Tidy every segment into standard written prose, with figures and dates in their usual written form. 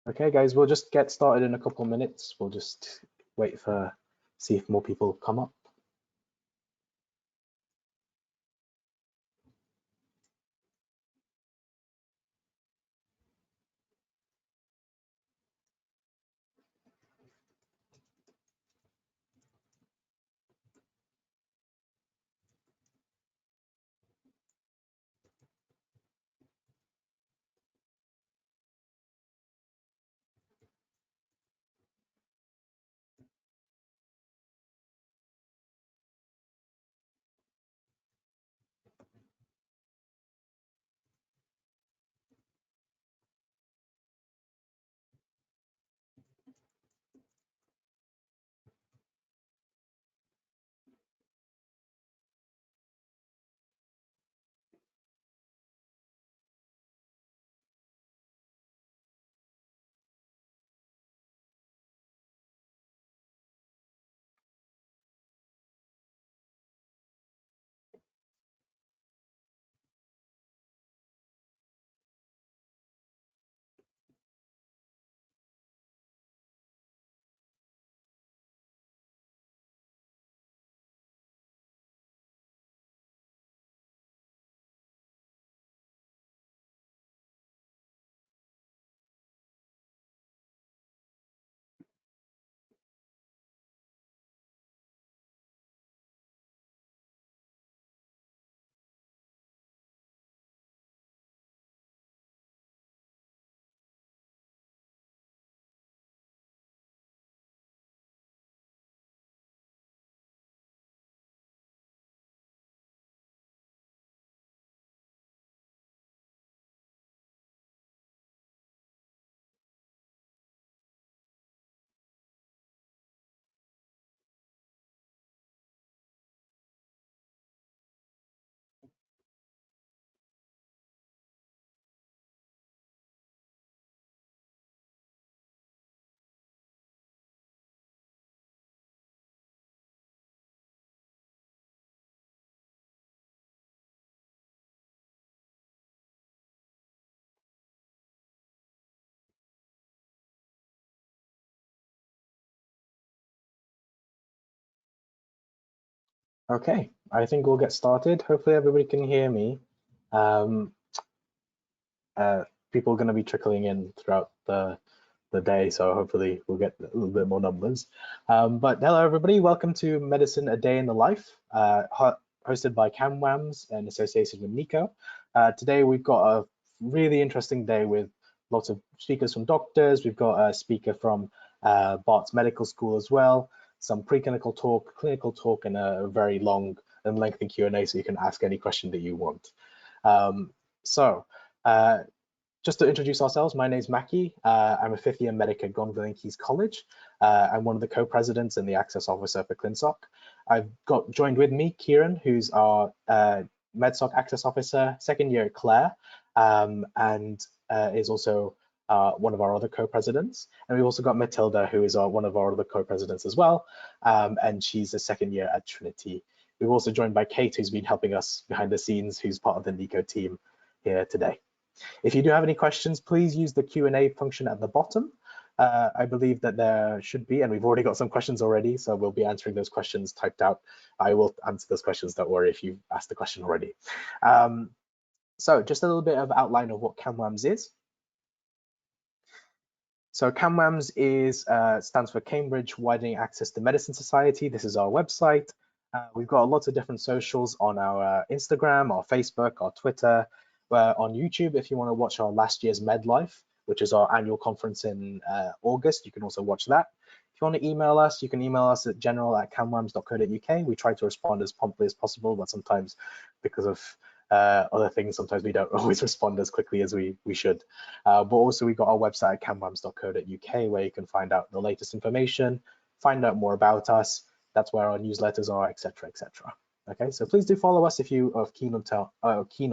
Okay, guys, we'll just get started in a couple of minutes. We'll just wait for, see if more people come up. Okay, I think we'll get started. Hopefully everybody can hear me. Um, people are going to be trickling in throughout the day, so hopefully we'll get a little bit more numbers. But hello everybody, welcome to Medicine A Day in the Life, hosted by CamWAMS and associated with Nico. Today we've got a really interesting day with lots of speakers from doctors. We've got a speaker from Bart's Medical School as well, some preclinical talk, clinical talk, and a very long and lengthy Q&A, so you can ask any question that you want. Just to introduce ourselves, my name is Mackie. I'm a fifth year medic at Gonville and Keys College. I'm one of the co-presidents and the access officer for ClinSoc. I've got joined with me Kieran, who's our MedSoc access officer, second year at Clare, and is also one of our other co-presidents. And we've also got Matilda, who is one of our other co-presidents as well, and she's a second year at Trinity. We've also joined by Kate, who's been helping us behind the scenes, who's part of the Nico team here today. If you do have any questions, please use the Q&A function at the bottom. I believe that there should be, and we've already got some questions already, so we'll be answering those questions typed out. I will answer those questions, don't worry if you've asked the question already. So just a little bit of outline of what CamWAMS is. So CamWAMS stands for Cambridge Widening Access to Medicine Society. This is our website. We've got lots of different socials on our Instagram, our Facebook, our Twitter, on YouTube. If you want to watch our last year's MedLife, which is our annual conference in August, you can also watch that. If you want to email us, you can email us at general@camwams.co.uk. We try to respond as promptly as possible, but sometimes because of other things, sometimes we don't always respond as quickly as we should. But also we've got our website at camwams.co.uk where you can find out the latest information, find out more about us. That's where our newsletters are, etc., etc. Okay, so please do follow us if you are keen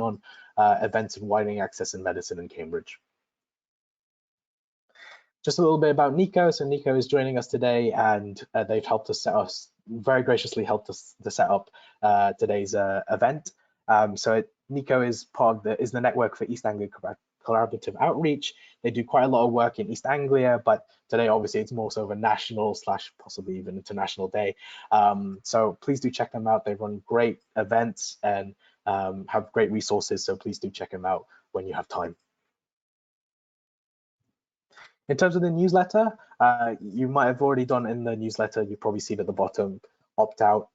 on events and widening access in medicine in Cambridge. Just a little bit about Nico. So Nico is joining us today, and they've helped us very graciously helped us to set up today's event. So Nico is part of the network for East Anglia collaborative outreach. They do quite a lot of work in East Anglia, but today obviously it's more so of a national / possibly even international day. So please do check them out. They run great events and have great resources, so please do check them out when you have time. In terms of the newsletter, you might have already done in the newsletter, you probably see it at the bottom, opt out.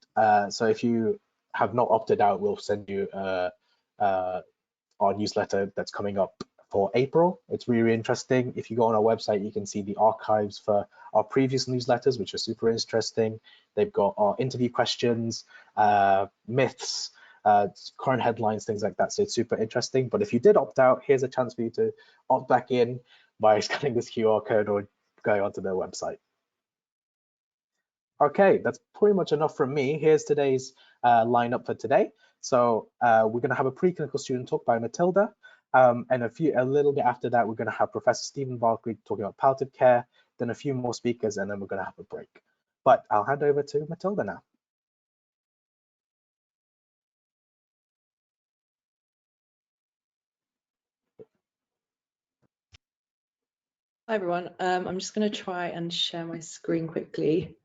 So if you have not opted out, we'll send you our newsletter that's coming up for April. It's really interesting. If you go on our website, you can see the archives for our previous newsletters, which are super interesting. They've got our interview questions, myths, current headlines, things like that. So it's super interesting. But if you did opt out, here's a chance for you to opt back in by scanning this QR code or going onto their website. Okay, that's pretty much enough from me. Here's today's lineup for today. So we're going to have a preclinical student talk by Matilda, and a little bit after that, we're going to have Professor Stephen Barkley talking about palliative care, then a few more speakers, and then we're going to have a break. But I'll hand over to Matilda now. Hi everyone, I'm just going to try and share my screen quickly.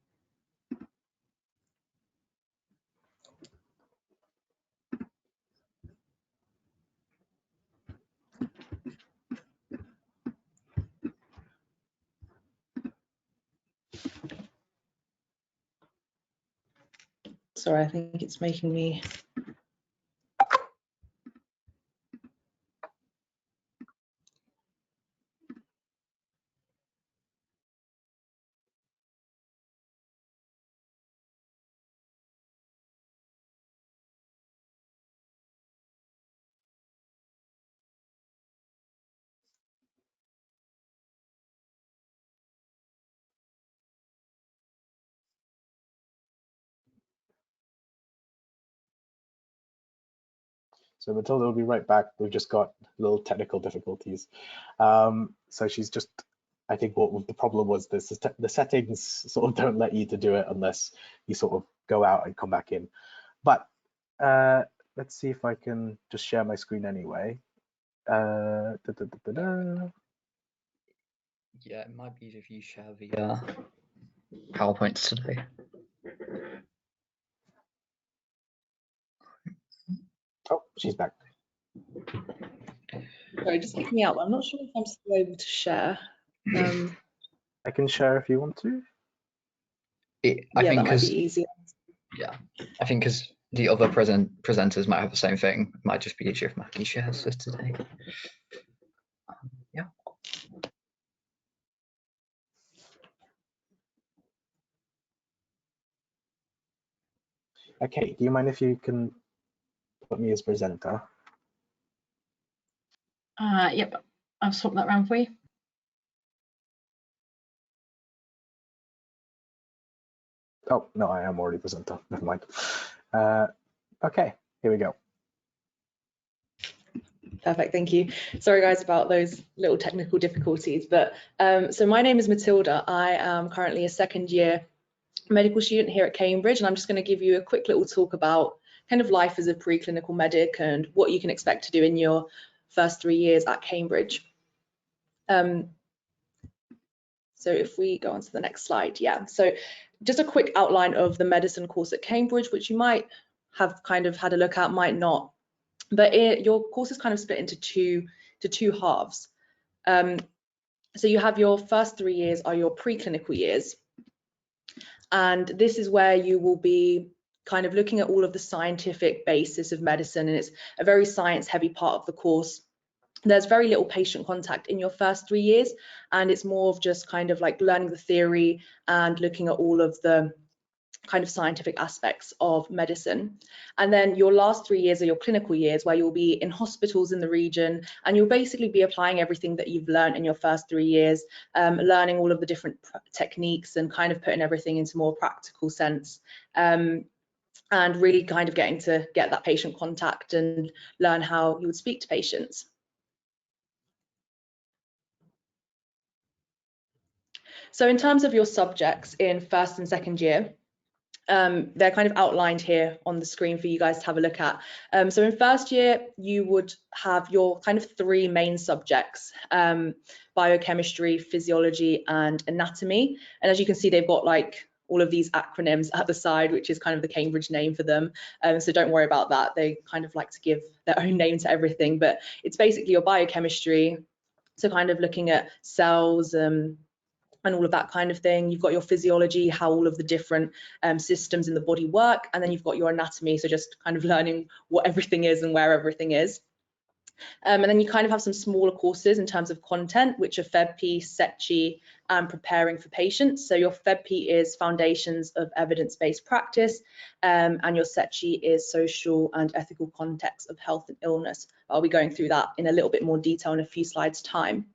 Sorry, I think it's making me. So Matilda will be right back. We've just got little technical difficulties. So she's just, I think what the problem was this, the settings sort of don't let you to do it unless you sort of go out and come back in. But let's see if I can just share my screen anyway. Yeah, it might be easier if you share the PowerPoints today. Oh, she's back. Sorry, just kick me out. I'm not sure if I'm still able to share. I can share if you want to. I think that might be easier. Yeah, I think because the other presenters might have the same thing. It might just be easier if Mackie shares this today. Yeah. Okay, do you mind if you can put me as presenter? Yep, I'll swap that around for you. Oh, no, I am already presenter. Never mind. Okay, here we go. Perfect, thank you. Sorry guys about those little technical difficulties, but so my name is Matilda. I am currently a second-year medical student here at Cambridge, and I'm just going to give you a quick little talk about kind of life as a preclinical medic and what you can expect to do in your first 3 years at Cambridge. So if we go on to the next slide, yeah. So just a quick outline of the medicine course at Cambridge, which you might have kind of had a look at, might not. But your course is kind of split into two halves. So you have your first 3 years are your preclinical years. And this is where you will be kind of looking at all of the scientific basis of medicine, and it's a very science-heavy part of the course. There's very little patient contact in your first 3 years, and it's more of just kind of like learning the theory and looking at all of the kind of scientific aspects of medicine. And then your last 3 years are your clinical years, where you'll be in hospitals in the region, and you'll basically be applying everything that you've learned in your first 3 years, learning all of the different techniques and kind of putting everything into more practical sense, and really kind of getting to get that patient contact and learn how you would speak to patients. So in terms of your subjects in first and second year, They're kind of outlined here on the screen for you guys to have a look at. So in first year, you would have your kind of 3 main subjects, biochemistry, physiology, and anatomy. And as you can see, they've got like all of these acronyms at the side, which is kind of the Cambridge name for them. So don't worry about that. They kind of like to give their own name to everything, but it's basically your biochemistry. So kind of looking at cells, and all of that kind of thing. You've got your physiology, how all of the different systems in the body work, and then you've got your anatomy, so just kind of learning what everything is and where everything is. And then you kind of have some smaller courses in terms of content, which are FEBP, SETCHI, and preparing for patients. So your FEBP is Foundations of Evidence-Based Practice, and your SETCHI is Social and Ethical Context of Health and Illness. I'll be going through that in a little bit more detail in a few slides' time.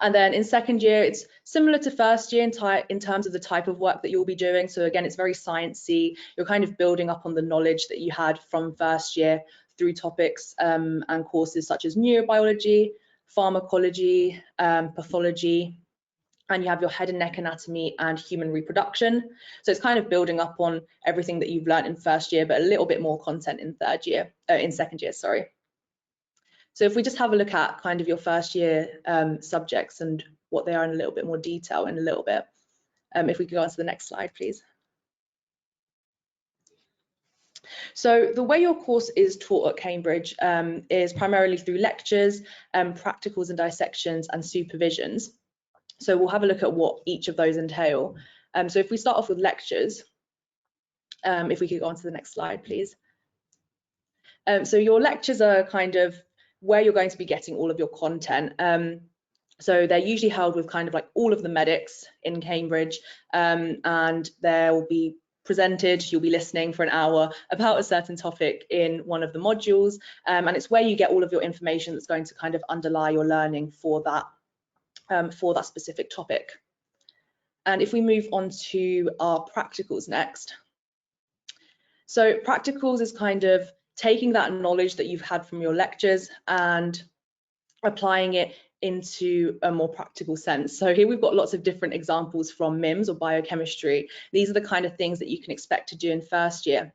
And then in second year, it's similar to first year in terms of the type of work that you'll be doing. So again, it's very sciencey. You're kind of building up on the knowledge that you had from first year through topics and courses such as neurobiology, pharmacology, pathology, and you have your head and neck anatomy and human reproduction. So it's kind of building up on everything that you've learned in first year, but a little bit more content in second year, sorry. So if we just have a look at kind of your first year subjects and what they are in a little bit more detail in a little bit. If we could go on to the next slide, please. So the way your course is taught at Cambridge is primarily through lectures, practicals and dissections, and supervisions. So we'll have a look at what each of those entail. So if we start off with lectures, if we could go on to the next slide, please. So your lectures are kind of where you're going to be getting all of your content. So they're usually held with kind of like all of the medics in Cambridge, and they'll be presented, you'll be listening for an hour about a certain topic in one of the modules, and it's where you get all of your information that's going to kind of underlie your learning for that specific topic. And if we move on to our practicals next. So practicals is kind of taking that knowledge that you've had from your lectures and applying it into a more practical sense. So here we've got lots of different examples from MIMS or biochemistry. These are the kind of things that you can expect to do in first year,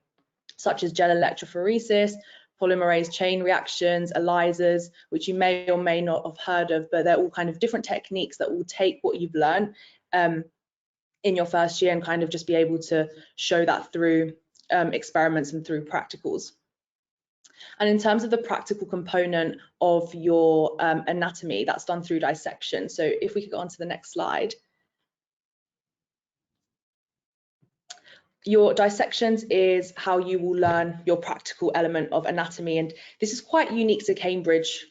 such as gel electrophoresis, polymerase chain reactions, ELISAs, which you may or may not have heard of, but they're all kind of different techniques that will take what you've learned in your first year and kind of just be able to show that through experiments and through practicals. And in terms of the practical component of your anatomy, that's done through dissection. So if we could go on to the next slide. Your dissections is how you will learn your practical element of anatomy. And this is quite unique to Cambridge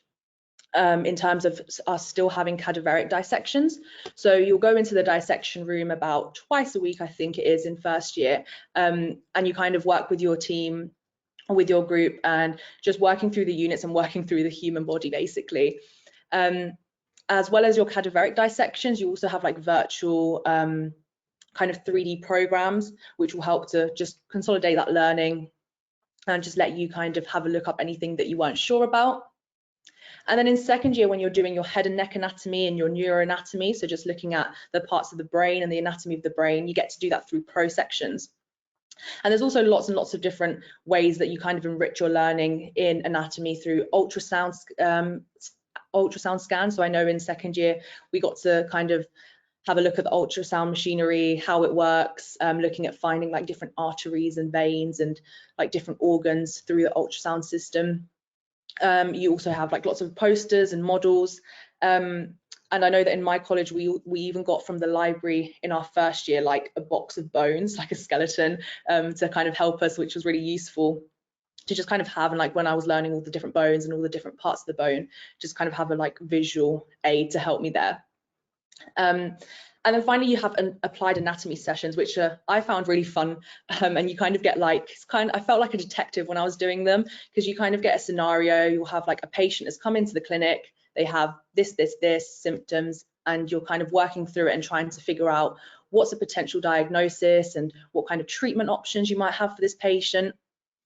in terms of us still having cadaveric dissections. So you'll go into the dissection room about twice a week, I think it is, in first year, and you kind of work with your team, with your group, and just working through the units and working through the human body basically. As well as your cadaveric dissections, you also have like virtual kind of 3D programs, which will help to just consolidate that learning and just let you kind of have a look up anything that you weren't sure about. And then in second year, when you're doing your head and neck anatomy and your neuroanatomy, so just looking at the parts of the brain and the anatomy of the brain, you get to do that through prosections. And there's also lots and lots of different ways that you kind of enrich your learning in anatomy through ultrasound scans. So I know in second year, we got to kind of have a look at the ultrasound machinery, how it works, looking at finding like different arteries and veins and like different organs through the ultrasound system. You also have like lots of posters and models. And I know that in my college, we even got from the library in our first year, like a box of bones, like a skeleton, to kind of help us, which was really useful to just kind of have. And like when I was learning all the different bones and all the different parts of the bone, just kind of have a like visual aid to help me there. And then finally, you have an applied anatomy sessions, which I found really fun. And you kind of get like, I felt like a detective when I was doing them, because you kind of get a scenario. You'll have like a patient has come into the clinic, they have this symptoms, and you're kind of working through it and trying to figure out what's a potential diagnosis and what kind of treatment options you might have for this patient,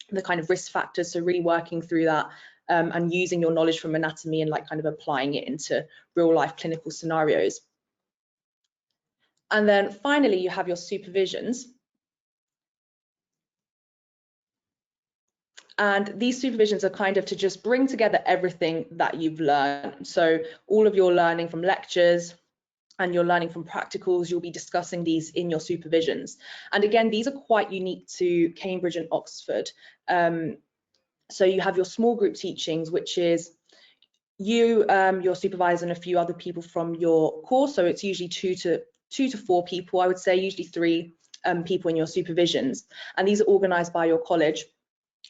the kind of risk factors. So really working through that and using your knowledge from anatomy and like kind of applying it into real life clinical scenarios. And then finally, you have your supervisions. And these supervisions are kind of to just bring together everything that you've learned. So all of your learning from lectures and your learning from practicals, you'll be discussing these in your supervisions. And again, these are quite unique to Cambridge and Oxford. So you have your small group teachings, which is you, your supervisor, and a few other people from your course. So it's usually two to four people, I would say, usually three people in your supervisions. And these are organized by your college.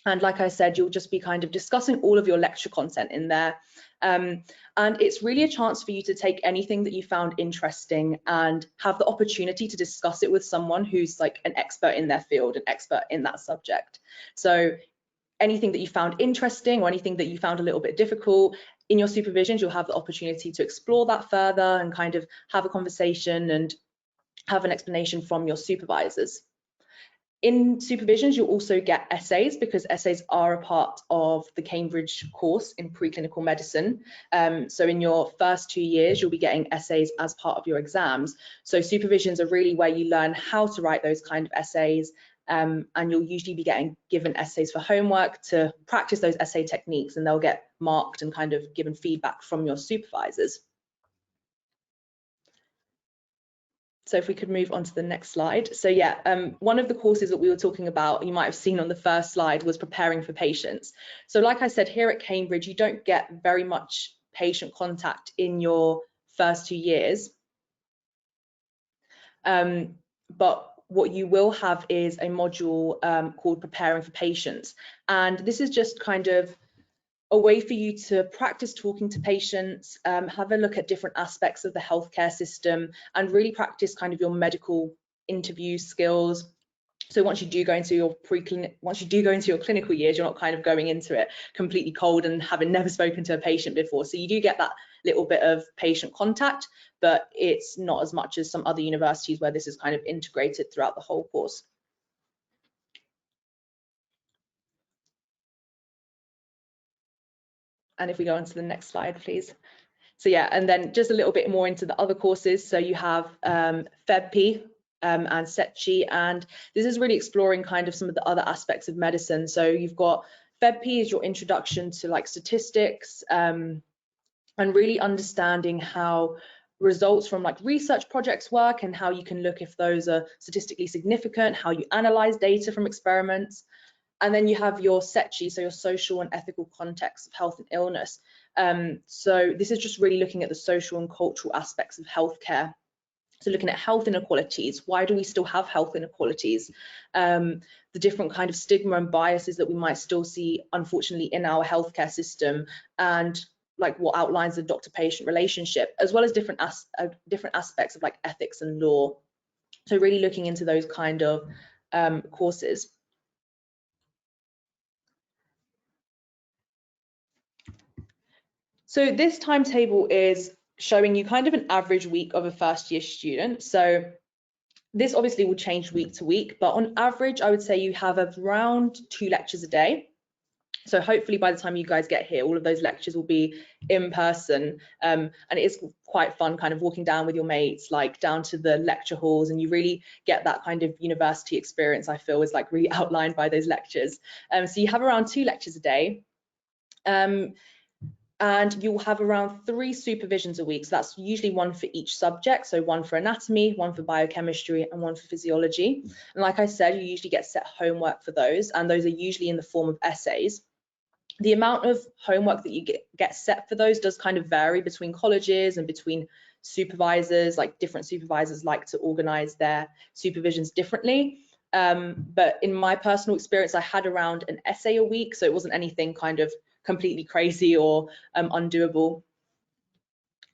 And like I said, you'll just be kind of discussing all of your lecture content in there. And it's really a chance for you to take anything that you found interesting and have the opportunity to discuss it with someone who's like an expert in their field, an expert in that subject. So anything that you found interesting or anything that you found a little bit difficult in your supervisions, you'll have the opportunity to explore that further and kind of have a conversation and have an explanation from your supervisors. In supervisions, you'll also get essays, because essays are a part of the Cambridge course in preclinical medicine. So in your first 2 years, you'll be getting essays as part of your exams. So supervisions are really where you learn how to write those kind of essays, and you'll usually be given essays for homework to practice those essay techniques, and they'll get marked and kind of given feedback from your supervisors. So if we could move on to the next slide. So yeah, one of the courses that we were talking about, you might have seen on the first slide, was preparing for patients. So like I said, here at Cambridge, you don't get very much patient contact in your first 2 years. But what you will have is a module called Preparing for Patients. And this is just kind of a way for you to practice talking to patients, have a look at different aspects of the healthcare system, and really practice kind of your medical interview skills. So once you do go into your clinical years, you're not kind of going into it completely cold and having never spoken to a patient before. So you do get that little bit of patient contact, but it's not as much as some other universities where this is kind of integrated throughout the whole course. And if we go on to the next slide, please. So yeah, and then just a little bit more into the other courses. So you have FebP and SETCHI, and this is really exploring kind of some of the other aspects of medicine. So you've got FebP is your introduction to like statistics, and really understanding how results from like research projects work and how you can look if those are statistically significant, how you analyze data from experiments. And then you have your SETCHI, so your social and ethical context of health and illness. So this is just really looking at the social and cultural aspects of healthcare. So looking at health inequalities, why do we still have health inequalities? The different kind of stigma and biases that we might still see, unfortunately, in our healthcare system, and like what outlines the doctor-patient relationship, as well as different aspects of like ethics and law. So really looking into those kind of courses. So this timetable is showing you kind of an average week of a first year student. So this obviously will change week to week, but on average, I would say you have around 2 lectures a day. So hopefully by the time you guys get here, all of those lectures will be in person. And it is quite fun kind of walking down with your mates, like down to the lecture halls, and you really get that kind of university experience, I feel, is like really outlined by those lectures. So you have around 2 lectures a day. And you'll have around 3 supervisions a week. So that's usually 1 for each subject. So 1 for anatomy, 1 for biochemistry, and 1 for physiology. And like I said, you usually get set homework for those, and those are usually in the form of essays. The amount of homework that you get set for those does kind of vary between colleges and between supervisors. Like different supervisors like to organize their supervisions differently. But in my personal experience, I had around an essay a week, so it wasn't anything kind of completely crazy or undoable.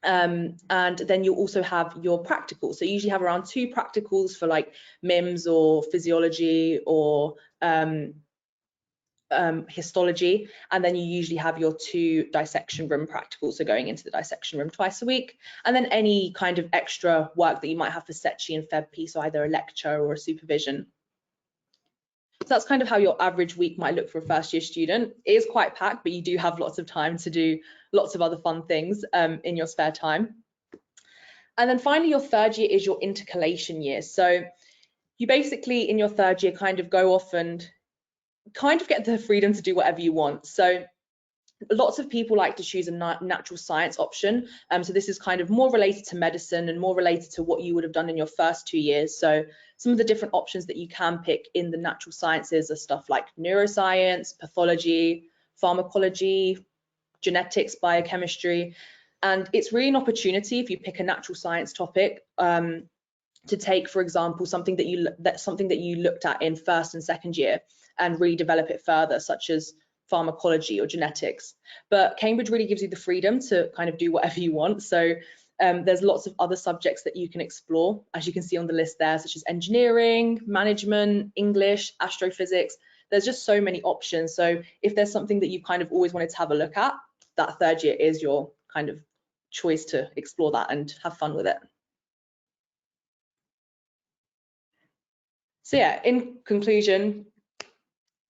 And then you'll also have your practicals. So you usually have around 2 practicals for like MIMS or physiology or histology, and then you usually have your 2 dissection room practicals, so going into the dissection room twice a week, and then any kind of extra work that you might have for SETCHI and FebP, so either a lecture or a supervision. So that's kind of how your average week might look for a first year student. It is quite packed, but you do have lots of time to do lots of other fun things in your spare time. And then finally, your 3rd year is your intercalation year. So you basically in your 3rd year kind of go off and kind of get the freedom to do whatever you want. So lots of people like to choose a natural science option. So this is kind of more related to medicine and more related to what you would have done in your first 2 years. So some of the different options that you can pick in the natural sciences are stuff like neuroscience, pathology, pharmacology, genetics, biochemistry. And it's really an opportunity if you pick a natural science topic to take, for example, something that you looked at in first and second year and really develop it further, such as pharmacology or genetics. But Cambridge really gives you the freedom to kind of do whatever you want. So there's lots of other subjects that you can explore, as you can see on the list there, such as engineering, management, English, astrophysics. There's just so many options. So if there's something that you kind of always wanted to have a look at, that third year is your kind of choice to explore that and have fun with it. So yeah, in conclusion,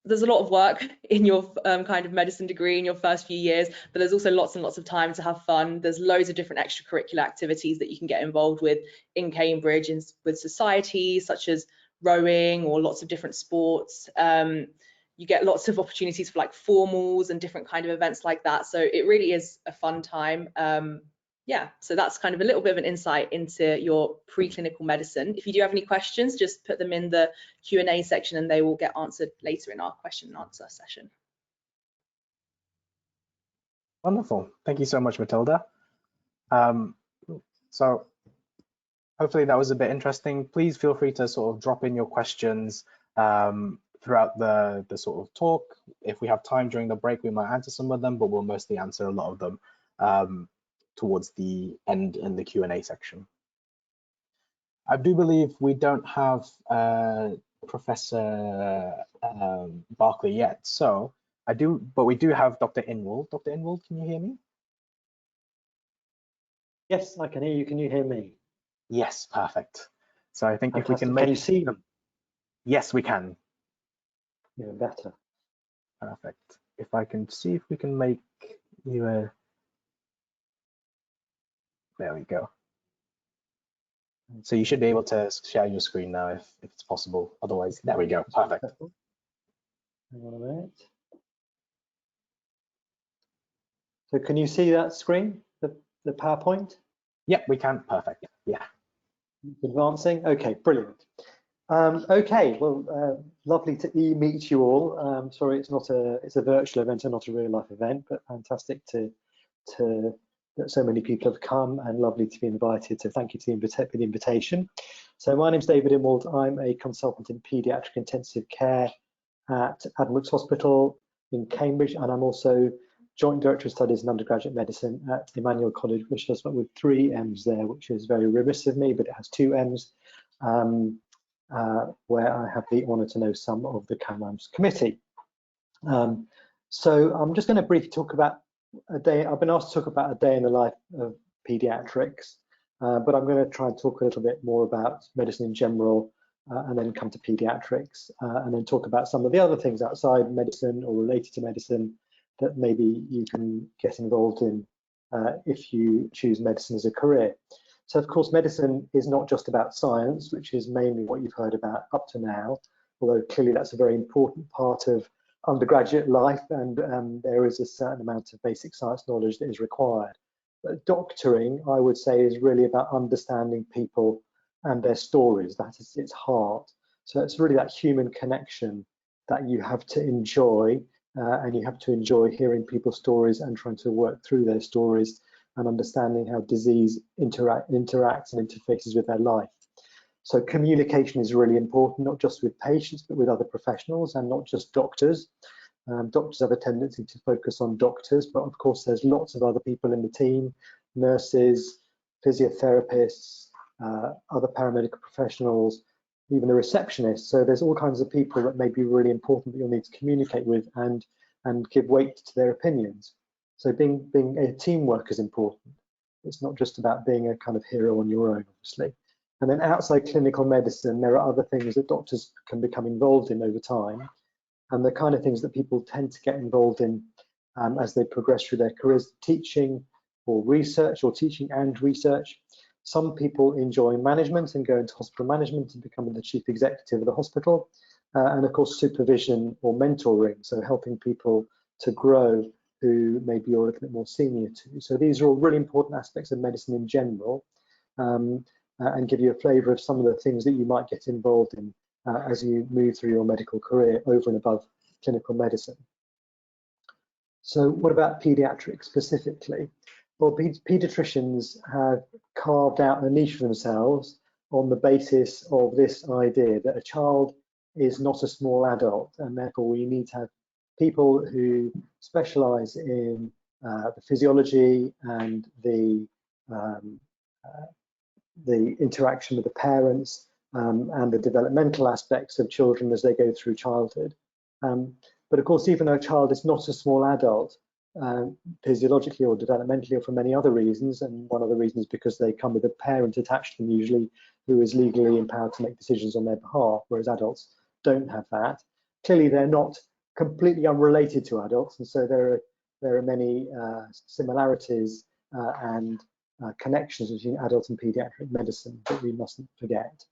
there's a lot of work in your kind of medicine degree in your first few years, but there's also lots and lots of time to have fun. There's loads of different extracurricular activities that you can get involved with in Cambridge, and with societies such as rowing or lots of different sports. You get lots of opportunities for like formals and different kind of events like that. So it really is a fun time. Yeah, so that's kind of a little bit of an insight into your preclinical medicine. If you do have any questions, just put them in the Q&A section and they will get answered later in our question and answer session. Wonderful. Thank you so much, Matilda. So hopefully that was a bit interesting. Please feel free to sort of drop in your questions throughout the sort of talk. If we have time during the break, we might answer some of them, but we'll mostly answer a lot of them towards the end in the Q&A section. I do believe we don't have Professor Barclay yet, so but we do have Dr. Inwald. Dr. Inwald, can you hear me? Yes, I can hear you. Can you hear me? Yes, perfect. So I think Fantastic. if we can make... Can you see me? Yes, we can. Even better. Perfect. If I can see if we can make you a... There we go. So you should be able to share your screen now if it's possible. Otherwise, there we go. Perfect. Hang on a minute. So can you see that screen, the PowerPoint? Yep, we can. Perfect. Yeah. Advancing. Okay, brilliant. Okay, well, lovely to meet you all. Sorry, it's a virtual event and not a real life event, but fantastic that so many people have come, and lovely to be invited. So thank you to the invitation. So my name is David Inwald. I'm a consultant in paediatric intensive care at Addenbrooke's Hospital in Cambridge, and I'm also Joint Director of Studies in Undergraduate Medicine at Emmanuel College, which does with 3 M's there, which is very remiss of me, but it has 2 M's, where I have the honour to know some of the CAMRAMS committee. So I'm just going to briefly talk about a day. I've been asked to talk about a day in the life of paediatrics, but I'm going to try and talk a little bit more about medicine in general, and then come to paediatrics, and then talk about some of the other things outside medicine or related to medicine that maybe you can get involved in if you choose medicine as a career. So of course, medicine is not just about science, which is mainly what you've heard about up to now, although clearly that's a very important part of undergraduate life, and there is a certain amount of basic science knowledge that is required. But doctoring, I would say, is really about understanding people and their stories. That is its heart. So it's really that human connection that you have to enjoy, and you have to enjoy hearing people's stories and trying to work through their stories and understanding how disease interacts and interfaces with their life. So communication is really important, not just with patients, but with other professionals, and not just doctors. Doctors have a tendency to focus on doctors, but of course there's lots of other people in the team, nurses, physiotherapists, other paramedical professionals, even the receptionist. So there's all kinds of people that may be really important that you'll need to communicate with and give weight to their opinions. So being a teamwork is important. It's not just about being a kind of hero on your own, obviously. And then outside clinical medicine, there are other things that doctors can become involved in over time. And the kind of things that people tend to get involved in as they progress through their careers, teaching or research, or teaching and research. Some people enjoy management and go into hospital management and becoming the chief executive of the hospital. and of course supervision or mentoring, so helping people to grow who maybe you're a little bit more senior to. So these are all really important aspects of medicine in general, and give you a flavour of some of the things that you might get involved in as you move through your medical career over and above clinical medicine. So what about paediatrics specifically? Well, paediatricians have carved out a niche for themselves on the basis of this idea that a child is not a small adult, and therefore we need to have people who specialise in the physiology and the interaction with the parents and the developmental aspects of children as they go through childhood. But of course, even though a child is not a small adult, physiologically or developmentally or for many other reasons, and one of the reasons because they come with a parent attached to them usually who is legally empowered to make decisions on their behalf, whereas adults don't have that. Clearly, they're not completely unrelated to adults, and so there are many similarities and connections between adult and paediatric medicine that we mustn't forget.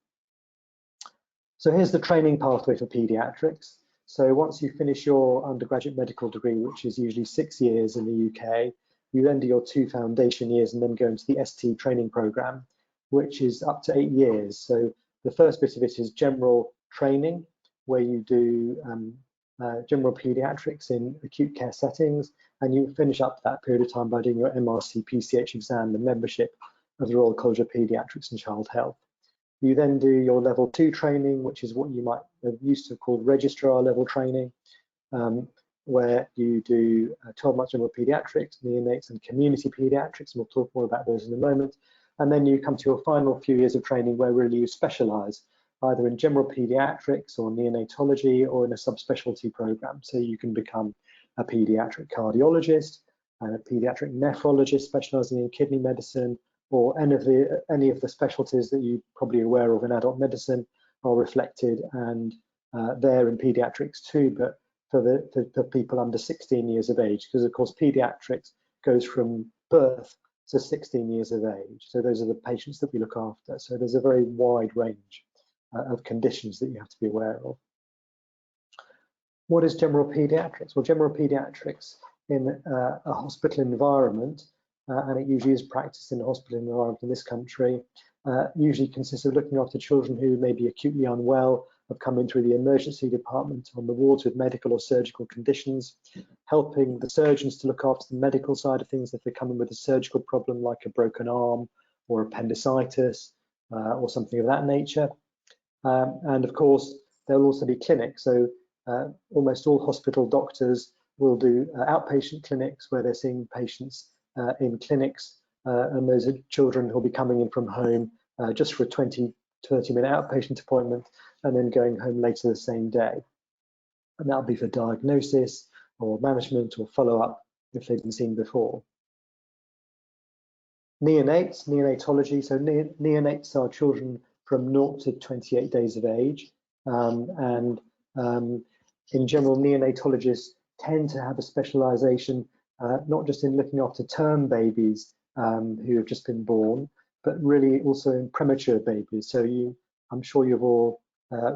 So here's the training pathway for paediatrics. So once you finish your undergraduate medical degree, which is usually 6 years in the UK, you then do your 2 foundation years and then go into the ST training program, which is up to 8 years. So the first bit of it is general training, where you do general paediatrics in acute care settings, and you finish up that period of time by doing your MRC PCH exam, the membership of the Royal College of Paediatrics and Child Health. You then do your level 2 training, which is what you might have used to have called registrar level training, where you do 12 months general paediatrics, neonates and community paediatrics, and we'll talk more about those in a moment. And then you come to your final few years of training where really you specialise either in general paediatrics or neonatology or in a subspecialty program. So you can become a paediatric cardiologist and a paediatric nephrologist specialising in kidney medicine, or any of the specialties that you're probably aware of in adult medicine are reflected and there in paediatrics too, but for people under 16 years of age, because of course paediatrics goes from birth to 16 years of age. So those are the patients that we look after. So there's a very wide range of conditions that you have to be aware of. What is general paediatrics? Well, general paediatrics in a hospital environment, and it usually is practiced in a hospital environment in this country, usually consists of looking after children who may be acutely unwell, have come in through the emergency department on the wards with medical or surgical conditions, helping the surgeons to look after the medical side of things if they come in with a surgical problem like a broken arm or appendicitis or something of that nature. And of course, there will also be clinics. So almost all hospital doctors will do outpatient clinics where they're seeing patients in clinics, and those are children who'll be coming in from home just for a 20-30 minute outpatient appointment and then going home later the same day. And that'll be for diagnosis or management or follow-up if they've been seen before. Neonates, neonatology. So neonates are children from 0 to 28 days of age. In general, neonatologists tend to have a specialization not just in looking after term babies who have just been born, but really also in premature babies. So I'm sure you've all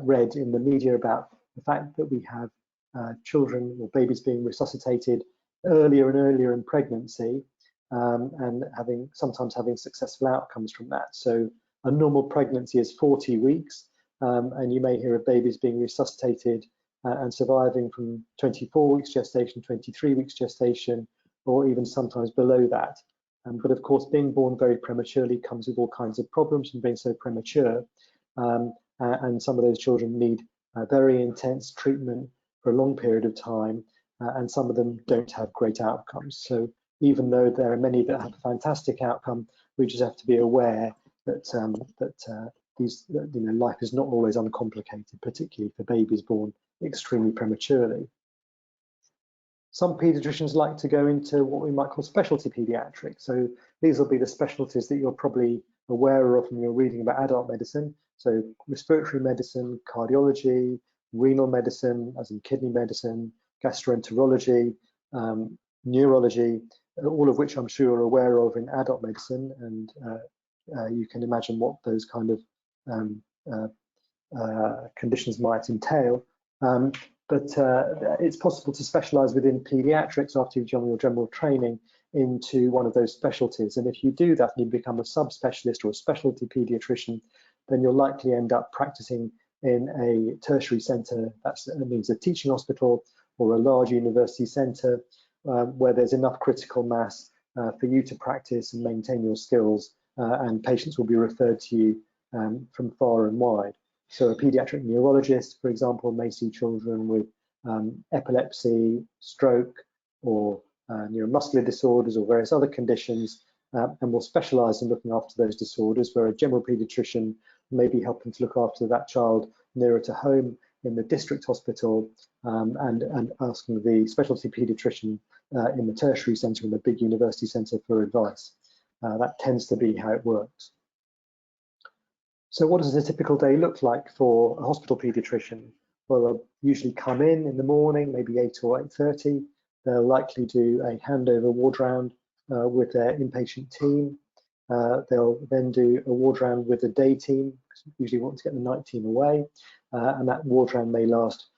read in the media about the fact that we have children or babies being resuscitated earlier and earlier in pregnancy, and sometimes having successful outcomes from that. So a normal pregnancy is 40 weeks, and you may hear of babies being resuscitated and surviving from 24 weeks gestation, 23 weeks gestation, or even sometimes below that. But of course, being born very prematurely comes with all kinds of problems from being so premature. And some of those children need very intense treatment for a long period of time, and some of them don't have great outcomes. So even though there are many that have a fantastic outcome, we just have to be aware that life is not always uncomplicated, particularly for babies born extremely prematurely. Some paediatricians like to go into what we might call specialty paediatrics. So these will be the specialties that you're probably aware of when you're reading about adult medicine. So respiratory medicine, cardiology, renal medicine, as in kidney medicine, gastroenterology, neurology, all of which I'm sure you're aware of in adult medicine, and you can imagine what those kind of conditions might entail. But it's possible to specialise within paediatrics after you've done your general training into one of those specialties. And if you do that and you become a subspecialist or a specialty paediatrician, then you'll likely end up practicing in a tertiary centre. That means a teaching hospital or a large university centre where there's enough critical mass for you to practice and maintain your skills, and patients will be referred to you from far and wide. So a paediatric neurologist, for example, may see children with epilepsy, stroke, or neuromuscular disorders or various other conditions, and will specialise in looking after those disorders, where a general paediatrician may be helping to look after that child nearer to home in the district hospital, and asking the specialty paediatrician in the tertiary centre, in the big university centre, for advice. That tends to be how it works. So what does a typical day look like for a hospital paediatrician? Well, they'll usually come in the morning, maybe 8 or 8:30. They'll likely do a handover ward round with their inpatient team. They'll then do a ward round with the day team, usually want to get the night team away, and that ward round may last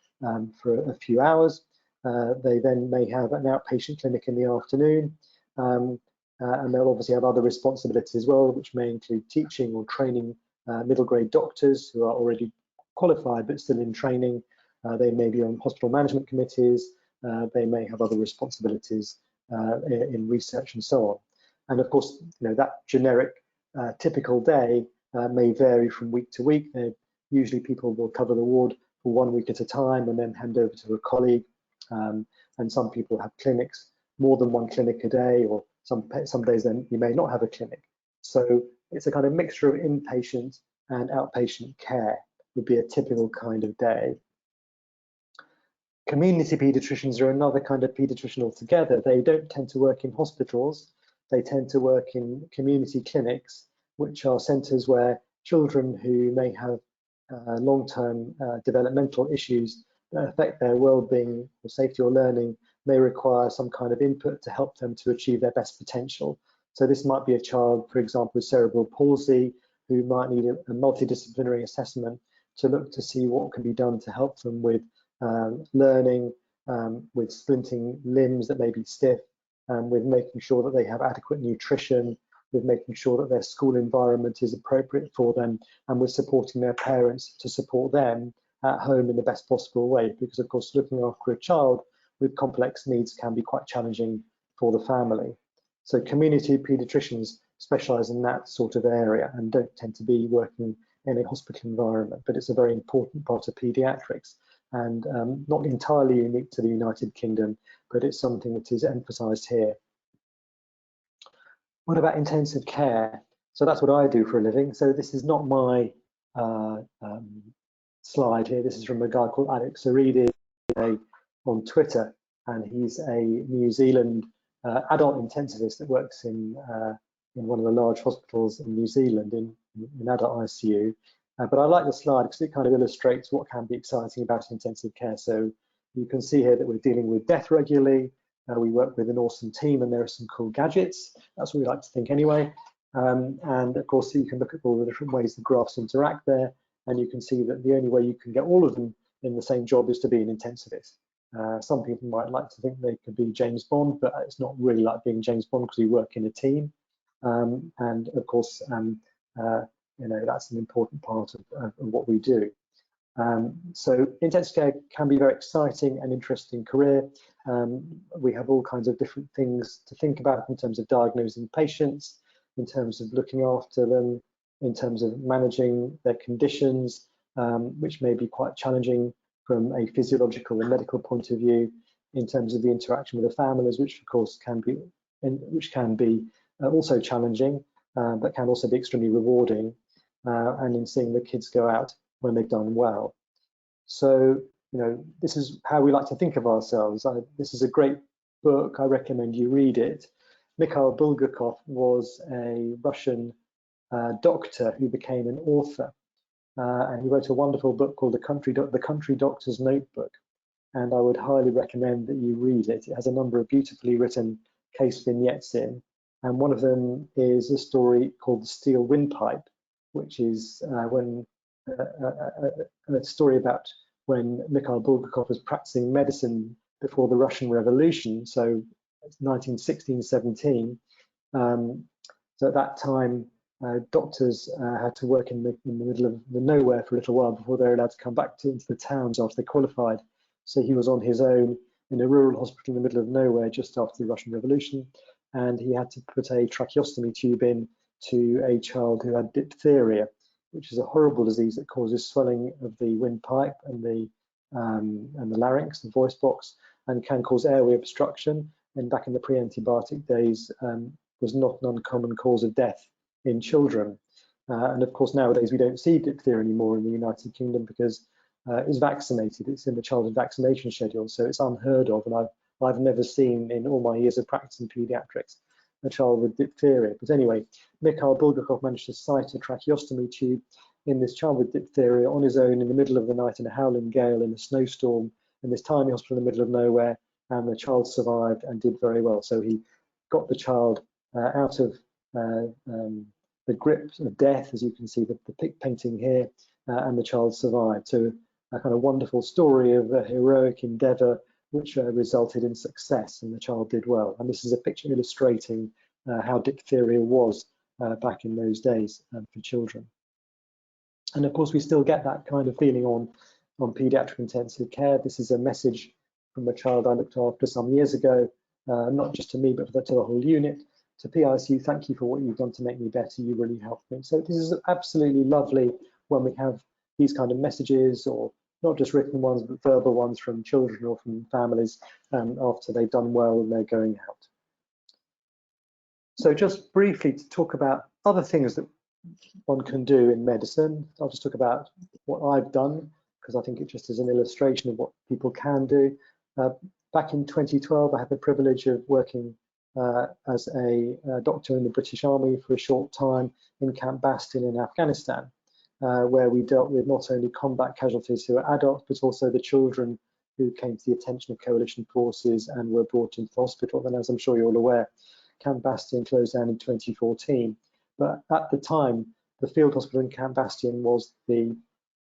for a few hours. They then may have an outpatient clinic in the afternoon, and they'll obviously have other responsibilities as well, which may include teaching or training middle grade doctors who are already qualified but still in training. They may be on hospital management committees. They may have other responsibilities in research and so on. And of course, that generic typical day may vary from week to week. Usually people will cover the ward for 1 week at a time and then hand over to a colleague. And some people have clinics, more than one clinic a day, or some days then you may not have a clinic. So it's a kind of mixture of inpatient and outpatient care would be a typical kind of day. Community paediatricians are another kind of paediatrician altogether. They don't tend to work in hospitals. They tend to work in community clinics, which are centres where children who may have long-term developmental issues that affect their well-being or safety or learning may require some kind of input to help them to achieve their best potential. So this might be a child, for example, with cerebral palsy, who might need a multidisciplinary assessment to look to see what can be done to help them with learning, with splinting limbs that may be stiff, with making sure that they have adequate nutrition, with making sure that their school environment is appropriate for them, and with supporting their parents to support them at home in the best possible way. Because of course, looking after a child with complex needs can be quite challenging for the family. So community paediatricians specialise in that sort of area and don't tend to be working in a hospital environment, but it's a very important part of paediatrics, and not entirely unique to the United Kingdom, but it's something that is emphasised here. What about intensive care? So that's what I do for a living. So this is not my slide here. This is from a guy called Alex Saridi on Twitter, and he's a New Zealand adult intensivist that works in one of the large hospitals in New Zealand in adult ICU. But I like the slide because it kind of illustrates what can be exciting about intensive care. So you can see here that we're dealing with death regularly. We work with an awesome team, and there are some cool gadgets. That's what we like to think anyway. And of course, you can look at all the different ways the graphs interact there, and you can see that the only way you can get all of them in the same job is to be an intensivist. Some people might like to think they could be James Bond, but it's not really like being James Bond because we work in a team. And of course, that's an important part of what we do. So intensive care can be a very exciting and interesting career. We have all kinds of different things to think about in terms of diagnosing patients, in terms of looking after them, in terms of managing their conditions, which may be quite challenging from a physiological and medical point of view, in terms of the interaction with the families, which of course can be also challenging, but can also be extremely rewarding, and in seeing the kids go out when they've done well. So, this is how we like to think of ourselves. This is a great book. I recommend you read it. Mikhail Bulgakov was a Russian doctor who became an author, and he wrote a wonderful book called The Country Doctor's Notebook, and I would highly recommend that you read it. It has a number of beautifully written case vignettes in, and one of them is a story called The Steel Windpipe, which is a story about when Mikhail Bulgakov was practicing medicine before the Russian Revolution, so 1916-17. So at that time, doctors had to work in the middle of the nowhere for a little while before they were allowed to come back into the towns after they qualified. So he was on his own in a rural hospital in the middle of nowhere just after the Russian Revolution, and he had to put a tracheostomy tube in to a child who had diphtheria, which is a horrible disease that causes swelling of the windpipe and the larynx, the voice box, and can cause airway obstruction. And back in the pre-antibiotic days, was not an uncommon cause of death in children. And of course, nowadays we don't see diphtheria anymore in the United Kingdom because it's vaccinated. It's in the childhood vaccination schedule, so it's unheard of. And I've never seen in all my years of practice in pediatrics a child with diphtheria. But anyway, Mikhail Bulgakov managed to site a tracheostomy tube in this child with diphtheria on his own in the middle of the night in a howling gale in a snowstorm in this tiny hospital in the middle of nowhere, and the child survived and did very well. So he got the child out of the grip of death, as you can see the painting here, and the child survived. So a kind of wonderful story of a heroic endeavour which resulted in success, and the child did well. And this is a picture illustrating how diphtheria was back in those days for children. And of course, we still get that kind of feeling on paediatric intensive care. This is a message from a child I looked after some years ago, not just to me, but to the whole unit. To PICU, thank you for what you've done to make me better. You really helped me. So this is absolutely lovely when we have these kind of messages, or not just written ones, but verbal ones from children or from families after they've done well and they're going out. So just briefly to talk about other things that one can do in medicine. I'll just talk about what I've done, because I think it just is an illustration of what people can do. Back in 2012, I had the privilege of working as a doctor in the British Army for a short time in Camp Bastion in Afghanistan, where we dealt with not only combat casualties who are adults, but also the children who came to the attention of coalition forces and were brought into the hospital. And as I'm sure you're all aware, Camp Bastion closed down in 2014. But at the time, the field hospital in Camp Bastion was the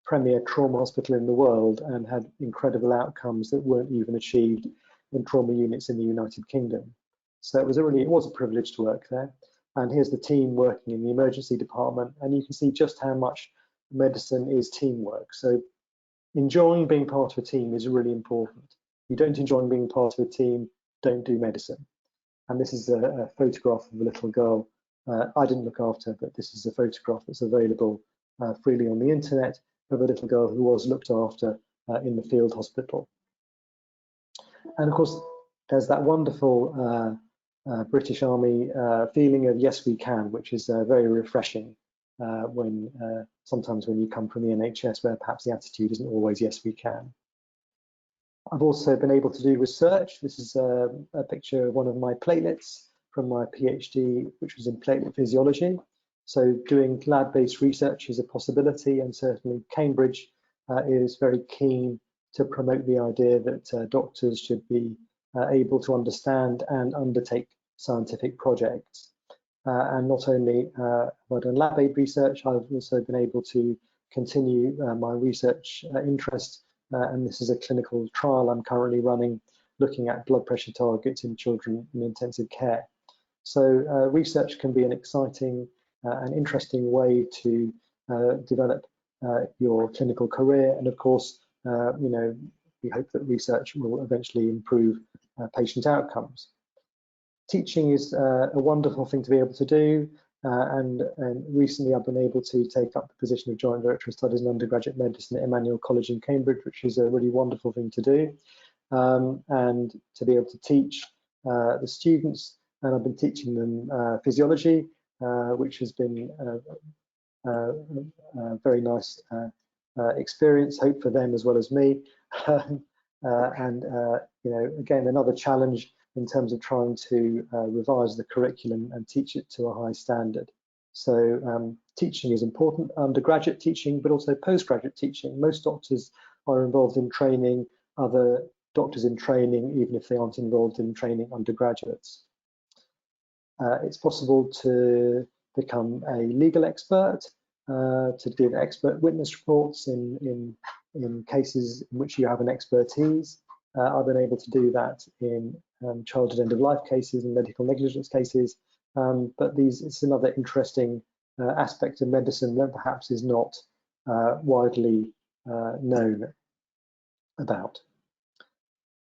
premier trauma hospital in the world and had incredible outcomes that weren't even achieved in trauma units in the United Kingdom. So it was a privilege to work there. And here's the team working in the emergency department, and you can see just how much medicine is teamwork. So enjoying being part of a team is really important. If you don't enjoy being part of a team, don't do medicine. And this is a photograph of a little girl. I didn't look after her, but this is a photograph that's available freely on the internet of a little girl who was looked after in the field hospital. And of course, there's that wonderful British Army feeling of yes we can, which is very refreshing when sometimes when you come from the NHS, where perhaps the attitude isn't always yes we can. I've also been able to do research. This is a picture of one of my platelets from my PhD, which was in platelet physiology. So doing lab-based research is a possibility, and certainly Cambridge is very keen to promote the idea that doctors should be able to understand and undertake scientific projects. And not only have I done lab-based research, I've also been able to continue my research interest, and this is a clinical trial I'm currently running, looking at blood pressure targets in children in intensive care. So research can be an exciting and interesting way to develop your clinical career, and of course, you know, we hope that research will eventually improve patient outcomes. Teaching is a wonderful thing to be able to do, and recently I've been able to take up the position of Joint Director of Studies in Undergraduate Medicine at Emmanuel College in Cambridge, which is a really wonderful thing to do, and to be able to teach the students. And I've been teaching them physiology, which has been a very nice experience, hope for them as well as me. And you know, again, another challenge in terms of trying to revise the curriculum and teach it to a high standard. So teaching is important, undergraduate teaching, but also postgraduate teaching. Most doctors are involved in training other doctors in training, even if they aren't involved in training undergraduates. It's possible to become a legal expert, to give expert witness reports in in cases in which you have an expertise. I've been able to do that in childhood end of life cases and medical negligence cases, but it's another interesting aspect of medicine that perhaps is not widely known about.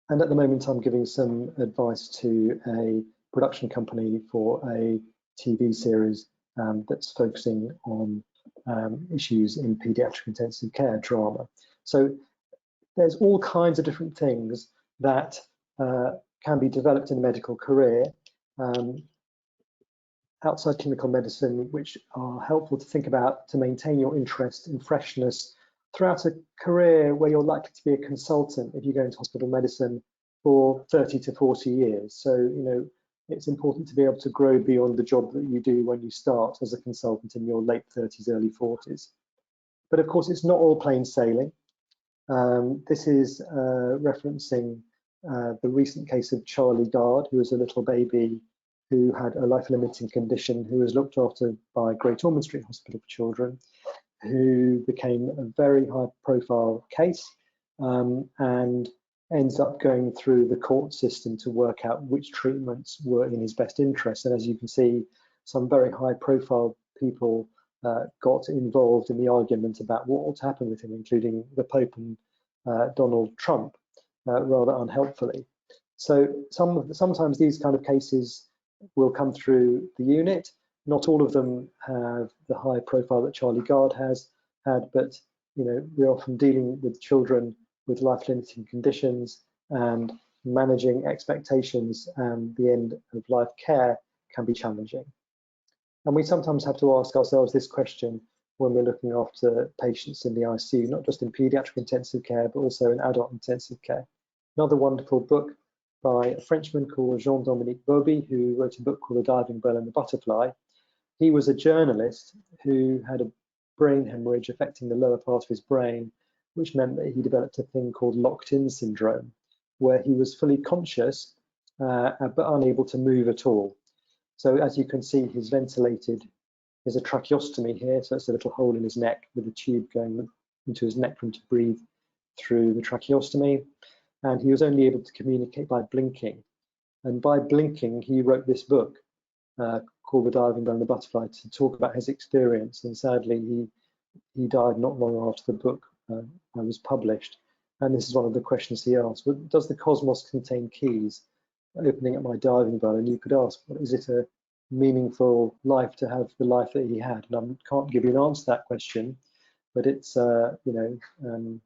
And at the moment, I'm giving some advice to a production company for a TV series that's focusing on issues in pediatric intensive care drama. So there's all kinds of different things that can be developed in a medical career outside clinical medicine, which are helpful to think about to maintain your interest in freshness throughout a career where you're likely to be a consultant if you go into hospital medicine for 30 to 40 years. So, you know, it's important to be able to grow beyond the job that you do when you start as a consultant in your late 30s, early 40s. But of course, it's not all plain sailing. This is referencing the recent case of Charlie Gard, who was a little baby who had a life-limiting condition, who was looked after by Great Ormond Street Hospital for Children, who became a very high-profile case and ends up going through the court system to work out which treatments were in his best interest. And as you can see, some very high-profile people got involved in the argument about what ought to happen with him, including the Pope and Donald Trump, rather unhelpfully. So sometimes these kind of cases will come through the unit. Not all of them have the high profile that Charlie Gard has had, but you know, we're often dealing with children with life-limiting conditions, and managing expectations and the end of life care can be challenging. And we sometimes have to ask ourselves this question when we're looking after patients in the ICU, not just in pediatric intensive care, but also in adult intensive care. Another wonderful book by a Frenchman called Jean-Dominique Bauby, who wrote a book called The Diving Bell and the Butterfly. He was a journalist who had a brain hemorrhage affecting the lower part of his brain, which meant that he developed a thing called locked-in syndrome, where he was fully conscious but unable to move at all. So as you can see, he's ventilated. There's a tracheostomy here, so it's a little hole in his neck with a tube going into his neck for him to breathe through the tracheostomy. And he was only able to communicate by blinking. And by blinking, he wrote this book called The Diving Bell and the Butterfly to talk about his experience. And sadly, he died not long after the book was published. And this is one of the questions he asked: does the cosmos contain keys? Opening up my diving bell, and you could ask, well, is it a meaningful life to have the life that he had? And I can't give you an answer to that question, but it's you know,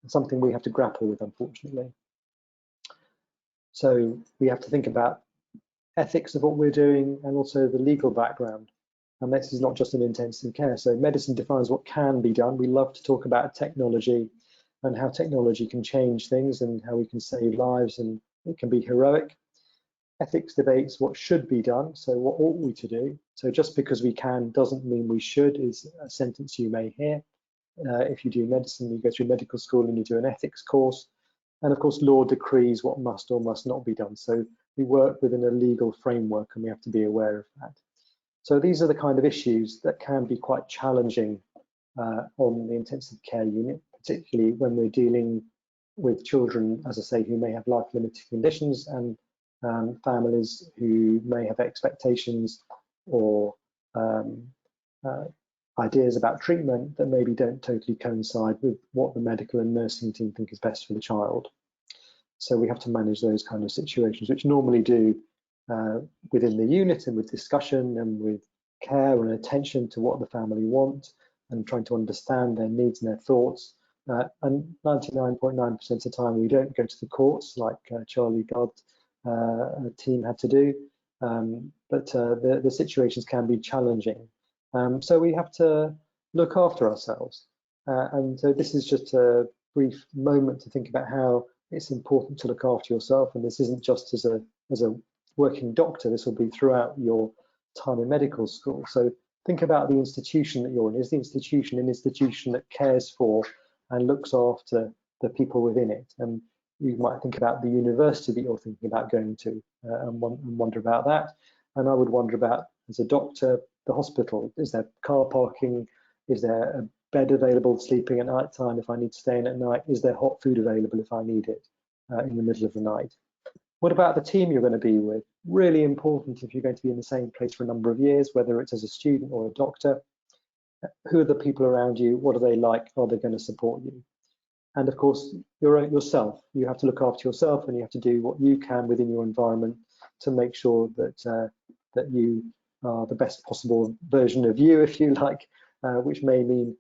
something we have to grapple with, unfortunately. So we have to think about ethics of what we're doing and also the legal background. And this is not just in intensive care. So medicine defines what can be done. We love to talk about technology and how technology can change things and how we can save lives, and it can be heroic. Ethics debates what should be done, so what ought we to do? So just because we can doesn't mean we should, is a sentence you may hear. If you do medicine, you go through medical school and you do an ethics course. And of course, law decrees what must or must not be done. So we work within a legal framework and we have to be aware of that. So these are the kind of issues that can be quite challenging on the intensive care unit, particularly when we're dealing with children, as I say, who may have life-limiting conditions, and families who may have expectations or ideas about treatment that maybe don't totally coincide with what the medical and nursing team think is best for the child. So we have to manage those kind of situations, which normally do within the unit and with discussion and with care and attention to what the family want and trying to understand their needs and their thoughts. And 99.9% of the time we don't go to the courts like Charlie Gard's team had to do, but the situations can be challenging. So we have to look after ourselves. And so this is just a brief moment to think about how it's important to look after yourself. And this isn't just as a working doctor, this will be throughout your time in medical school. So think about the institution that you're in. Is the institution an institution that cares for and looks after the people within it? And you might think about the university that you're thinking about going to and wonder about that. And I would wonder about, as a doctor, the hospital. Is there car parking? Is there bed available, sleeping at night time if I need to stay in at night? Is there hot food available if I need it in the middle of the night? What about the team you're going to be with? Really important if you're going to be in the same place for a number of years, whether it's as a student or a doctor. Who are the people around you? What are they like? Are they going to support you? And of course, yourself. You have to look after yourself, and you have to do what you can within your environment to make sure that that you are the best possible version of you, if you like, which may mean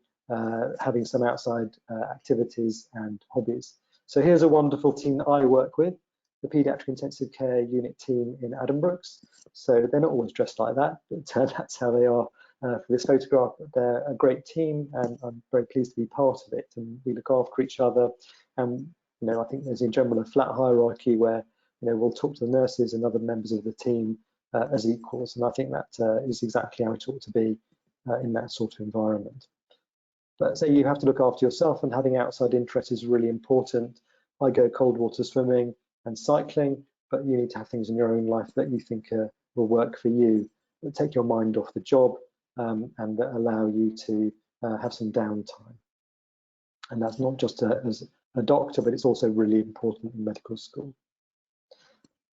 having some outside activities and hobbies. So here's a wonderful team that I work with, the Paediatric Intensive Care Unit team in Addenbrooke's. So they're not always dressed like that, but that's how they are for this photograph. They're a great team, and I'm very pleased to be part of it. And we look after each other. And I think there's in general a flat hierarchy where we'll talk to the nurses and other members of the team as equals. And I think that is exactly how it ought to be in that sort of environment. But say you have to look after yourself, and having outside interests is really important. I go cold water swimming and cycling, but you need to have things in your own life that you think will work for you, that take your mind off the job and that allow you to have some downtime. And that's not just as a doctor, but it's also really important in medical school.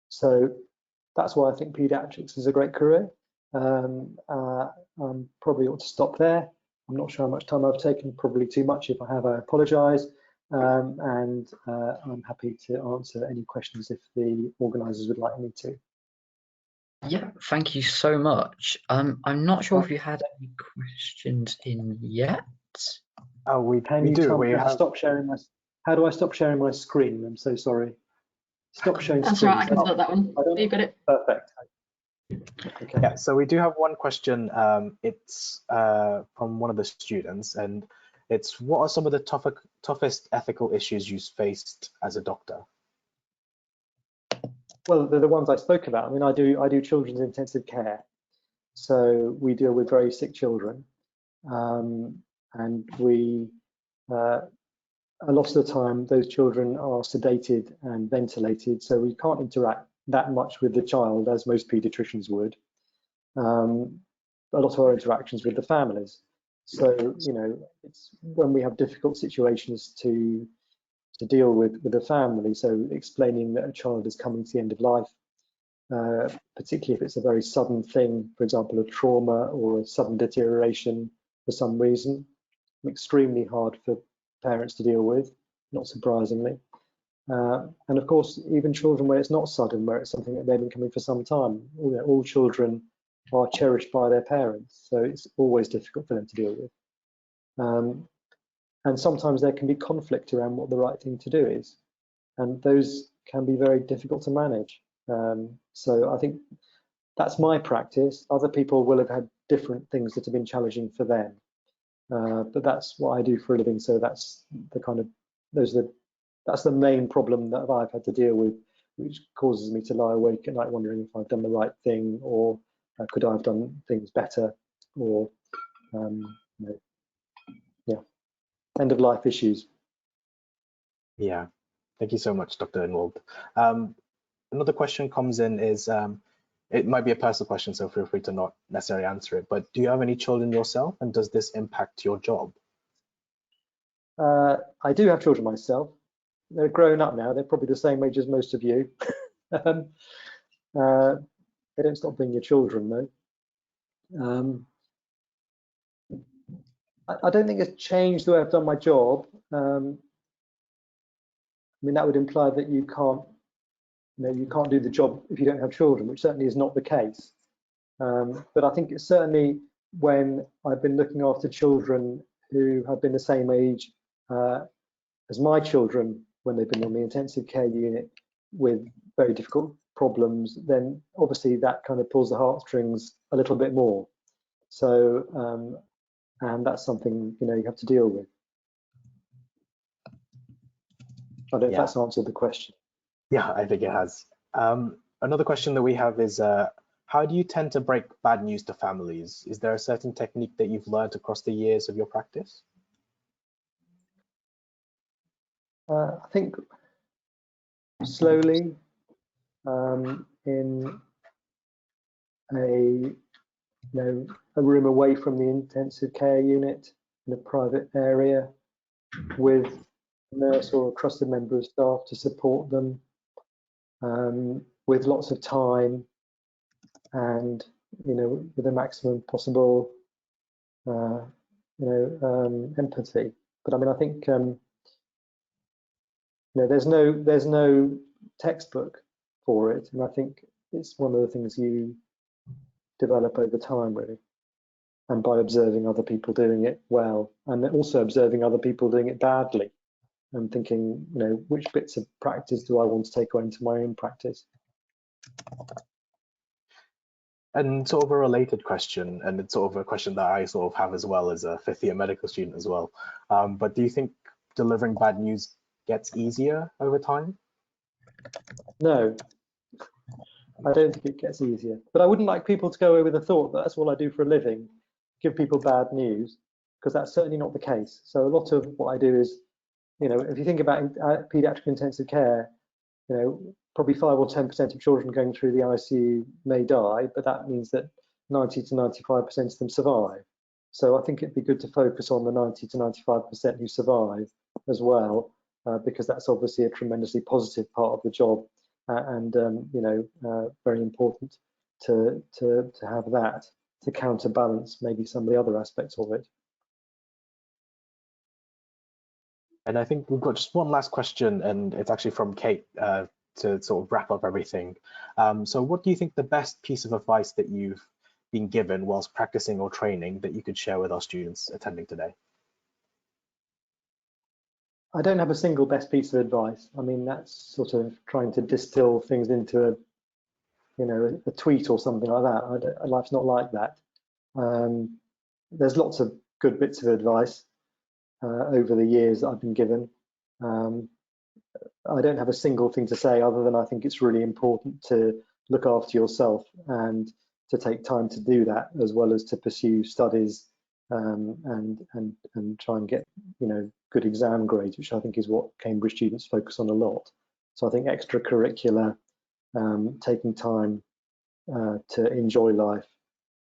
So that's why I think paediatrics is a great career. I probably ought to stop there. I'm not sure how much time I've taken, probably too much. If I have, I apologise. And I'm happy to answer any questions if the organisers would like me to. Yeah, thank you so much. I'm not sure if you had any questions in yet. Oh, we Can do. you tell me We how to have. stop sharing my? How do I stop sharing my screen? I'm so sorry. Stop sharing That's screen. right, I can start that one. You got it. Perfect. Okay. Yeah, so we do have one question. It's from one of the students, and it's, what are some of the toughest ethical issues you've faced as a doctor? Well, they're the ones I spoke about. I mean, I do children's intensive care, so we deal with very sick children, and we a lot of the time those children are sedated and ventilated, so we can't interact that much with the child as most paediatricians would. A lot of our interactions with the families. So it's when we have difficult situations to deal with the family. So explaining that a child is coming to the end of life, particularly if it's a very sudden thing, for example, a trauma or a sudden deterioration for some reason, extremely hard for parents to deal with, not surprisingly. And of course, even children where it's not sudden, where it's something that they've been coming for some time. All children are cherished by their parents, so it's always difficult for them to deal with. And sometimes there can be conflict around what the right thing to do is, and those can be very difficult to manage. So I think that's my practice. Other people will have had different things that have been challenging for them, but that's what I do for a living. So that's the kind of that's the main problem that I've had to deal with, which causes me to lie awake at night wondering if I've done the right thing, or could I have done things better, or yeah, end of life issues. Yeah, thank you so much, Dr. Inwald. Another question comes in is, it might be a personal question, so feel free to not necessarily answer it, but do you have any children yourself, and does this impact your job? I do have children myself. They're grown up now. They're probably the same age as most of you. They don't stop being your children, though. I don't think it's changed the way I've done my job. I mean, that would imply that you can't do the job if you don't have children, which certainly is not the case. But I think it's certainly when I've been looking after children who have been the same age as my children when they've been on the intensive care unit with very difficult problems, then obviously that kind of pulls the heartstrings a little bit more. So, and that's something you have to deal with. I don't know if that's answered the question. Yeah, I think it has. Another question that we have is, how do you tend to break bad news to families? Is there a certain technique that you've learned across the years of your practice? I think slowly, in a room away from the intensive care unit, in a private area with a nurse or a trusted member of staff to support them, with lots of time and, with the maximum possible, empathy. But I mean, I think, there's no textbook for it, and I think it's one of the things you develop over time, really, and by observing other people doing it well, and also observing other people doing it badly, and thinking, which bits of practice do I want to take away into my own practice? And sort of a related question, and it's sort of a question that I sort of have as well as a fifth-year medical student as well. But do you think delivering bad news gets easier over time? No, I don't think it gets easier. But I wouldn't like people to go away with the thought that that's all I do for a living, give people bad news, because that's certainly not the case. So a lot of what I do is, if you think about pediatric intensive care, probably 5 or 10% of children going through the ICU may die, but that means that 90 to 95% of them survive. So I think it'd be good to focus on the 90 to 95% who survive as well, because that's obviously a tremendously positive part of the job, and very important to have that to counterbalance maybe some of the other aspects of it. And I think we've got just one last question, and it's actually from Kate to sort of wrap up everything. So what do you think the best piece of advice that you've been given whilst practicing or training that you could share with our students attending today? I don't have a single best piece of advice. I mean, that's sort of trying to distill things into a tweet or something like that. Life's not like that. There's lots of good bits of advice over the years that I've been given. I don't have a single thing to say other than I think it's really important to look after yourself and to take time to do that, as well as to pursue studies and try and get good exam grades, which I think is what Cambridge students focus on a lot. So I think extracurricular, taking time to enjoy life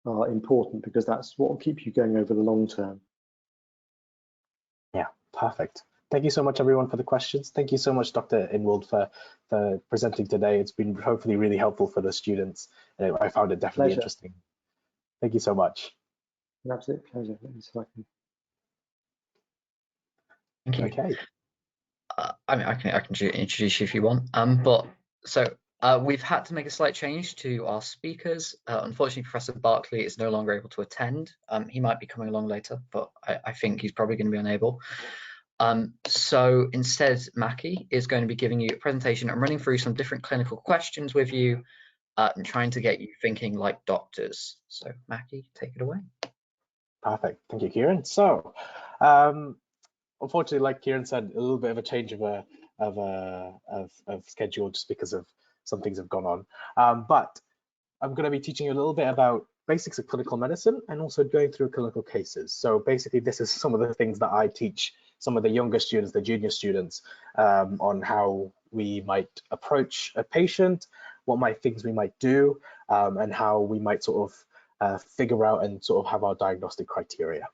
are important, because that's what will keep you going over the long term. Yeah, perfect. Thank you so much, everyone, for the questions. Thank you so much, Dr. Inwold, for presenting today. It's been hopefully really helpful for the students. I found it definitely interesting. Thank you so much. An absolute pleasure. Thank you. Okay. I mean, I can introduce you if you want. But so we've had to make a slight change to our speakers. Unfortunately, Professor Barclay is no longer able to attend. He might be coming along later, but I think he's probably going to be unable. So instead, Mackie is going to be giving you a presentation and running through some different clinical questions with you and trying to get you thinking like doctors. So Mackie, take it away. Perfect. Thank you, Kieran. So, unfortunately, like Kieran said, a little bit of a change of schedule just because of some things have gone on. But I'm going to be teaching you a little bit about basics of clinical medicine and also going through clinical cases. So basically, this is some of the things that I teach some of the younger students, the junior students, on how we might approach a patient, what things we might do, and how we might sort of figure out and sort of have our diagnostic criteria.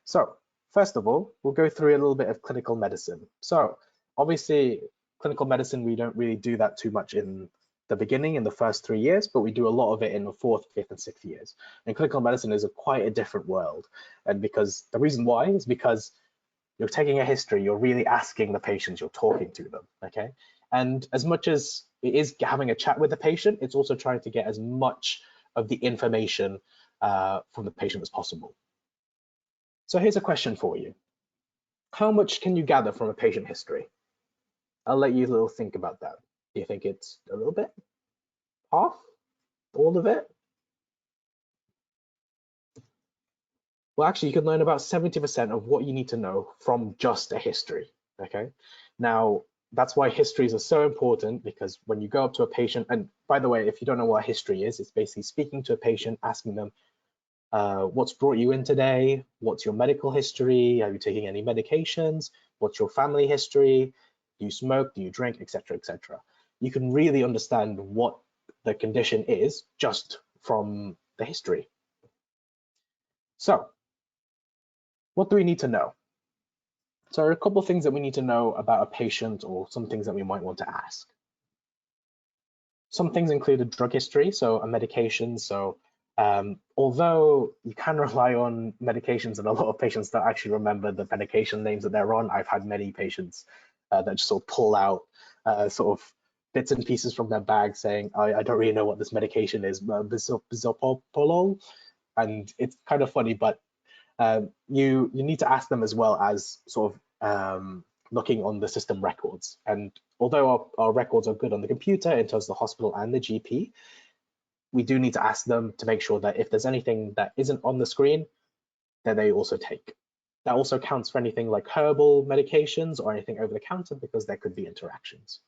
So first of all, we'll go through a little bit of clinical medicine. So obviously, clinical medicine, we don't really do that too much in the beginning, in the first 3 years, but we do a lot of it in the 4th, 5th, and 6th years. And clinical medicine is quite a different world. And because the reason why is because you're taking a history, you're really asking the patients, you're talking to them, okay? And as much as it is having a chat with the patient, it's also trying to get as much of the information from the patient as possible. So here's a question for you. How much can you gather from a patient history? I'll let you a little think about that. Do you think it's a little bit? Half? All of it? Well, actually, you can learn about 70% of what you need to know from just a history, okay? Now, that's why histories are so important, because when you go up to a patient, and by the way, if you don't know what a history is, it's basically speaking to a patient, asking them, what's brought you in today? What's your medical history? Are you taking any medications? What's your family history? Do you smoke? Do you drink? Etc., etc. You can really understand what the condition is just from the history. So What do we need to know? So there are a couple of things that we need to know about a patient, or some things that we might want to ask. Some things include a drug history, so a medication. So although you can rely on medications, and a lot of patients don't actually remember the medication names that they're on, I've had many patients that just sort of pull out sort of bits and pieces from their bag saying, I don't really know what this medication is, bisoprolol. And it's kind of funny, but you need to ask them as well as sort of looking on the system records. And although our records are good on the computer in terms of the hospital and the GP, we do need to ask them to make sure that if there's anything that isn't on the screen, that they also take. That also counts for anything like herbal medications or anything over the counter, because there could be interactions.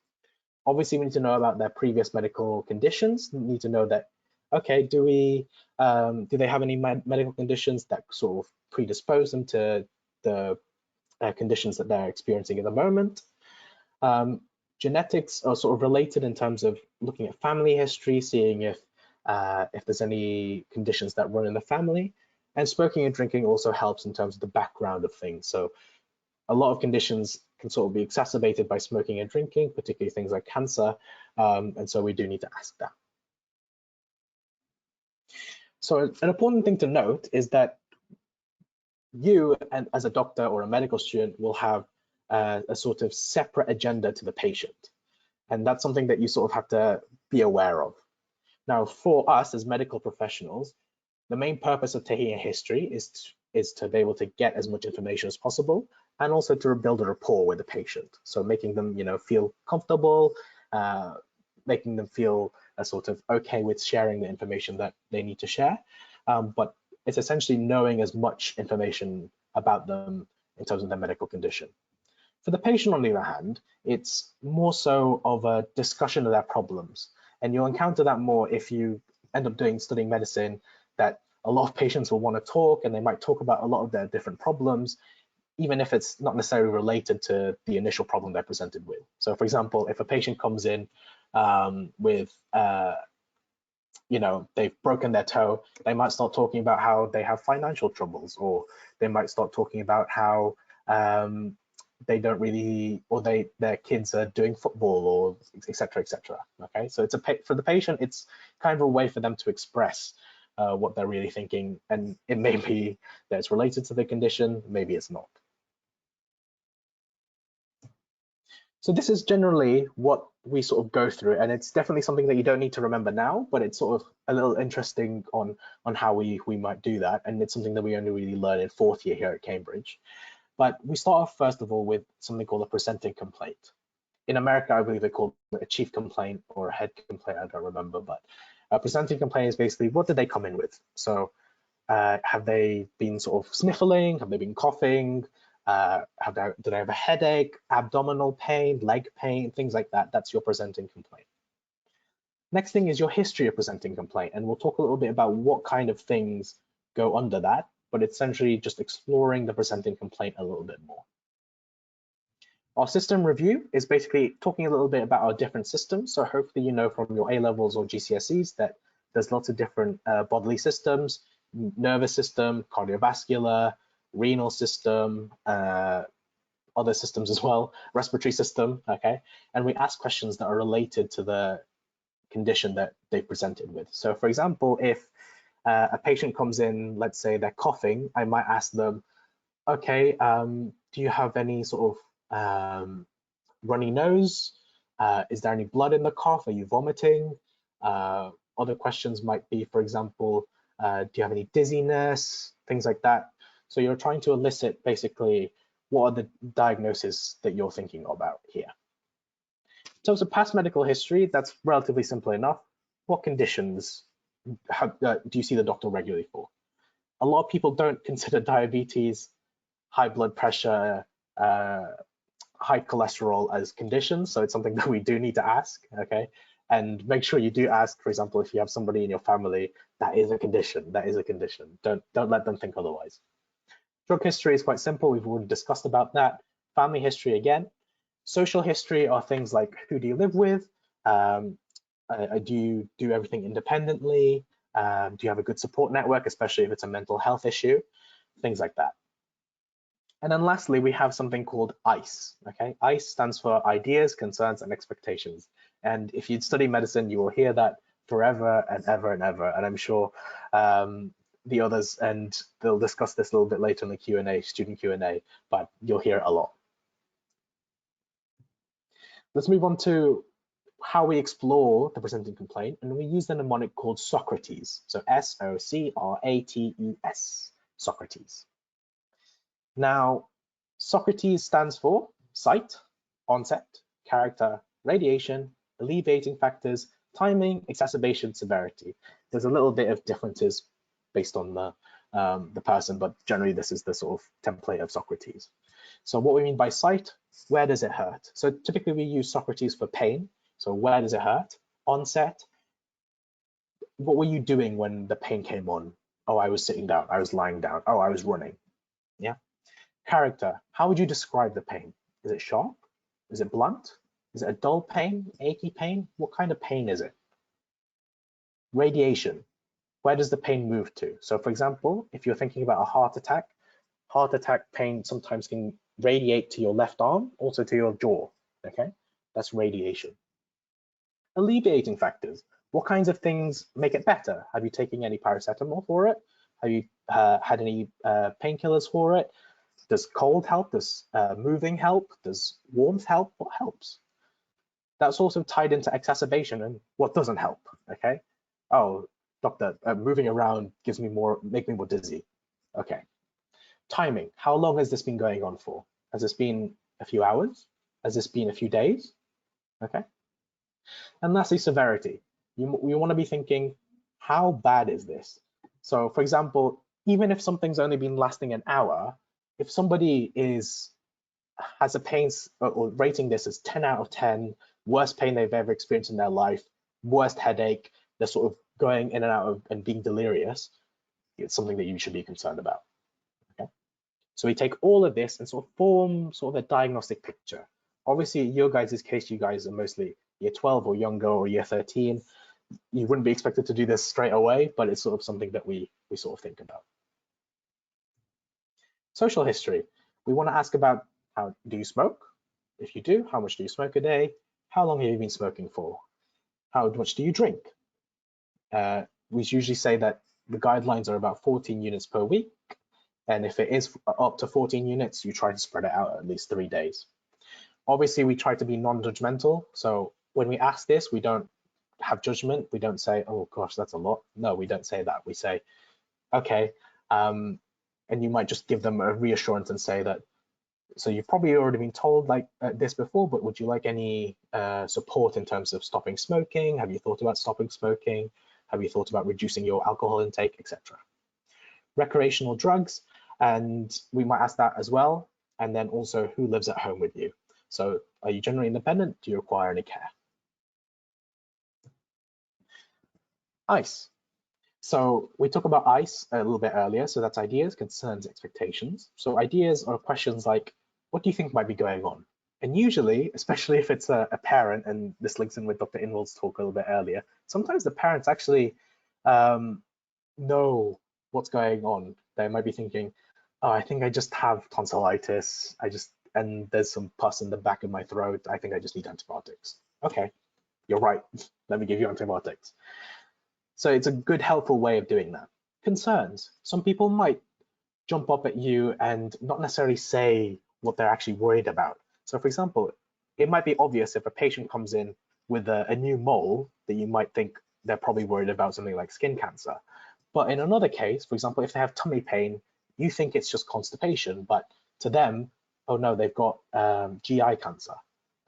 Obviously, we need to know about their previous medical conditions. We need to know that, okay, do they have any medical conditions that sort of predispose them to the conditions that they're experiencing at the moment? Genetics are sort of related in terms of looking at family history, seeing if there's any conditions that run in the family. And smoking and drinking also helps in terms of the background of things. So a lot of conditions can sort of be exacerbated by smoking and drinking, particularly things like cancer. And so we do need to ask that. So an important thing to note is that you, and as a doctor or a medical student, will have a sort of separate agenda to the patient. And that's something that you sort of have to be aware of. Now, for us as medical professionals, the main purpose of taking a history is to be able to get as much information as possible, and also to build a rapport with the patient. So making them, feel comfortable, making them feel sort of okay with sharing the information that they need to share. But it's essentially knowing as much information about them in terms of their medical condition. For the patient, on the other hand, it's more so of a discussion of their problems. And you'll encounter that more if you end up studying medicine, that a lot of patients will want to talk, and they might talk about a lot of their different problems, even if it's not necessarily related to the initial problem they're presented with. So for example, if a patient comes in with, they've broken their toe, they might start talking about how they have financial troubles, or they might start talking about how they don't really, or their kids are doing football, or et cetera, et cetera. Okay, so for the patient, it's kind of a way for them to express what they're really thinking, and it may be that it's related to the condition, maybe it's not. So this is generally what we sort of go through, and it's definitely something that you don't need to remember now, but it's sort of a little interesting on how we might do that, and it's something that we only really learn in 4th year here at Cambridge. But we start off first of all with something called a presenting complaint. In America, I believe they call it a chief complaint or a head complaint, I don't remember, but a presenting complaint is basically, what did they come in with? So have they been sort of sniffling? Have they been coughing? Do they have a headache, abdominal pain, leg pain, things like that? That's your presenting complaint. Next thing is your history of presenting complaint, and we'll talk a little bit about what kind of things go under that, but it's essentially just exploring the presenting complaint a little bit more. Our system review is basically talking a little bit about our different systems. So hopefully you know from your A-levels or GCSEs that there's lots of different bodily systems: nervous system, cardiovascular, renal system, other systems as well, respiratory system, okay? And we ask questions that are related to the condition that they presented with. So for example, if a patient comes in, let's say they're coughing, I might ask them, okay, do you have any sort of runny nose? Is there any blood in the cough? Are you vomiting? Other questions might be, for example, do you have any dizziness? Things like that. So you're trying to elicit basically what are the diagnoses that you're thinking about here. In terms of past medical history, that's relatively simple enough. What conditions do you see the doctor regularly for? A lot of people don't consider diabetes, high blood pressure, high cholesterol as conditions, so it's something that we do need to ask, okay? And make sure you do ask, for example, if you have somebody in your family, that is a condition, that is a condition. Don't let them think otherwise. Drug history is quite simple, we've already discussed about that. Family history again. Social history are things like, who do you live with? Do you do everything independently? Do you have a good support network, especially if it's a mental health issue? Things like that. And then lastly, we have something called ICE. Okay, ICE stands for ideas, concerns, and expectations. And if you'd study medicine, you will hear that forever and ever and ever. And I'm sure the others, and they'll discuss this a little bit later in the Q&A, student Q&A, but you'll hear it a lot. Let's move on to how we explore the presenting complaint, and we use the mnemonic called Socrates. So S-O-C-R-A-T-E-S, Socrates. Now, Socrates stands for site, onset, character, radiation, alleviating factors, timing, exacerbation, severity. There's a little bit of differences based on the person, but generally this is the sort of template of Socrates. So what we mean by site, where does it hurt? So typically we use Socrates for pain. So where does it hurt? Onset, what were you doing when the pain came on? Oh, I was sitting down, I was lying down, oh, I was running. Yeah. Character, how would you describe the pain? Is it sharp? Is it blunt? Is it a dull pain, achy pain? What kind of pain is it? Radiation, where does the pain move to? So for example, if you're thinking about a heart attack pain sometimes can radiate to your left arm, also to your jaw, okay? That's radiation. Alleviating factors, what kinds of things make it better? Have you taken any paracetamol for it? Have you had any painkillers for it? Does cold help? Does moving help? Does warmth help? What helps? That's also tied into exacerbation and what doesn't help, okay? Oh, doctor, moving around makes me more dizzy. Okay. Timing, how long has this been going on for? Has this been a few hours? Has this been a few days? Okay. And lastly, severity. You want to be thinking, how bad is this? So for example, even if something's only been lasting an hour, if somebody has a pain or rating this as 10 out of 10, worst pain they've ever experienced in their life, worst headache, they're sort of going in and out of and being delirious, it's something that you should be concerned about. Okay. So we take all of this and sort of form sort of a diagnostic picture. Obviously, in your guys' case, you guys are mostly year 12 or younger or year 13. You wouldn't be expected to do this straight away, but it's sort of something that we sort of think about. Social history. We want to ask about, how do you smoke? If you do, how much do you smoke a day? How long have you been smoking for? How much do you drink? We usually say that the guidelines are about 14 units per week. And if it is up to 14 units, you try to spread it out at least 3 days. Obviously, we try to be non-judgmental. So when we ask this, we don't have judgment. We don't say, oh gosh, that's a lot. No, we don't say that. We say, okay. And you might just give them a reassurance and say that, so you've probably already been told like this before, but would you like any support in terms of stopping smoking? Have you thought about stopping smoking? Have you thought about reducing your alcohol intake, etc.? Recreational drugs, and we might ask that as well. And then also, who lives at home with you? So are you generally independent? Do you require any care? ICE. So we talked about ICE a little bit earlier. So that's ideas, concerns, expectations. So ideas are questions like, what do you think might be going on? And usually, especially if it's a parent, and this links in with Dr. Inwald's talk a little bit earlier, sometimes the parents actually know what's going on. They might be thinking, oh, I think I just have tonsillitis. And there's some pus in the back of my throat. I think I just need antibiotics. Okay, you're right. Let me give you antibiotics. So it's a good, helpful way of doing that. Concerns. Some people might jump up at you and not necessarily say what they're actually worried about. So for example, it might be obvious if a patient comes in with a new mole that you might think they're probably worried about something like skin cancer. But in another case, for example, if they have tummy pain, you think it's just constipation, but to them, oh no, they've got GI cancer,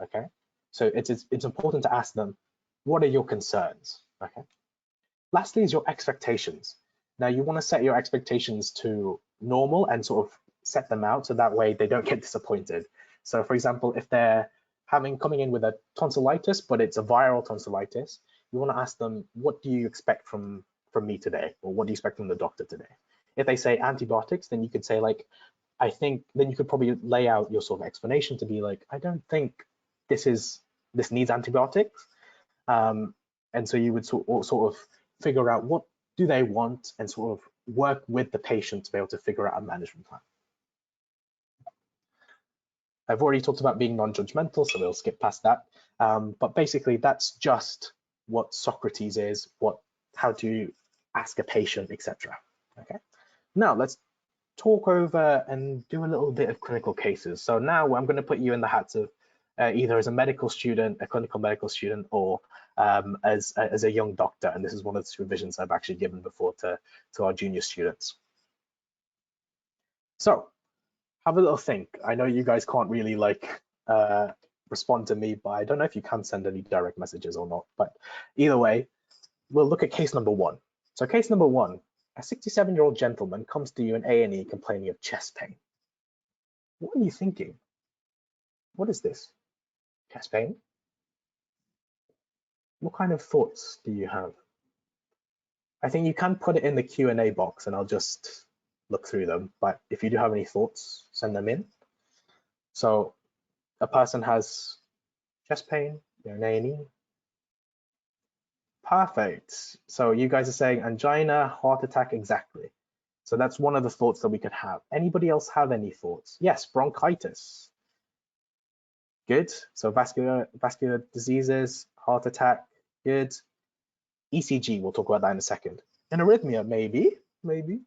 okay? So it's important to ask them, what are your concerns, okay? Lastly is your expectations. Now you want to set your expectations to normal and sort of set them out so that way they don't get disappointed. So for example, if they're coming in with a tonsillitis, but it's a viral tonsillitis, you want to ask them, what do you expect from me today? Or what do you expect from the doctor today? If they say antibiotics, then you could say like, then you could probably lay out your sort of explanation to be like, I don't think this needs antibiotics. And so you would sort of figure out what do they want and sort of work with the patient to be able to figure out a management plan. I've already talked about being non-judgmental, so we'll skip past that. But basically, that's just what Socrates is, how to ask a patient, etc. Okay. Now let's talk over and do a little bit of clinical cases. So now I'm going to put you in the hats of either as a medical student, a clinical medical student, or as a young doctor. And this is one of the supervisions I've actually given before to our junior students. So have a little think. I know you guys can't really respond to me, but I don't know if you can send any direct messages or not. But either way, we'll look at case number one. So case number one, a 67-year-old gentleman comes to you in A&E complaining of chest pain. What are you thinking? What is this? Chest pain? What kind of thoughts do you have? I think you can put it in the Q&A box and I'll just look through them. But if you do have any thoughts, send them in. So a person has chest pain, they're in A&E. Perfect. So you guys are saying angina, heart attack, exactly. So that's one of the thoughts that we could have. Anybody else have any thoughts? Yes, bronchitis. Good. So vascular diseases, heart attack, good. ECG, we'll talk about that in a second. An arrhythmia, maybe.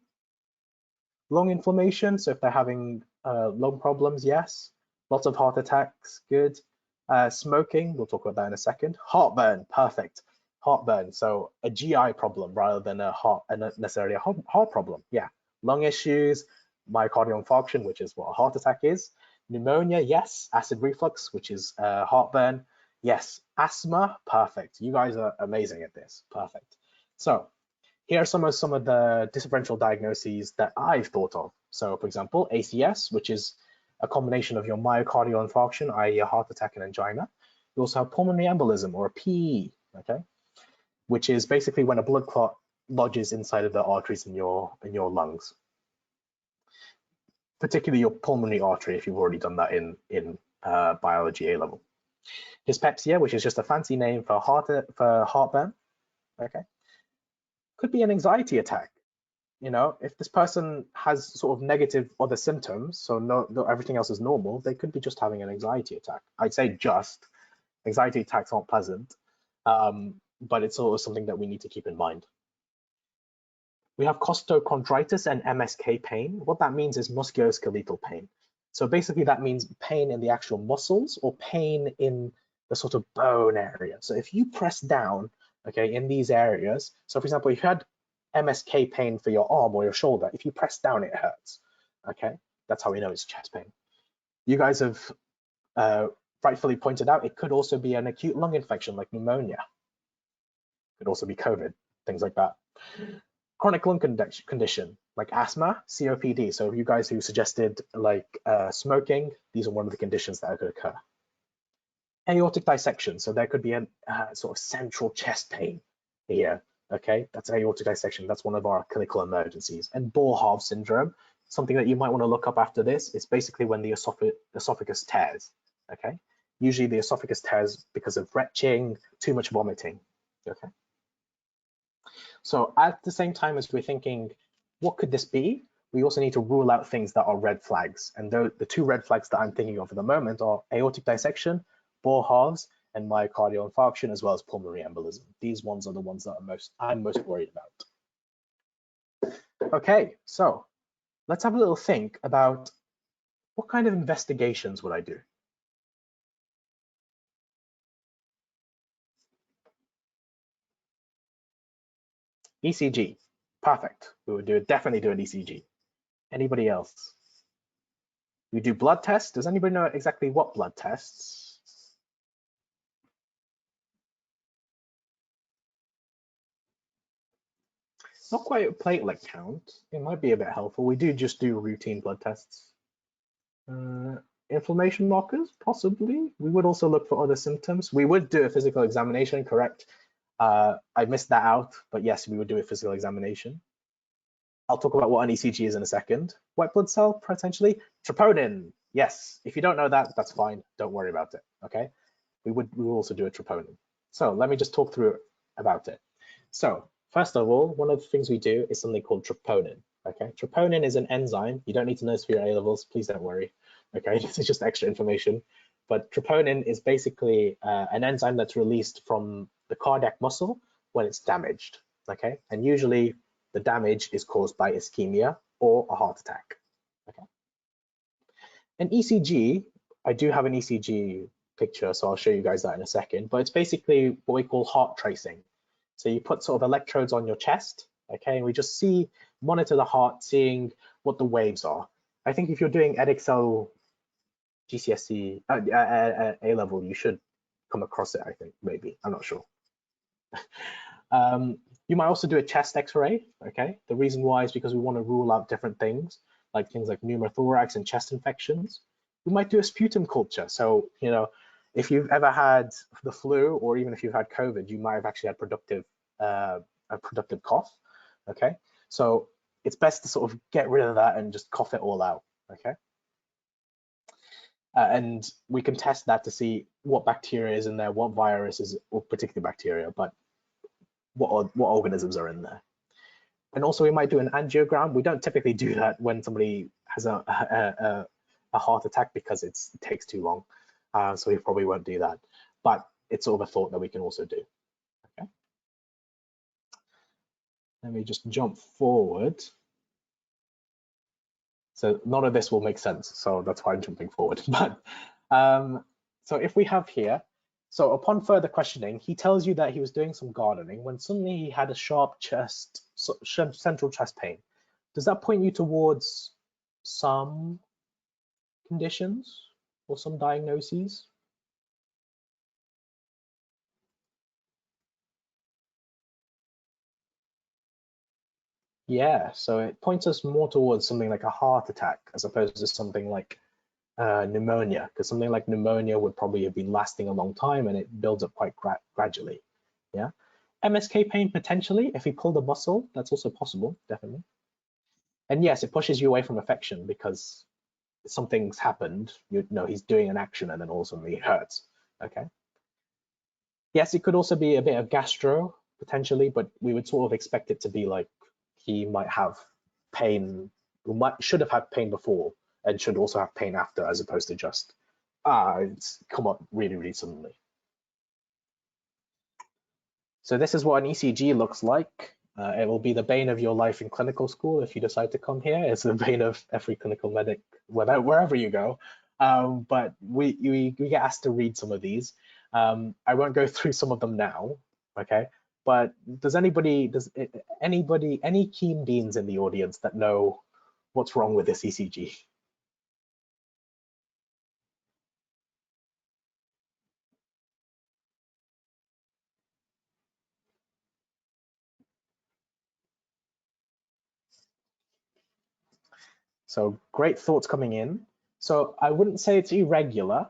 Lung inflammation, so if they're having lung problems, yes. Lots of heart attacks, good. Smoking, we'll talk about that in a second. Heartburn, perfect. Heartburn, so a GI problem rather than necessarily a heart problem. Yeah, lung issues, myocardial infarction, which is what a heart attack is. Pneumonia, yes. Acid reflux, which is heartburn. Yes, asthma, perfect. You guys are amazing at this, perfect. So here are some of the differential diagnoses that I've thought of. So for example, ACS, which is a combination of your myocardial infarction, i.e. a heart attack and angina. You also have pulmonary embolism, or a PE, okay, which is basically when a blood clot lodges inside of the arteries in your lungs, particularly your pulmonary artery, if you've already done that in biology A level. Dyspepsia, which is just a fancy name for heartburn, okay. Could be an anxiety attack. You know, if this person has sort of negative other symptoms, so no everything else is normal, they could be just having an anxiety attack. I'd say just. Anxiety attacks aren't pleasant, but it's always something that we need to keep in mind. We have costochondritis and MSK pain. What that means is musculoskeletal pain. So basically that means pain in the actual muscles or pain in the sort of bone area. So if you press down, okay, in these areas, so for example, if you had MSK pain for your arm or your shoulder, if you press down, it hurts, okay? That's how we know it's chest pain. You guys have rightfully pointed out, it could also be an acute lung infection like pneumonia. It could also be COVID, things like that. Chronic lung condition like asthma, COPD. So you guys who suggested like smoking, these are one of the conditions that could occur. Aortic dissection. So there could be a sort of central chest pain here. Okay, that's aortic dissection. That's one of our clinical emergencies. And Boerhaave syndrome, something that you might want to look up after this. It's basically when the esophagus tears. Okay, usually the esophagus tears because of retching, too much vomiting. Okay. So at the same time as we're thinking, what could this be? We also need to rule out things that are red flags. And the two red flags that I'm thinking of at the moment are aortic dissection, Boerhaave's, and myocardial infarction, as well as pulmonary embolism. These ones are the ones that I'm most worried about. Okay, so let's have a little think about what kind of investigations would I do? ECG, perfect. We would definitely do an ECG. Anybody else? We do blood tests. Does anybody know exactly what blood tests? Not quite a platelet count. It might be a bit helpful. We do just do routine blood tests. Inflammation markers, possibly. We would also look for other symptoms. We would do a physical examination, correct? I missed that out, but yes, we would do a physical examination. I'll talk about what an ECG is in a second. White blood cell, potentially. Troponin, yes. If you don't know that, that's fine. Don't worry about it, okay? We will also do a troponin. So let me just talk through about it. So first of all, one of the things we do is something called troponin, okay? Troponin is an enzyme. You don't need to know this for your A levels, please don't worry. Okay, this is just extra information. But troponin is basically an enzyme that's released from the cardiac muscle when it's damaged. Okay, and usually the damage is caused by ischemia or a heart attack. Okay, an ECG, I do have an ECG picture, so I'll show you guys that in a second. But it's basically what we call heart tracing. So you put sort of electrodes on your chest, okay, and we just monitor the heart, seeing what the waves are. I think if you're doing Edexcel GCSE A level, you should come across it. I think maybe, I'm not sure. You might also do a chest X-ray. Okay, the reason why is because we want to rule out different things like pneumothorax and chest infections. We might do a sputum culture. So if you've ever had the flu, or even if you've had COVID, you might have actually had a productive cough. Okay, so it's best to sort of get rid of that and just cough it all out. Okay. And we can test that to see what bacteria is in there, what viruses or particular bacteria, but what organisms are in there. And also we might do an angiogram. We don't typically do that when somebody has a heart attack because it takes too long. So we probably won't do that, but it's sort of a thought that we can also do. Okay. Let me just jump forward. So none of this will make sense, so that's why I'm jumping forward. But so if we have here, so upon further questioning, he tells you that he was doing some gardening when suddenly he had a sharp central chest pain. Does that point you towards some conditions or some diagnoses? Yeah, so it points us more towards something like a heart attack as opposed to something like pneumonia, because something like pneumonia would probably have been lasting a long time and it builds up quite gradually. Yeah, MSK pain potentially, if he pulled a muscle, that's also possible, definitely. And yes, it pushes you away from affection because something's happened, he's doing an action and then all of a sudden it hurts. Okay. Yes, it could also be a bit of gastro potentially, but we would sort of expect it to be like he might have pain, should have had pain before and should also have pain after, as opposed to just it's come up really, really suddenly. So this is what an ECG looks like. It will be the bane of your life in clinical school if you decide to come here. It's the bane of every clinical medic, wherever you go. But we get asked to read some of these. I won't go through some of them now, okay? But any keen beans in the audience that know what's wrong with this ECG? So great thoughts coming in. So I wouldn't say it's irregular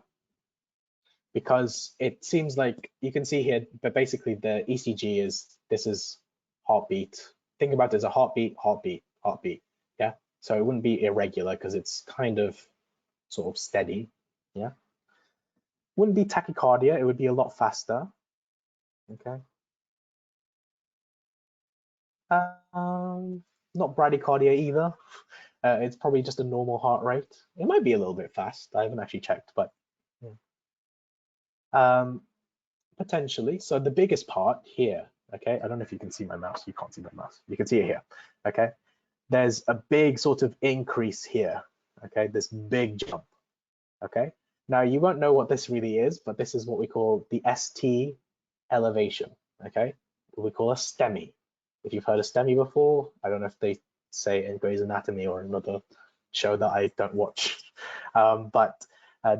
because it seems like you can see here, but basically the ECG this is heartbeat. Think about it as a heartbeat, heartbeat, heartbeat. Yeah. So it wouldn't be irregular because it's kind of sort of steady. Yeah. Wouldn't be tachycardia. It would be a lot faster. Okay. Not bradycardia either. It's probably just a normal heart rate. It might be a little bit fast. I haven't actually checked, but potentially. So the biggest part here, okay, I don't know if you can see my mouse. You can't see my mouse. You can see it here, okay? There's a big sort of increase here, okay? This big jump, okay? Now you won't know what this really is, but this is what we call the ST elevation, okay? What we call a STEMI. If you've heard of STEMI before, I don't know if they say it in Grey's Anatomy or another show that I don't watch, but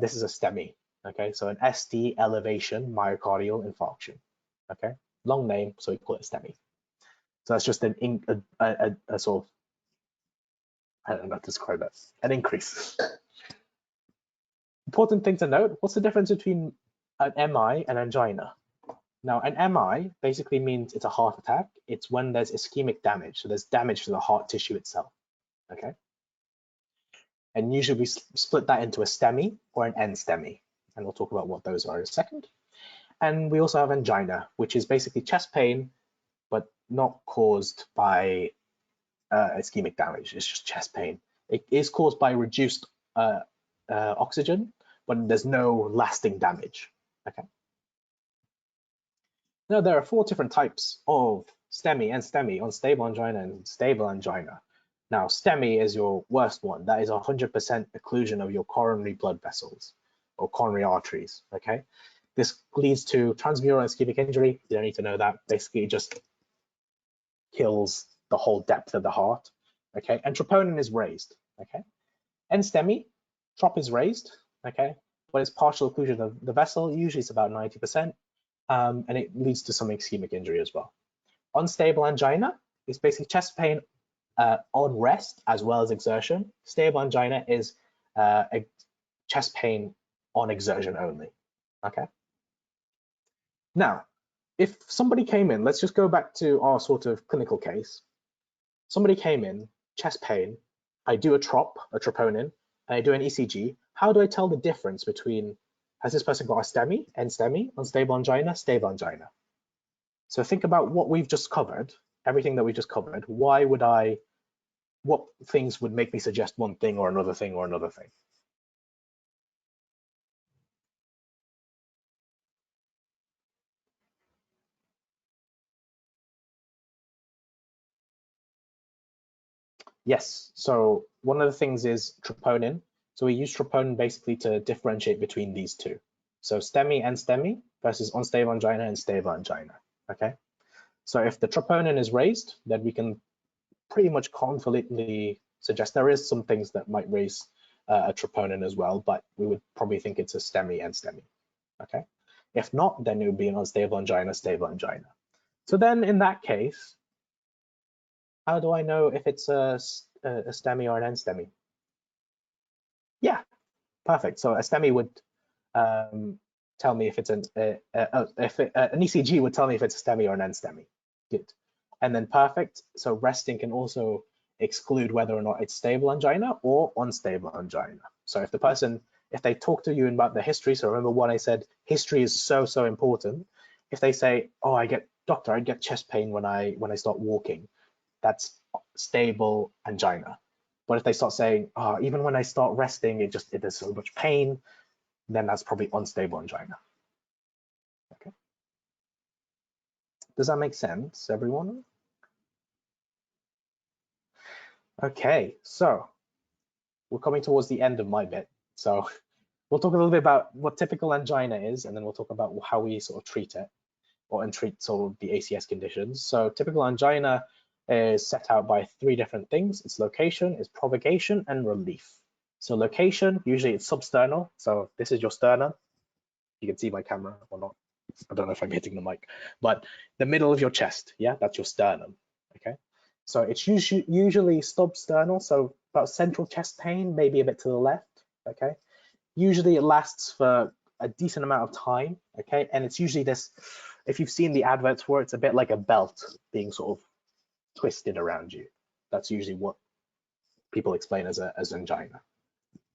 this is a STEMI. Okay, so an ST elevation myocardial infarction. Okay, long name, so we call it STEMI. So that's just a sort of, I don't know how to describe it, an increase. Important thing to note, what's the difference between an MI and angina? Now, an MI basically means it's a heart attack. It's when there's ischemic damage, so there's damage to the heart tissue itself. Okay, and usually we split that into a STEMI or an NSTEMI. And we'll talk about what those are in a second. And we also have angina, which is basically chest pain, but not caused by ischemic damage. It's just chest pain. It is caused by reduced oxygen, but there's no lasting damage. Okay. Now there are 4 different types of STEMI and STEMI, unstable angina and stable angina. Now STEMI is your worst one. That is 100% occlusion of your coronary blood vessels or coronary arteries. Okay. This leads to transmural ischemic injury. You don't need to know that. Basically, it just kills the whole depth of the heart. Okay, and troponin is raised. Okay, and STEMI, trop is raised. Okay, but it's partial occlusion of the vessel. Usually, it's about 90%, and it leads to some ischemic injury as well. Unstable angina is basically chest pain on rest as well as exertion. Stable angina is a chest pain on exertion only. Okay. Now, if somebody came in, let's just go back to our sort of clinical case. Somebody came in, chest pain, I do a troponin, and I do an ECG. How do I tell the difference between, has this person got a STEMI, NSTEMI, unstable angina, stable angina? So think about what we've just covered, everything that we just covered. What things would make me suggest one thing or another thing or another thing? Yes, so one of the things is troponin. So we use troponin basically to differentiate between these two. So STEMI and STEMI versus unstable angina and stable angina, okay? So if the troponin is raised, then we can pretty much confidently suggest there is some things that might raise a troponin as well, but we would probably think it's a STEMI and STEMI, okay? If not, then it would be an unstable angina, stable angina. So then in that case, how do I know if it's a STEMI or an NSTEMI? Yeah, perfect. So a STEMI would tell me if it's an ECG would tell me if it's a STEMI or an NSTEMI. Good. And then perfect. So resting can also exclude whether or not it's stable angina or unstable angina. So if they talk to you about the history, so remember what I said, history is so important. If they say, oh, doctor, I get chest pain when I start walking, that's stable angina. But if they start saying, oh, even when I start resting, there's so much pain, then that's probably unstable angina. Okay. Does that make sense, everyone? Okay, so we're coming towards the end of my bit. So we'll talk a little bit about what typical angina is, and then we'll talk about how we sort of treat it and treat sort of the ACS conditions. So typical angina is set out by 3 different things. It's location, it's provocation, and relief. So location, usually it's substernal. So this is your sternum. You can see my camera or not. I don't know if I'm hitting the mic, but the middle of your chest, yeah, that's your sternum, okay? So it's usually substernal, so about central chest pain, maybe a bit to the left, okay? Usually it lasts for a decent amount of time, okay? And it's usually this, if you've seen the adverts for it, it's a bit like a belt being sort of twisted around you. That's usually what people explain as angina.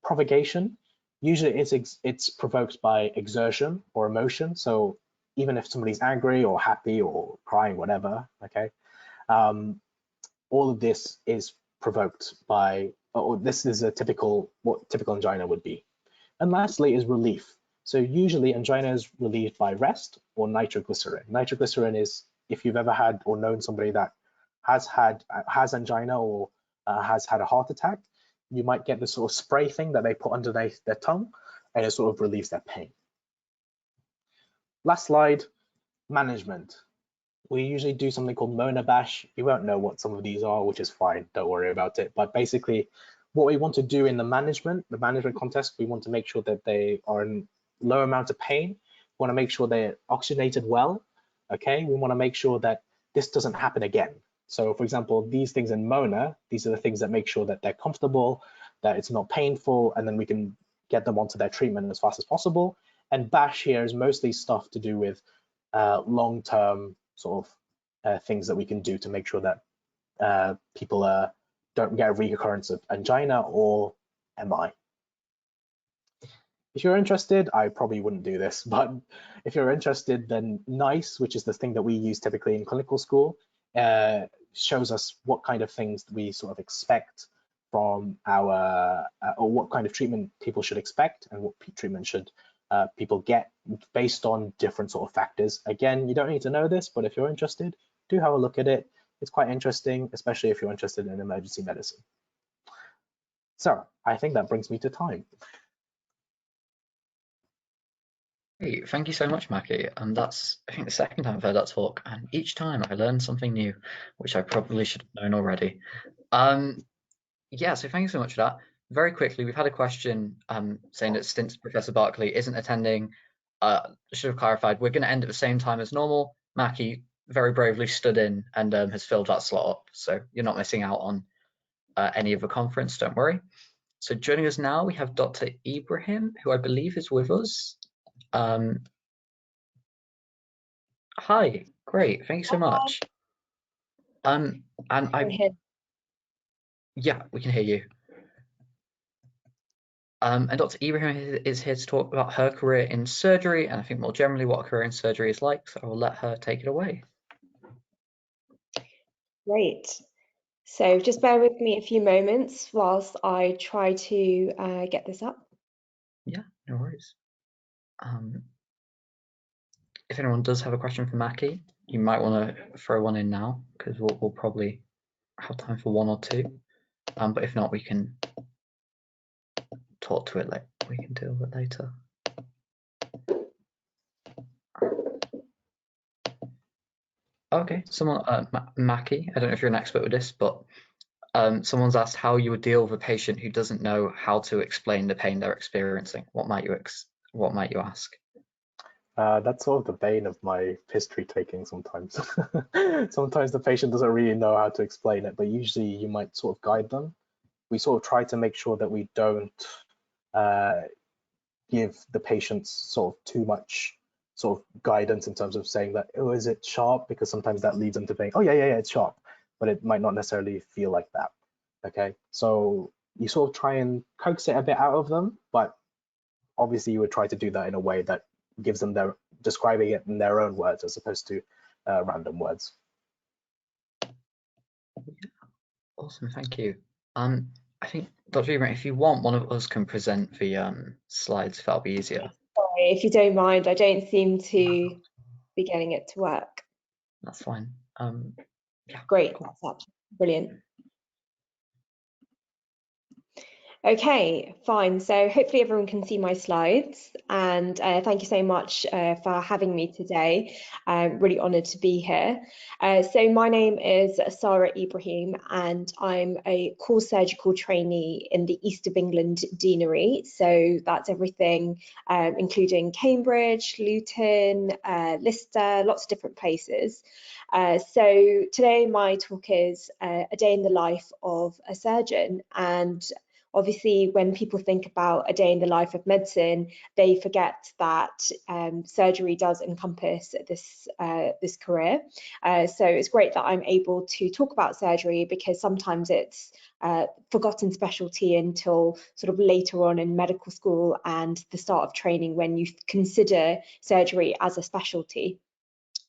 Provocation, usually it's provoked by exertion or emotion. So even if somebody's angry or happy or crying, whatever, okay, all of this is provoked by, or this is what typical angina would be. And lastly is relief. So usually angina is relieved by rest or nitroglycerin. Nitroglycerin is, if you've ever had or known somebody that has angina or has had a heart attack, you might get this sort of spray thing that they put under their tongue, and it sort of relieves their pain. Last slide, management. We usually do something called Monabash. You won't know what some of these are, which is fine, don't worry about it. But basically, what we want to do in the management context, we want to make sure that they are in low amount of pain. We want to make sure they're oxygenated well, okay? We want to make sure that this doesn't happen again. So for example, these things in Mona, these are the things that make sure that they're comfortable, that it's not painful, and then we can get them onto their treatment as fast as possible. And Bash here is mostly stuff to do with long-term sort of things that we can do to make sure that people don't get a recurrence of angina or MI. If you're interested, I probably wouldn't do this, but if you're interested, then NICE, which is the thing that we use typically in clinical school, shows us what kind of things we sort of expect from our, or what kind of treatment people should expect and what treatment should people get based on different sort of factors. Again, you don't need to know this, but if you're interested, do have a look at it. It's quite interesting, especially if you're interested in emergency medicine. So I think that brings me to time. Hey, thank you so much, Mackie. And that's, I think, the second time I've heard that talk, and each time I learned something new, which I probably should have known already. Yeah, so thank you so much for that. Very quickly, we've had a question saying that since Professor Barkley isn't attending, should have clarified, we're going to end at the same time as normal. Mackie very bravely stood in and has filled that slot up, so you're not missing out on any of the conference, don't worry. So joining us now, we have Dr. Ibrahim, who I believe is with us. Hi, great, thank you so much. And yeah, we can hear you. And Dr. Ibrahim is here to talk about her career in surgery, and I think more generally what a career in surgery is like, so I will let her take it away. Great. So just bear with me a few moments whilst I try to get this up. Yeah, no worries. If anyone does have a question for Mackie, you might want to throw one in now, because we'll probably have time for one or two. But if not, we can talk to it later. We can deal with it later. Okay, someone, Mackie, I don't know if you're an expert with this, but someone's asked how you would deal with a patient who doesn't know how to explain the pain they're experiencing. What might you ask? That's sort of the bane of my history taking sometimes. Sometimes the patient doesn't really know how to explain it, but usually you might sort of guide them. We sort of try to make sure that we don't give the patients sort of too much sort of guidance in terms of saying that, oh, is it sharp? Because sometimes that leads them to think, oh yeah, it's sharp, but it might not necessarily feel like that. Okay, so you sort of try and coax it a bit out of them, but obviously you would try to do that in a way that gives them describing it in their own words as opposed to random words. Awesome, thank you. I think, Dr. Ibrahim, if you want, one of us can present the slides, if that'll be easier. Sorry, if you don't mind, I don't seem to be getting it to work. That's fine. Yeah. Great, Cool. that's brilliant. Okay, fine. So hopefully everyone can see my slides, and thank you so much for having me today. I'm really honoured to be here. So my name is Sarah Ibrahim, and I'm a core surgical trainee in the East of England Deanery. So that's everything, including Cambridge, Luton, Leicester, lots of different places. So today my talk is a day in the life of a surgeon, and obviously, when people think about a day in the life of medicine, they forget that surgery does encompass this career. So it's great that I'm able to talk about surgery, because sometimes it's forgotten specialty until sort of later on in medical school and the start of training, when you consider surgery as a specialty.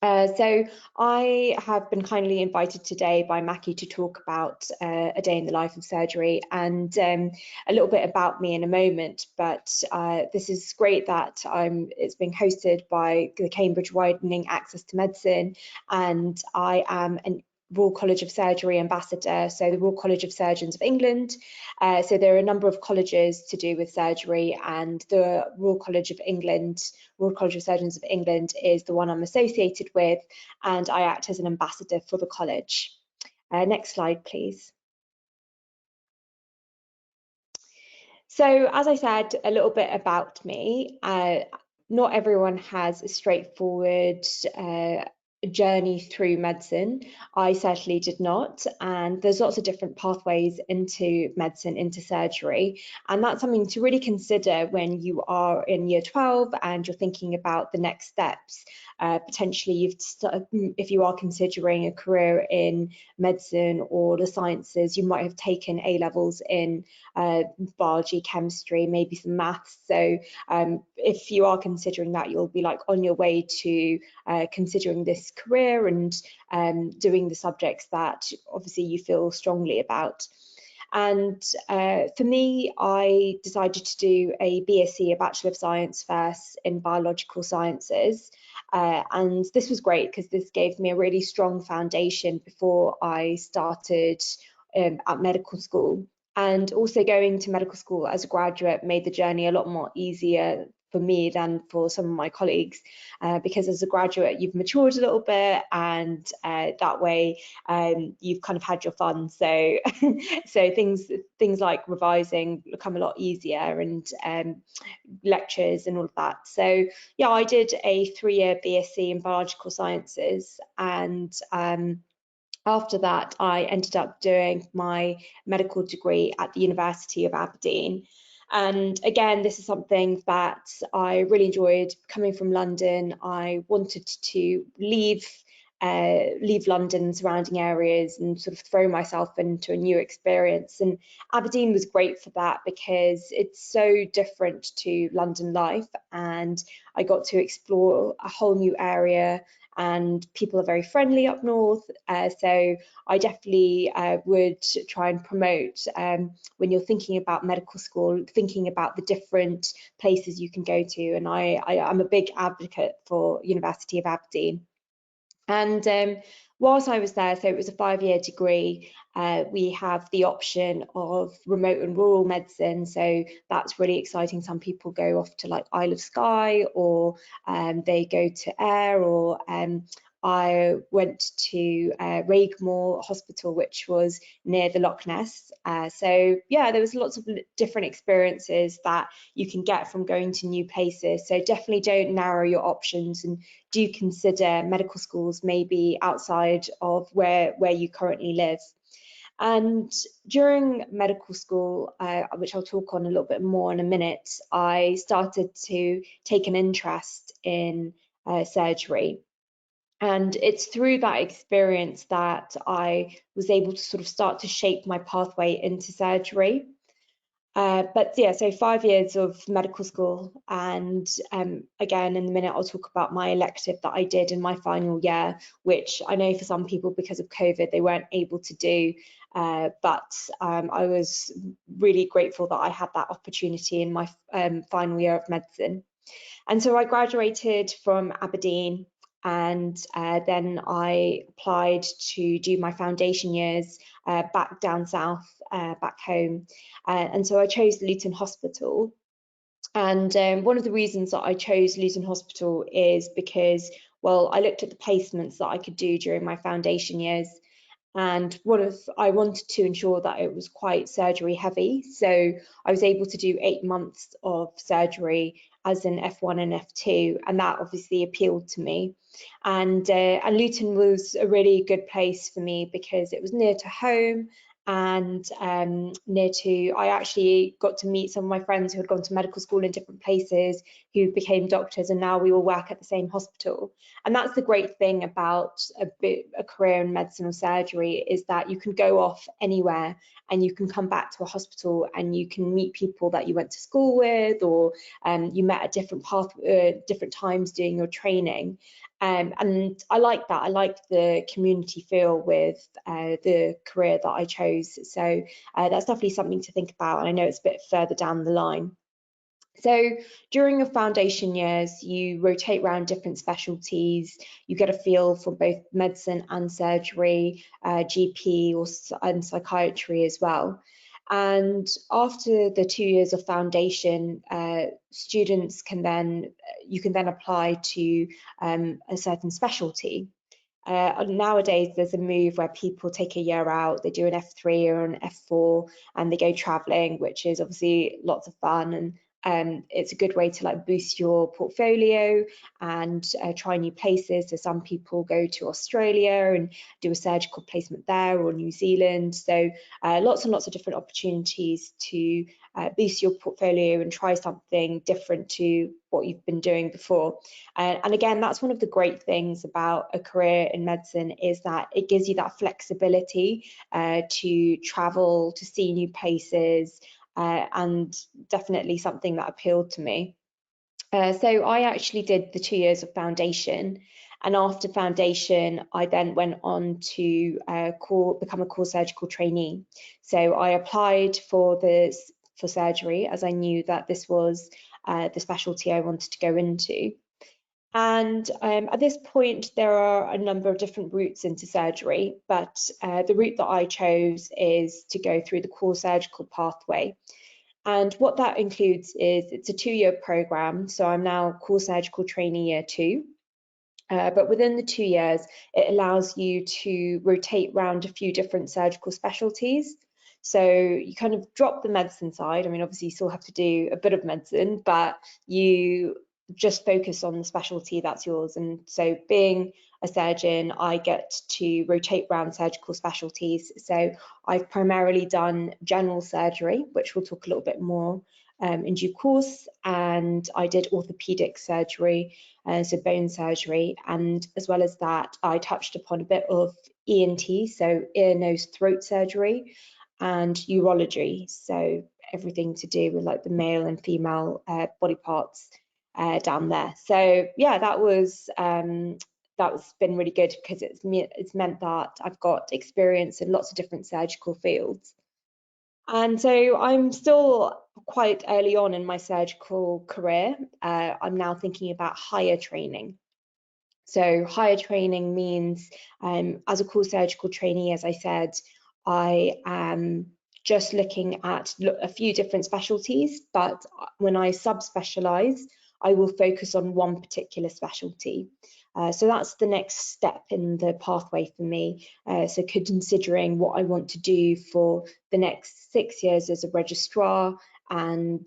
So I have been kindly invited today by Mackie to talk about a day in the life of surgery, and a little bit about me in a moment, but this is great that it's being hosted by the Cambridge Widening Access to Medicine, and I am an Royal College of Surgery ambassador, so the Royal College of Surgeons of England. So there are a number of colleges to do with surgery, and the Royal College of Surgeons of England is the one I'm associated with, and I act as an ambassador for the college. Next slide, please. So as I said, a little bit about me. Not everyone has a straightforward journey through medicine. I certainly did not, and there's lots of different pathways into medicine, into surgery, and that's something to really consider when you are in year 12 and you're thinking about the next steps. Potentially, if you are considering a career in medicine or the sciences, you might have taken A-levels in biology, chemistry, maybe some maths. So if you are considering that, you'll be like on your way to considering this career and doing the subjects that obviously you feel strongly about. And for me, I decided to do a BSc, a Bachelor of Science first in Biological Sciences. And this was great because this gave me a really strong foundation before I started at medical school. And also going to medical school as a graduate made the journey a lot more easier for me than for some of my colleagues, because as a graduate you've matured a little bit, and that way you've kind of had your fun. So so things like revising become a lot easier, and lectures and all of that. So yeah, I did a 3-year BSc in Biological Sciences, and after that, I ended up doing my medical degree at the University of Aberdeen. And again, this is something that I really enjoyed. Coming from London, I wanted to leave London and surrounding areas and sort of throw myself into a new experience. And Aberdeen was great for that because it's so different to London life, and I got to explore a whole new area, and people are very friendly up north. So I definitely would try and promote, when you're thinking about medical school, thinking about the different places you can go to. And I'm a big advocate for University of Aberdeen. And whilst I was there, so it was a 5-year degree, we have the option of remote and rural medicine. So that's really exciting. Some people go off to like Isle of Skye, or they go to Ayr, or I went to Raigmore Hospital, which was near the Loch Ness. So yeah, there was lots of different experiences that you can get from going to new places. So definitely don't narrow your options, and do consider medical schools maybe outside of where you currently live. And during medical school, which I'll talk on a little bit more in a minute, I started to take an interest in surgery. And it's through that experience that I was able to sort of start to shape my pathway into surgery. But yeah, so 5 years of medical school, and again, in a minute, I'll talk about my elective that I did in my final year, which I know for some people, because of COVID, they weren't able to do. But I was really grateful that I had that opportunity in my final year of medicine. And so I graduated from Aberdeen, and then I applied to do my foundation years back down south, back home. And so I chose Luton Hospital. And one of the reasons that I chose Luton Hospital is because, well, I looked at the placements that I could do during my foundation years, and I wanted to ensure that it was quite surgery heavy. So I was able to do 8 months of surgery as an F1 and F2, and that obviously appealed to me. And Luton was a really good place for me because it was near to home, and I actually got to meet some of my friends who had gone to medical school in different places, who became doctors, and now we all work at the same hospital. And that's the great thing about a career in medicine or surgery, is that you can go off anywhere and you can come back to a hospital and you can meet people that you went to school with, or you met at different times doing your training. And I like that. I like the community feel with the career that I chose. So that's definitely something to think about. And I know it's a bit further down the line. So during your foundation years, you rotate around different specialties. You get a feel for both medicine and surgery, GP and psychiatry as well. And after the 2 years of foundation, students you can then apply to a certain specialty. Nowadays, there's a move where people take a year out, they do an F3 or an F4, and they go traveling, which is obviously lots of fun, and it's a good way to like boost your portfolio and try new places. So some people go to Australia and do a surgical placement there, or New Zealand. So lots and lots of different opportunities to boost your portfolio and try something different to what you've been doing before. And again, that's one of the great things about a career in medicine, is that it gives you that flexibility to travel, to see new places, and definitely something that appealed to me. So I actually did the 2 years of foundation, And after foundation, I then went on to become a core surgical trainee. So I applied for surgery, as I knew that this was the specialty I wanted to go into. And at this point, there are a number of different routes into surgery, but the route that I chose is to go through the core surgical pathway. And what that includes is it's a 2-year program. So I'm now core surgical trainee year 2. But within the 2 years, it allows you to rotate around a few different surgical specialties. So you kind of drop the medicine side. I mean, obviously you still have to do a bit of medicine, but you just focus on the specialty that's yours. And so being a surgeon, I get to rotate around surgical specialties. So I've primarily done general surgery, which we'll talk a little bit more in due course, and I did orthopedic surgery, so bone surgery, and as well as that, I touched upon a bit of ENT, so ear, nose, throat surgery, and urology, so everything to do with like the male and female body parts down there. So yeah, that's been really good because it's meant that I've got experience in lots of different surgical fields. And so I'm still quite early on in my surgical career. I'm now thinking about higher training. So higher training means as a core surgical trainee, as I said, I am just looking at a few different specialties, but when I subspecialize, I will focus on one particular specialty. So that's the next step in the pathway for me. So considering what I want to do for the next 6 years as a registrar, and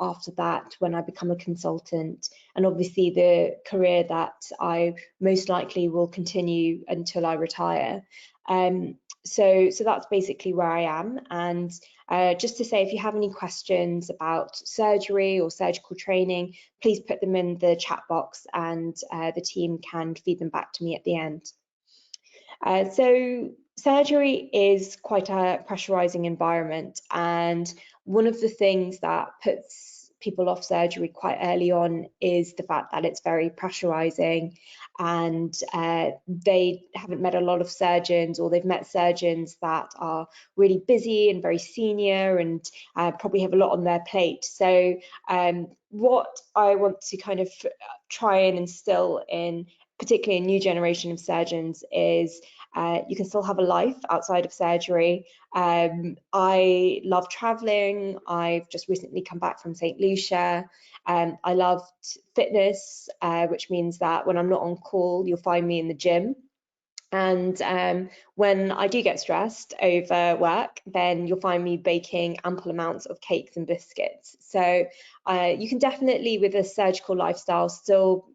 after that, when I become a consultant, and obviously the career that I most likely will continue until I retire. So that's basically where I am. And just to say, if you have any questions about surgery or surgical training, please put them in the chat box and the team can feed them back to me at the end. So surgery is quite a pressurizing environment, and one of the things that puts people off surgery quite early on is the fact that it's very pressurizing, and they haven't met a lot of surgeons, or they've met surgeons that are really busy and very senior and probably have a lot on their plate. So what I want to kind of try and instill in particularly a new generation of surgeons is you can still have a life outside of surgery. I love traveling. I've just recently come back from St. Lucia. I loved fitness, which means that when I'm not on call, you'll find me in the gym. And when I do get stressed over work, then you'll find me baking ample amounts of cakes and biscuits. So you can definitely, with a surgical lifestyle, still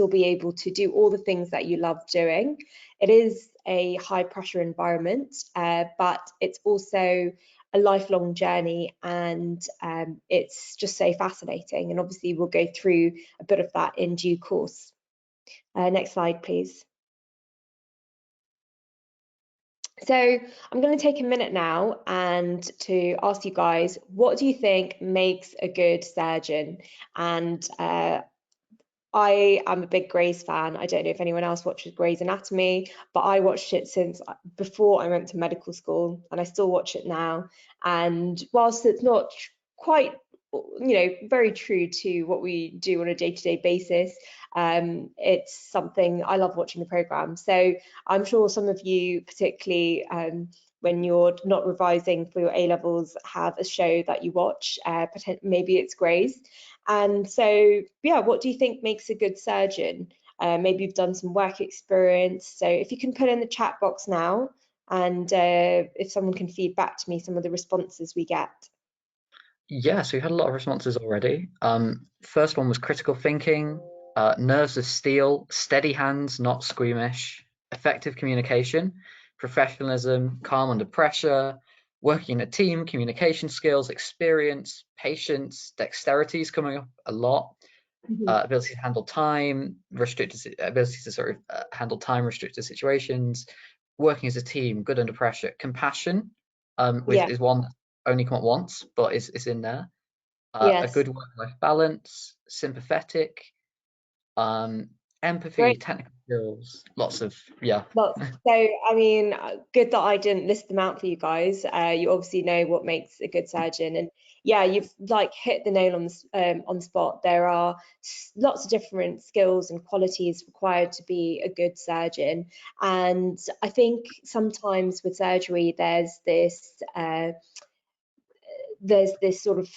be able to do all the things that you love doing. It is a high pressure environment, but it's also a lifelong journey, and it's just so fascinating. And obviously we'll go through a bit of that in due course. Next slide, please. So I'm going to take a minute now and to ask you guys, what do you think makes a good surgeon? And I am a big Grey's fan. I don't know if anyone else watches Grey's Anatomy, but I watched it since before I went to medical school, and I still watch it now. And whilst it's not quite, very true to what we do on a day-to-day basis, it's something I love watching the program. So I'm sure some of you, particularly when you're not revising for your A-levels, have a show that you watch. Maybe it's Grey's. And so, yeah, what do you think makes a good surgeon? Maybe you've done some work experience. So if you can put in the chat box now, and if someone can feed back to me some of the responses we get. Yeah, so we had a lot of responses already. First one was critical thinking, nerves of steel, steady hands, not squeamish, effective communication, professionalism, calm under pressure, working in a team, communication skills, experience, patience, dexterity is coming up a lot. Ability to handle time, handle time, restricted situations, working as a team, good under pressure, compassion, is one that's only come up once, but is in there. Yes. A good work-life balance, sympathetic, empathy, Great. technical skills, lots of, yeah. Lots. So, I mean, good that I didn't list them out for you guys. You obviously know what makes a good surgeon, and yeah, you've like hit the nail on the spot. There are lots of different skills and qualities required to be a good surgeon, and I think sometimes with surgery there's this sort of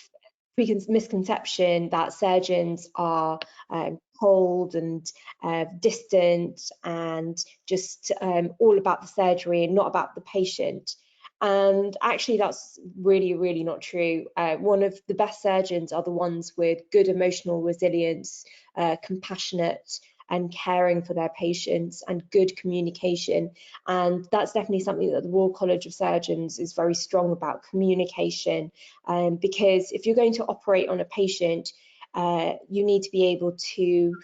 misconception that surgeons are cold and distant and just all about the surgery and not about the patient. And actually that's really, really not true. One of the best surgeons are the ones with good emotional resilience, compassionate and caring for their patients, and good communication. And that's definitely something that the Royal College of Surgeons is very strong about, communication. Because if you're going to operate on a patient, you need to be able to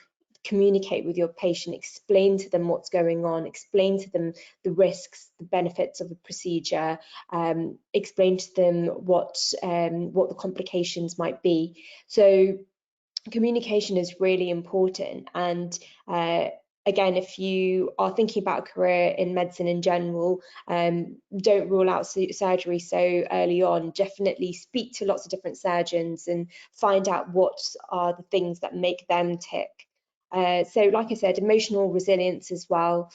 communicate with your patient, explain to them what's going on, explain to them the risks, the benefits of a procedure, explain to them what the complications might be. So communication is really important. And again, if you are thinking about a career in medicine in general, don't rule out surgery so early on. Definitely speak to lots of different surgeons and find out what are the things that make them tick. So like I said, emotional resilience as well.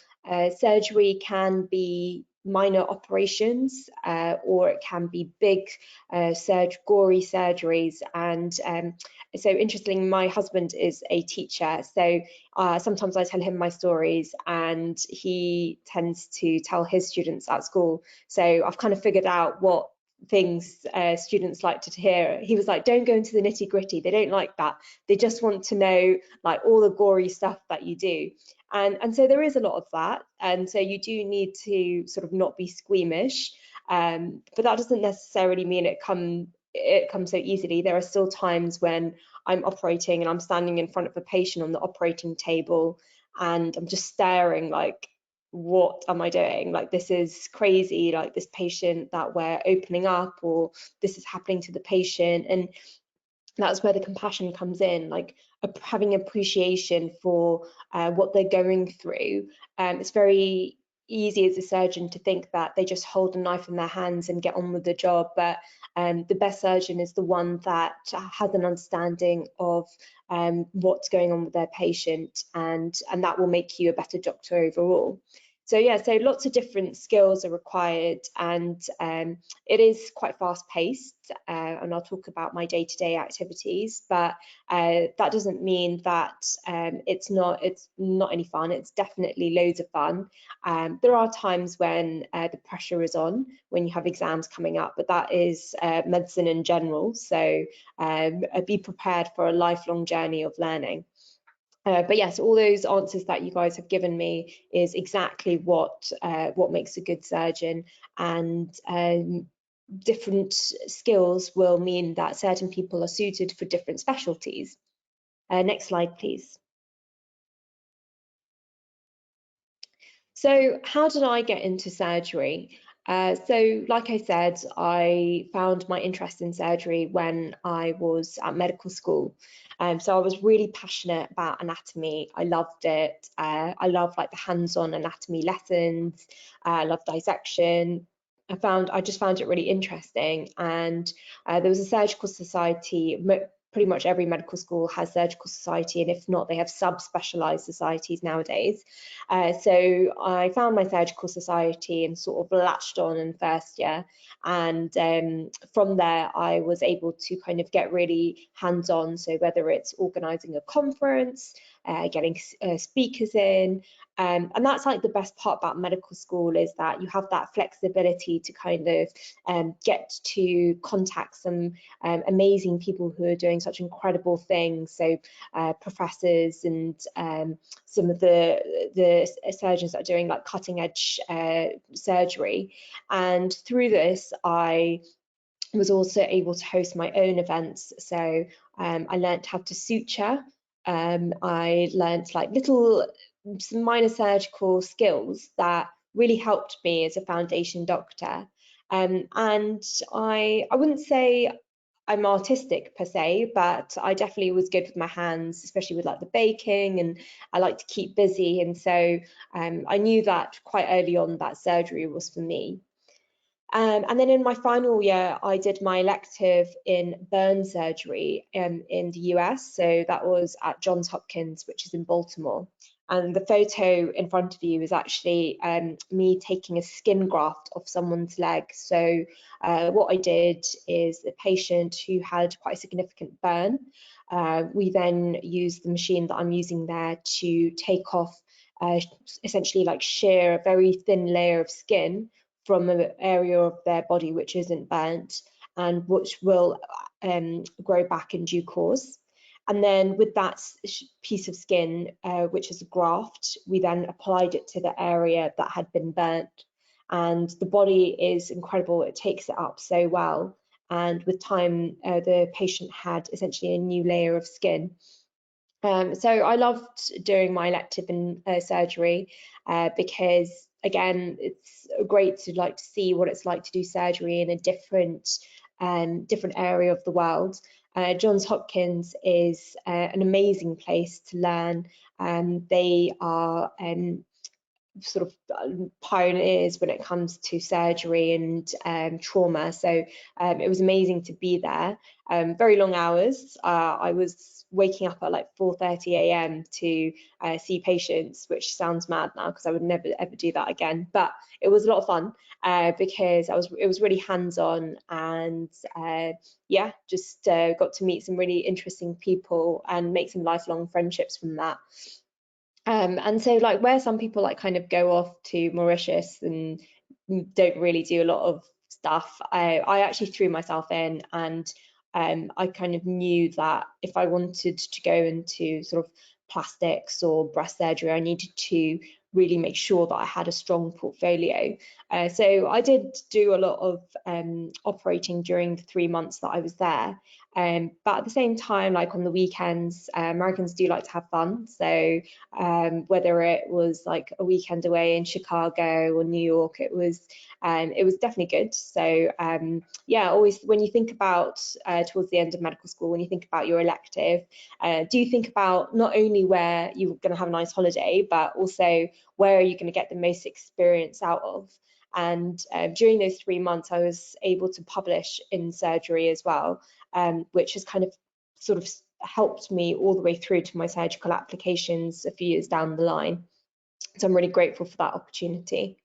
Surgery can be minor operations or it can be big gory surgeries. And so interestingly, my husband is a teacher, so sometimes I tell him my stories and he tends to tell his students at school. So I've kind of figured out what things students like to hear. He was like, don't go into the nitty gritty, they don't like that, they just want to know like all the gory stuff that you do. And so there is a lot of that, and so you do need to sort of not be squeamish, but that doesn't necessarily mean it comes so easily. There are still times when I'm operating and I'm standing in front of a patient on the operating table and I'm just staring like, what am I doing? Like, this is crazy, like this patient that we're opening up, or this is happening to the patient. And that's where the compassion comes in, like having appreciation for what they're going through. It's very easy as a surgeon to think that they just hold a knife in their hands and get on with the job, but the best surgeon is the one that has an understanding of what's going on with their patient, and that will make you a better doctor overall. So yeah, so lots of different skills are required, and it is quite fast paced, and I'll talk about my day-to-day activities, but that doesn't mean that it's not any fun. It's definitely loads of fun. There are times when the pressure is on, when you have exams coming up, but that is medicine in general, so be prepared for a lifelong journey of learning. But yes, all those answers that you guys have given me is exactly what makes a good surgeon, and different skills will mean that certain people are suited for different specialties. Next slide, please. So how did I get into surgery? So like I said, I found my interest in surgery when I was at medical school. So I was really passionate about anatomy. I loved it. I loved like the hands-on anatomy lessons. I loved dissection. I just found it really interesting. And there was a surgical society. Pretty much every medical school has surgical society, and if not, they have sub-specialized societies nowadays. So I found my surgical society and sort of latched on in first year, and from there I was able to kind of get really hands-on. So whether it's organizing a conference, getting speakers in, and that's like the best part about medical school, is that you have that flexibility to kind of get to contact some amazing people who are doing such incredible things. So professors and some of the surgeons that are doing like cutting edge surgery. And through this, I was also able to host my own events. So I learned how to suture. I learned like some minor surgical skills that really helped me as a foundation doctor. And I wouldn't say I'm artistic per se, but I definitely was good with my hands, especially with like the baking, and I like to keep busy. And so I knew that quite early on that surgery was for me. And then in my final year, I did my elective in burn surgery in the US. So that was at Johns Hopkins, which is in Baltimore. And the photo in front of you is actually me taking a skin graft off someone's leg. So what I did is the patient who had quite a significant burn, we then used the machine that I'm using there to take off essentially like shear a very thin layer of skin from an area of their body which isn't burnt and which will grow back in due course. And then with that piece of skin, which is a graft, we then applied it to the area that had been burnt. And the body is incredible, it takes it up so well. And with time, the patient had essentially a new layer of skin. So I loved doing my elective in surgery because, again, it's great to see what it's like to do surgery in a different area of the world. Johns Hopkins is an amazing place to learn. They are sort of pioneers when it comes to surgery and trauma. So it was amazing to be there. Very long hours. I was waking up at like 4:30 a.m. to see patients, which sounds mad now because I would never ever do that again. But it was a lot of fun because it was really hands-on, and yeah, just got to meet some really interesting people and make some lifelong friendships from that. And so like where some people like kind of go off to Mauritius and don't really do a lot of stuff, I actually threw myself in, and I kind of knew that if I wanted to go into sort of plastics or breast surgery, I needed to really make sure that I had a strong portfolio. So I did do a lot of operating during the 3 months that I was there. But at the same time, like on the weekends, Americans do like to have fun. So whether it was like a weekend away in Chicago or New York, it was definitely good. So yeah, always when you think about towards the end of medical school, when you think about your elective, do you think about not only where you're going to have a nice holiday, but also where are you going to get the most experience out of? And during those 3 months, I was able to publish in surgery as well, which has kind of sort of helped me all the way through to my surgical applications a few years down the line. So I'm really grateful for that opportunity.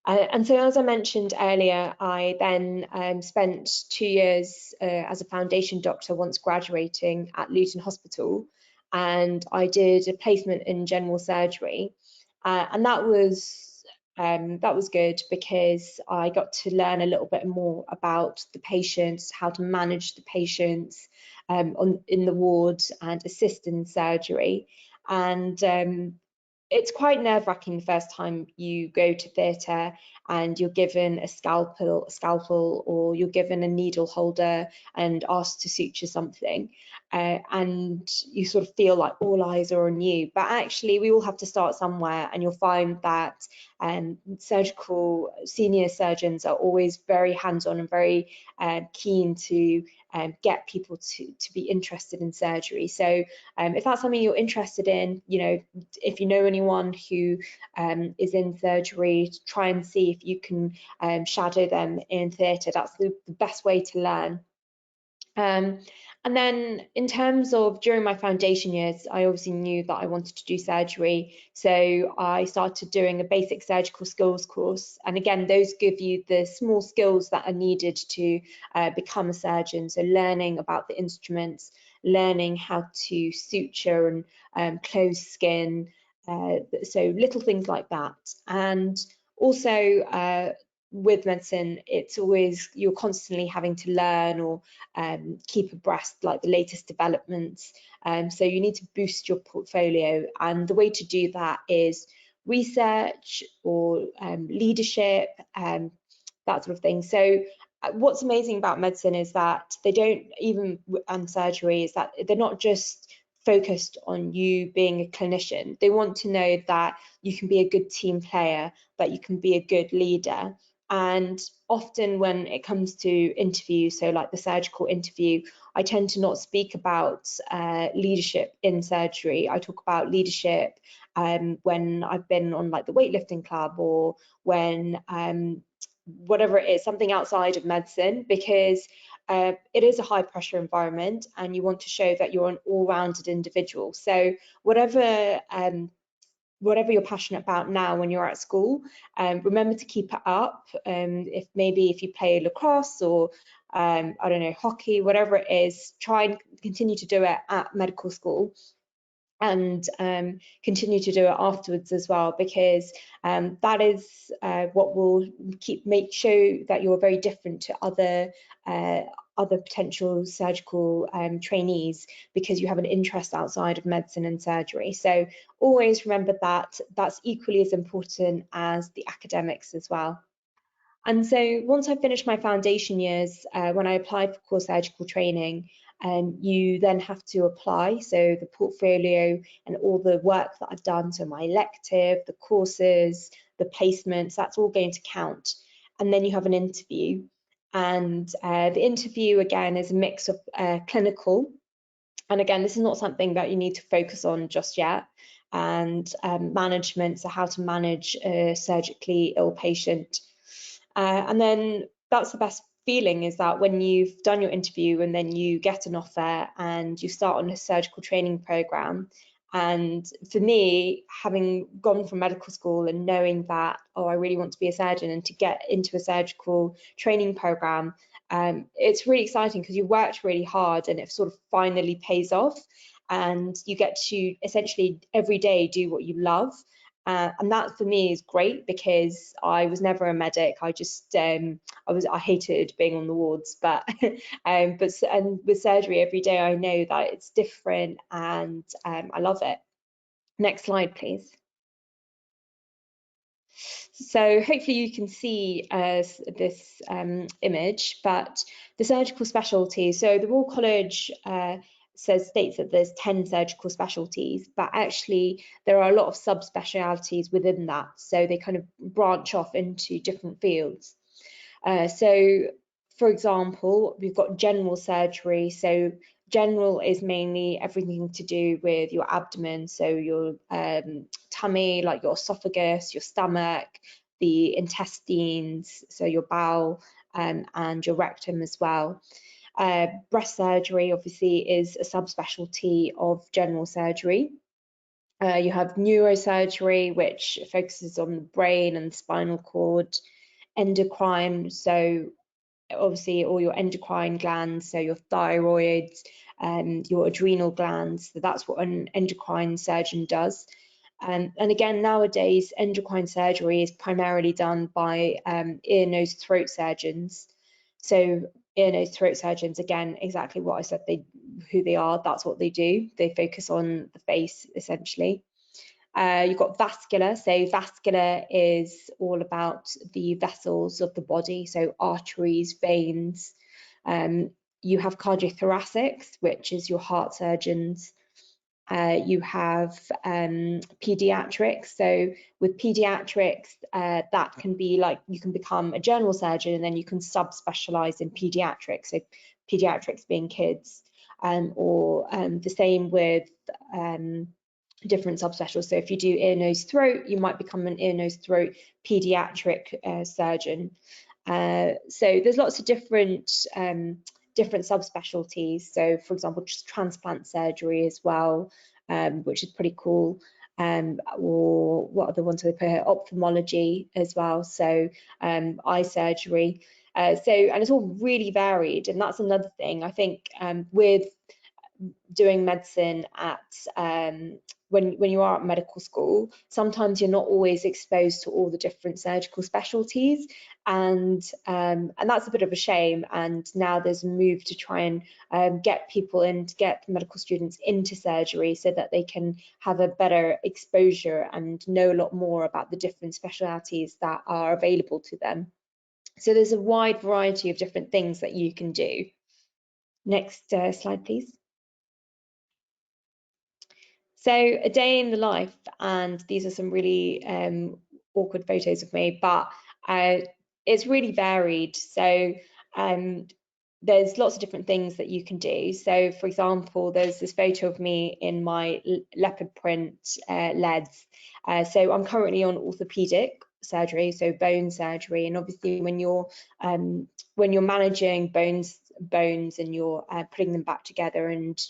And so, as I mentioned earlier, I then spent 2 years as a foundation doctor once graduating at Luton Hospital, and I did a placement in general surgery, and that was good because I got to learn a little bit more about the patients, how to manage the patients in the ward and assist in surgery. And it's quite nerve-wracking the first time you go to theatre and you're given a scalpel, or you're given a needle holder and asked to suture something, and you sort of feel like all eyes are on you. But actually, we all have to start somewhere, and you'll find that surgical senior surgeons are always very hands-on and very keen to get people to be interested in surgery. So if that's something you're interested in, if you know anyone who is in surgery, try and see if you can shadow them in theatre. That's the best way to learn. And then in terms of during my foundation years, I obviously knew that I wanted to do surgery. So I started doing a basic surgical skills course. And again, those give you the small skills that are needed to become a surgeon. So learning about the instruments, learning how to suture and close skin, so little things like that. And also with medicine, it's always, you're constantly having to learn or keep abreast like the latest developments. So you need to boost your portfolio, and the way to do that is research or leadership, that sort of thing. So what's amazing about medicine is that they don't even, and surgery, is that they're not just focused on you being a clinician. They want to know that you can be a good team player, that you can be a good leader. And often when it comes to interviews, so like the surgical interview, I tend to not speak about leadership in surgery. I talk about leadership when I've been on like the weightlifting club, or when whatever it is, something outside of medicine, because it is a high pressure environment and you want to show that you're an all-rounded individual. So whatever you're passionate about now when you're at school, remember to keep it up. If you play lacrosse or I don't know, hockey, whatever it is, try and continue to do it at medical school, and continue to do it afterwards as well, because that is what will show that you're very different to other potential surgical trainees, because you have an interest outside of medicine and surgery. So always remember that that's equally as important as the academics as well. And so once I finished my foundation years, when I applied for core surgical training, you then have to apply. So the portfolio and all the work that I've done, so my elective, the courses, the placements, that's all going to count. And then you have an interview. And the interview, again, is a mix of clinical. And again, this is not something that you need to focus on just yet. And management, so how to manage a surgically ill patient. And then that's the best feeling, is that when you've done your interview and then you get an offer and you start on a surgical training program. And for me, having gone from medical school and knowing that, oh, I really want to be a surgeon, and to get into a surgical training program, it's really exciting because you worked really hard and it sort of finally pays off, and you get to essentially every day do what you love. And that for me is great, because I was never a medic. I just I hated being on the wards, but and with surgery every day I know that it's different, and I love it. Next slide, please. So hopefully you can see this image, but the surgical specialties. So the Royal College states that there's 10 surgical specialties, but actually there are a lot of subspecialties within that. So they kind of branch off into different fields. So for example, we've got general surgery. So general is mainly everything to do with your abdomen, so your tummy, like your esophagus, your stomach, the intestines, so your bowel, and your rectum as well. Breast surgery obviously is a subspecialty of general surgery. You have neurosurgery, which focuses on the brain and the spinal cord. Endocrine, so obviously all your endocrine glands, so your thyroid, your adrenal glands. So that's what an endocrine surgeon does. And again, nowadays, endocrine surgery is primarily done by ear, nose, throat surgeons. So ear, nose, throat surgeons, again, exactly what I said, who they are, that's what they do. They focus on the face, essentially. You've got vascular. So vascular is all about the vessels of the body, so arteries, veins. You have cardiothoracics, which is your heart surgeons. You have pediatrics. So with pediatrics, that can be like, you can become a general surgeon and then you can subspecialize in pediatrics. So pediatrics being kids, or the same with different subspecialties. So if you do ear, nose, throat, you might become an ear, nose, throat pediatric surgeon. So there's lots of different subspecialties. So for example, just transplant surgery as well, which is pretty cool. Or what other ones do they put here? Ophthalmology as well. So eye surgery. And it's all really varied. And that's another thing, I think, with doing medicine at when you are at medical school, sometimes you're not always exposed to all the different surgical specialties, and that's a bit of a shame. And now there's a move to try and get people in, to get medical students into surgery, so that they can have a better exposure and know a lot more about the different specialties that are available to them. So there's a wide variety of different things that you can do. Next slide, please. So a day in the life, and these are some really awkward photos of me, but it's really varied. So there's lots of different things that you can do. So for example, there's this photo of me in my leopard print leads. So I'm currently on orthopedic surgery, so bone surgery, and obviously when you're managing bones and you're putting them back together, and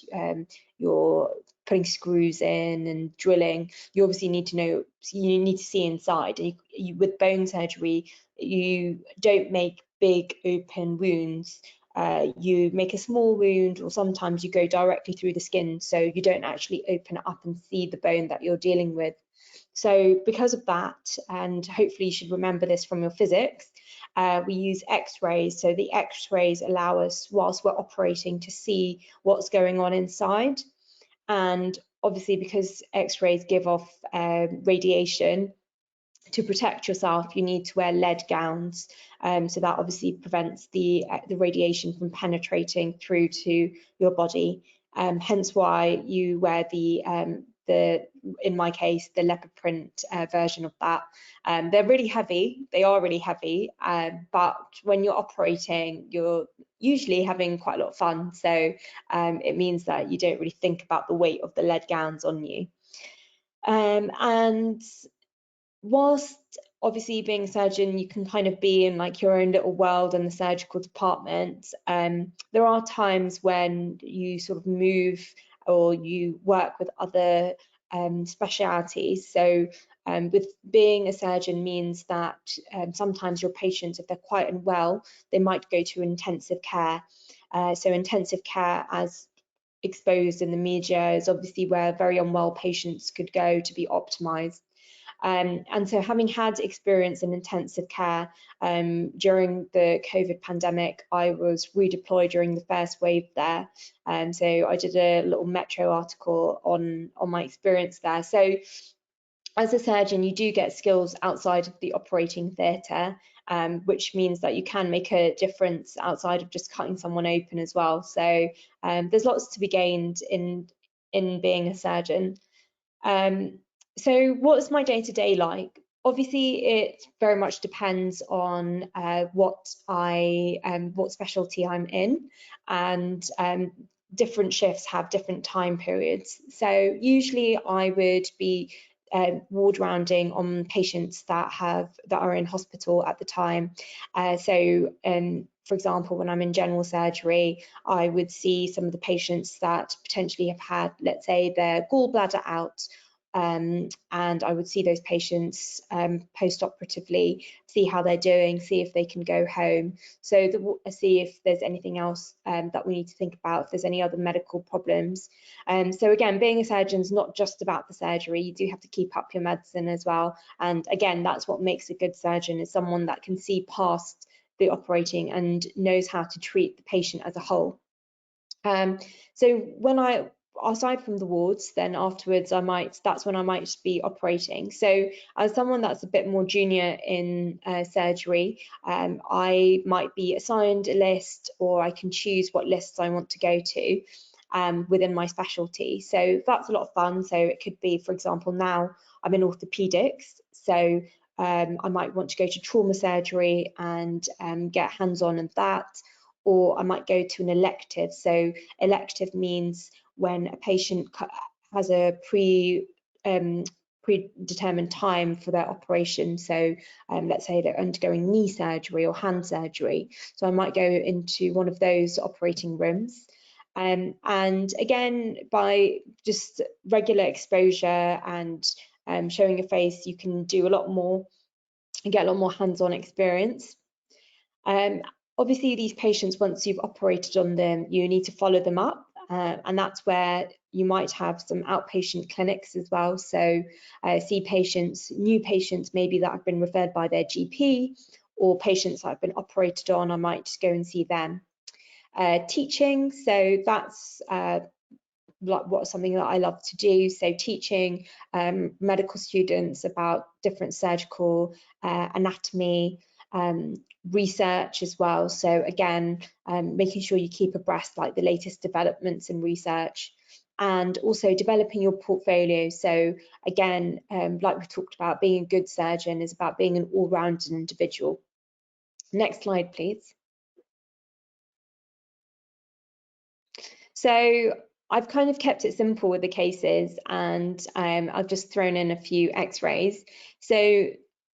you're putting screws in and drilling, you obviously need to know, you need to see inside. And with bone surgery, you don't make big open wounds. You make a small wound, or sometimes you go directly through the skin, so you don't actually open it up and see the bone that you're dealing with. So because of that, and hopefully you should remember this from your physics, we use x-rays. So the x-rays allow us, whilst we're operating, to see what's going on inside. And obviously, because x-rays give off radiation, to protect yourself, you need to wear lead gowns. So that obviously prevents the radiation from penetrating through to your body. Hence why you wear in my case, the leopard print version of that. They're really heavy. They are really heavy. But when you're operating, you're usually having quite a lot of fun. So it means that you don't really think about the weight of the lead gowns on you. And whilst obviously being a surgeon, you can kind of be in like your own little world in the surgical department, there are times when you sort of move or you work with other specialities. So with being a surgeon means that sometimes your patients, if they're quite unwell, they might go to intensive care. So intensive care, as exposed in the media, is obviously where very unwell patients could go to be optimized. And so having had experience in intensive care during the COVID pandemic, I was redeployed during the first wave there. So I did a little Metro article on my experience there. So as a surgeon, you do get skills outside of the operating theatre, which means that you can make a difference outside of just cutting someone open as well. So there's lots to be gained in being a surgeon. So what's my day-to-day like? Obviously, it very much depends on what specialty I'm in, and different shifts have different time periods. So usually I would be ward rounding on patients that are in hospital at the time. For example, when I'm in general surgery, I would see some of the patients that potentially have had, let's say, their gallbladder out. And I would see those patients post-operatively, see how they're doing, see if they can go home, so see if there's anything else that we need to think about, if there's any other medical problems. So again, being a surgeon is not just about the surgery. You do have to keep up your medicine as well. And again, that's what makes a good surgeon, is someone that can see past the operating and knows how to treat the patient as a whole. So aside from the wards, then afterwards that's when I might be operating. So as someone that's a bit more junior in surgery, I might be assigned a list, or I can choose what lists I want to go to within my specialty. So that's a lot of fun. So it could be, for example, now I'm in orthopedics, so I might want to go to trauma surgery and get hands-on in that, or I might go to an elective. So elective means when a patient has a predetermined time for their operation. So let's say they're undergoing knee surgery or hand surgery. So I might go into one of those operating rooms. And again, by just regular exposure and showing your face, you can do a lot more and get a lot more hands-on experience. Obviously, these patients, once you've operated on them, you need to follow them up. And that's where you might have some outpatient clinics as well. So see patients, new patients maybe that have been referred by their GP, or patients that have been operated on, I might just go and see them. Teaching, so that's something that I love to do. So teaching medical students about different surgical anatomy, research as well. So again, making sure you keep abreast like the latest developments in research, and also developing your portfolio. So again, like we talked about, being a good surgeon is about being an all-rounded individual. Next slide, please. So I've kind of kept it simple with the cases, and I've just thrown in a few x-rays. So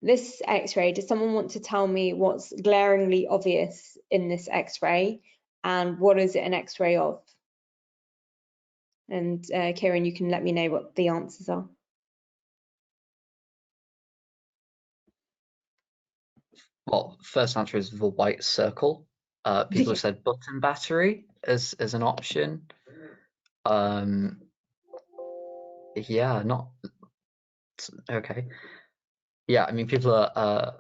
this x-ray, does someone want to tell me what's glaringly obvious in this x-ray and what is it an x-ray of? And Kieran, you can let me know what the answers are. Well, first answer is the white circle. People have said button battery as an option. Yeah, not okay. Yeah, I mean, people are.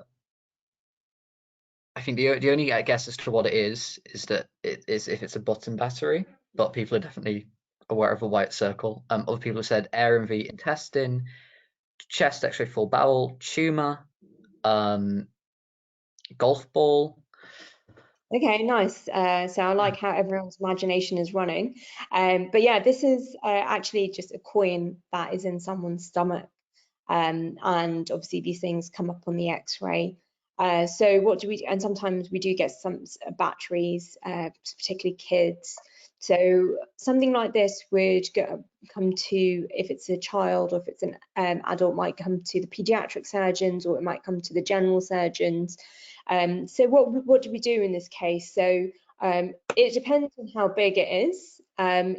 I think the only guess as to what it is that it is if it's a button battery, but people are definitely aware of a white circle. Other people have said air in the intestine, chest X-ray full bowel, tumor, golf ball. Okay, nice. So I like how everyone's imagination is running. But yeah, this is actually just a coin that is in someone's stomach. And obviously these things come up on the x-ray. So what do we, and sometimes we do get some batteries, particularly kids. So something like this would come to, if it's a child or if it's an adult, might come to the pediatric surgeons, or it might come to the general surgeons. So what do we do in this case? So it depends on how big it is.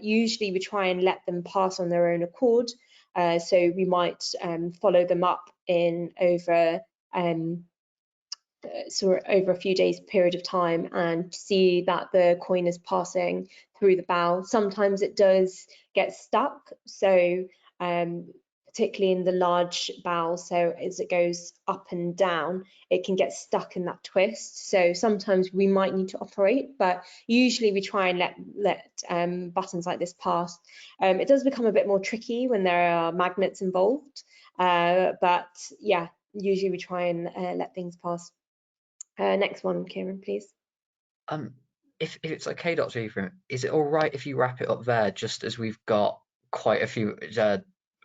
Usually we try and let them pass on their own accord. So we might follow them up in over a few days period of time and see that the coin is passing through the bowel. Sometimes it does get stuck, so particularly in the large bowel, so as it goes up and down, it can get stuck in that twist. So sometimes we might need to operate, but usually we try and let buttons like this pass. It does become a bit more tricky when there are magnets involved, but yeah, usually we try and let things pass. Next one, Kieran, please. If it's okay, Dr. Ephraim, is it all right if you wrap it up there, just as we've got quite a few,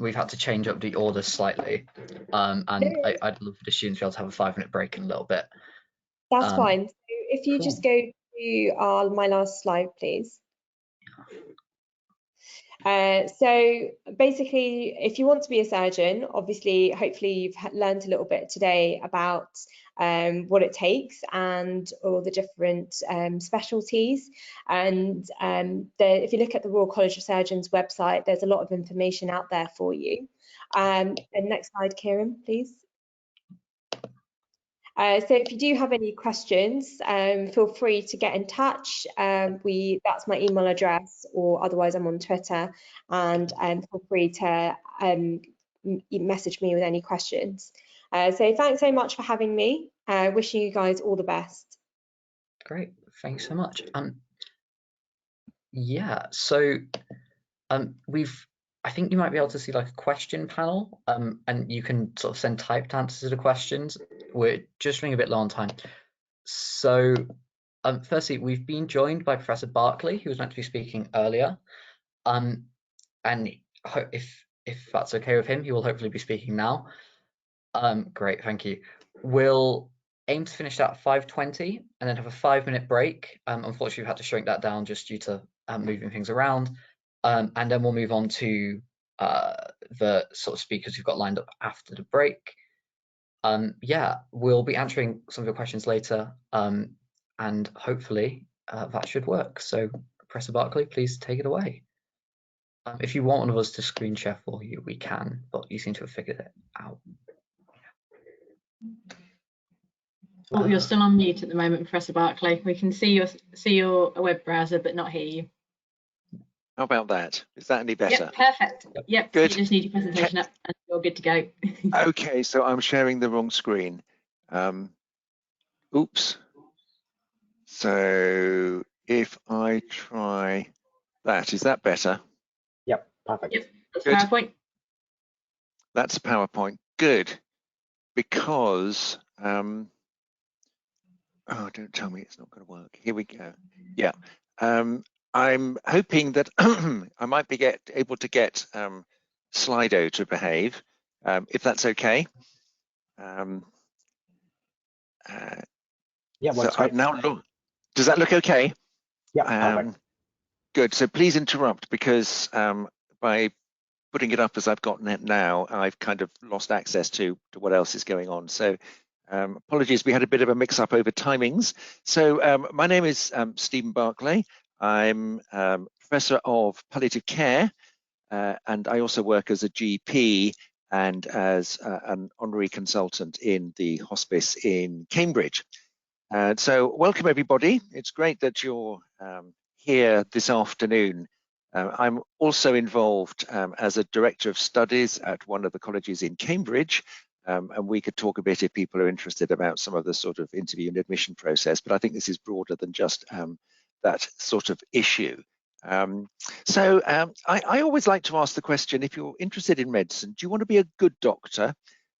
we've had to change up the order slightly, and I'd love for the students to be able to have a 5-minute break in a little bit. That's fine. So if you just go to my last slide, please. So basically, if you want to be a surgeon, obviously, hopefully you've learned a little bit today about what it takes and all the different specialties. And if you look at the Royal College of Surgeons website, there's a lot of information out there for you. And next slide, Kieran, please. So if you do have any questions, feel free to get in touch. That's my email address, or otherwise I'm on Twitter, and feel free to message me with any questions. So thanks so much for having me. Wishing you guys all the best. Great, thanks so much. Yeah, so I think you might be able to see like a question panel, and you can sort of send typed answers to the questions. We're just running a bit low on time. So firstly, we've been joined by Professor Barkley, who was meant to be speaking earlier. And if that's okay with him, he will hopefully be speaking now. Great, thank you. We'll aim to finish that at 5:20 and then have a 5-minute break. Unfortunately, we've had to shrink that down just due to moving things around. And then we'll move on to the sort of speakers we've got lined up after the break. Yeah, we'll be answering some of your questions later, and hopefully that should work. So Professor Barkley, please take it away. If you want one of us to screen share for you, we can, but you seem to have figured it out. Oh, you're still on mute at the moment, Professor Barkley. We can see your web browser, but not hear you. How about that? Is that any better? Yep, perfect. Yep, Good. You just need your presentation up and you're good to go. Okay, so I'm sharing the wrong screen. Oops. So if I try that, is that better? Yep, perfect. Yep, that's Good. PowerPoint. That's PowerPoint. Good. Because, oh, don't tell me it's not going to work. Here we go. Yeah. I'm hoping that I might be able to get Slido to behave, if that's okay. Yeah, Yeah, So works I've great. now look. Does that look okay? Yeah, perfect. Good. So please interrupt, because by putting it up as I've gotten it now, I've kind of lost access to what else is going on. So apologies, we had a bit of a mix up over timings. So my name is Stephen Barclay. I'm Professor of Palliative Care, and I also work as a GP and as an honorary consultant in the hospice in Cambridge. So welcome everybody. It's great that you're here this afternoon. I'm also involved as a director of studies at one of the colleges in Cambridge, and we could talk a bit if people are interested about some of the sort of interview and admission process, but I think this is broader than just that sort of issue. I always like to ask the question, if you're interested in medicine, do you want to be a good doctor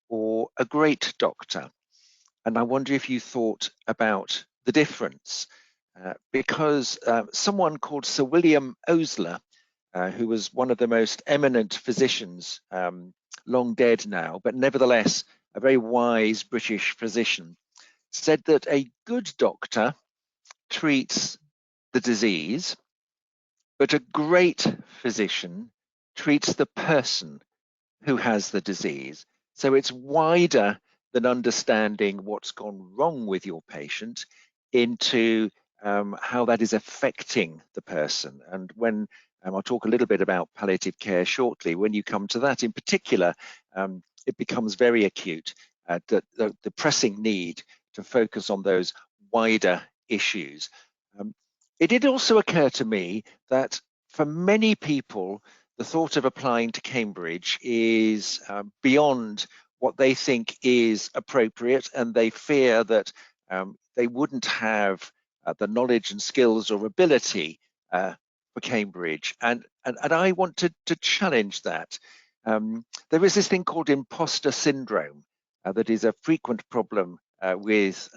or a great doctor? And I wonder if you thought about the difference, because someone called Sir William Osler, who was one of the most eminent physicians, long dead now, but nevertheless a very wise British physician, said that a good doctor treats the disease, but a great physician treats the person who has the disease. So it's wider than understanding what's gone wrong with your patient into how that is affecting the person. And when I'll talk a little bit about palliative care shortly, when you come to that in particular, it becomes very acute, the pressing need to focus on those wider issues. It did also occur to me that for many people, the thought of applying to Cambridge is beyond what they think is appropriate, and they fear that they wouldn't have the knowledge and skills or ability for Cambridge. And I want to challenge that. There is this thing called imposter syndrome that is a frequent problem with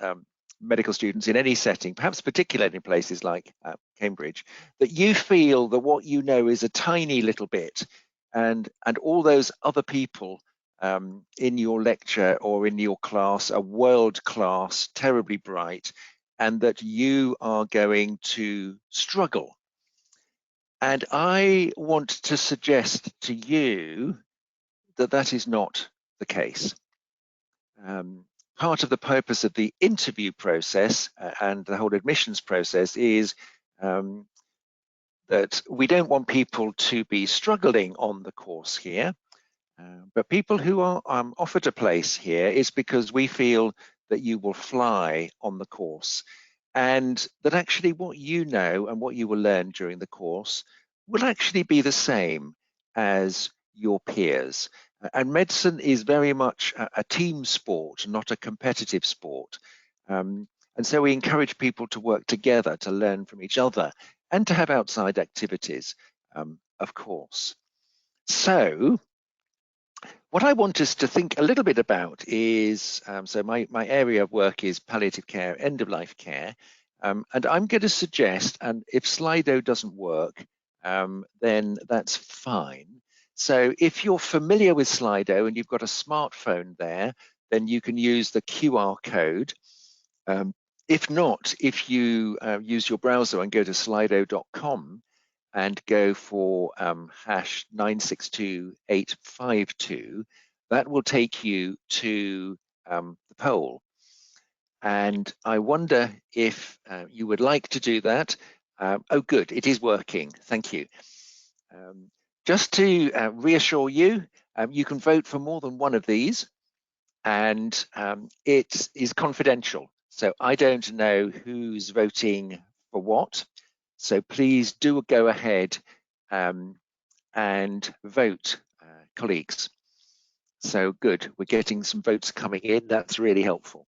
medical students in any setting, perhaps particularly in places like Cambridge, that you feel that what you know is a tiny little bit, and all those other people in your lecture or in your class are world class, terribly bright, and that you are going to struggle. And I want to suggest to you that that is not the case. Part of the purpose of the interview process and the whole admissions process is that we don't want people to be struggling on the course here, but people who are offered a place here is because we feel that you will fly on the course, and that actually what you know and what you will learn during the course will actually be the same as your peers. And medicine is very much a team sport, not a competitive sport. And so we encourage people to work together, to learn from each other, and to have outside activities, of course. So what I want us to think a little bit about is, so my area of work is palliative care, end-of-life care, and I'm going to suggest, and if Slido doesn't work, then that's fine. So if you're familiar with Slido and you've got a smartphone there, then you can use the QR code. If not, if you use your browser and go to slido.com and go for hash 962852, that will take you to the poll. And I wonder if you would like to do that. Oh, good, it is working. Thank you. Just to reassure you, you can vote for more than one of these, and it is confidential. So I don't know who's voting for what. So please do go ahead and vote, colleagues. So good, we're getting some votes coming in. That's really helpful.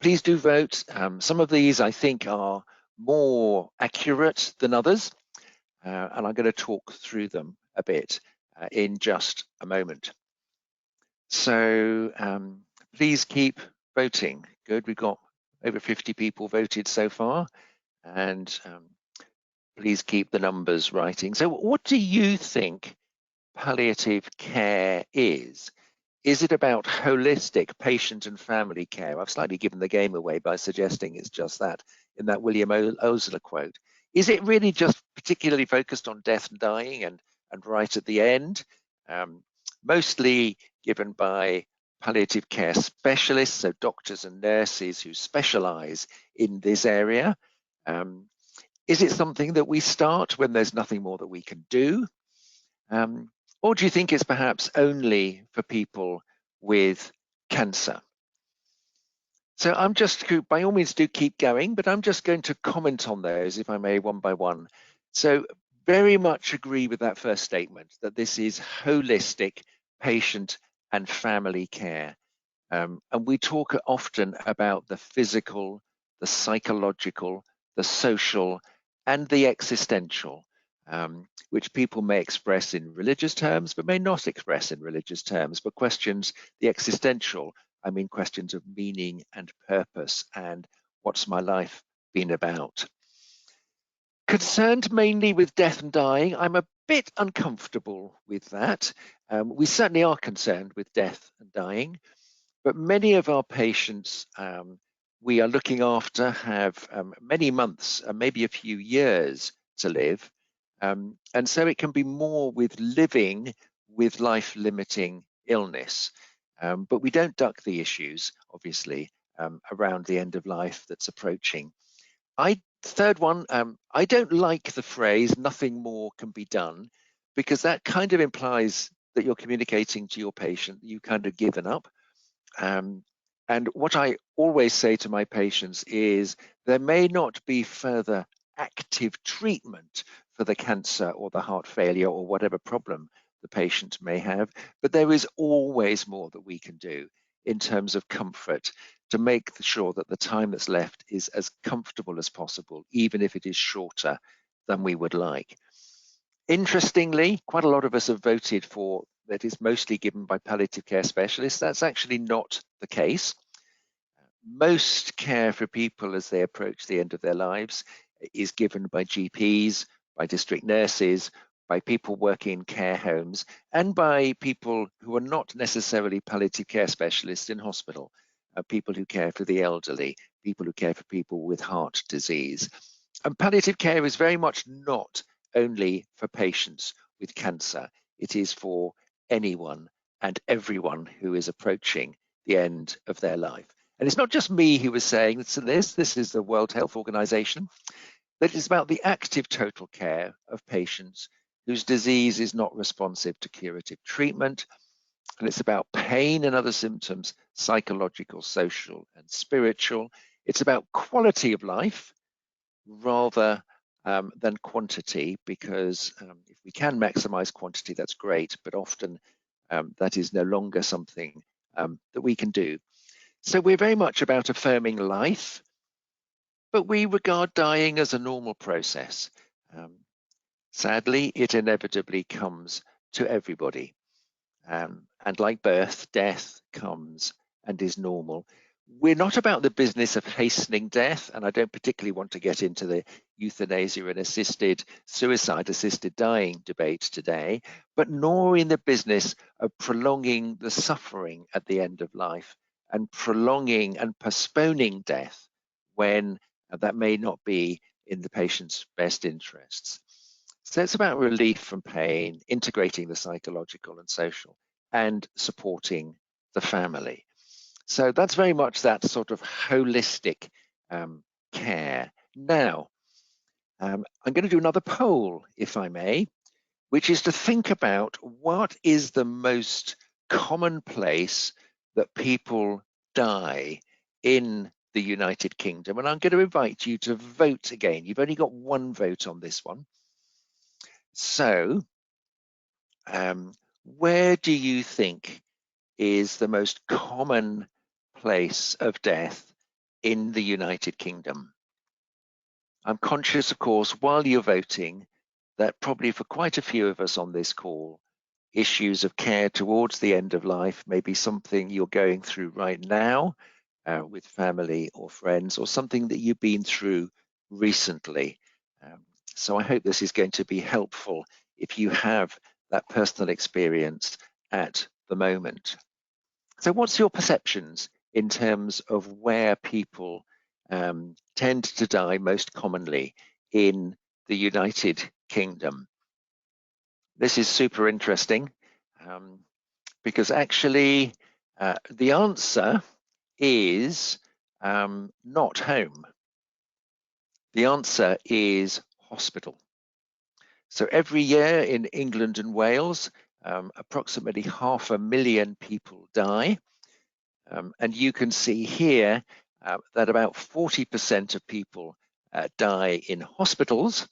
Please do vote. Some of these I think are more accurate than others, and I'm going to talk through them a bit in just a moment. So please keep voting. Good, we've got over 50 people voted so far, and please keep the numbers writing. So what do you think palliative care is? is it about holistic patient and family care? I've slightly given the game away by suggesting it's just that in that William Osler quote. Is it really just particularly focused on death and dying and right at the end? Mostly given by palliative care specialists, so doctors and nurses who specialize in this area. Is it something that we start when there's nothing more that we can do? Or do you think it's perhaps only for people with cancer? So I'm just, by all means do keep going, but I'm just going to comment on those, if I may, one by one. So very much agree with that first statement, that this is holistic patient and family care. And we talk often about the physical, the psychological, the social, and the existential, which people may express in religious terms, but may not express in religious terms. But questions, the existential, I mean questions of meaning and purpose and what's my life been about. Concerned mainly with death and dying, I'm a bit uncomfortable with that. We certainly are concerned with death and dying, but many of our patients we are looking after have many months, maybe a few years to live. And so it can be more with living with life-limiting illness. But we don't duck the issues, obviously, around the end of life that's approaching. Third one, I don't like the phrase, nothing more can be done, because that kind of implies that you're communicating to your patient that you've kind of given up. And what I always say to my patients is there may not be further active treatment for the cancer or the heart failure or whatever problem the patient may have, but there is always more that we can do in terms of comfort to make sure that the time that's left is as comfortable as possible, even if it is shorter than we would like. Interestingly, quite a lot of us have voted for that is mostly given by palliative care specialists. That's actually not the case. Most care for people as they approach the end of their lives is given by GPs, by district nurses, by people working in care homes, and by people who are not necessarily palliative care specialists in hospital, people who care for the elderly, people who care for people with heart disease. And palliative care is very much not only for patients with cancer. It is for anyone and everyone who is approaching the end of their life. And it's not just me who is saying this is the World Health Organization, that it's about the active total care of patients whose disease is not responsive to curative treatment. And it's about pain and other symptoms, psychological, social, and spiritual. It's about quality of life rather than quantity, because if we can maximize quantity, that's great, but often that is no longer something that we can do. So we're very much about affirming life, but we regard dying as a normal process. Sadly, it inevitably comes to everybody. And like birth, death comes and is normal. We're not about the business of hastening death, and I don't particularly want to get into the euthanasia and assisted suicide, assisted dying debate today, but nor in the business of prolonging the suffering at the end of life and prolonging and postponing death when that may not be in the patient's best interests. So it's about relief from pain, integrating the psychological and social, and supporting the family. So that's very much that sort of holistic care. Now, I'm going to do another poll, if I may, which is to think about what is the most common place that people die in the United Kingdom. And I'm going to invite you to vote again. You've only got one vote on this one. So, where do you think is the most common place of death in the United Kingdom? I'm conscious, of course, while you're voting, that probably for quite a few of us on this call, issues of care towards the end of life may be something you're going through right now with family or friends, or something that you've been through recently. So I hope this is going to be helpful if you have that personal experience at the moment. So what's your perceptions in terms of where people tend to die most commonly in the United Kingdom? This is super interesting because actually the answer is not home. The answer is hospital. So every year in England and Wales, approximately 500,000 people die. And you can see here that about 40% of people die in hospitals.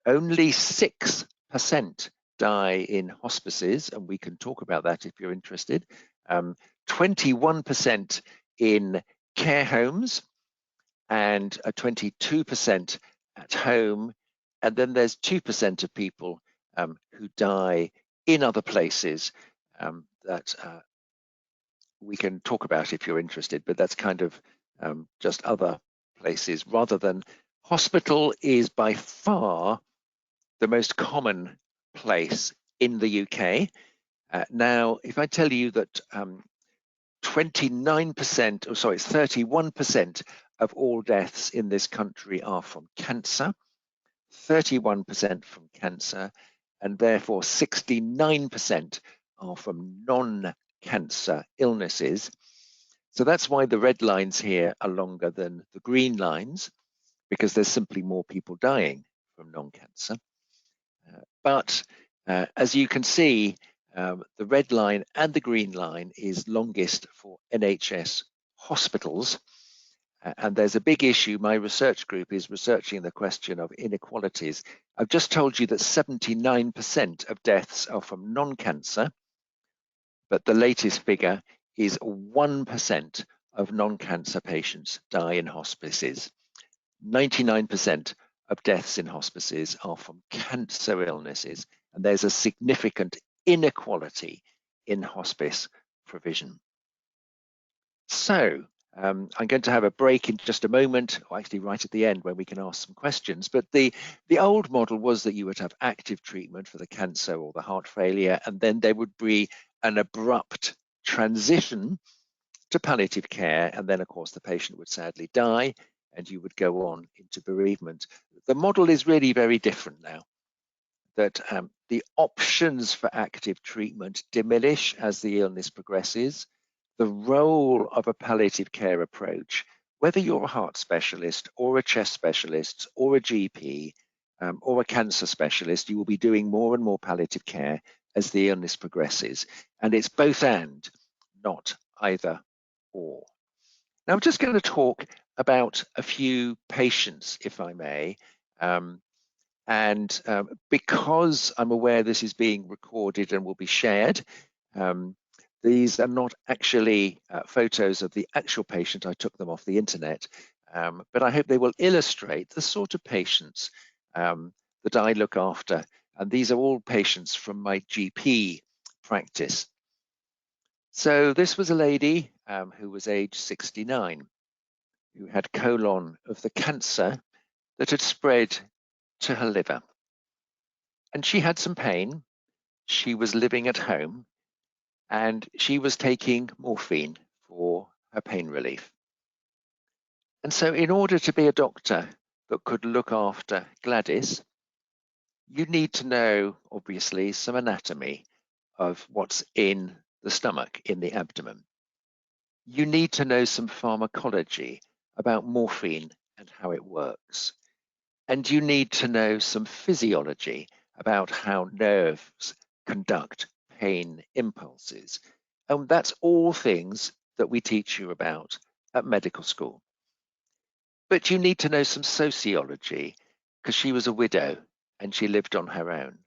Only 6% die in hospices, and we can talk about that if you're interested. 21% in care homes, and 22% at home. And then there's 2% of people who die in other places that we can talk about if you're interested, but that's kind of just other places rather than hospital is by far the most common place in the UK. Now, if I tell you that 31% of all deaths in this country are from cancer, 31% from cancer, and therefore 69% are from non-cancer illnesses. So that's why the red lines here are longer than the green lines, because there's simply more people dying from non-cancer. But as you can see, the red line and the green line is longest for NHS hospitals. And there's a big issue. My research group is researching the question of inequalities. I've just told you that 79% of deaths are from non-cancer, but the latest figure is 1% of non-cancer patients die in hospices. 99% of deaths in hospices are from cancer illnesses, and there's a significant inequality in hospice provision. So I'm going to have a break in just a moment, or actually right at the end when we can ask some questions. But the old model was that you would have active treatment for the cancer or the heart failure, and then there would be an abrupt transition to palliative care. And then, of course, the patient would sadly die and you would go on into bereavement. The model is really very different now, that the options for active treatment diminish as the illness progresses. The role of a palliative care approach, whether you're a heart specialist or a chest specialist or a GP or a cancer specialist, you will be doing more and more palliative care as the illness progresses. And it's both and, not either or. Now I'm just going to talk about a few patients, if I may. Because I'm aware this is being recorded and will be shared, these are not actually photos of the actual patient. I took them off the internet, but I hope they will illustrate the sort of patients that I look after. And these are all patients from my GP practice. So this was a lady who was age 69, who had colon of the cancer that had spread to her liver. And she had some pain. She was living at home and she was taking morphine for her pain relief. And so in order to be a doctor that could look after Gladys, you need to know, obviously, some anatomy of what's in the stomach, in the abdomen. You need to know some pharmacology about morphine and how it works. And you need to know some physiology about how nerves conduct pain impulses. And that's all things that we teach you about at medical school. But you need to know some sociology because she was a widow and she lived on her own.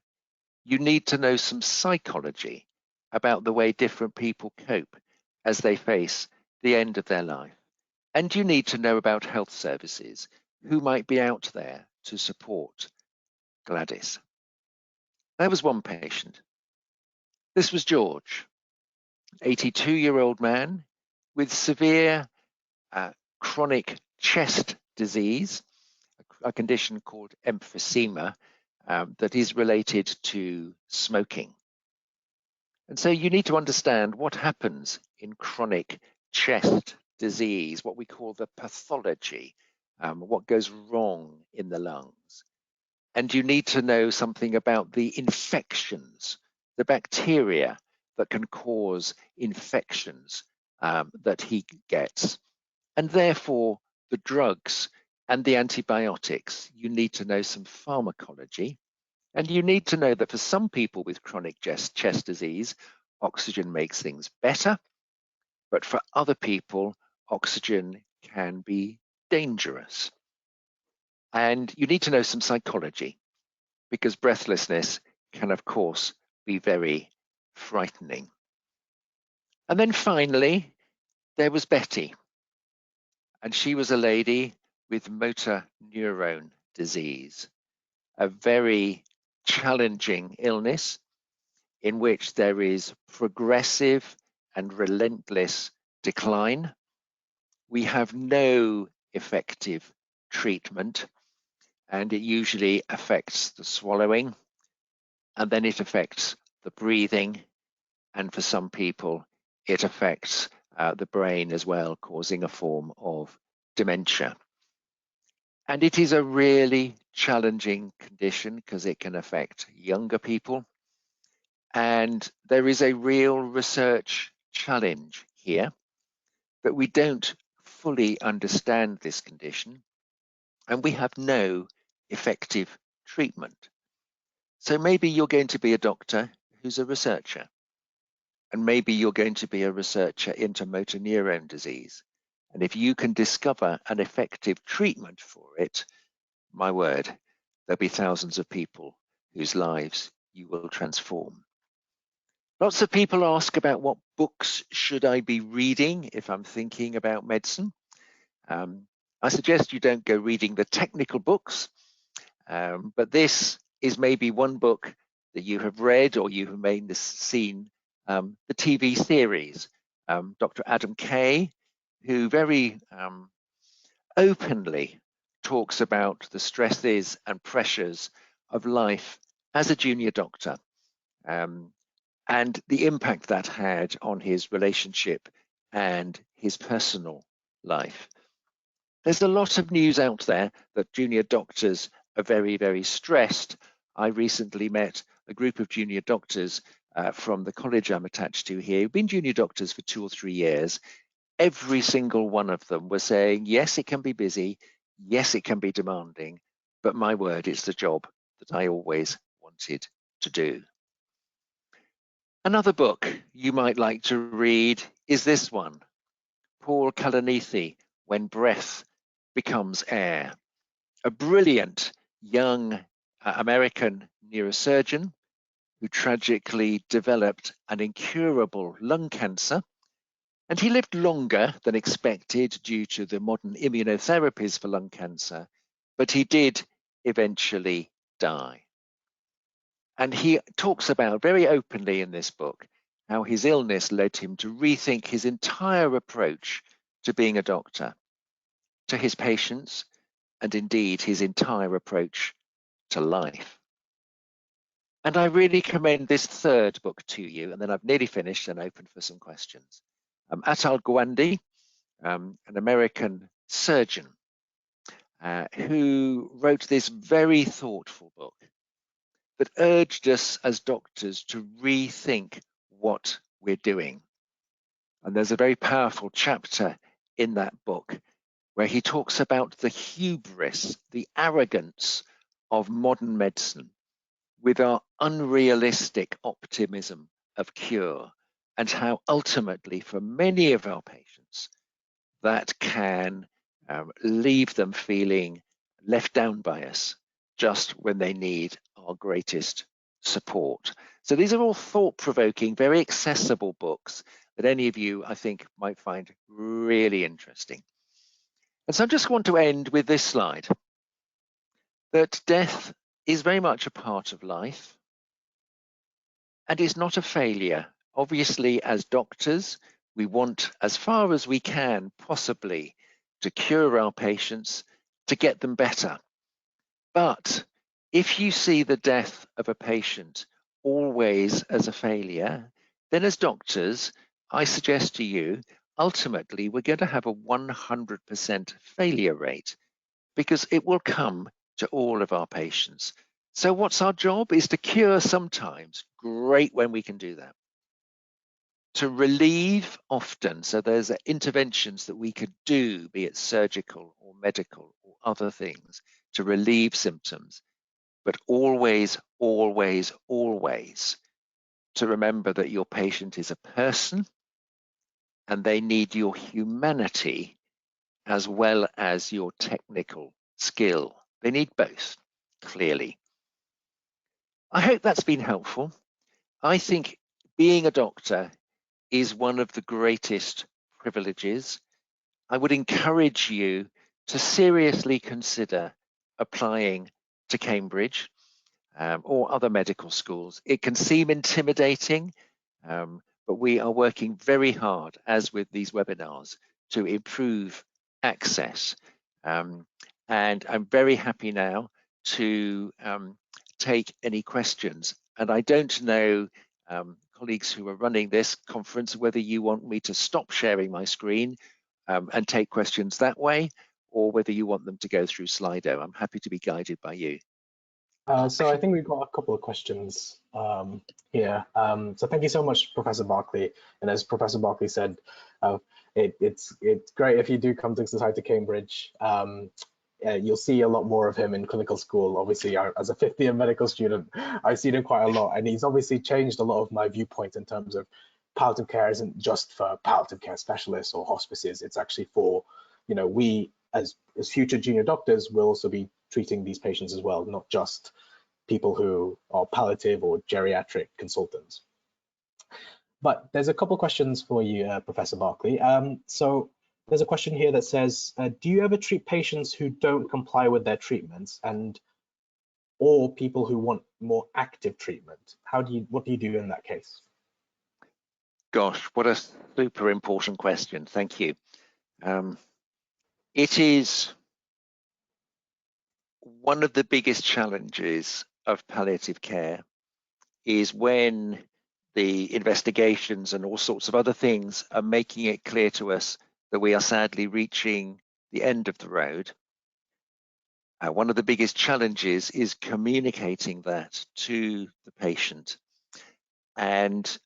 You need to know some psychology about the way different people cope as they face the end of their life. And you need to know about health services, who might be out there to support Gladys. That was one patient. This was George, 82-year-old man with severe chronic chest disease, a condition called emphysema that is related to smoking. And so you need to understand what happens in chronic chest disease, what we call the pathology, what goes wrong in the lungs. And you need to know something about the infections, the bacteria that can cause infections that he gets. And therefore, the drugs and the antibiotics, you need to know some pharmacology. And you need to know that for some people with chronic chest disease, oxygen makes things better. But for other people, oxygen can be dangerous. And you need to know some psychology, because breathlessness can, of course, be very frightening. And then finally, there was Betty. And she was a lady with motor neurone disease, a very challenging illness in which there is progressive and relentless decline. We have no effective treatment, and it usually affects the swallowing, and then it affects the breathing, and for some people it affects the brain as well, causing a form of dementia. And it is a really challenging condition because it can affect younger people. And there is a real research challenge here that we don't fully understand this condition, and we have no effective treatment. So maybe you're going to be a doctor who's a researcher, and maybe you're going to be a researcher into motor neuron disease. And if you can discover an effective treatment for it, my word, there'll be thousands of people whose lives you will transform. Lots of people ask about what books should I be reading if I'm thinking about medicine. I suggest you don't go reading the technical books, but this is maybe one book that you have read or you have maybe seen the TV series. Dr. Adam Kay, who very openly talks about the stresses and pressures of life as a junior doctor, and the impact that had on his relationship and his personal life. There's a lot of news out there that junior doctors are very, very stressed. I recently met a group of junior doctors from the college I'm attached to here, who've been junior doctors for 2 or 3 years. Every single one of them was saying, yes, it can be busy. Yes, it can be demanding, but my word, it's the job that I always wanted to do. Another book you might like to read is this one, Paul Kalanithi, When Breath Becomes Air, a brilliant young American neurosurgeon who tragically developed an incurable lung cancer. And he lived longer than expected due to the modern immunotherapies for lung cancer, but he did eventually die. And he talks about very openly in this book how his illness led him to rethink his entire approach to being a doctor, to his patients, and indeed his entire approach to life. And I really commend this third book to you, and then I've nearly finished and open for some questions. Atal Gawande, an American surgeon who wrote this very thoughtful book that urged us as doctors to rethink what we're doing. And there's a very powerful chapter in that book where he talks about the hubris, the arrogance of modern medicine with our unrealistic optimism of cure, and how ultimately for many of our patients that can leave them feeling left down by us just when they need our greatest support. So these are all thought-provoking, very accessible books that any of you, I think, might find really interesting. And so I just want to end with this slide, that death is very much a part of life and is not a failure. Obviously, as doctors, we want, as far as we can possibly, to cure our patients, to get them better. But if you see the death of a patient always as a failure, then as doctors, I suggest to you, ultimately, we're going to have a 100% failure rate because it will come to all of our patients. So what's our job? Is to cure sometimes. Great when we can do that. To relieve often. So there's interventions that we could do, be it surgical or medical or other things, to relieve symptoms. But always, always, always to remember that your patient is a person and they need your humanity as well as your technical skill. They need both, clearly. I hope that's been helpful. I think being a doctor is one of the greatest privileges. I would encourage you to seriously consider applying to Cambridge or other medical schools. It can seem intimidating, but we are working very hard, as with these webinars, to improve access. And I'm very happy now to take any questions. And I don't know, colleagues who are running this conference, whether you want me to stop sharing my screen and take questions that way, or whether you want them to go through Slido. I'm happy to be guided by you. So I think we've got a couple of questions here. So thank you so much, Professor Barkley. And as Professor Barkley said, it's great if you do come to decide to Cambridge. You'll see a lot more of him in clinical school. Obviously, as a fifth-year medical student, I've seen him quite a lot, and he's obviously changed a lot of my viewpoint in terms of palliative care isn't just for palliative care specialists or hospices. It's actually for, we as future junior doctors will also be treating these patients as well, not just people who are palliative or geriatric consultants. But there's a couple questions for you, Professor Barkley. So there's a question here that says, do you ever treat patients who don't comply with their treatments or people who want more active treatment? What do you do in that case? Gosh, what a super important question. Thank you. It is one of the biggest challenges of palliative care is when the investigations and all sorts of other things are making it clear to us that we are sadly reaching the end of the road. One of the biggest challenges is communicating that to the patient. And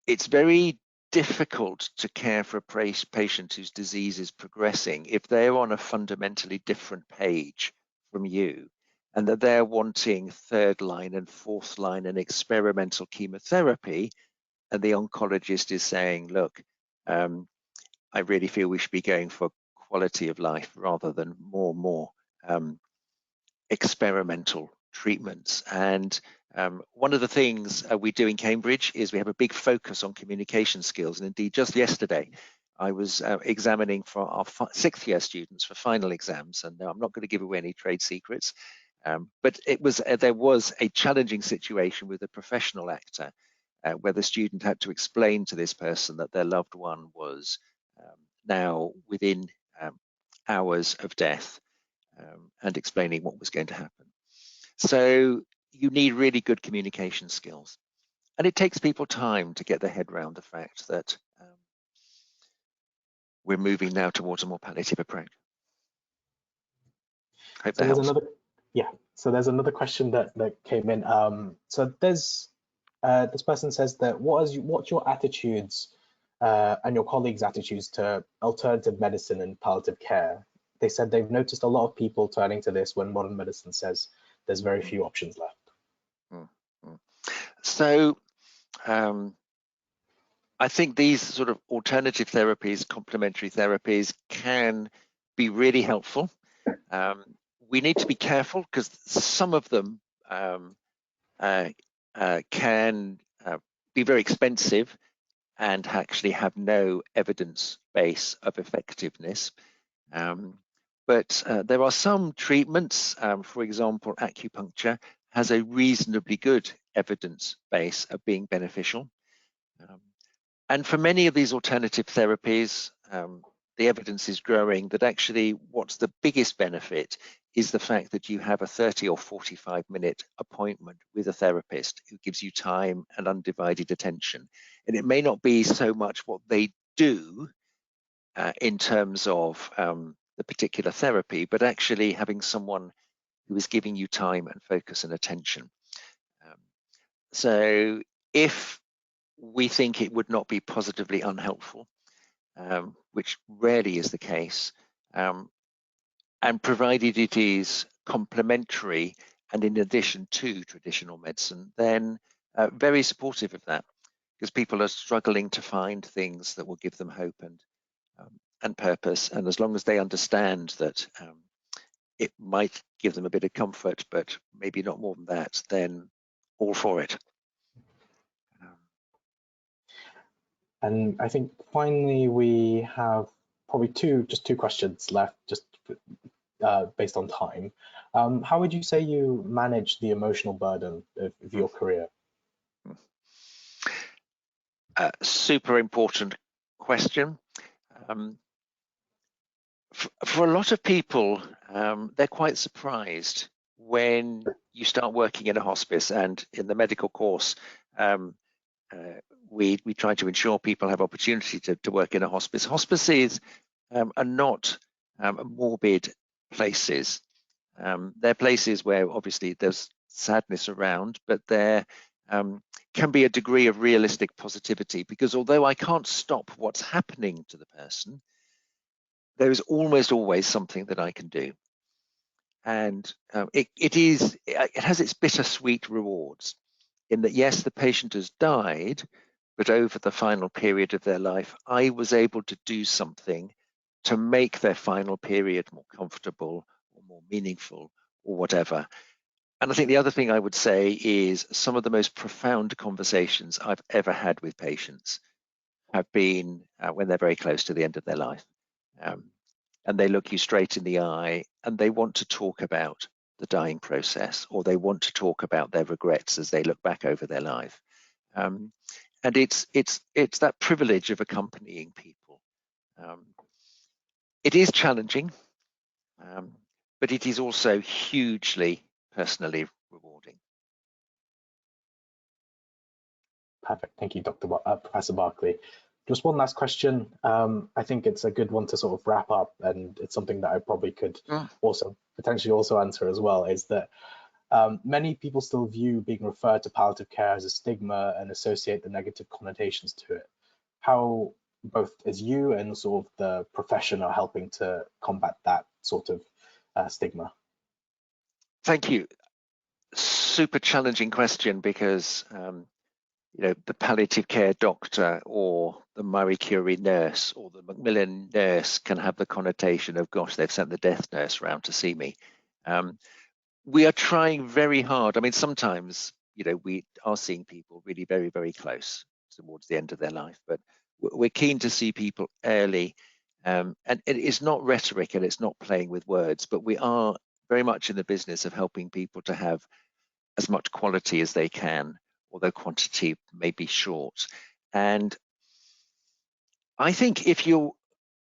it's very difficult to care for a patient whose disease is progressing if they're on a fundamentally different page from you, and that they're wanting third line and fourth line and experimental chemotherapy, and the oncologist is saying, look, I really feel we should be going for quality of life rather than more experimental treatments. And one of the things we do in Cambridge is we have a big focus on communication skills. And indeed, just yesterday, I was examining for our sixth year students for final exams. And I'm not going to give away any trade secrets, but there was a challenging situation with a professional actor where the student had to explain to this person that their loved one was now within hours of death, and explaining what was going to happen. So you need really good communication skills. And it takes people time to get their head around the fact that we're moving now towards a more palliative approach. Hope that helps. So there's another question that came in. So there's this person says that what's your attitudes and your colleagues' attitudes to alternative medicine and palliative care? They said they've noticed a lot of people turning to this when modern medicine says there's very few options left. So I think these sort of alternative therapies, complementary therapies, can be really helpful. We need to be careful because some of them can be very expensive and actually have no evidence base of effectiveness. But there are some treatments, for example, acupuncture has a reasonably good evidence base of being beneficial. And for many of these alternative therapies, the evidence is growing that actually what's the biggest benefit is the fact that you have a 30 or 45-minute appointment with a therapist who gives you time and undivided attention. And it may not be so much what they do in terms of the particular therapy, but actually having someone who is giving you time and focus and attention. So if we think it would not be positively unhelpful, which rarely is the case, and provided it is complementary and in addition to traditional medicine, then very supportive of that, because people are struggling to find things that will give them hope and purpose. And as long as they understand that it might give them a bit of comfort, but maybe not more than that, then all for it. And I think finally we have probably just two questions left, just based on time. How would you say you manage the emotional burden of your career? Super important question. For a lot of people, they're quite surprised when you start working in a hospice, and in the medical course, we try to ensure people have opportunity to work in a hospice. Hospices are not morbid places. They're places where obviously there's sadness around, but there can be a degree of realistic positivity, because although I can't stop what's happening to the person, there is almost always something that I can do. And it has its bittersweet rewards, in that, yes, the patient has died, but over the final period of their life, I was able to do something to make their final period more comfortable or more meaningful or whatever. And I think the other thing I would say is some of the most profound conversations I've ever had with patients have been when they're very close to the end of their life. And they look you straight in the eye and they want to talk about the dying process, or they want to talk about their regrets as they look back over their life. And it's that privilege of accompanying people. It is challenging, but it is also hugely personally rewarding. Perfect. Thank you, Professor Barclay. Just one last question. I think it's a good one to sort of wrap up, and it's something that I probably could potentially also answer as well, is that many people still view being referred to palliative care as a stigma and associate the negative connotations to it. How both as you and sort of the profession are helping to combat that sort of stigma? Thank you. Super challenging question, because the palliative care doctor or the Marie Curie nurse or the Macmillan nurse can have the connotation of, gosh, they've sent the death nurse round to see me. We are trying very hard. I mean, sometimes, we are seeing people really very, very close towards the end of their life, but we're keen to see people early. And it is not rhetoric and it's not playing with words, but we are very much in the business of helping people to have as much quality as they can, although quantity may be short. And I think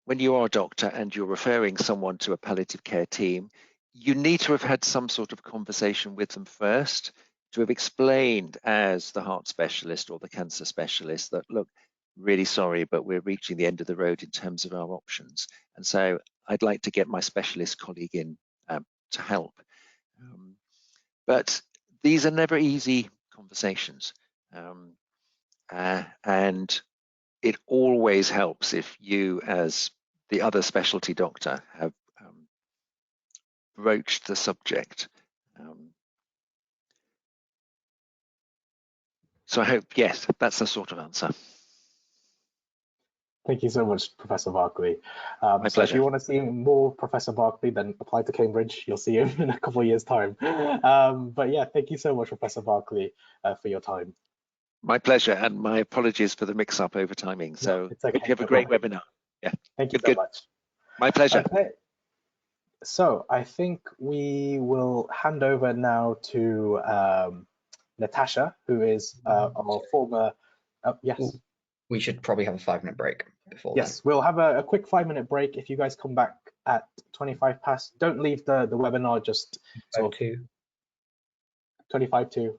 when you are a doctor and you're referring someone to a palliative care team, you need to have had some sort of conversation with them first, to have explained as the heart specialist or the cancer specialist that, look, really sorry, but we're reaching the end of the road in terms of our options. And so I'd like to get my specialist colleague in to help. But these are never easy conversations. And it always helps if you, as the other specialty doctor, have broached the subject. So I hope, yes, that's the sort of answer. Thank you so much, Professor Barclay. My pleasure. If you want to see more Professor Barclay, then apply to Cambridge. You'll see him in a couple of years' time. But yeah, thank you so much, Professor Barclay, for your time. My pleasure, and my apologies for the mix-up over timing. So it's okay. Hope you have a great webinar. Yeah. Thank you so much. My pleasure. Okay. So I think we will hand over now to Natasha, who is our former. Yes. We should probably have a 5-minute break. before Yes, we'll have a quick 5-minute break. If you guys come back at 25 past, don't leave the webinar, just then? sort of Two. 25 to,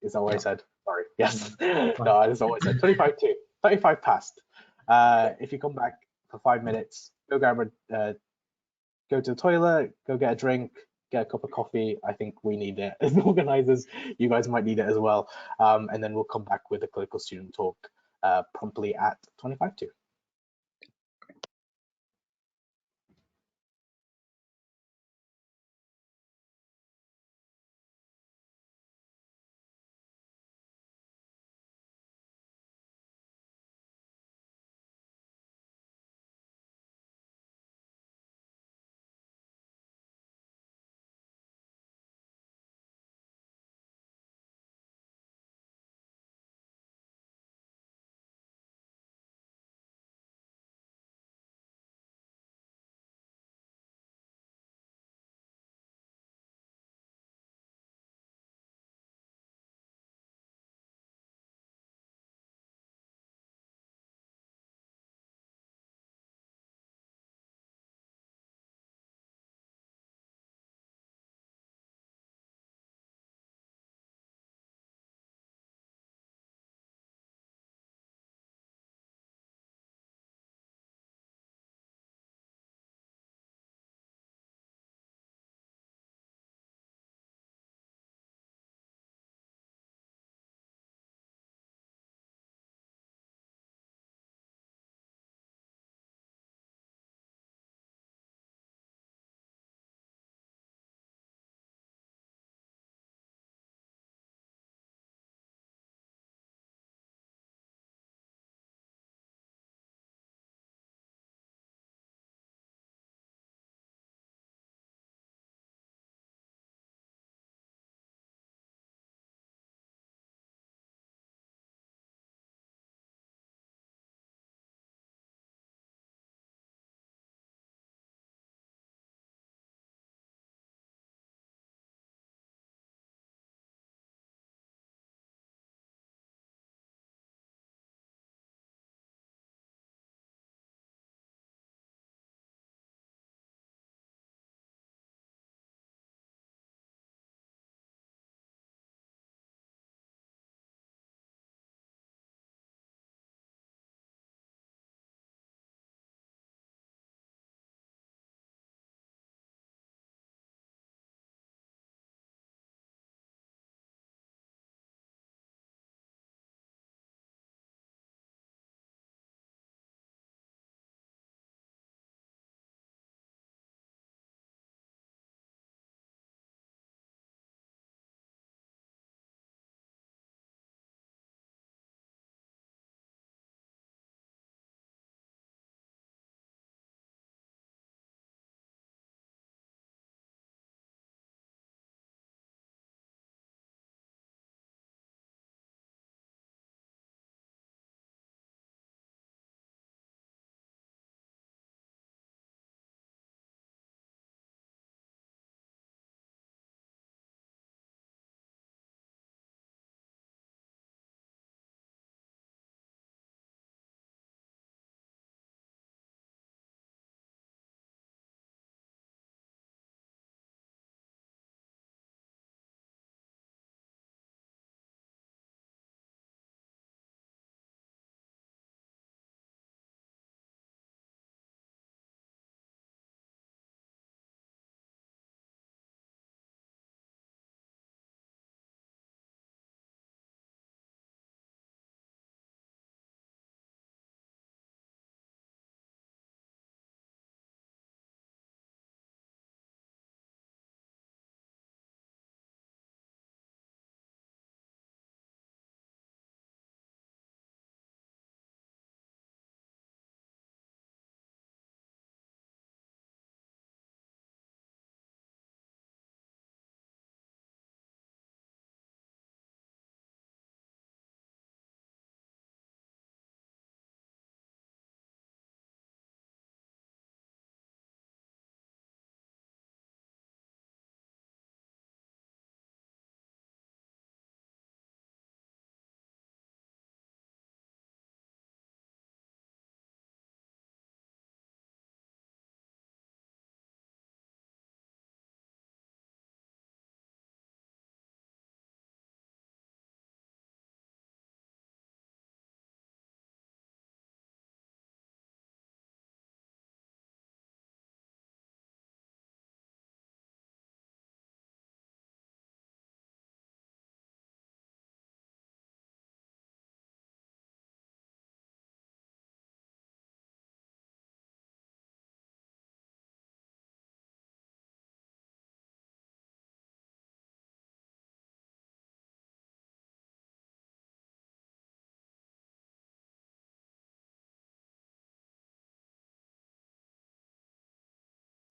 is that what I Yeah. said? Sorry, yes. Fine. No, that's not what I said. 25 to, 35 past. If you come back for 5 minutes, go grab go to the toilet, go get a drink, get a cup of coffee. I think we need it as organizers. You guys might need it as well. And then we'll come back with a clinical student talk promptly at 25 to.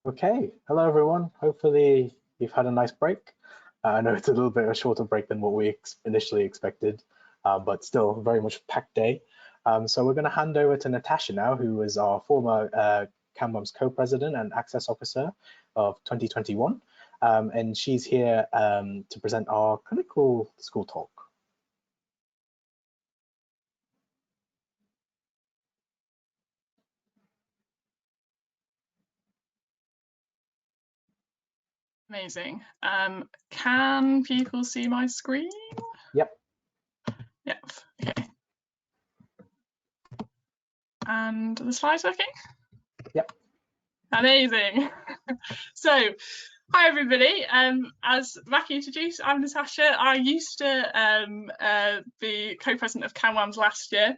Okay, hello everyone. Hopefully you've had a nice break. I know it's a little bit of a shorter break than what we initially expected, but still very much packed day. So we're going to hand over to Natasha now, who is our former CAMWAM's co-president and access officer of 2021. And she's here to present our clinical school talk. Amazing. Can people see my screen? Yep. Yep. Okay. And the slides working? Yep. Amazing. So, hi everybody. As Mackie introduced, I'm Natasha. I used to be co-president of CAMWAMS last year,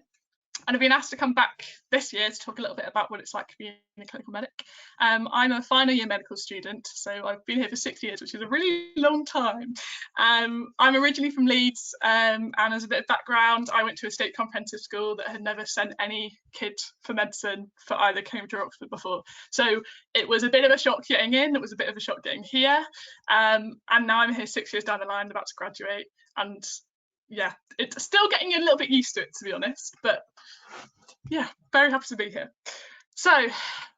and I've been asked to come back this year to talk a little bit about what it's like to be a clinical medic. I'm a final year medical student, so I've been here for 6 years, which is a really long time. I'm originally from Leeds, and as a bit of background, I went to a state comprehensive school that had never sent any kid for medicine for either Cambridge or Oxford before. So it was a bit of a shock getting in, it was a bit of a shock getting here, and now I'm here 6 years down the line, about to graduate, and yeah, it's still getting a little bit used to it, to be honest, but yeah, very happy to be here. So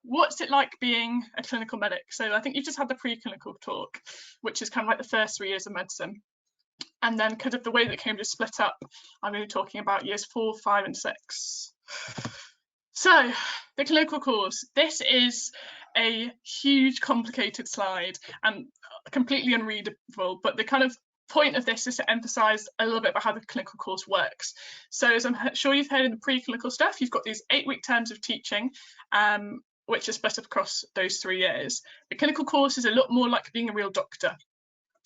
what's it like being a clinical medic? So I think you've just had the preclinical talk, which is kind of like the first 3 years of medicine. And then because of the way that Cambridge is split up, I'm going to be talking about years 4, 5 and 6. So the clinical course, this is a huge complicated slide and completely unreadable, but the kind of point of this is to emphasize a little bit about how the clinical course works. So as I'm sure you've heard in the preclinical stuff, you've got these 8-week terms of teaching, which are split up across those 3 years. The clinical course is a lot more like being a real doctor.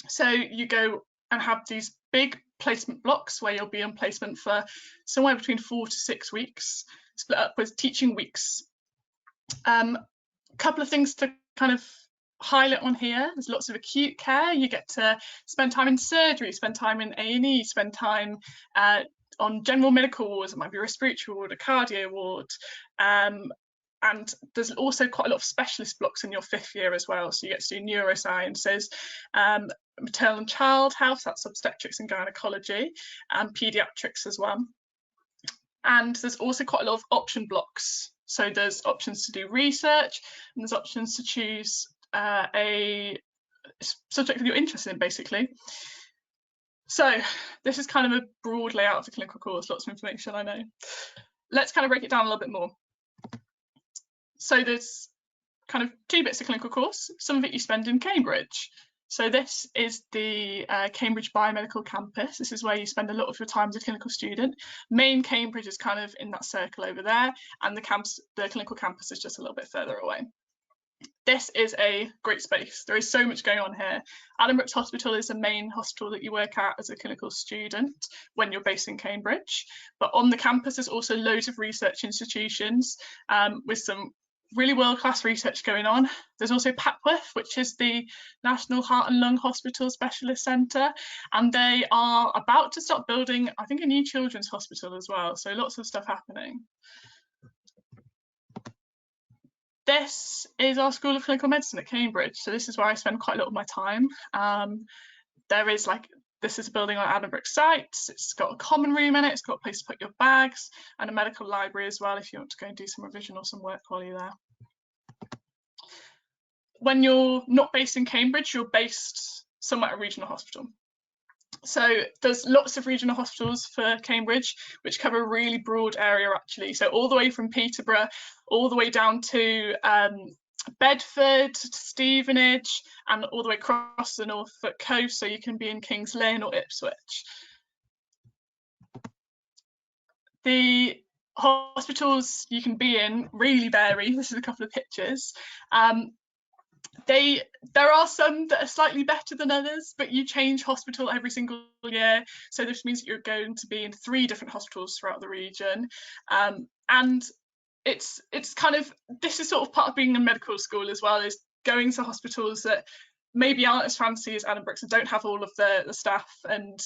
So you go and have these big placement blocks where you'll be on placement for somewhere between 4 to 6 weeks, split up with teaching weeks. Couple of things to kind of highlight on here. There's lots of acute care. You get to spend time in surgery, spend time in A&E, spend time on general medical wards. It might be a respiratory ward, a cardio ward, and there's also quite a lot of specialist blocks in your 5th year as well. So you get to do neurosciences, maternal and child health, that's obstetrics and gynecology, and pediatrics as well. And there's also quite a lot of option blocks. So there's options to do research, and there's options to choose a subject that you're interested in, basically. So this is kind of a broad layout of the clinical course, lots of information, I know. Let's kind of break it down a little bit more. So there's kind of 2 bits of clinical course. Some of it you spend in Cambridge. So this is the Cambridge Biomedical Campus. This is where you spend a lot of your time as a clinical student. Main Cambridge is kind of in that circle over there, and the clinical campus is just a little bit further away. This is a great space. There is so much going on here. Addenbrooke's Hospital is the main hospital that you work at as a clinical student when you're based in Cambridge. But on the campus, there's also loads of research institutions with some really world-class research going on. There's also Papworth, which is the National Heart and Lung Hospital Specialist Centre, and they are about to start building, I think, a new children's hospital as well. So lots of stuff happening. This is our School of Clinical Medicine at Cambridge. So this is where I spend quite a lot of my time. This is a building on Addenbrooke site. It's got a common room in it. It's got a place to put your bags and a medical library as well if you want to go and do some revision or some work while you're there. When you're not based in Cambridge, you're based somewhere at a regional hospital. So there's lots of regional hospitals for Cambridge, which cover a really broad area actually. So all the way from Peterborough, all the way down to Bedford, Stevenage, and all the way across the Norfolk coast, so you can be in Kings Lynn or Ipswich. The hospitals you can be in really vary. This is a couple of pictures. There are some that are slightly better than others, but you change hospital every single year. So this means that you're going to be in 3 different hospitals throughout the region. And it's kind of, this is sort of part of being in medical school as well, is going to hospitals that maybe aren't as fancy as Addenbrooke's and don't have all of the staff, and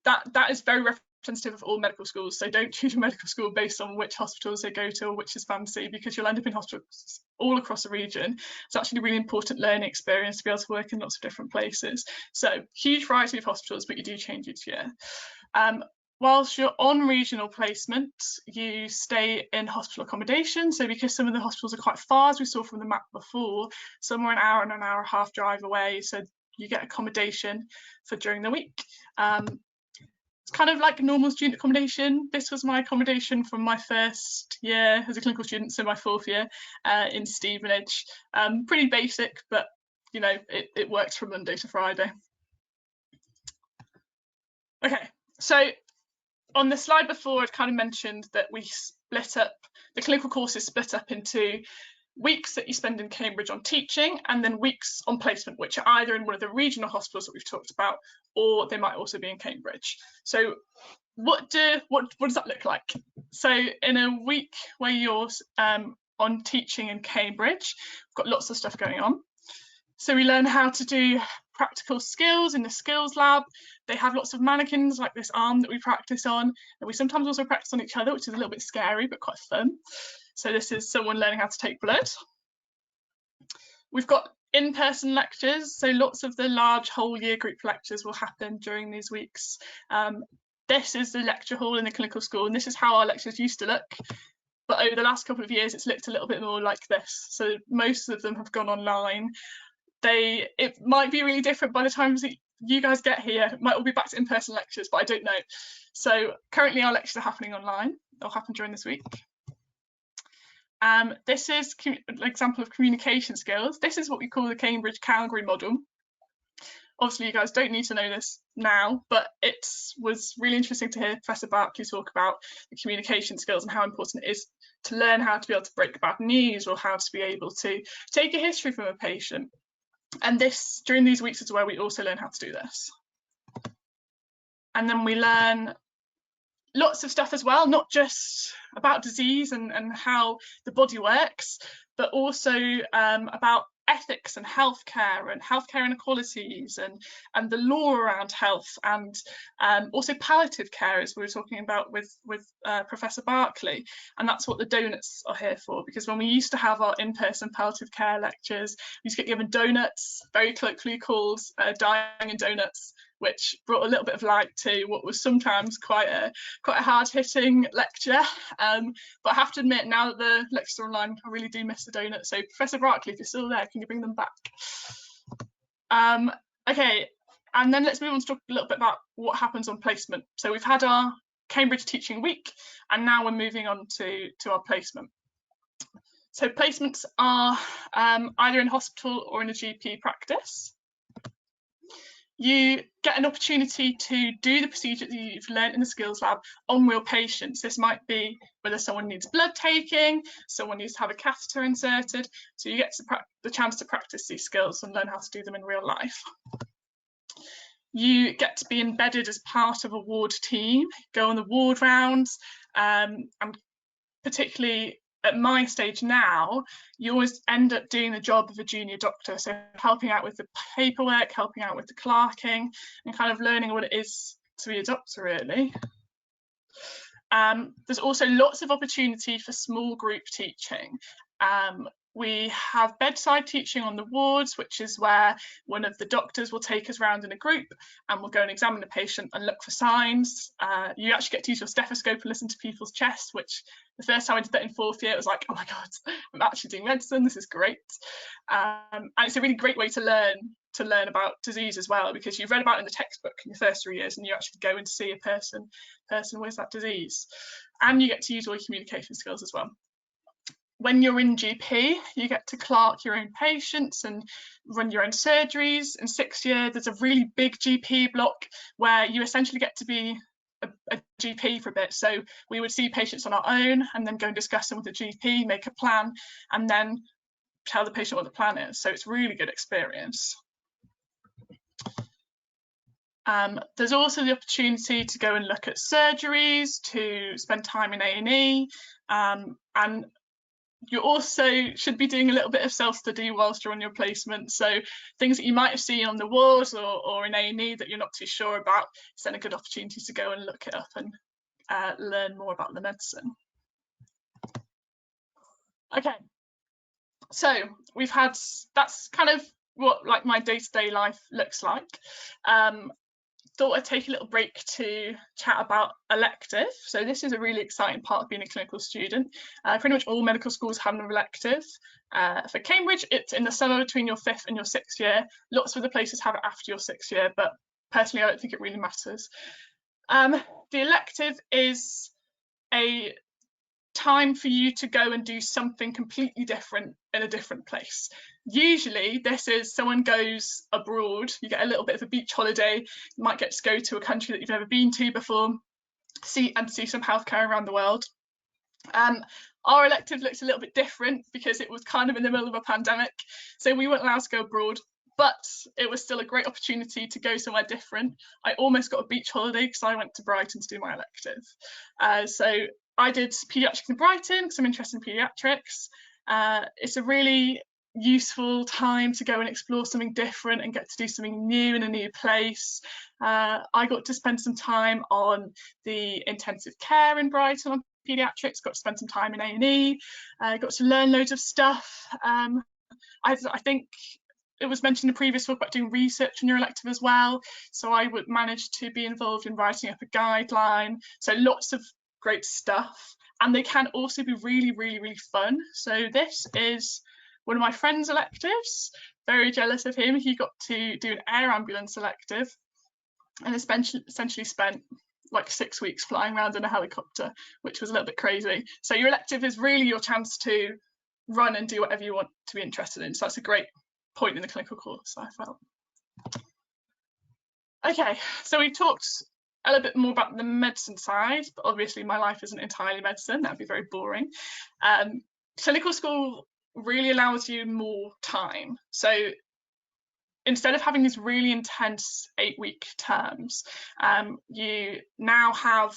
that is very representative of all medical schools, so don't choose a medical school based on which hospitals they go to or which is fancy, because you'll end up in hospitals all across the region. It's actually a really important learning experience to be able to work in lots of different places. So huge variety of hospitals, but you do change each year. Whilst you're on regional placement, you stay in hospital accommodation. So because some of the hospitals are quite far, as we saw from the map before, some are an hour and an hour and a half drive away. So you get accommodation for during the week. It's kind of like normal student accommodation. This was my accommodation from my first year as a clinical student, so my 4th year in Stevenage. Pretty basic, but you know, it works from Monday to Friday. Okay, so on the slide before, I'd kind of mentioned that we split up, the clinical course is split up into weeks that you spend in Cambridge on teaching, and then weeks on placement, which are either in one of the regional hospitals that we've talked about, or they might also be in Cambridge. So what does that look like? So in a week where you're on teaching in Cambridge, we've got lots of stuff going on. So we learn how to do practical skills in the skills lab. They have lots of mannequins like this arm that we practice on, and we sometimes also practice on each other, which is a little bit scary but quite fun. So this is someone learning how to take blood. We've got in-person lectures, so lots of the large whole year group lectures will happen during these weeks. This is the lecture hall in the clinical school, and this is how our lectures used to look. But over the last couple of years, it's looked a little bit more like this. So most of them have gone online. It might be really different by the time that you guys get here. It might all be back to in-person lectures, but I don't know. So currently our lectures are happening online. They'll happen during this week. This is an example of communication skills. This is what we call the Cambridge Calgary model. Obviously, you guys don't need to know this now, but it was really interesting to hear Professor Barkley talk about the communication skills and how important it is to learn how to be able to break bad news, or how to be able to take a history from a patient. And this, during these weeks, is where we also learn how to do this. And then we learn lots of stuff as well, not just about disease and how the body works, but also about ethics and healthcare inequalities and the law around health, and also palliative care, as we were talking about with Professor Barkley. And that's what the donuts are here for, because when we used to have our in-person palliative care lectures, we used to get given donuts, very colloquially called dying in donuts, which brought a little bit of light to what was sometimes quite a hard-hitting lecture. But I have to admit, now that the lectures are online, I really do miss the donuts. So Professor Barkley, if you're still there, can you bring them back? Okay, and then let's move on to talk a little bit about what happens on placement. So we've had our Cambridge teaching week, and now we're moving on to our placement. So placements are either in hospital or in a GP practice. You get an opportunity to do the procedure that you've learned in the skills lab on real patients. This might be whether someone needs blood taking, someone needs to have a catheter inserted. So you get the chance to practice these skills and learn how to do them in real life. You get to be embedded as part of a ward team, go on the ward rounds, and particularly at my stage now, you always end up doing the job of a junior doctor, so helping out with the paperwork, helping out with the clerking, and kind of learning what it is to be a doctor, really. There's also lots of opportunity for small group teaching. We have bedside teaching on the wards, which is where one of the doctors will take us around in a group and we'll go and examine a patient and look for signs. You actually get to use your stethoscope and listen to people's chests, which the first time I did that in 4th year, it was like, oh my God, I'm actually doing medicine, this is great. And it's a really great way to learn about disease as well, because you've read about it in the textbook in your first 3 years and you actually go and see a person with that disease. And you get to use all your communication skills as well. When you're in GP, you get to clerk your own patients and run your own surgeries. In 6th year, there's a really big GP block where you essentially get to be a GP for a bit. So we would see patients on our own and then go and discuss them with the GP, make a plan, and then tell the patient what the plan is. So it's a really good experience. There's also the opportunity to go and look at surgeries, to spend time in A&E, and you also should be doing a little bit of self-study whilst you're on your placement. So things that you might have seen on the wards or in A&E that you're not too sure about, it's then a good opportunity to go and look it up and learn more about the medicine. Okay, so we've had, that's kind of what like my day-to-day life looks like. Thought I'd take a little break to chat about elective. So this is a really exciting part of being a clinical student. Pretty much all medical schools have an elective. For Cambridge, it's in the summer between your 5th and your 6th year. Lots of other places have it after your 6th year, but personally, I don't think it really matters. The elective is a time for you to go and do something completely different in a different place. Usually this is someone goes abroad, you get a little bit of a beach holiday, you might get to go to a country that you've never been to before, see some healthcare around the world. Our elective looks a little bit different because it was kind of in the middle of a pandemic, so we weren't allowed to go abroad, but it was still a great opportunity to go somewhere different. I almost got a beach holiday because I went to Brighton to do my elective. So I did pediatrics in Brighton because I'm interested in pediatrics. It's a really useful time to go and explore something different and get to do something new in a new place. I got to spend some time on the intensive care in Brighton on pediatrics, got to spend some time in A&E, got to learn loads of stuff. I think it was mentioned in the previous talk about doing research in your elective as well. So I would manage to be involved in writing up a guideline. So lots of great stuff, and they can also be really fun. So this is one of my friend's electives. Very jealous of him. He got to do an air ambulance elective and essentially spent like 6 weeks flying around in a helicopter, which was a little bit crazy. So your elective is really your chance to run and do whatever you want to be interested in. So that's a great point in the clinical course, I felt. Okay, so we've talked a little bit more about the medicine side, but obviously my life isn't entirely medicine, that'd be very boring. Clinical school really allows you more time. So instead of having these really intense 8-week terms, you now have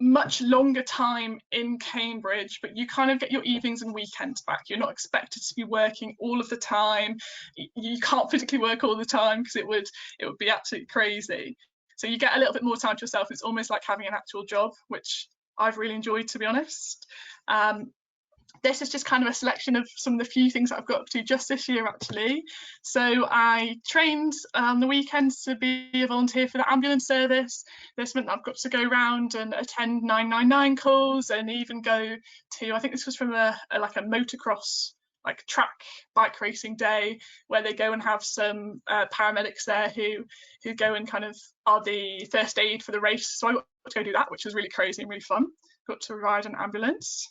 much longer time in Cambridge, but you kind of get your evenings and weekends back. You're not expected to be working all of the time. You can't physically work all the time because it would be absolutely crazy. So you get a little bit more time to yourself. It's almost like having an actual job, which I've really enjoyed, to be honest. This is just kind of a selection of some of the few things that I've got up to just this year, actually. So I trained on the weekends to be a volunteer for the ambulance service. This meant I've got to go around and attend 999 calls and even go to, I think this was from like a motocross, like track bike racing day, where they go and have some paramedics there who go and kind of are the first aid for the race. So I got to go do that, which was really crazy and really fun. Got to ride an ambulance.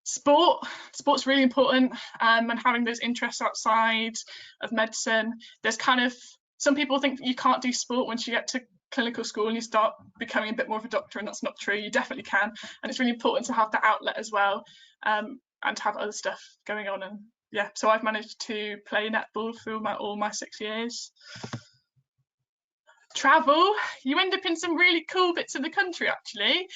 Sport's really important, and having those interests outside of medicine. There's kind of, some people think that you can't do sport once you get to clinical school and you start becoming a bit more of a doctor, and that's not true. You definitely can, and it's really important to have that outlet as well, and to have other stuff going on. And yeah, so I've managed to play netball through all my 6 years. Travel, you end up in some really cool bits of the country, actually.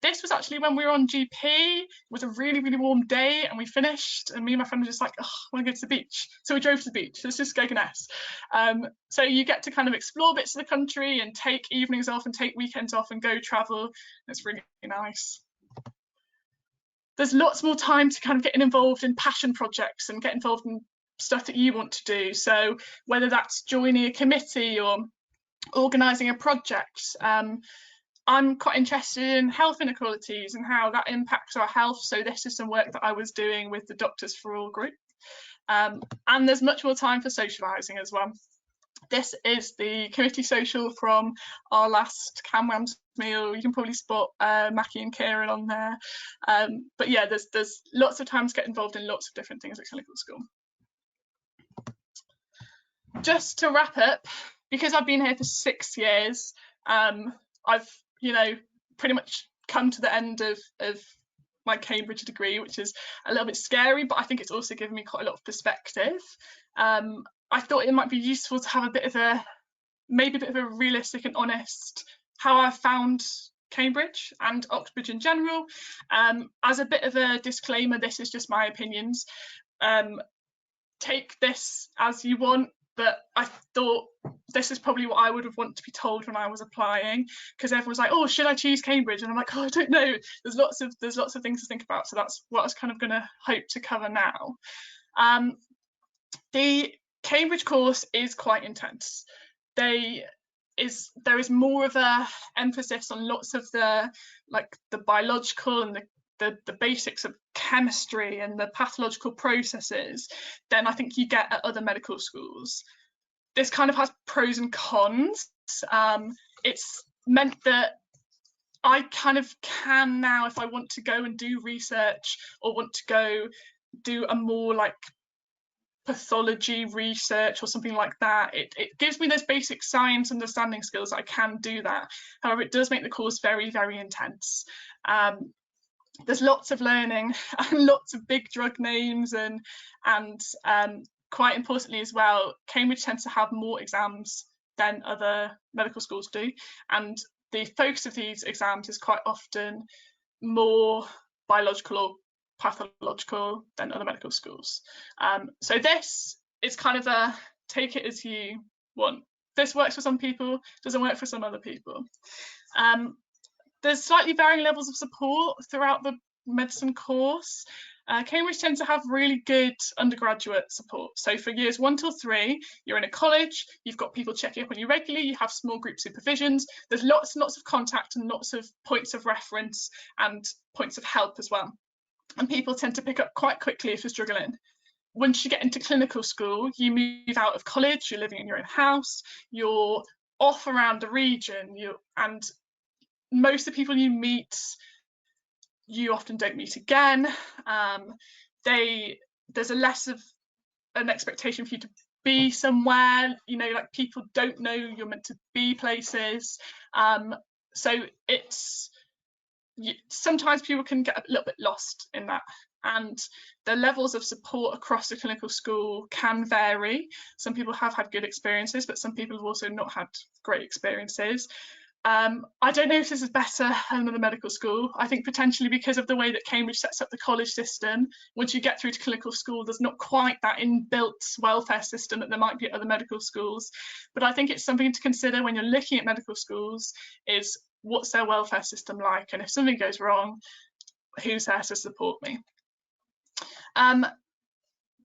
This was actually when we were on GP. It was a really warm day, and we finished, and me and my friend were just like, oh, I want to go to the beach. So we drove to the beach. This is Skegness. So you get to kind of explore bits of the country and take evenings off and take weekends off and go travel. It's really nice. There's lots more time to kind of get involved in passion projects and get involved in stuff that you want to do. So whether that's joining a committee or organising a project. I'm quite interested in health inequalities and how that impacts our health. So this is some work that I was doing with the Doctors for All group. And there's much more time for socialising as well. This is the committee social from our last CamWAMS meal. You can probably spot Mackie and Kieran on there. But yeah, there's lots of time to get involved in lots of different things at clinical school. Just to wrap up, because I've been here for 6 years, I've pretty much come to the end of my Cambridge degree, which is a little bit scary, but I think it's also given me quite a lot of perspective. I thought it might be useful to have maybe a bit of a realistic and honest how I found Cambridge and Oxbridge in general. As a bit of a disclaimer, this is just my opinions. Take this as you want, but I thought this is probably what I would have wanted to be told when I was applying, because everyone's like, oh, should I choose Cambridge? And I'm like, oh, I don't know. There's lots of things to think about. So that's what I was kind of going to hope to cover now. The Cambridge course is quite intense. There is more of a emphasis on lots of the biological and the basics of chemistry and the pathological processes than I think you get at other medical schools. This kind of has pros and cons. It's meant that I kind of can now, if I want to go and do research or want to go do a more like pathology research or something like that, it gives me those basic science understanding skills that I can do that. However, it does make the course very, very intense. There's lots of learning and lots of big drug names, and quite importantly as well, Cambridge tends to have more exams than other medical schools do, and the focus of these exams is quite often more biological or pathological than other medical schools. So this is kind of a take it as you want. This works for some people, doesn't work for some other people. There's slightly varying levels of support throughout the medicine course. Cambridge tends to have really good undergraduate support. So for years 1 till 3, you're in a college, you've got people checking up on you regularly, you have small group supervisions, there's lots and lots of contact and lots of points of reference and points of help as well. And people tend to pick up quite quickly if you're struggling. Once you get into clinical school, you move out of college, you're living in your own house, you're off around the region, and most of the people you meet, you often don't meet again. There's a less of an expectation for you to be somewhere, you know, like people don't know you're meant to be places. So sometimes people can get a little bit lost in that, and the levels of support across the clinical school can vary. Some people have had good experiences, but some people have also not had great experiences. I don't know if this is better than another medical school. I think potentially because of the way that Cambridge sets up the college system, once you get through to clinical school, there's not quite that inbuilt welfare system that there might be at other medical schools. But I think it's something to consider when you're looking at medical schools, is what's their welfare system like? And if something goes wrong, who's there to support me?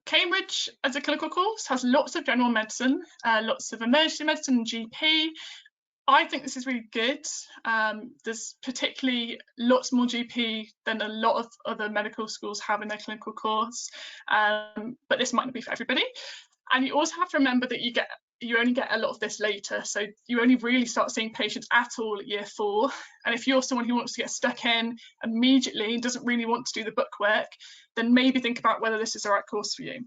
Cambridge as a clinical course has lots of general medicine, lots of emergency medicine and GP. I think this is really good. There's particularly lots more GP than a lot of other medical schools have in their clinical course, but this might not be for everybody. And you also have to remember that you only get a lot of this later, so you only really start seeing patients at all at year 4. And if you're someone who wants to get stuck in immediately and doesn't really want to do the book work, then maybe think about whether this is the right course for you.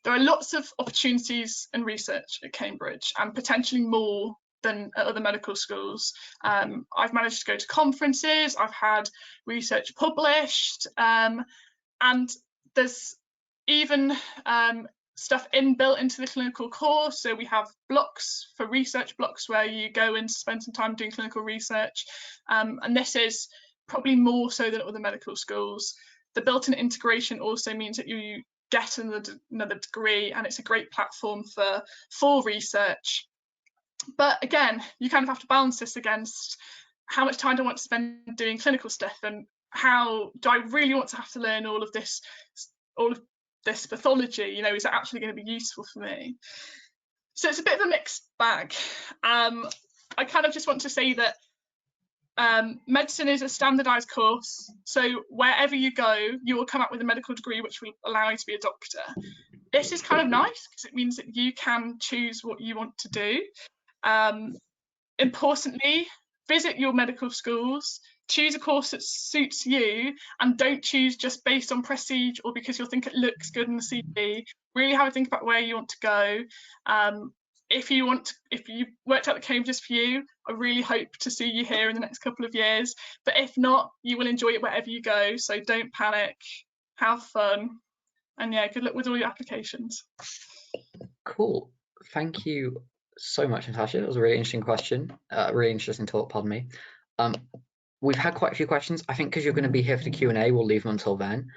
There are lots of opportunities in research at Cambridge, and potentially more than at other medical schools. I've managed to go to conferences, I've had research published, and there's even stuff inbuilt into the clinical course. So we have blocks for research blocks where you go and spend some time doing clinical research, and this is probably more so than other medical schools. The built-in integration also means that you get another degree, and it's a great platform for research. But again, you kind of have to balance this against how much time do I want to spend doing clinical stuff, and how do I really want to have to learn all of this pathology? You know, is it actually going to be useful for me? So it's a bit of a mixed bag. I kind of just want to say that medicine is a standardized course, so wherever you go, you will come up with a medical degree which will allow you to be a doctor. This is kind of nice because it means that you can choose what you want to do. Importantly, visit your medical schools, choose a course that suits you, and don't choose just based on prestige or because you'll think it looks good in the CV. Really have a think about where you want to go. If you worked out that Cambridge is for you, I really hope to see you here in the next couple of years. But if not, you will enjoy it wherever you go. So don't panic, have fun, and yeah, good luck with all your applications. Cool. Thank you so much, Natasha. That was a really interesting question. Really interesting talk, pardon me. We've had quite a few questions. I think because you're going to be here for the Q&A, we'll leave them until then.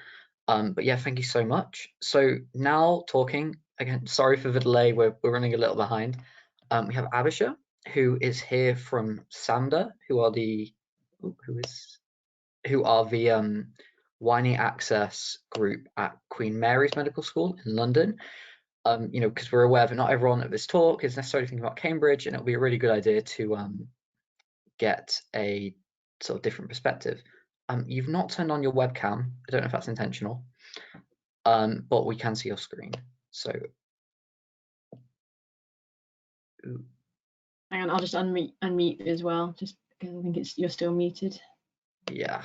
But yeah, thank you so much. So now talking, again, sorry for the delay, we're running a little behind. We have Abisha, who is here from SAMDA, who are the Whiny Access group at Queen Mary's Medical School in London. You know, because we're aware that not everyone at this talk is necessarily thinking about Cambridge, and it'll be a really good idea to get a sort of different perspective. You've not turned on your webcam. I don't know if that's intentional, but we can see your screen. So, hang on, I'll just unmute as well, just because I think you're still muted. Yeah.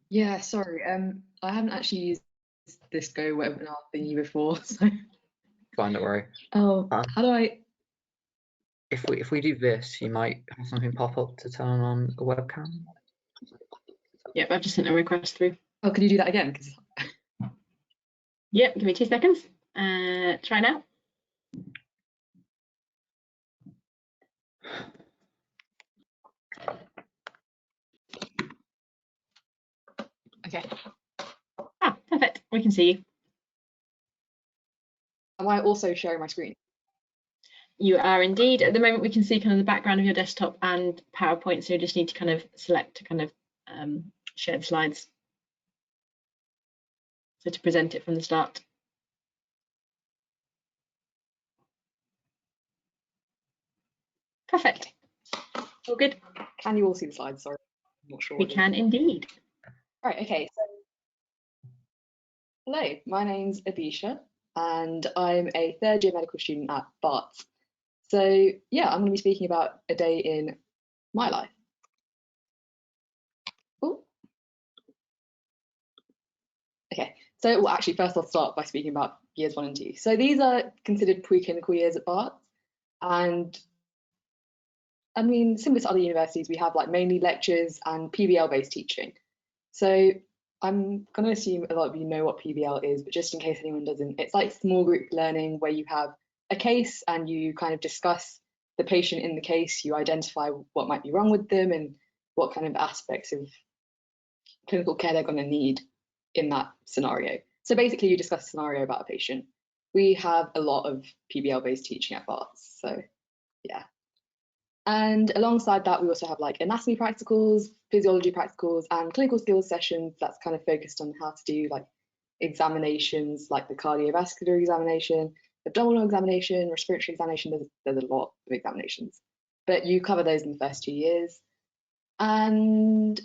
Yeah, sorry. I haven't actually used this Go webinar thingy before, so. Fine, don't worry. Oh, how do I? If we do this, you might have something pop up to turn on a webcam. Yep, I've just sent a request through. Oh, can you do that again? Yep, give me 2 seconds. Try now. Okay. Ah, perfect. We can see you. Am I also sharing my screen? You are indeed. At the moment, we can see kind of the background of your desktop and PowerPoint, so you just need to kind of select to kind of share the slides. So to present it from the start. Perfect. All good. Can you all see the slides? Sorry, I'm not sure. We can indeed. Right, okay. So, hello, my name's Abisha, and I'm a third-year medical student at Barts. So, yeah, I'm going to be speaking about a day in my life. Ooh. Okay, so well, actually, first I'll start by speaking about years 1 and 2. So these are considered preclinical years at Barts, and I mean, similar to other universities, we have like mainly lectures and PBL-based teaching. So I'm going to assume a lot of you know what PBL is, but just in case anyone doesn't, it's like small group learning where you have a case and you kind of discuss the patient in the case, you identify what might be wrong with them and what kind of aspects of clinical care they're going to need in that scenario. So basically you discuss a scenario about a patient. We have a lot of PBL-based teaching at Barts, so yeah. And alongside that, we also have like anatomy practicals, physiology practicals, and clinical skills sessions that's kind of focused on how to do like examinations, like the cardiovascular examination, abdominal examination, respiratory examination. There's a lot of examinations, but you cover those in the first 2 years. And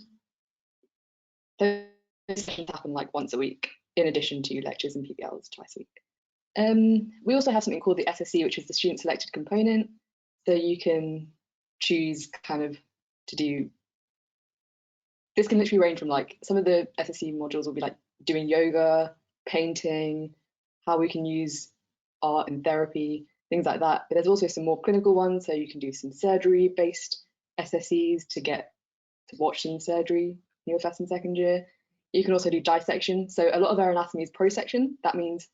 those sessions happen like once a week, in addition to lectures and PBLs twice a week. We also have something called the SSC, which is the student selected component. So you can choose kind of to do, this can literally range from like, some of the SSC modules will be like doing yoga, painting, how we can use art and therapy, things like that. But there's also some more clinical ones, so you can do some surgery based SSCs to get to watch some surgery in your first and second year. You can also do dissection. So a lot of our anatomy is prosection. That means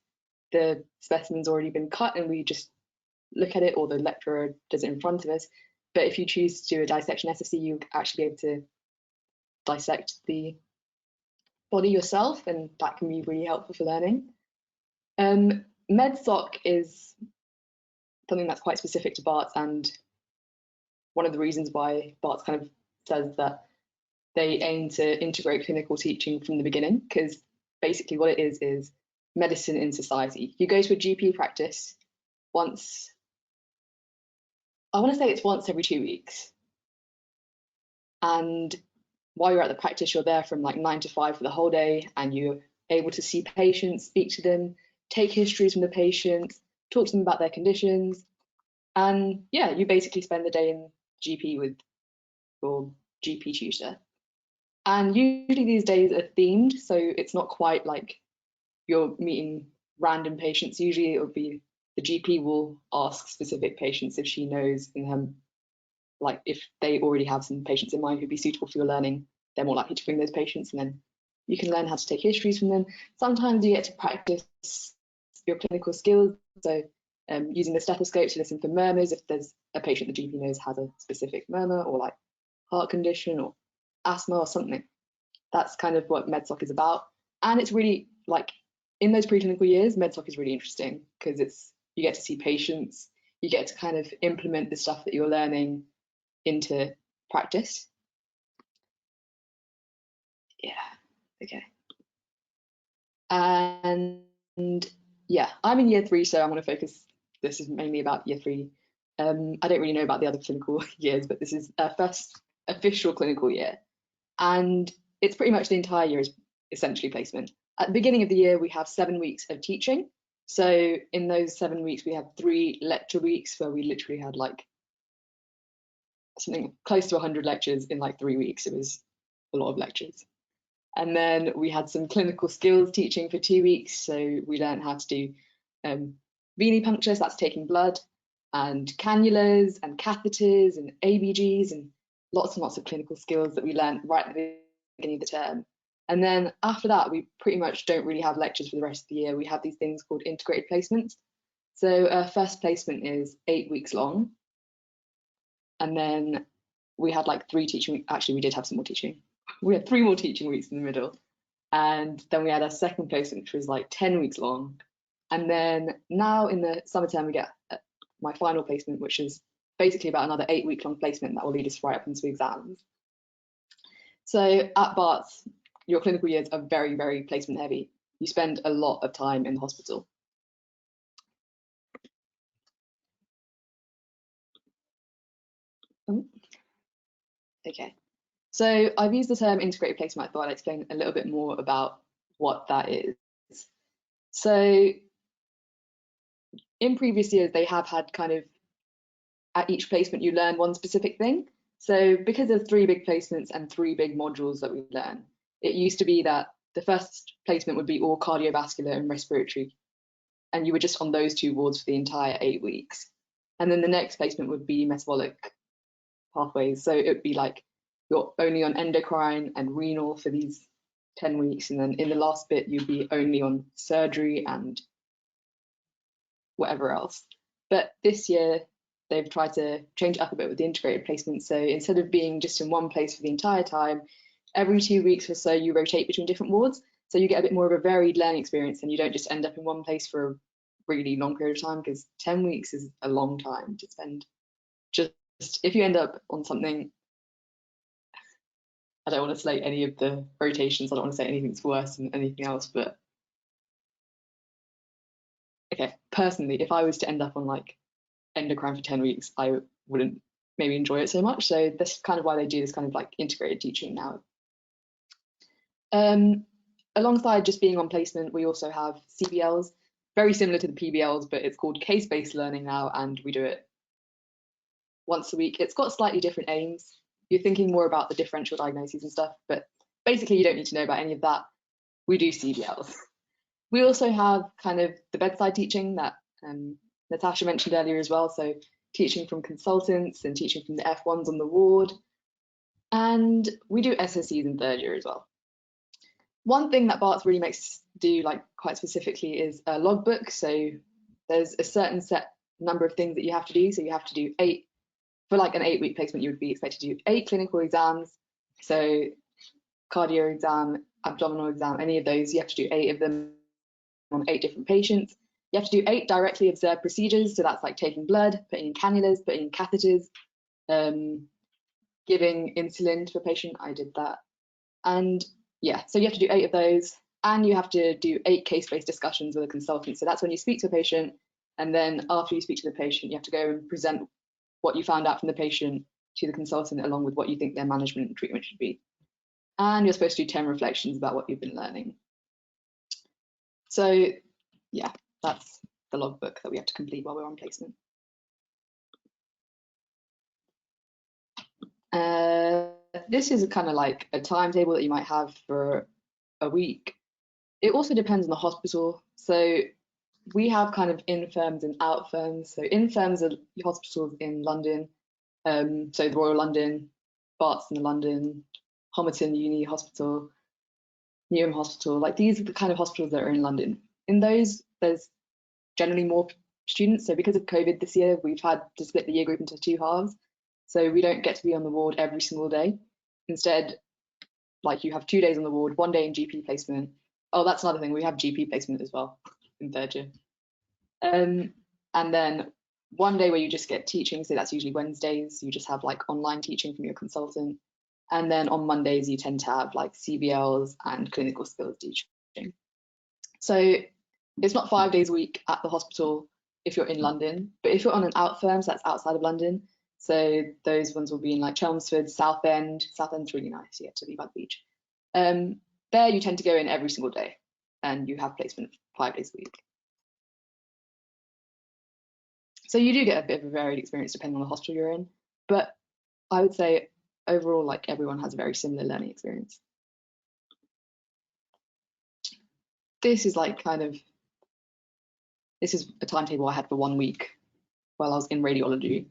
the specimen's already been cut and we just look at it, or the lecturer does it in front of us. But if you choose to do a dissection SSC, you actually be able to dissect the body yourself, and that can be really helpful for learning. MedSoc is something that's quite specific to Barts, and one of the reasons why Barts kind of says that they aim to integrate clinical teaching from the beginning, because basically what it is medicine in society. You go to a GP practice once, I want to say it's once every 2 weeks. And while you're at the practice, you're there from like 9 to 5 for the whole day, and you're able to see patients, speak to them, take histories from the patients, talk to them about their conditions. And yeah, you basically spend the day in GP with your GP tutor. And usually these days are themed, so it's not quite like you're meeting random patients. Usually it would be the GP will ask specific patients if she knows in her, like if they already have some patients in mind who'd be suitable for your learning, they're more likely to bring those patients, and then you can learn how to take histories from them. Sometimes you get to practice your clinical skills. So using the stethoscope to listen for murmurs if there's a patient the GP knows has a specific murmur or like heart condition or asthma or something. That's kind of what MedSoc is about. And it's really like in those preclinical years, MedSoc is really interesting because you get to see patients, you get to kind of implement the stuff that you're learning into practice. Yeah, okay. And yeah, I'm in year 3, so I'm going to focus, this is mainly about year 3. I don't really know about the other clinical years, but this is our first official clinical year. And it's pretty much the entire year is essentially placement. At the beginning of the year, we have 7 weeks of teaching. So in those 7 weeks, we have 3 lecture weeks where we literally had like something close to 100 lectures in like 3 weeks. It was a lot of lectures. And then we had some clinical skills teaching for 2 weeks. So we learned how to do venipuncture, so that's taking blood, and cannulas and catheters and ABGs and lots of clinical skills that we learned right at the beginning of the term. And then after that, we pretty much don't really have lectures for the rest of the year. We have these things called integrated placements. So our first placement is 8 weeks long. And then we had like 3 teaching, actually we did have some more teaching. We had 3 more teaching weeks in the middle. And then we had our second placement, which was like 10 weeks long. And then now in the summer term, we get my final placement, which is basically about another 8-week-long placement that will lead us right up into exams. So at Barts, your clinical years are very, very placement heavy. You spend a lot of time in the hospital. Okay, so I've used the term integrated placement. I thought I'd explain a little bit more about what that is. So in previous years, they have had kind of, at each placement, you learn one specific thing. So because of 3 big placements and 3 big modules that we learn, it used to be that the first placement would be all cardiovascular and respiratory, and you were just on those 2 wards for the entire 8 weeks. And then the next placement would be metabolic pathways. So it would be like you're only on endocrine and renal for these 10 weeks. And then in the last bit, you'd be only on surgery and whatever else. But this year, they've tried to change it up a bit with the integrated placement. So instead of being just in one place for the entire time, every 2 weeks or so, you rotate between different wards. So you get a bit more of a varied learning experience and you don't just end up in one place for a really long period of time, because 10 weeks is a long time to spend. Just if you end up on something, I don't want to slate any of the rotations. I don't want to say anything's worse than anything else, but okay, personally, if I was to end up on like endocrine for 10 weeks, I wouldn't maybe enjoy it so much. So that's kind of why they do this kind of like integrated teaching now. Alongside just being on placement, we also have CBLs, very similar to the PBLs, but it's called case-based learning now, and we do it once a week. It's got slightly different aims. You're thinking more about the differential diagnoses and stuff, but basically you don't need to know about any of that. We do CBLs. We also have kind of the bedside teaching that Natasha mentioned earlier as well. So teaching from consultants and teaching from the F1s on the ward. And we do SSCs in 3rd year as well. One thing that Barts really makes us do like quite specifically is a logbook. So there's a certain set number of things that you have to do. So you have to do 8, for like an 8-week placement, you would be expected to do 8 clinical exams. So cardio exam, abdominal exam, any of those, you have to do 8 of them on 8 different patients. You have to do 8 directly observed procedures. So that's like taking blood, putting in cannulas, putting in catheters, giving insulin to a patient. I did that. And yeah, so you have to do 8 of those, and you have to do 8 case-based discussions with a consultant. So that's when you speak to a patient, and then after you speak to the patient, you have to go and present what you found out from the patient to the consultant, along with what you think their management and treatment should be. And you're supposed to do 10 reflections about what you've been learning. So yeah, that's the logbook that we have to complete while we're on placement. This is kind of like a timetable that you might have for a week. It also depends on the hospital. So we have kind of in-firms and out-firms. So in-firms are hospitals in London. So the Royal London, Barts in London, Homerton Uni Hospital, Newham Hospital. Like these are the kind of hospitals that are in London. In those, there's generally more students. So because of COVID this year, we've had to split the year group into 2 halves. So we don't get to be on the ward every single day. Instead, like you have 2 days on the ward, 1 day in GP placement. Oh, that's another thing. We have GP placement as well in 3rd year. And then 1 day where you just get teaching. So that's usually Wednesdays. You just have like online teaching from your consultant. And then on Mondays, you tend to have like CBLs and clinical skills teaching. So it's not 5 days a week at the hospital if you're in London, but if you're on an out firm, so that's outside of London. So those ones will be in like Chelmsford, Southend. Southend's really nice, yeah, to be by the beach. There you tend to go in every single day and you have placement 5 days a week. So you do get a bit of a varied experience depending on the hospital you're in, but I would say overall, like everyone has a very similar learning experience. This is like this is a timetable I had for 1 week while I was in radiology.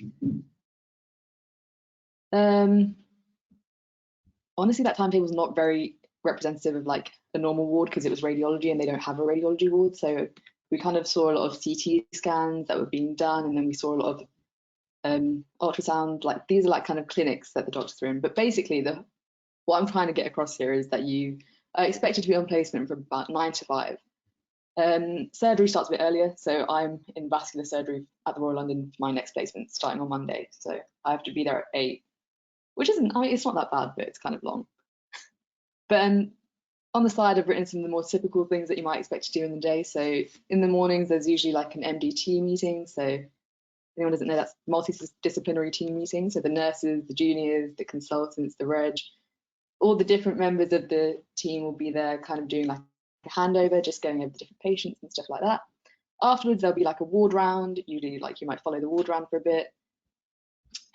Honestly, that timetable was not very representative of like a normal ward because it was radiology and they don't have a radiology ward. So we kind of saw a lot of CT scans that were being done, and then we saw a lot of ultrasound. Like these are like kind of clinics that the doctors are in. But basically, what I'm trying to get across here is that you are expected to be on placement from about 9 to 5. Surgery starts a bit earlier, so I'm in vascular surgery at the Royal London for my next placement starting on Monday. So I have to be there at 8, which isn't, I mean, it's not that bad, but it's kind of long. But on the side, I've written some of the more typical things that you might expect to do in the day. So in the mornings, there's usually like an MDT meeting. So if anyone doesn't know, that's multidisciplinary team meeting. So the nurses, the juniors, the consultants, the reg, all the different members of the team will be there kind of doing like a handover, just going over the different patients and stuff like that. Afterwards, there'll be like a ward round. Usually, like you might follow the ward round for a bit.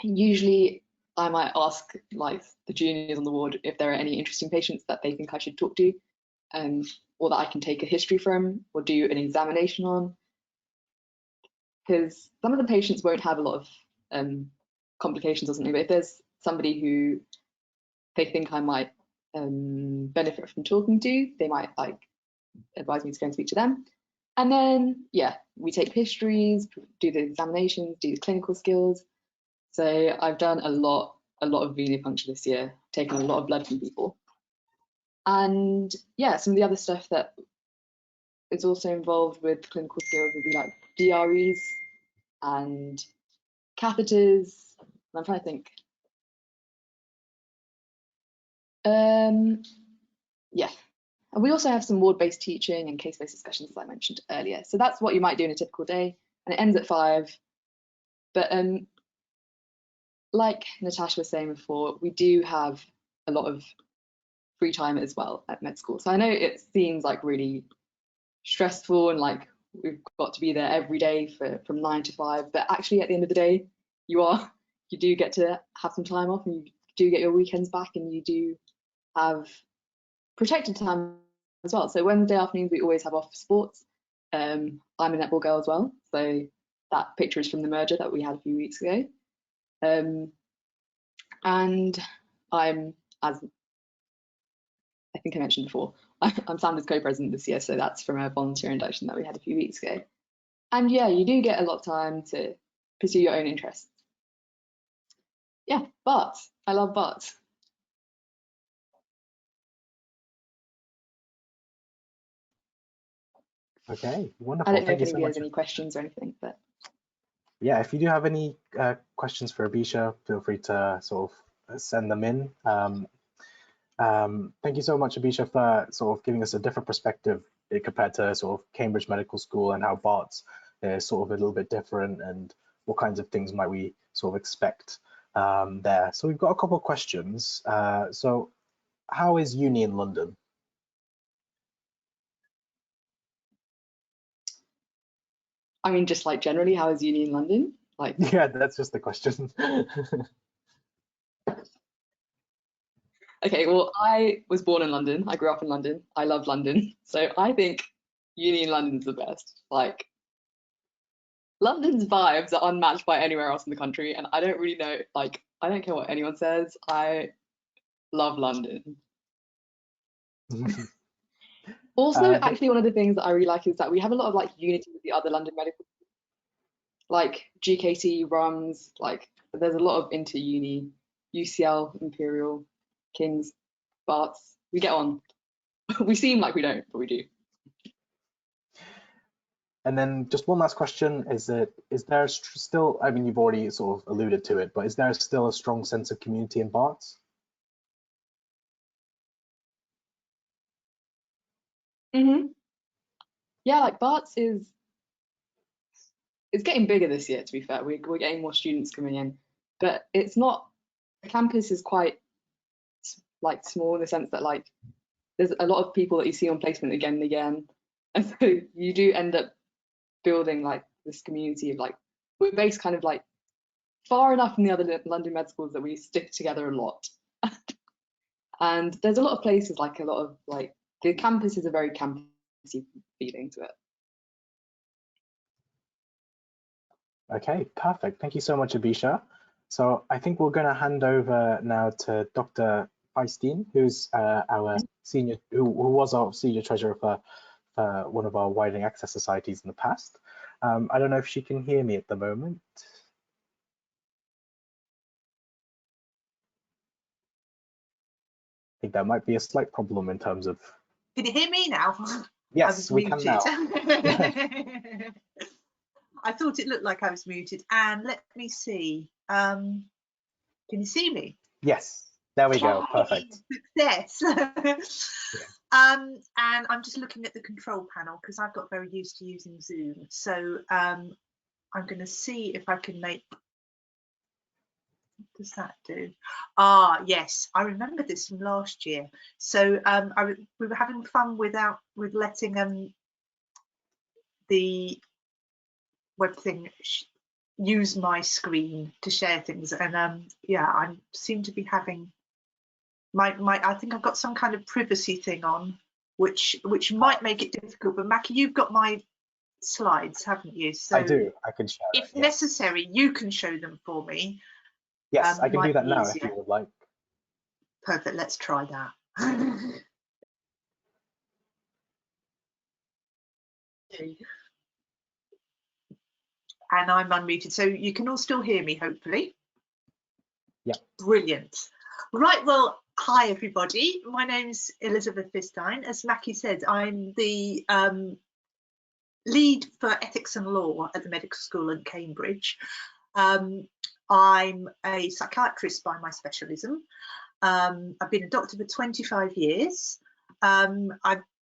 And usually, I might ask like the juniors on the ward if there are any interesting patients that they think I should talk to, or that I can take a history from or do an examination on. Because some of the patients won't have a lot of complications or something, but if there's somebody who they think I might benefit from talking to, they might like advise me to go and speak to them. And then, yeah, we take histories, do the examinations, do the clinical skills. So I've done a lot of venipuncture this year, taken a lot of blood from people. And yeah, some of the other stuff that is also involved with clinical skills would be like DREs and catheters. I'm trying to think. Yeah, and we also have some ward-based teaching and case-based discussions, as I mentioned earlier. So that's what you might do in a typical day, and it ends at 5. But like Natasha was saying before, we do have a lot of free time as well at med school. So I know it seems like really stressful and like we've got to be there every day from 9 to 5, but actually at the end of the day, you do get to have some time off, and you do get your weekends back, and you do have protected time as well. So Wednesday afternoons we always have off sports. I'm a netball girl as well, so that picture is from the merger that we had a few weeks ago. And I'm, as I think I mentioned before, I'm Sanders co-president this year, so that's from a volunteer induction that we had a few weeks ago. And yeah, you do get a lot of time to pursue your own interests. Yeah, but I love but. Okay, wonderful. I don't know Thank if you so anybody much. has any questions or anything, but Yeah, if you do have any questions for Abisha, feel free to sort of send them in. Thank you so much, Abisha, for sort of giving us a different perspective compared to sort of Cambridge Medical School, and how Barts is sort of a little bit different, and what kinds of things might we sort of expect there. So we've got a couple of questions. So how is uni in London? I mean, just like generally, how is uni in London? Like, Yeah, that's just the question. okay, well, I was born in London. I grew up in London. I love London. So I think uni in London is the best. Like, London's vibes are unmatched by anywhere else in the country. And I don't really know, like, I don't care what anyone says. I love London. Also, actually, one of the things that I really like is that we have a lot of like unity with the other London medical schools. like GKT, RUMS, like there's a lot of inter-uni, UCL, Imperial, King's, Barts. We get on. We seem like we don't, but we do. And then just one last question, is there still, I mean, you've already sort of alluded to it, but is there still a strong sense of community in Barts? Yeah, like Barts is getting bigger this year, to be fair. We're getting more students coming in, but it's not, the campus is quite like small in the sense that like there's a lot of people that you see on placement again and again, and so you do end up building like this community of like, we're based kind of like far enough from the other London med schools that we stick together a lot. And there's a lot of places, like a lot of like, the campus is a very campusy feeling to it. Okay, perfect. Thank you so much, Abisha. So I think we're going to hand over now to Dr. Feinstein, who's our senior, who was our senior treasurer for one of our widening access societies in the past. I don't know if she can hear me at the moment. I think that might be a slight problem in terms of. Can you hear me now? Yes, we can now. I thought it looked like I was muted. And let me see. Can you see me? Yes, there we go. Perfect. Success. Yeah. And I'm just looking at the control panel because I've got very used to using Zoom. So I'm going to see if I can make. What does that do? Ah, yes, I remember this from last year. So we were having fun with letting the web thing use my screen to share things, and yeah, I seem to be having I think I've got some kind of privacy thing on, which might make it difficult. But Mackie, you've got my slides, haven't you? So I do. I can share. If necessary, you can show them for me. Yes, I can do that now easier. if you would like. Perfect. Let's try that. Okay. And I'm unmuted, so you can all still hear me, hopefully. Yeah. Brilliant. Right, well, hi everybody. My name's Elizabeth Fistine. As Mackie said, I'm the lead for ethics and law at the medical school in Cambridge. I'm a psychiatrist by my specialism. I've been a doctor for 25 years. I'm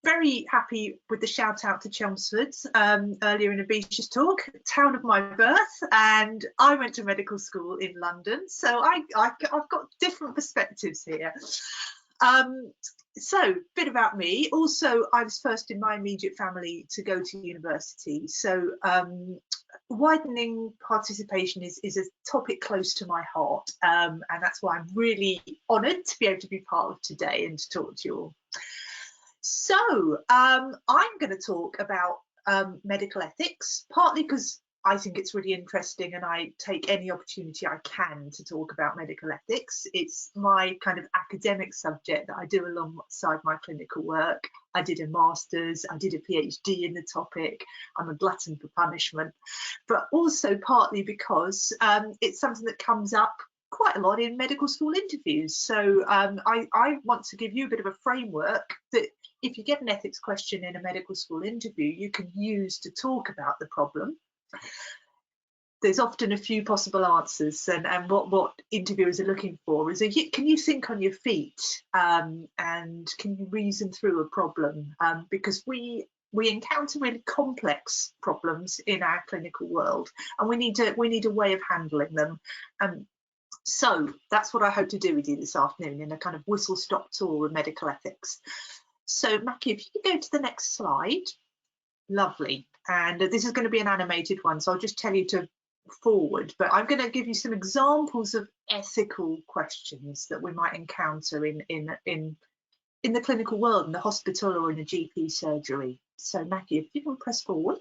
very happy with the shout out to Chelmsford earlier in Abisha's talk, town of my birth, and I went to medical school in London, so I've got different perspectives here. So, bit about me. Also, I was first in my immediate family to go to university, so widening participation is a topic close to my heart, and that's why I'm really honoured to be able to be part of today and to talk to you all. So I'm going to talk about medical ethics, partly because I think it's really interesting and I take any opportunity I can to talk about medical ethics. It's my kind of academic subject that I do alongside my clinical work. I did a master's, I did a PhD in the topic. I'm a glutton for punishment, but also partly because it's something that comes up quite a lot in medical school interviews. So I want to give you a bit of a framework that if you get an ethics question in a medical school interview, you can use to talk about the problem. There's often a few possible answers, and what interviewers are looking for is, can you think on your feet and can you reason through a problem? Because we encounter really complex problems in our clinical world, and we need a way of handling them. So that's what I hope to do with you this afternoon in a kind of whistle-stop tour of medical ethics. So Mackie, if you could go to the next slide. Lovely. And this is going to be an animated one, so I'll just tell you to forward, but I'm going to give you some examples of ethical questions that we might encounter in the clinical world, in the hospital or in a GP surgery. So Mackie, if you can press forward.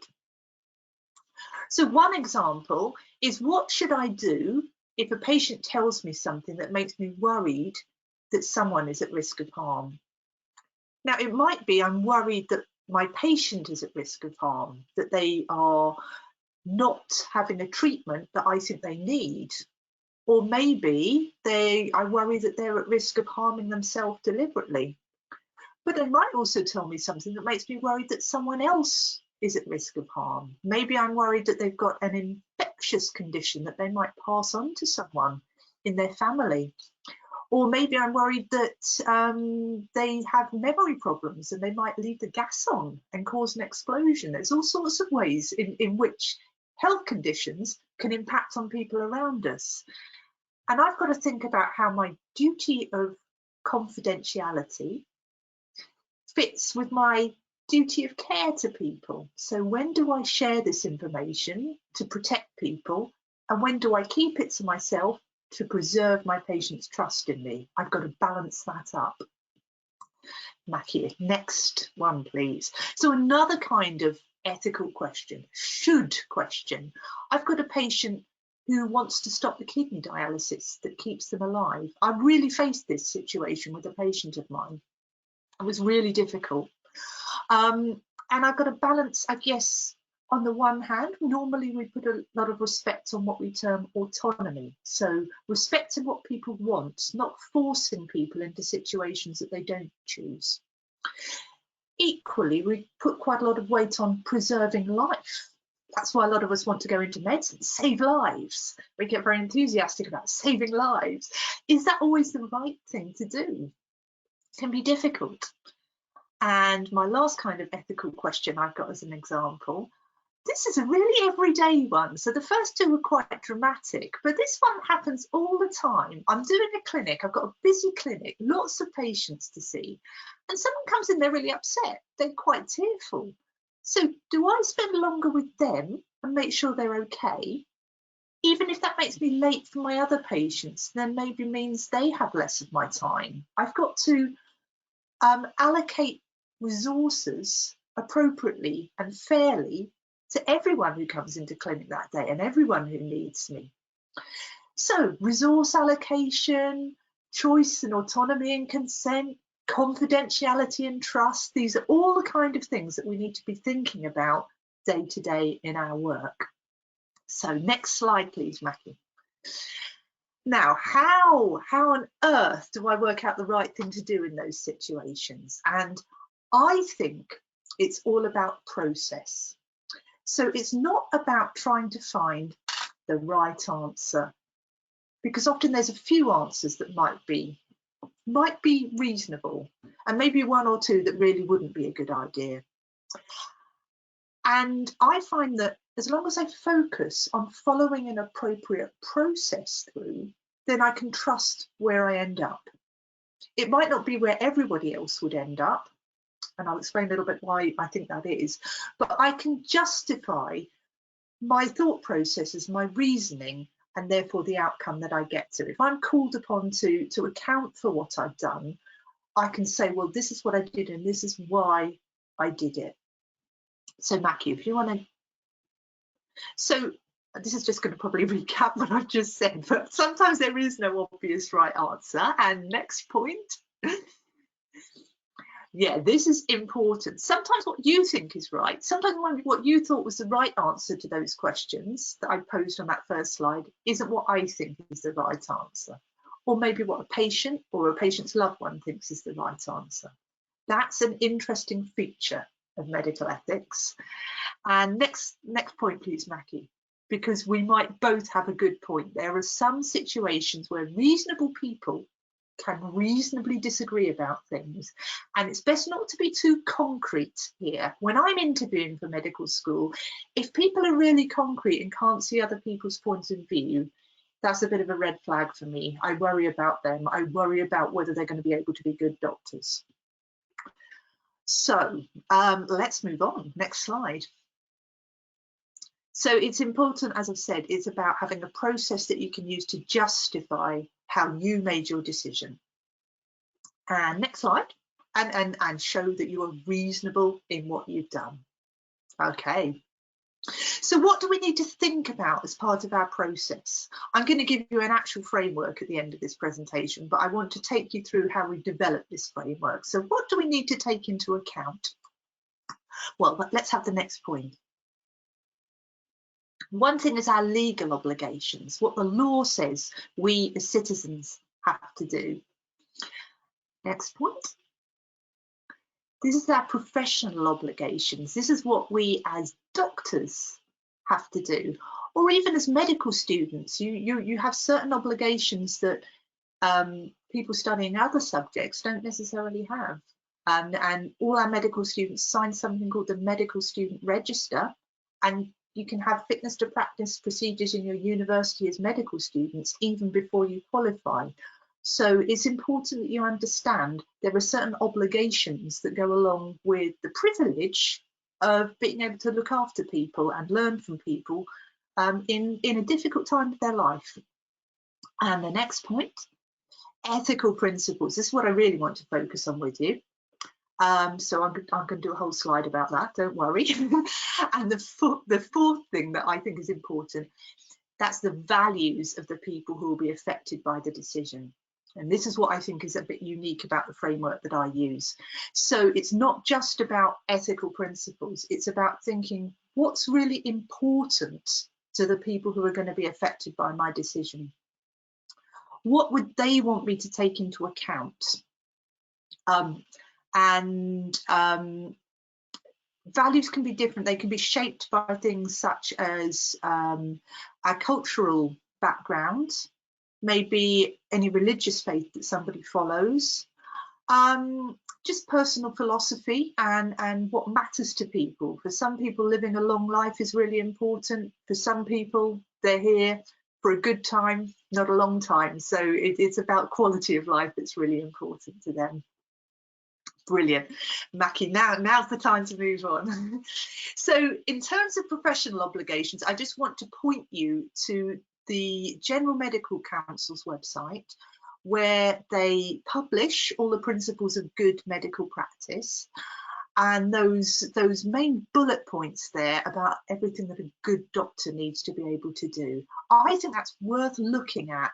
So one example is, what should I do if a patient tells me something that makes me worried that someone is at risk of harm? Now, it might be I'm worried that my patient is at risk of harm, that they are not having a treatment that I think they need. Or maybe I worry that they're at risk of harming themselves deliberately. But they might also tell me something that makes me worried that someone else is at risk of harm. Maybe I'm worried that they've got an infectious condition that they might pass on to someone in their family. Or maybe I'm worried that they have memory problems and they might leave the gas on and cause an explosion. There's all sorts of ways in which health conditions can impact on people around us. And I've got to think about how my duty of confidentiality fits with my duty of care to people. So when do I share this information to protect people, and when do I keep it to myself to preserve my patient's trust in me? I've got to balance that up. Mackie, next one, please. So another kind of ethical question, should question. I've got a patient who wants to stop the kidney dialysis that keeps them alive. I really faced this situation with a patient of mine. It was really difficult. And I've got to balance, I guess, on the one hand, normally we put a lot of respect on what we term autonomy. So respecting what people want, not forcing people into situations that they don't choose. Equally, we put quite a lot of weight on preserving life. That's why a lot of us want to go into medicine, save lives. We get very enthusiastic about saving lives. Is that always the right thing to do? It can be difficult. And my last kind of ethical question I've got as an example, this is a really everyday one. So the first two were quite dramatic, but this one happens all the time. I'm doing a clinic, I've got a busy clinic, lots of patients to see, and someone comes in, they're really upset, they're quite tearful. So do I spend longer with them and make sure they're okay? Even if that makes me late for my other patients, then maybe means they have less of my time. I've got to allocate resources appropriately and fairly to everyone who comes into clinic that day and everyone who needs me. So resource allocation, choice and autonomy and consent, confidentiality and trust, these are all the kind of things that we need to be thinking about day to day in our work. So next slide, please, Mackie. Now, how on earth do I work out the right thing to do in those situations? And I think it's all about process. So it's not about trying to find the right answer, because often there's a few answers that might be reasonable, and maybe one or two that really wouldn't be a good idea. And I find that as long as I focus on following an appropriate process through, then I can trust where I end up. It might not be where everybody else would end up, and I'll explain a little bit why I think that is, but I can justify my thought processes, my reasoning, and therefore the outcome that I get to. If I'm called upon to account for what I've done, I can say, well, this is what I did and this is why I did it. So Mackie, if you want to, so this is just going to probably recap what I've just said, but sometimes there is no obvious right answer. And next point. Yeah, this is important. Sometimes what you think is right, sometimes what you thought was the right answer to those questions that I posed on that first slide isn't what I think is the right answer. Or maybe what a patient or a patient's loved one thinks is the right answer. That's an interesting feature of medical ethics. And next point, please, Mackie, because we might both have a good point. There are some situations where reasonable people can reasonably disagree about things, and it's best not to be too concrete here. When I'm interviewing for medical school, if people are really concrete and can't see other people's points of view, that's a bit of a red flag for me. I worry about them. I worry about whether they're going to be able to be good doctors. So let's move on. Next slide. So it's important, as I've said, it's about having a process that you can use to justify how you made your decision. And next slide, and show that you are reasonable in what you've done. Okay. So what do we need to think about as part of our process? I'm going to give you an actual framework at the end of this presentation, but I want to take you through how we develop this framework. So what do we need to take into account? Well, let's have the next point. One thing is our legal obligations, what the law says we as citizens have to do. Next point. This is our professional obligations. This is what we as doctors have to do, or even as medical students. You have certain obligations that people studying other subjects don't necessarily have. And all our medical students sign something called the Medical Student Register, and you can have fitness to practice procedures in your university as medical students even before you qualify. So it's important that you understand there are certain obligations that go along with the privilege of being able to look after people and learn from people in a difficult time of their life. And the next point, ethical principles. This is what I really want to focus on with you. So I'm going to do a whole slide about that, don't worry. And the fourth thing that I think is important, that's the values of the people who will be affected by the decision. And this is what I think is a bit unique about the framework that I use. So it's not just about ethical principles, it's about thinking what's really important to the people who are going to be affected by my decision. What would they want me to take into account? Values can be different. They can be shaped by things such as our cultural background, maybe any religious faith that somebody follows, just personal philosophy and what matters to people. For some people, living a long life is really important. For some people, they're here for a good time, not a long time. So it's about quality of life that's really important to them. Brilliant. Mackie, now's the time to move on. So in terms of professional obligations, I just want to point you to the General Medical Council's website, where they publish all the principles of good medical practice and those main bullet points there about everything that a good doctor needs to be able to do. I think that's worth looking at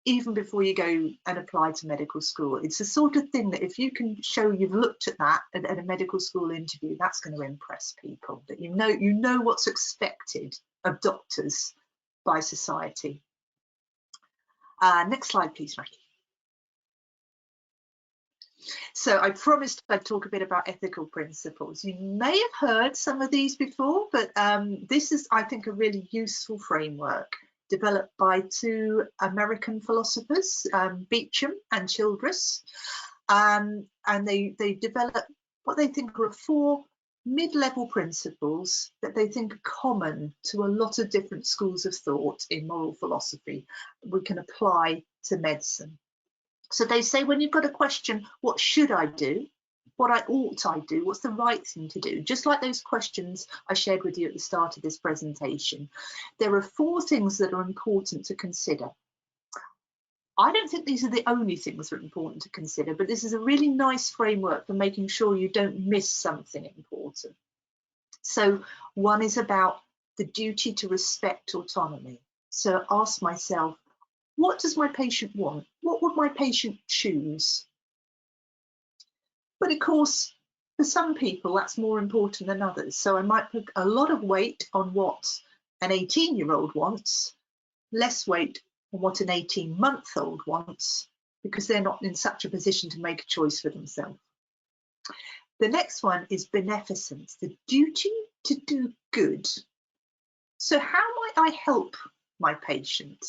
even before you go and apply to medical school. It's the sort of thing that if you can show you've looked at that at a medical school interview, that's going to impress people, that you know what's expected of doctors by society. Next slide, please, Mackie. So I promised I'd talk a bit about ethical principles. You may have heard some of these before, but this is, I think, a really useful framework developed by two American philosophers, Beecham and Childress, and they developed what they think are 4 mid-level principles that they think are common to a lot of different schools of thought in moral philosophy we can apply to medicine. So they say, when you've got a question, what should I do? What ought I do? What's the right thing to do? Just like those questions I shared with you at the start of this presentation, there are 4 things that are important to consider. I don't think these are the only things that are important to consider, but this is a really nice framework for making sure you don't miss something important. So one is about the duty to respect autonomy. So ask myself, what does my patient want? What would my patient choose? But of course, for some people, that's more important than others. So I might put a lot of weight on what an 18-year-old wants, less weight on what an 18-month-old wants, because they're not in such a position to make a choice for themselves. The next one is beneficence, the duty to do good. So how might I help my patient?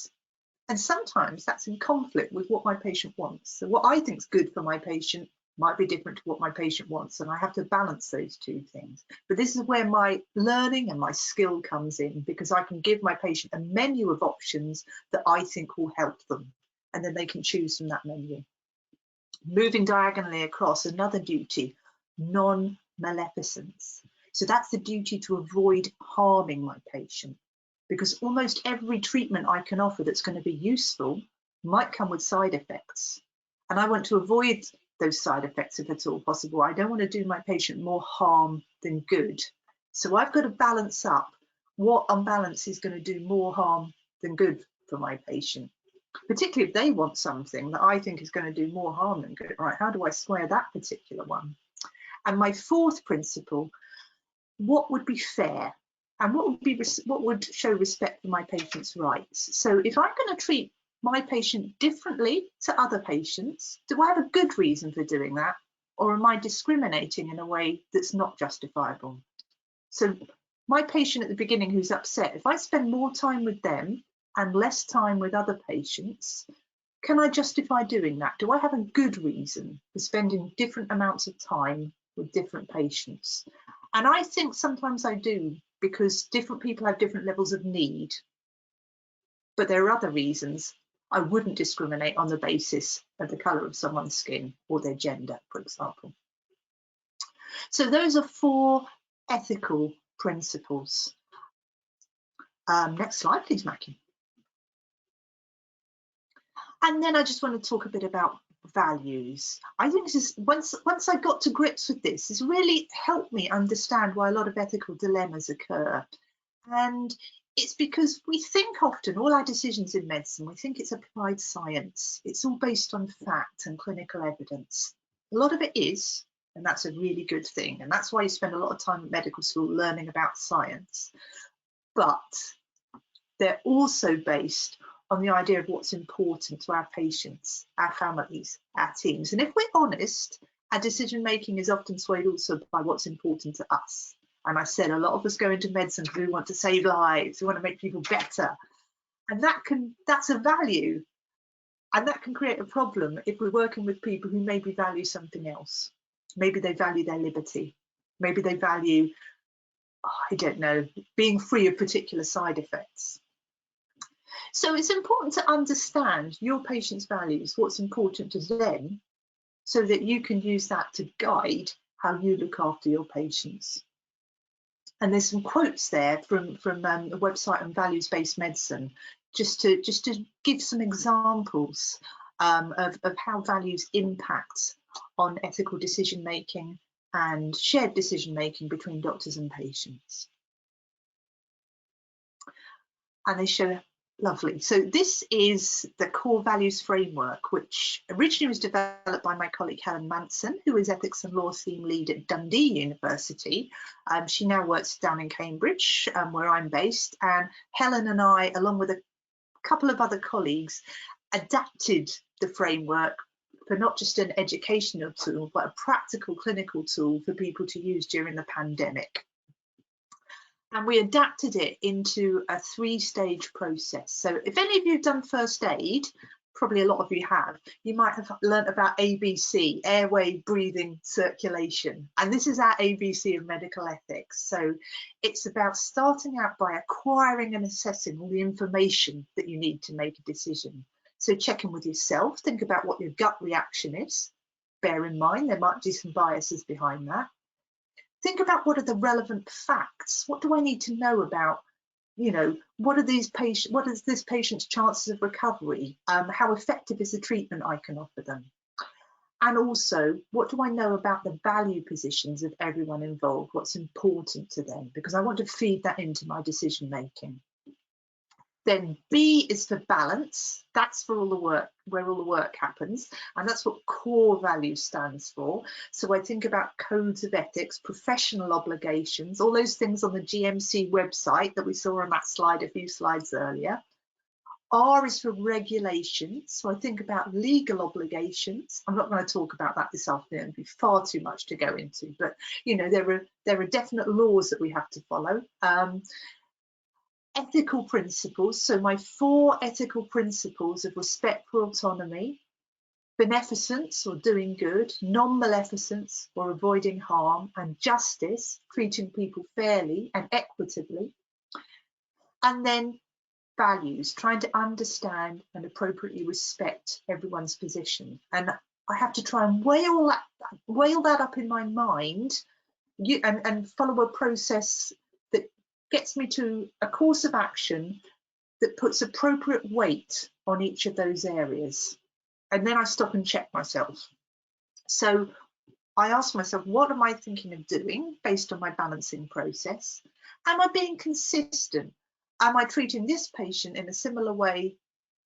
And sometimes that's in conflict with what my patient wants. So what I think is good for my patient might be different to what my patient wants, and I have to balance those 2 things. But this is where my learning and my skill comes in, because I can give my patient a menu of options that I think will help them, and then they can choose from that menu. Moving diagonally across, another duty, non-maleficence. So that's the duty to avoid harming my patient, because almost every treatment I can offer that's going to be useful might come with side effects. And I want to avoid those side effects if at all possible. I don't want to do my patient more harm than good. So I've got to balance up what on balance is going to do more harm than good for my patient, particularly if they want something that I think is going to do more harm than good. Right, how do I square that particular one? And my 4th principle, what would be fair? and what would show respect for my patient's rights. So if I'm going to treat my patient differently to other patients, do I have a good reason for doing that, or am I discriminating in a way that's not justifiable? So my patient at the beginning who's upset, if I spend more time with them and less time with other patients, can I justify doing that? Do I have a good reason for spending different amounts of time with different patients? And I think sometimes I do, because different people have different levels of need. But there are other reasons I wouldn't discriminate on the basis of the colour of someone's skin or their gender, for example. So those are 4 ethical principles. Next slide, please, Mackie. And then I just want to talk a bit about values. I think this is, once I got to grips with this, it's really helped me understand why a lot of ethical dilemmas occur. And it's because we think often, all our decisions in medicine, we think it's applied science. It's all based on fact and clinical evidence. A lot of it is, and that's a really good thing. And that's why you spend a lot of time at medical school learning about science. But they're also based on the idea of what's important to our patients, our families, our teams. And if we're honest, our decision making is often swayed also by what's important to us. And I said, a lot of us go into medicine because we want to save lives, we want to make people better. And that's a value. And that can create a problem if we're working with people who maybe value something else. Maybe they value their liberty. Maybe they value, I don't know, being free of particular side effects. So it's important to understand your patient's values, what's important to them, so that you can use that to guide how you look after your patients. And there's some quotes there from the website on values-based medicine, just to give some examples of how values impact on ethical decision making and shared decision making between doctors and patients. And they show, lovely. So this is the core values framework, which originally was developed by my colleague Helen Manson, who is ethics and law theme lead at Dundee University. She now works down in Cambridge, where I'm based. And Helen and I, along with a couple of other colleagues, adapted the framework for not just an educational tool, but a practical clinical tool for people to use during the pandemic. And we adapted it into a 3-stage process. So if any of you have done first aid, probably a lot of you have, you might have learnt about ABC, airway, breathing, circulation. And this is our ABC of medical ethics. So it's about starting out by acquiring and assessing all the information that you need to make a decision. So check in with yourself, think about what your gut reaction is. Bear in mind, there might be some biases behind that. Think about what are the relevant facts. What do I need to know about, you know, what is this patient's chances of recovery? How effective is the treatment I can offer them? And also, what do I know about the value positions of everyone involved? What's important to them? Because I want to feed that into my decision making. Then B is for balance. That's for all the work, where all the work happens. And that's what core values stands for. So I think about codes of ethics, professional obligations, all those things on the GMC website that we saw on that slide a few slides earlier. R is for regulations. So I think about legal obligations. I'm not going to talk about that this afternoon. It'd be far too much to go into. But, you know, there are definite laws that we have to follow. Ethical principles, so my 4 ethical principles of respect for autonomy, beneficence or doing good, non-maleficence or avoiding harm, and justice, treating people fairly and equitably, and then values, trying to understand and appropriately respect everyone's position. And I have to try and whale that up in my mind and follow a process that gets me to a course of action that puts appropriate weight on each of those areas. And then I stop and check myself. So I ask myself, what am I thinking of doing based on my balancing process? Am I being consistent? Am I treating this patient in a similar way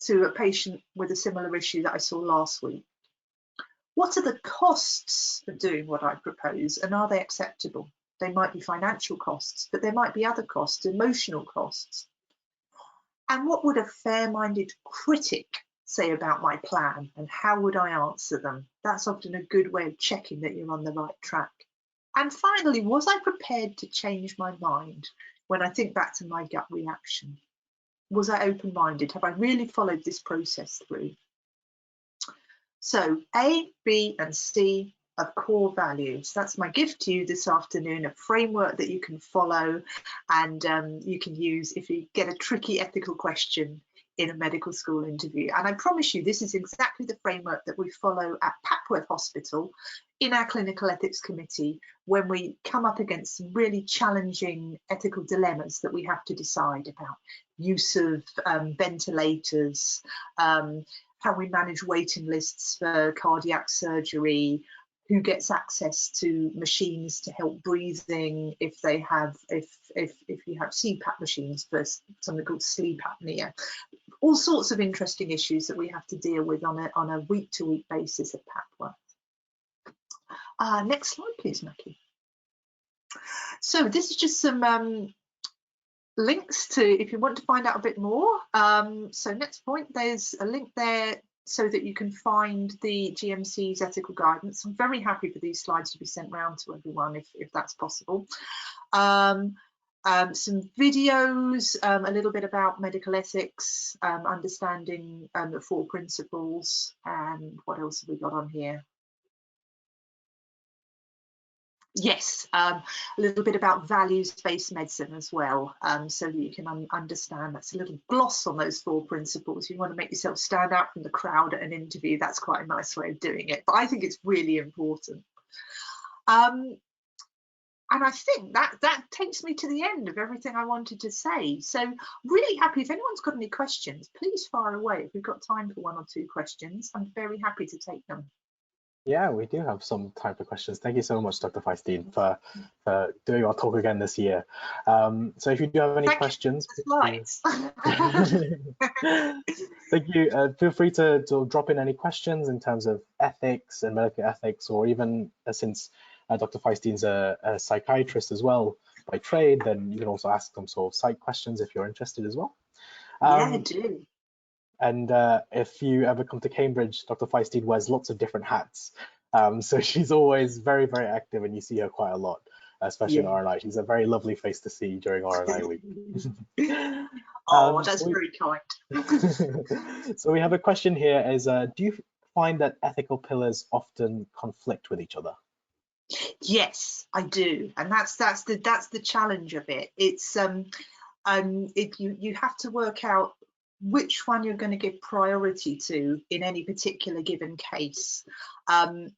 to a patient with a similar issue that I saw last week? What are the costs of doing what I propose, and are they acceptable? They might be financial costs, but there might be other costs, emotional costs. And what would a fair-minded critic say about my plan, and how would I answer them? That's often a good way of checking that you're on the right track. And finally, was I prepared to change my mind when I think back to my gut reaction? Was I open-minded? Have I really followed this process through? So A, B, and C are core values. That's my gift to you this afternoon, a framework that you can follow and you can use if you get a tricky ethical question in a medical school interview. And I promise you, this is exactly the framework that we follow at Papworth Hospital in our clinical ethics committee when we come up against some really challenging ethical dilemmas that we have to decide about. Use of ventilators, how we manage waiting lists for cardiac surgery, who gets access to machines to help breathing if they have, if you have CPAP machines for something called sleep apnea. All sorts of interesting issues that we have to deal with on a week-to-week basis at Papworth. Next slide, please, Mackie. So this is just some links to, if you want to find out a bit more. So next point, there's a link there so that you can find the GMC's ethical guidance. I'm very happy for these slides to be sent round to everyone if that's possible. Some videos, a little bit about medical ethics, understanding the 4 principles, and what else have we got on here? Yes, a little bit about values-based medicine as well, so that you can understand. That's a little gloss on those 4 principles. You want to make yourself stand out from the crowd at an interview. That's quite a nice way of doing it, but I think it's really important. And I think that takes me to the end of everything I wanted to say. So really happy, if anyone's got any questions, please fire away. If we've got time for 1 or 2 questions, I'm very happy to take them. Yeah, we do have some time for questions. Thank you so much, Dr. Feinstein, for doing our talk again this year. So if you do have any questions, thank you. Feel free to drop in any questions in terms of ethics and medical ethics, or even since Dr. Feinstein's a psychiatrist as well by trade, then you can also ask some sort of psych questions if you're interested as well. Yeah, I do. And if you ever come to Cambridge, Dr. Feinstein wears lots of different hats. So she's always very, very active, and you see her quite a lot, especially in RNI. She's a very lovely face to see during RNI week. Oh, that's very kind. So we have a question here is, do you find that ethical pillars often conflict with each other? Yes, I do. And that's the challenge of it. It's you have to work out which one you're going to give priority to in any particular given case. And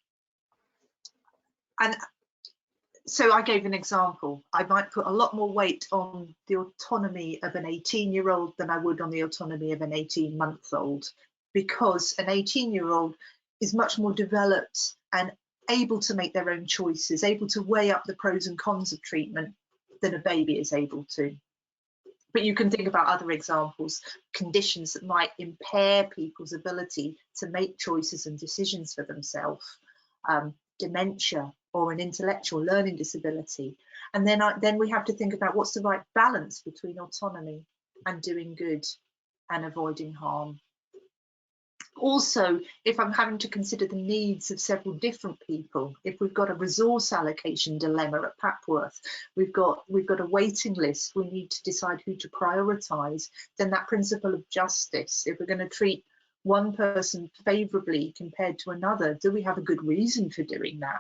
so I gave an example. I might put a lot more weight on the autonomy of an 18-year-old than I would on the autonomy of an 18-month-old, because an 18-year-old is much more developed and able to make their own choices, able to weigh up the pros and cons of treatment than a baby is able to. But you can think about other examples, conditions that might impair people's ability to make choices and decisions for themselves, dementia or an intellectual learning disability. And then we have to think about what's the right balance between autonomy and doing good and avoiding harm. Also, if I'm having to consider the needs of several different people, if we've got a resource allocation dilemma at Papworth, we've got a waiting list, we need to decide who to prioritise, then that principle of justice, if we're going to treat one person favourably compared to another, do we have a good reason for doing that?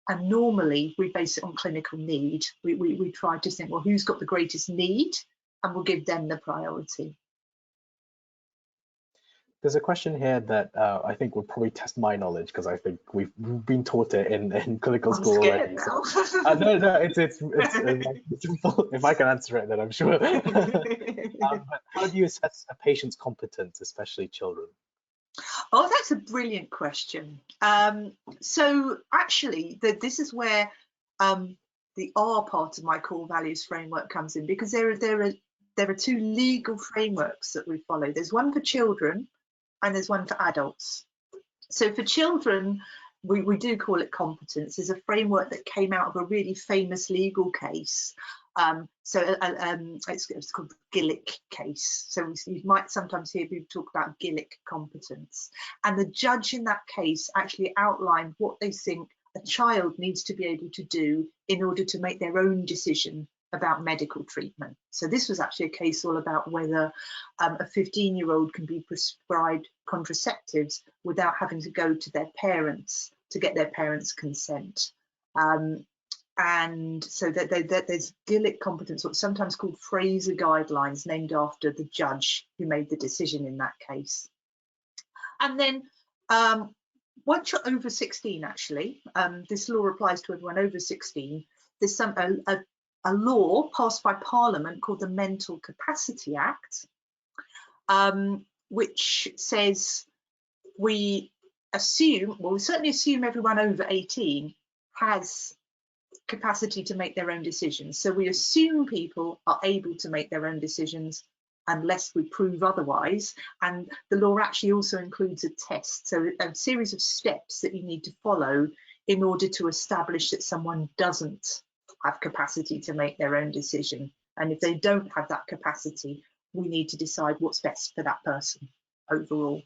And normally we base it on clinical need. We try to think, well, who's got the greatest need, and we'll give them the priority. There's a question here that I think would probably test my knowledge, because I think we've been taught it in clinical school already. So, no, it's simple. If I can answer it, then I'm sure. But how do you assess a patient's competence, especially children? Oh, that's a brilliant question. So actually, this is where the R part of my core values framework comes in, because there are 2 legal frameworks that we follow. There's one for children, and there's one for adults. So for children, we do call it competence, is a framework that came out of a really famous legal case. It's called the Gillick case. So you might sometimes hear people talk about Gillick competence. And the judge in that case actually outlined what they think a child needs to be able to do in order to make their own decision about medical treatment. So this was actually a case all about whether a 15-year-old can be prescribed contraceptives without having to go to their parents to get their parents' consent. And so there's Gillick competence, what's sometimes called Fraser guidelines, named after the judge who made the decision in that case. And then once you're over 16, actually, this law applies to everyone over 16. There's a law passed by Parliament called the Mental Capacity Act, which says we certainly assume everyone over 18 has capacity to make their own decisions. So we assume people are able to make their own decisions unless we prove otherwise. And the law actually also includes a test, so a series of steps that you need to follow in order to establish that someone doesn't have capacity to make their own decision. And if they don't have that capacity, we need to decide what's best for that person overall.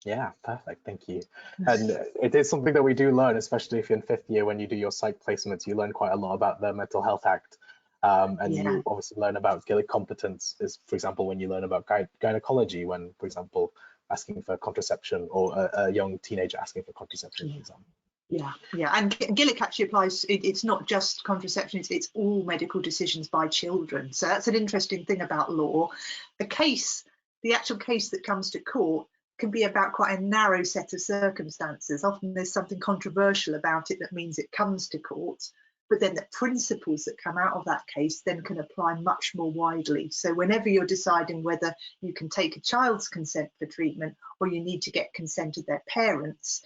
Yeah, perfect. Thank you. And it is something that we do learn, especially if you're in 5th year, when you do your psych placements, you learn quite a lot about the Mental Health Act. And you obviously learn about Gillick competence, is, for example, when you learn about gynecology, when, for example, asking for contraception, or a young teenager asking for contraception, for example. Yeah, and Gillick actually applies, it's not just contraception, it's all medical decisions by children. So that's an interesting thing about law. The actual case that comes to court can be about quite a narrow set of circumstances. Often there's something controversial about it that means it comes to court, but then the principles that come out of that case then can apply much more widely. So whenever you're deciding whether you can take a child's consent for treatment or you need to get consent of their parents,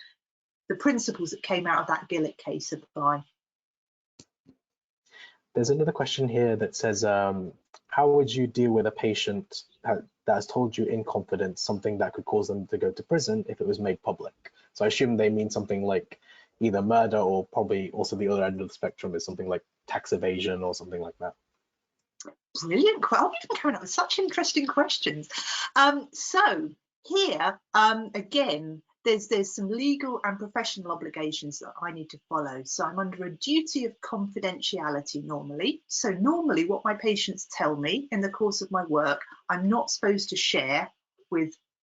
the principles that came out of that Gillick case apply. There's another question here that says, how would you deal with a patient that has told you in confidence something that could cause them to go to prison if it was made public? So I assume they mean something like either murder, or probably also the other end of the spectrum is something like tax evasion or something like that. Brilliant. Well, we've been coming up with such interesting questions. So here, again, there's some legal and professional obligations that I need to follow. So I'm under a duty of confidentiality normally. So normally what my patients tell me in the course of my work, I'm not supposed to share with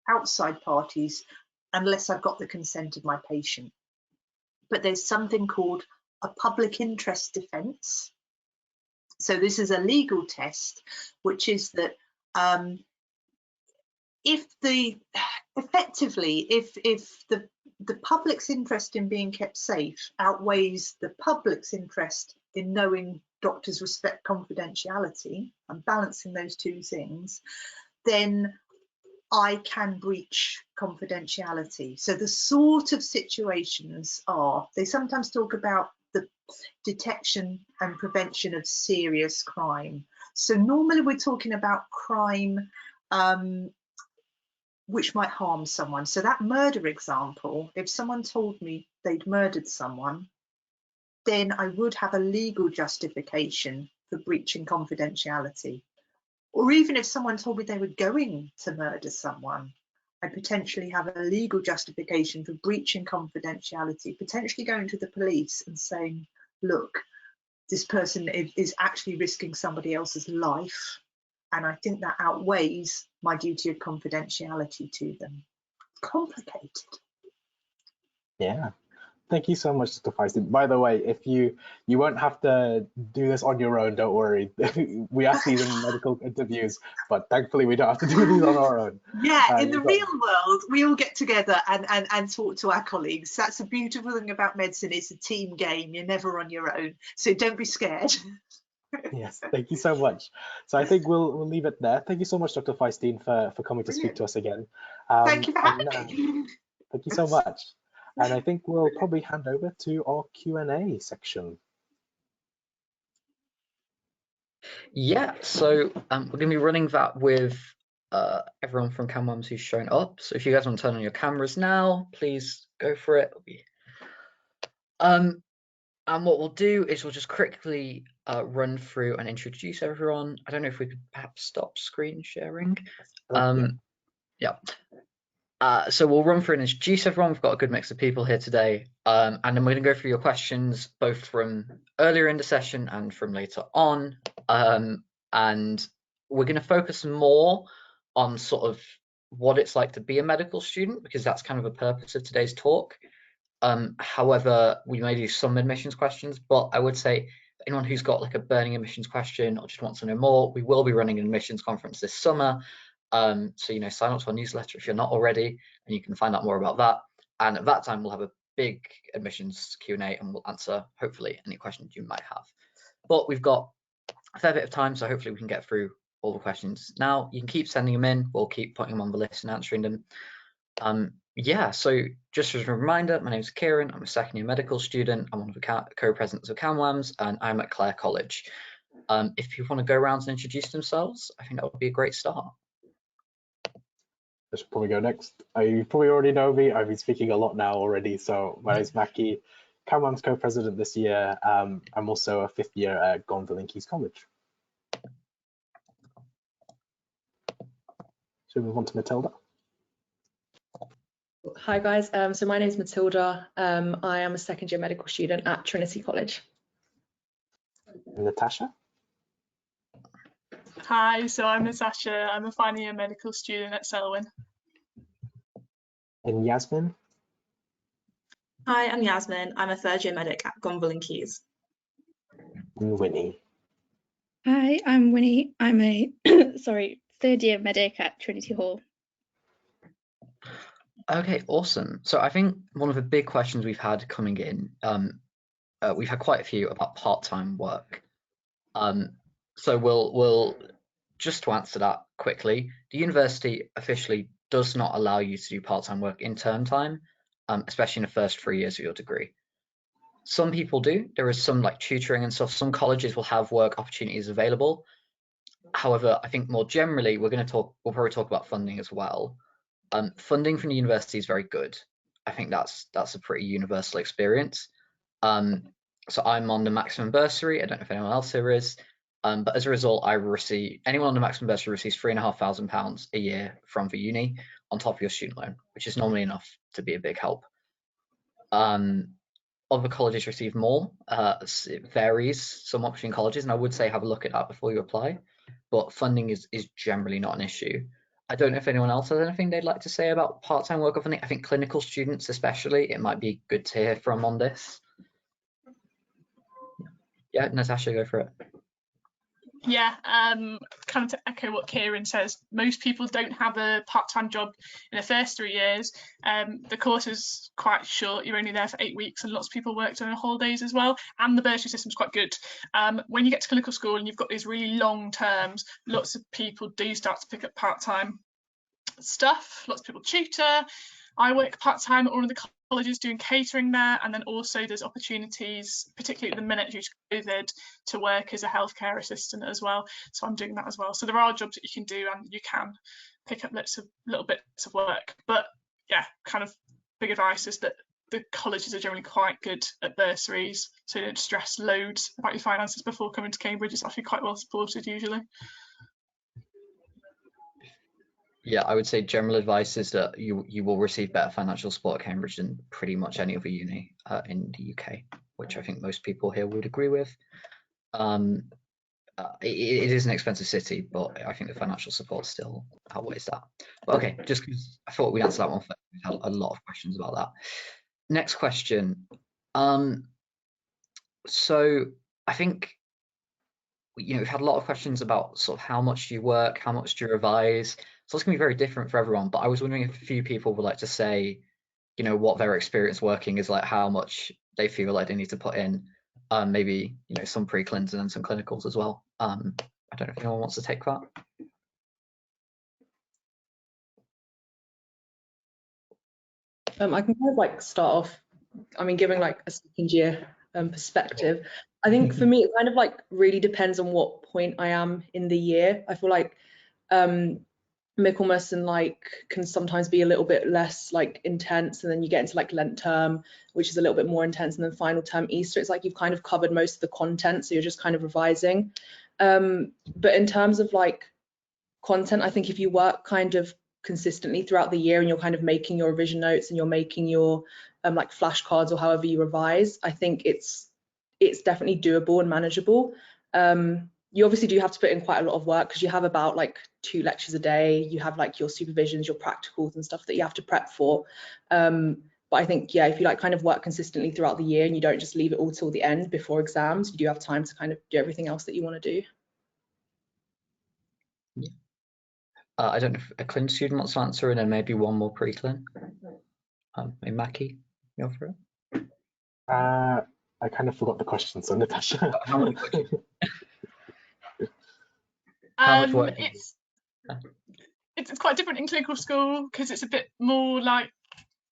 outside parties unless I've got the consent of my patient. But there's something called a public interest defence. So this is a legal test, which is that if the public's interest in being kept safe outweighs the public's interest in knowing doctors respect confidentiality, and balancing those two things, then I can breach confidentiality. So the sort of situations are, they sometimes talk about the detection and prevention of serious crime. So normally we're talking about crime which might harm someone. So that murder example, if someone told me they'd murdered someone, then I would have a legal justification for breaching confidentiality. Or even if someone told me they were going to murder someone, I potentially have a legal justification for breaching confidentiality, potentially going to the police and saying, look, this person is actually risking somebody else's life, and I think that outweighs my duty of confidentiality to them. Complicated. Yeah. Thank you so much, Dr. Feisty. By the way, if you won't have to do this on your own, don't worry. We ask these in medical interviews, but thankfully we don't have to do these on our own. Yeah, in the real world, we all get together and talk to our colleagues. That's the beautiful thing about medicine. It's a team game. You're never on your own. So don't be scared. Yes, thank you so much. So I think we'll leave it there. Thank you so much, Dr. Feisty, for coming to speak to us again. Thank you for having me. Thank you so much. And I think we'll probably hand over to our Q&A section. Yeah, so we're going to be running that with everyone from CamWams who's shown up. So if you guys want to turn on your cameras now, please go for it. And what we'll do is we'll just quickly run through and introduce everyone. I don't know if we could perhaps stop screen sharing. Yeah. So we'll run through and introduce everyone. We've got a good mix of people here today. And then we're going to go through your questions, both from earlier in the session and from later on. And we're going to focus more on sort of what it's like to be a medical student, because that's kind of the purpose of today's talk. However, we may do some admissions questions, but I would say anyone who's got like a burning admissions question or just wants to know more, we will be running an admissions conference this summer. So, you know, sign up to our newsletter if you're not already, and you can find out more about that. And at that time, we'll have a big admissions Q&A and we'll answer, hopefully, any questions you might have. But we've got a fair bit of time, so hopefully we can get through all the questions now. You can keep sending them in. We'll keep putting them on the list and answering them. Yeah, so just as a reminder, my name is Kieran. I'm a second year medical student. I'm one of the co-presidents of CamWams, and I'm at Clare College. If people want to go around and introduce themselves, I think that would be a great start. I should probably go next. You probably already know me. I've been speaking a lot now already. So my name is Mackie, CamWams co-president this year. I'm also a 5th year at Gonville-Keyes College. So we move on to Matilda. Hi guys, so my name is Matilda. I am a 2nd year medical student at Trinity College. And Natasha. Hi, so I'm Natasha. I'm a final year medical student at Selwyn. And Yasmin. Hi, I'm Yasmin. I'm a 3rd year medic at Gonville-Keyes. And Winnie. Hi, I'm Winnie. I'm a 3rd year medic at Trinity Hall. Okay, awesome. So I think one of the big questions we've had coming in, we've had quite a few about part-time work. So we'll just to answer that quickly, the university officially does not allow you to do part-time work in term time, especially in the first 3 years of your degree. Some people do. There is some like tutoring and stuff. Some colleges will have work opportunities available. However, I think more generally, we'll probably talk about funding as well. Funding from the university is very good. I think that's a pretty universal experience. So I'm on the maximum bursary. I don't know if anyone else here is, but as a result, anyone on the maximum bursary receives £3,500 a year from the uni on top of your student loan, which is normally enough to be a big help. Other colleges receive more. It varies somewhat between colleges, and I would say have a look at that before you apply. But funding is generally not an issue. I don't know if anyone else has anything they'd like to say about part-time work or funding. I think clinical students especially, it might be good to hear from on this. Yeah, Natasha, go for it. Yeah, kind of to echo what Kieran says, most people don't have a part-time job in the first 3 years. The course is quite short, you're only there for 8 weeks, and lots of people work during holidays as well, and the bursary system's quite good. When you get to clinical school and you've got these really long terms, lots of people do start to pick up part-time stuff. Lots of people tutor. I work part-time at one of the colleges doing catering there, and then also there's opportunities, particularly at the minute due to COVID, to work as a healthcare assistant as well. So I'm doing that as well. So there are jobs that you can do, and you can pick up little bits of work. But yeah, kind of big advice is that the colleges are generally quite good at bursaries, so you don't stress loads about your finances before coming to Cambridge. It's actually quite well supported usually. Yeah, I would say general advice is that you will receive better financial support at Cambridge than pretty much any other uni in the UK, which I think most people here would agree with. It is an expensive city, but I think the financial support still outweighs that. But okay, just because I thought we'd answer that one first. We've had a lot of questions about that. Next question. So I think we've had a lot of questions about sort of how much do you work, how much do you revise. So it's going to be very different for everyone, but I was wondering if a few people would like to say, what their experience working is like, how much they feel like they need to put in, maybe, some pre-clins and then some clinicals as well. I don't know if anyone wants to take that. I can kind of start off, giving a 2nd year perspective. I think for me, it kind of really depends on what point I am in the year. I feel like Michaelmas and like can sometimes be a little bit less like intense, and then you get into like Lent term, which is a little bit more intense, and then final term Easter, it's like you've kind of covered most of the content, so you're just kind of revising. But in terms of like content, I think if you work kind of consistently throughout the year and you're kind of making your revision notes and you're making your like flashcards or however you revise, I think it's definitely doable and manageable. You obviously do have to put in quite a lot of work because you have about like 2 lectures a day. You have like your supervisions, your practicals and stuff that you have to prep for. But I think, yeah, if you like kind of work consistently throughout the year and you don't just leave it all till the end before exams, you do have time to kind of do everything else that you want to do. Yeah. I don't know if a clin student wants to answer, and then maybe one more pre-clin. Maybe Mackie, you offer it? I kind of forgot the question, so Natasha. How much work? How much work? It's quite different in clinical school because it's a bit more like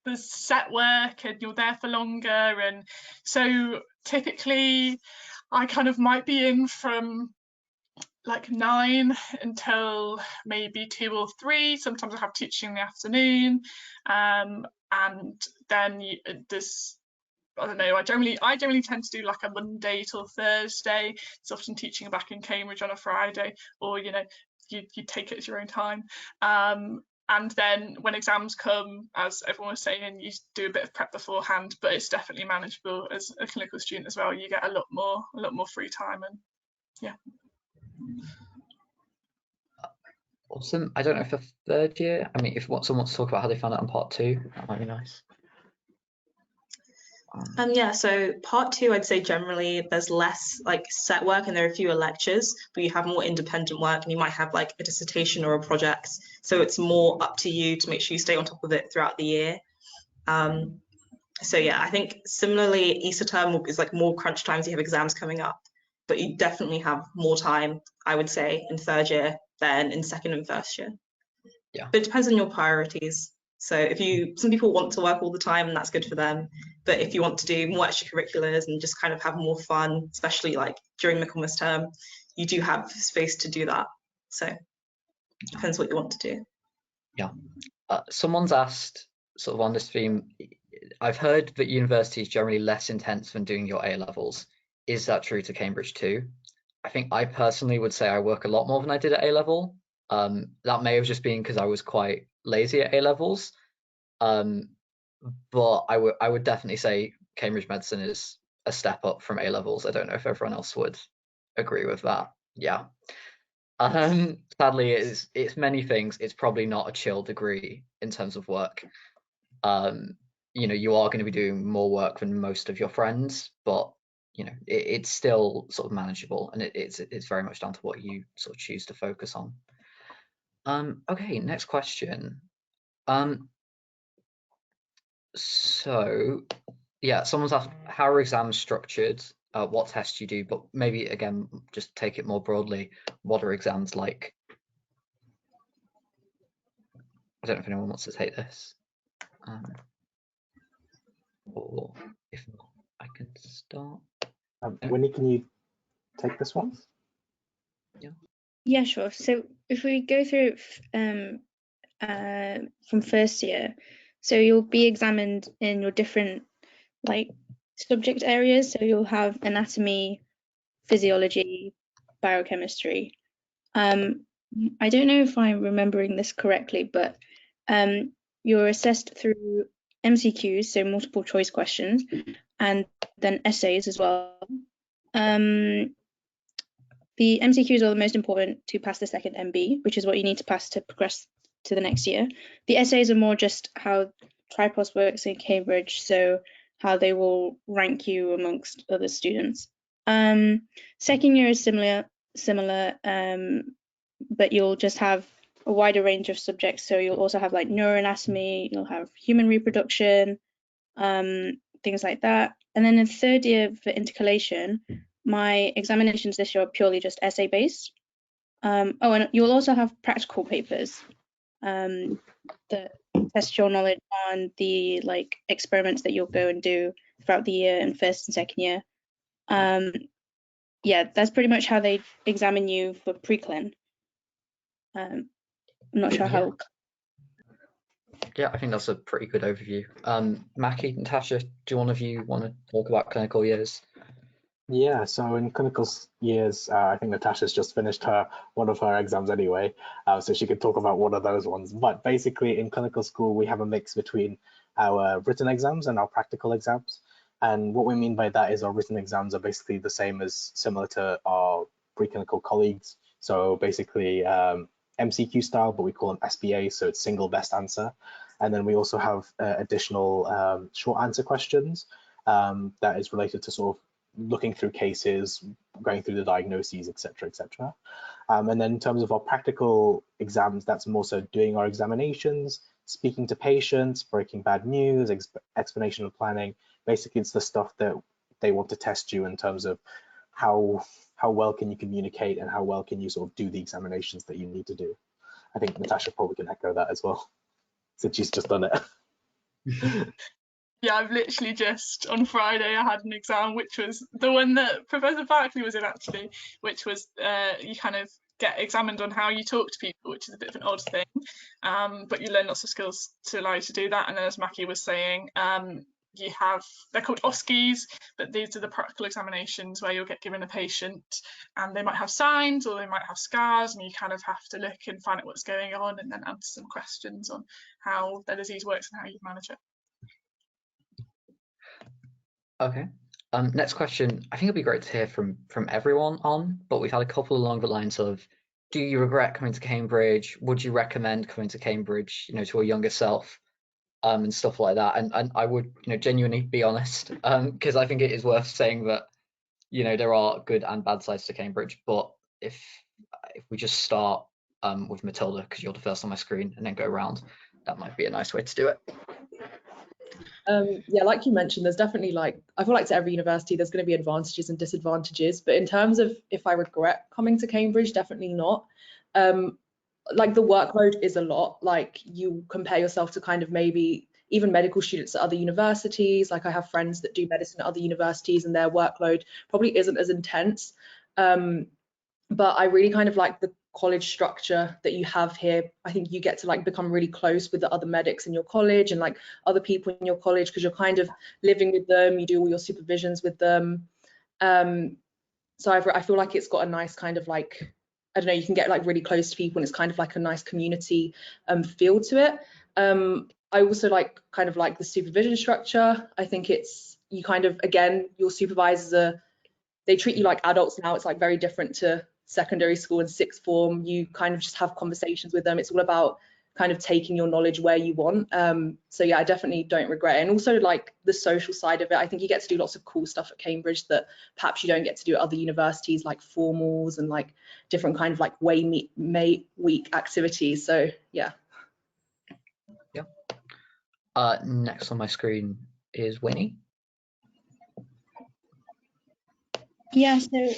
there's set work and you're there for longer, and so typically I kind of might be in from like 9 until maybe 2 or 3. Sometimes I have teaching in the afternoon, and then there's, I don't know, I generally tend to do like a Monday till Thursday. It's often teaching back in Cambridge on a Friday, or you know, you take it at your own time. And then when exams come, as everyone was saying, you do a bit of prep beforehand, but it's definitely manageable as a clinical student as well. You get a lot more free time, and yeah. Awesome. I don't know if for third year, I mean, if someone wants to talk about how they found out on part 2, that might be nice. Yeah, so part 2, I'd say generally there's less like set work and there are fewer lectures, but you have more independent work and you might have like a dissertation or a project. So it's more up to you to make sure you stay on top of it throughout the year. So yeah, I think similarly, Easter term is like more crunch times, you have exams coming up, but you definitely have more time, I would say, in third year than in second and first year. Yeah. But it depends on your priorities. So some people want to work all the time and that's good for them. But if you want to do more extracurriculars and just kind of have more fun, especially like during Michaelmas term, you do have space to do that. So it depends what you want to do. Yeah. Someone's asked sort of on this theme, I've heard that university is generally less intense than doing your A-levels. Is that true to Cambridge too? I think I personally would say I work a lot more than I did at A-level. That may have just been because I was quite lazy at A-levels. But I would definitely say Cambridge Medicine is a step up from A-levels. I don't know if everyone else would agree with that. Yeah. Sadly, it's many things. It's probably not a chill degree in terms of work. You know, you are going to be doing more work than most of your friends, but you know, it's still sort of manageable, and it's very much down to what you sort of choose to focus on. Okay, next question. So yeah, someone's asked how are exams structured, what tests you do, but maybe again just take it more broadly. What are exams like? I don't know if anyone wants to take this, or if not, I can start. Winnie, can you take this one? Yeah, sure. So if we go through from first year, so you'll be examined in your different like subject areas. So you'll have anatomy, physiology, biochemistry. I don't know if I'm remembering this correctly, but you're assessed through MCQs, so multiple choice questions, and then essays as well. The MCQs are the most important to pass the second MB, which is what you need to pass to progress to the next year. The essays are more just how Tripos works in Cambridge, so how they will rank you amongst other students. Second year is similar, but you'll just have a wider range of subjects. So you'll also have like neuroanatomy, you'll have human reproduction, things like that. And then in third year for intercalation, my examinations this year are purely just essay based. Oh, and you'll also have practical papers that test your knowledge on the like experiments that you'll go and do throughout the year in first and second year. Yeah, that's pretty much how they examine you for pre-clin. I'm not sure how. Yeah, I think that's a pretty good overview. Mackie, Natasha, do one of you want to talk about clinical years? Yeah, so in clinical years, I think Natasha's just finished one of her exams anyway, so she could talk about one of those ones. But basically in clinical school, we have a mix between our written exams and our practical exams. And what we mean by that is our written exams are basically the same as similar to our preclinical colleagues. So basically MCQ style, but we call them SBA, so it's single best answer. And then we also have additional short answer questions that is related to sort of looking through cases, going through the diagnoses, etc., etc. And then in terms of our practical exams, that's more so doing our examinations, speaking to patients, breaking bad news, explanation and planning. Basically, it's the stuff that they want to test you in terms of how well can you communicate and how well can you sort of do the examinations that you need to do. I think Natasha probably can echo that as well, since she's just done it. Yeah, I've literally just, on Friday, I had an exam, which was the one that Professor Barkley was in, actually, which was you kind of get examined on how you talk to people, which is a bit of an odd thing, but you learn lots of skills to allow you to do that. And then, as Mackie was saying, they're called OSCEs, but these are the practical examinations where you'll get given a patient and they might have signs or they might have scars, and you kind of have to look and find out what's going on and then answer some questions on how their disease works and how you manage it. Okay. Next question. I think it'd be great to hear from everyone on, but we've had a couple along the lines of, do you regret coming to Cambridge? Would you recommend coming to Cambridge, to a younger self, and stuff like that? And I would, genuinely be honest, because I think it is worth saying that, there are good and bad sides to Cambridge. But if we just start with Matilda, because you're the first on my screen, and then go around, that might be a nice way to do it. Yeah, like you mentioned, there's definitely I feel like to every university there's going to be advantages and disadvantages, but in terms of if I regret coming to Cambridge, definitely not. The workload is a lot. You compare yourself to kind of maybe even medical students at other universities. I have friends that do medicine at other universities and their workload probably isn't as intense, but I really kind of like the college structure that you have here. I think you get to become really close with the other medics in your college and other people in your college, because you're kind of living with them, you do all your supervisions with them. So I feel like it's got a nice kind of I don't know, you can get really close to people and it's kind of a nice community feel to it. I also kind of like the supervision structure. I think it's, you kind of, again, your supervisors they treat you like adults now. It's very different to secondary school and sixth form. You kind of just have conversations with them. It's all about kind of taking your knowledge where you want. So yeah, I definitely don't regret it. And also the social side of it, I think you get to do lots of cool stuff at Cambridge that perhaps you don't get to do at other universities, like formals and different kind of week activities. So yeah. Yeah. Next on my screen is Winnie. Yeah, so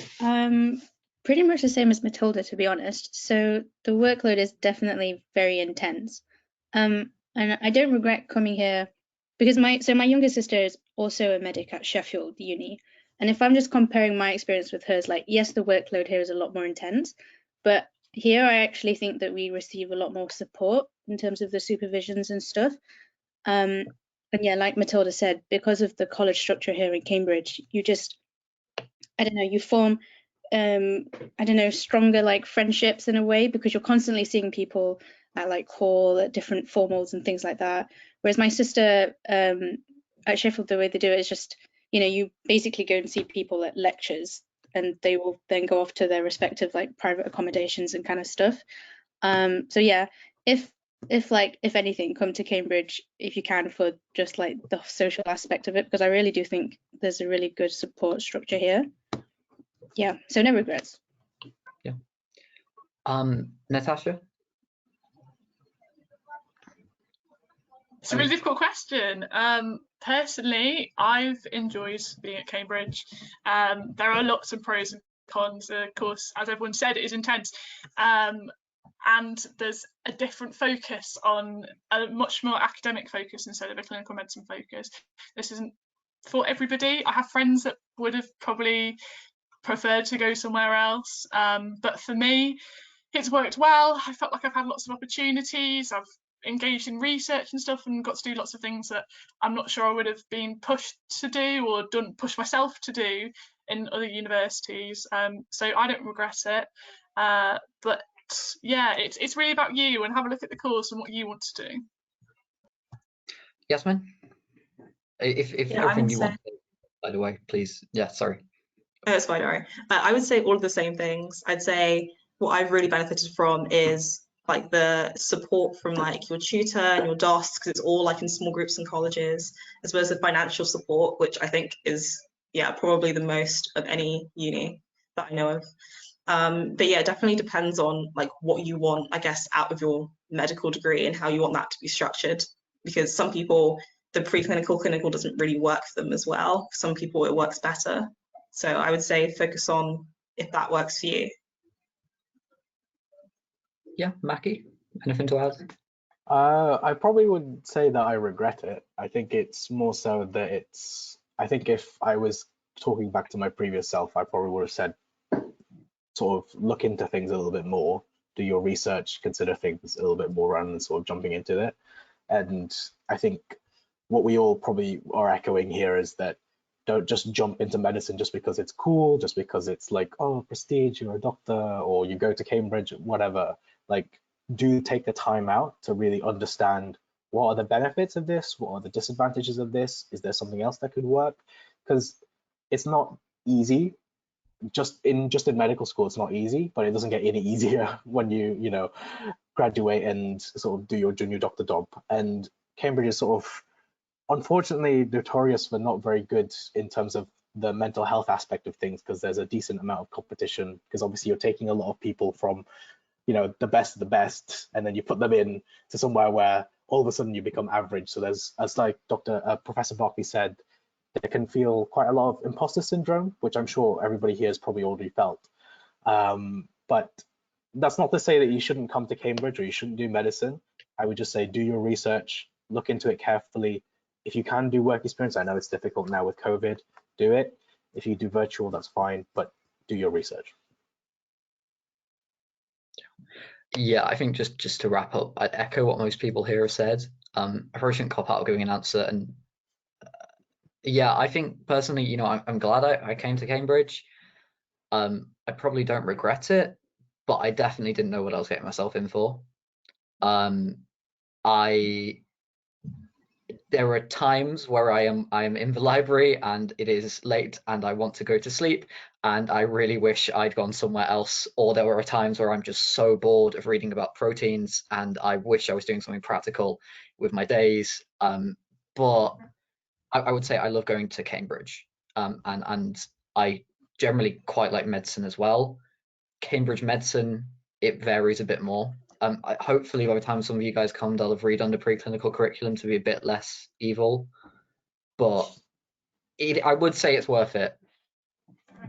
pretty much the same as Matilda, to be honest. So the workload is definitely very intense. And I don't regret coming here because my younger sister is also a medic at Sheffield Uni. And if I'm just comparing my experience with hers, yes, the workload here is a lot more intense, but here I actually think that we receive a lot more support in terms of the supervisions and stuff. And yeah, like Matilda said, because of the college structure here in Cambridge, you just, I don't know, you form stronger friendships in a way, because you're constantly seeing people at hall, at different formals and things like that. Whereas my sister at Sheffield, the way they do it is just, you basically go and see people at lectures and they will then go off to their respective private accommodations and kind of stuff. So yeah, if anything, come to Cambridge if you can, for just the social aspect of it, because I really do think there's a really good support structure here. Yeah, so no regrets. Yeah. Natasha? It's a really difficult question. Personally, I've enjoyed being at Cambridge. There are lots of pros and cons. Of course, as everyone said, it is intense. And there's a different focus, on a much more academic focus instead of a clinical medicine focus. This isn't for everybody. I have friends that would have probably preferred to go somewhere else, but for me, it's worked well. I felt like I've had lots of opportunities. I've engaged in research and stuff and got to do lots of things that I'm not sure I would have been pushed to do or pushed myself to do in other universities. So I don't regret it. But yeah, it's really about you, and have a look at the course and what you want to do. Yasmin, if everything you want, by the way, please. Yeah, sorry. Oh, it's fine, all right. I would say all of the same things. I'd say what I've really benefited from is like the support from like your tutor and your DOS, because it's all like in small groups in colleges, as well as the financial support, which I think is, yeah, probably the most of any uni that I know of. But yeah, it definitely depends on like what you want, I guess, out of your medical degree and how you want that to be structured, because some people, the preclinical clinical doesn't really work for them as well. For some people it works better. So I would say focus on if that works for you. Yeah, Mackie, anything to add? I probably would say that I regret it. I think it's more so that I think if I was talking back to my previous self, I probably would have said, sort of look into things a little bit more, do your research, consider things a little bit more rather than sort of jumping into it. And I think what we all probably are echoing here is that don't just jump into medicine just because it's cool, just because it's like, oh, prestige, you're a doctor, or you go to Cambridge, whatever. Like, do take the time out to really understand what are the benefits of this, what are the disadvantages of this, is there something else that could work? Because it's not easy. Just in medical school, it's not easy, but it doesn't get any easier when you know, graduate and sort of do your junior doctor job. And Cambridge is sort of, unfortunately, notorious for not very good in terms of the mental health aspect of things, because there's a decent amount of competition, because obviously you're taking a lot of people from, you know, the best of the best, and then you put them in to somewhere where all of a sudden you become average. So there's, as like Professor Barkley said, there can feel quite a lot of imposter syndrome, which I'm sure everybody here has probably already felt. But that's not to say that you shouldn't come to Cambridge or you shouldn't do medicine. I would just say do your research, look into it carefully. If you can do work experience, I know it's difficult now with COVID, do it. If you do virtual, that's fine, but do your research. Yeah, I think just to wrap up, I'd echo what most people here have said. I probably shouldn't cop out of giving an answer. And yeah, I think personally, you know, I'm glad I came to Cambridge. I probably don't regret it, but I definitely didn't know what I was getting myself in for. There are times where I am in the library and it is late and I want to go to sleep, and I really wish I'd gone somewhere else. Or there are times where I'm just so bored of reading about proteins and I wish I was doing something practical with my days. But I would say I love going to Cambridge, and I generally quite like medicine as well. Cambridge medicine, it varies a bit more. Hopefully by the time some of you guys come, they'll have redone the preclinical curriculum to be a bit less evil, but I would say it's worth it.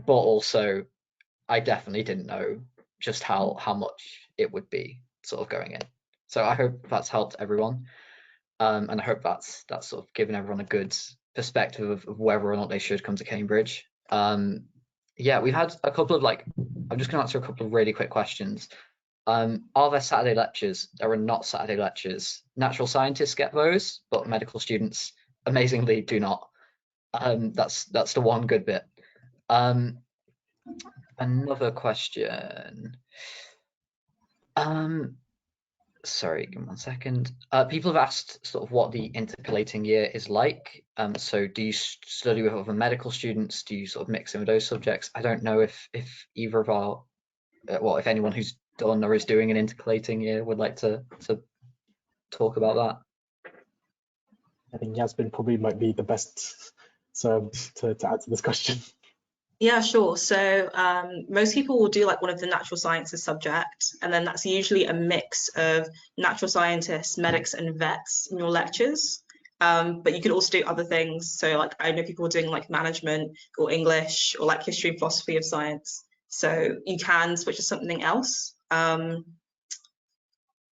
But also, I definitely didn't know just how much it would be sort of going in. So I hope that's helped everyone. And I hope that's sort of given everyone a good perspective of whether or not they should come to Cambridge. Yeah, we've had a couple of I'm just going to answer a couple of really quick questions. Are there Saturday lectures? There are not Saturday lectures. Natural scientists get those, but medical students amazingly do not. That's the one good bit. Another question. Sorry, give me 1 second. People have asked sort of what the intercalating year is like. So do you study with other medical students? Do you sort of mix in with those subjects? I don't know if either of our, if anyone who's done or is doing an intercalating year would like to talk about that. I think Yasmin probably might be the best to answer this question. Yeah, sure. So most people will do like one of the natural sciences subjects, and then that's usually a mix of natural scientists, medics, and vets in your lectures. But you can also do other things. So like I know people doing like management or English or like history and philosophy of science. So you can switch to something else.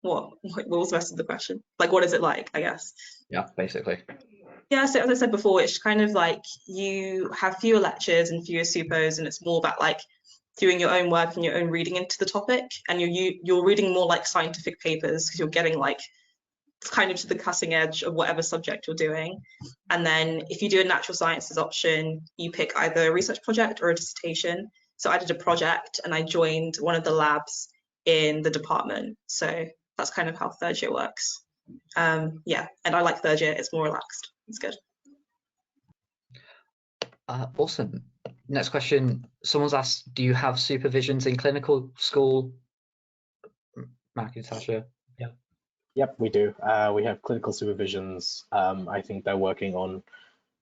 What was the rest of the question? Like, what is it like, I guess? Yeah, basically. Yeah, so as I said before, it's kind of like you have fewer lectures and fewer supos, and it's more about like doing your own work and your own reading into the topic, and you're reading more like scientific papers because you're getting like kind of to the cutting edge of whatever subject you're doing. And then if you do a natural sciences option, you pick either a research project or a dissertation. So I did a project and I joined one of the labs in the department. So that's kind of how third year works. Yeah, and I like third year, it's more relaxed, it's good. Awesome. Next question, someone's asked, do you have supervisions in clinical school? Natasha? Yeah. Yep, we do. We have clinical supervisions. I think they're working on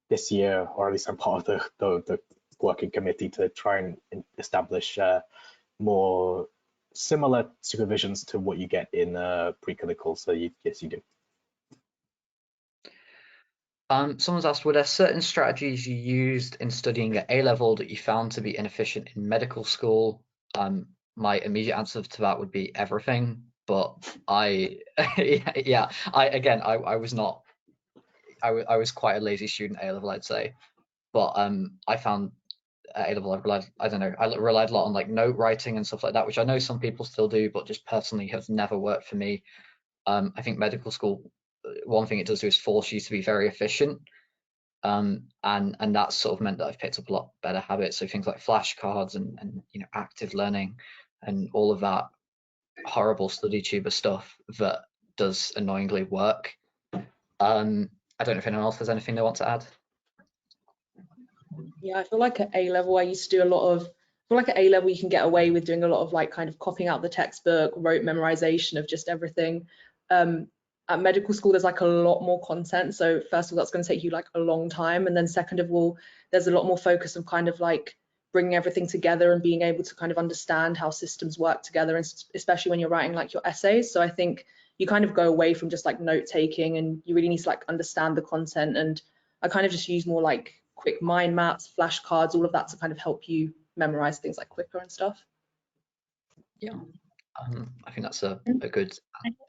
this year, or at least I'm part of the working committee to try and establish more similar supervisions to what you get in preclinical. So yes, you do. Someone's asked, were there certain strategies you used in studying at A-level that you found to be inefficient in medical school? My immediate answer to that would be everything, but I was quite a lazy student at A-level, I'd say, but I found at A-level I relied a lot on like note writing and stuff like that, which I know some people still do, but just personally has never worked for me. I think medical school, one thing it does do is force you to be very efficient, and that sort of meant that I've picked up a lot better habits. So things like flashcards and you know, active learning and all of that horrible study tuber stuff that does annoyingly work. I don't know if anyone else has anything they want to add. Yeah, I feel like at A-level I used to do a lot of, I feel like at A-level you can get away with doing a lot of like kind of copying out the textbook, rote memorization of just everything. At medical school there's like a lot more content, so first of all that's going to take you like a long time, and then second of all there's a lot more focus of kind of like bringing everything together and being able to kind of understand how systems work together, and especially when you're writing like your essays. So I think you kind of go away from just like note taking and you really need to like understand the content, and I kind of just use more like quick mind maps, flashcards, all of that to kind of help you memorize things like quicker and stuff. Yeah, I think that's a good,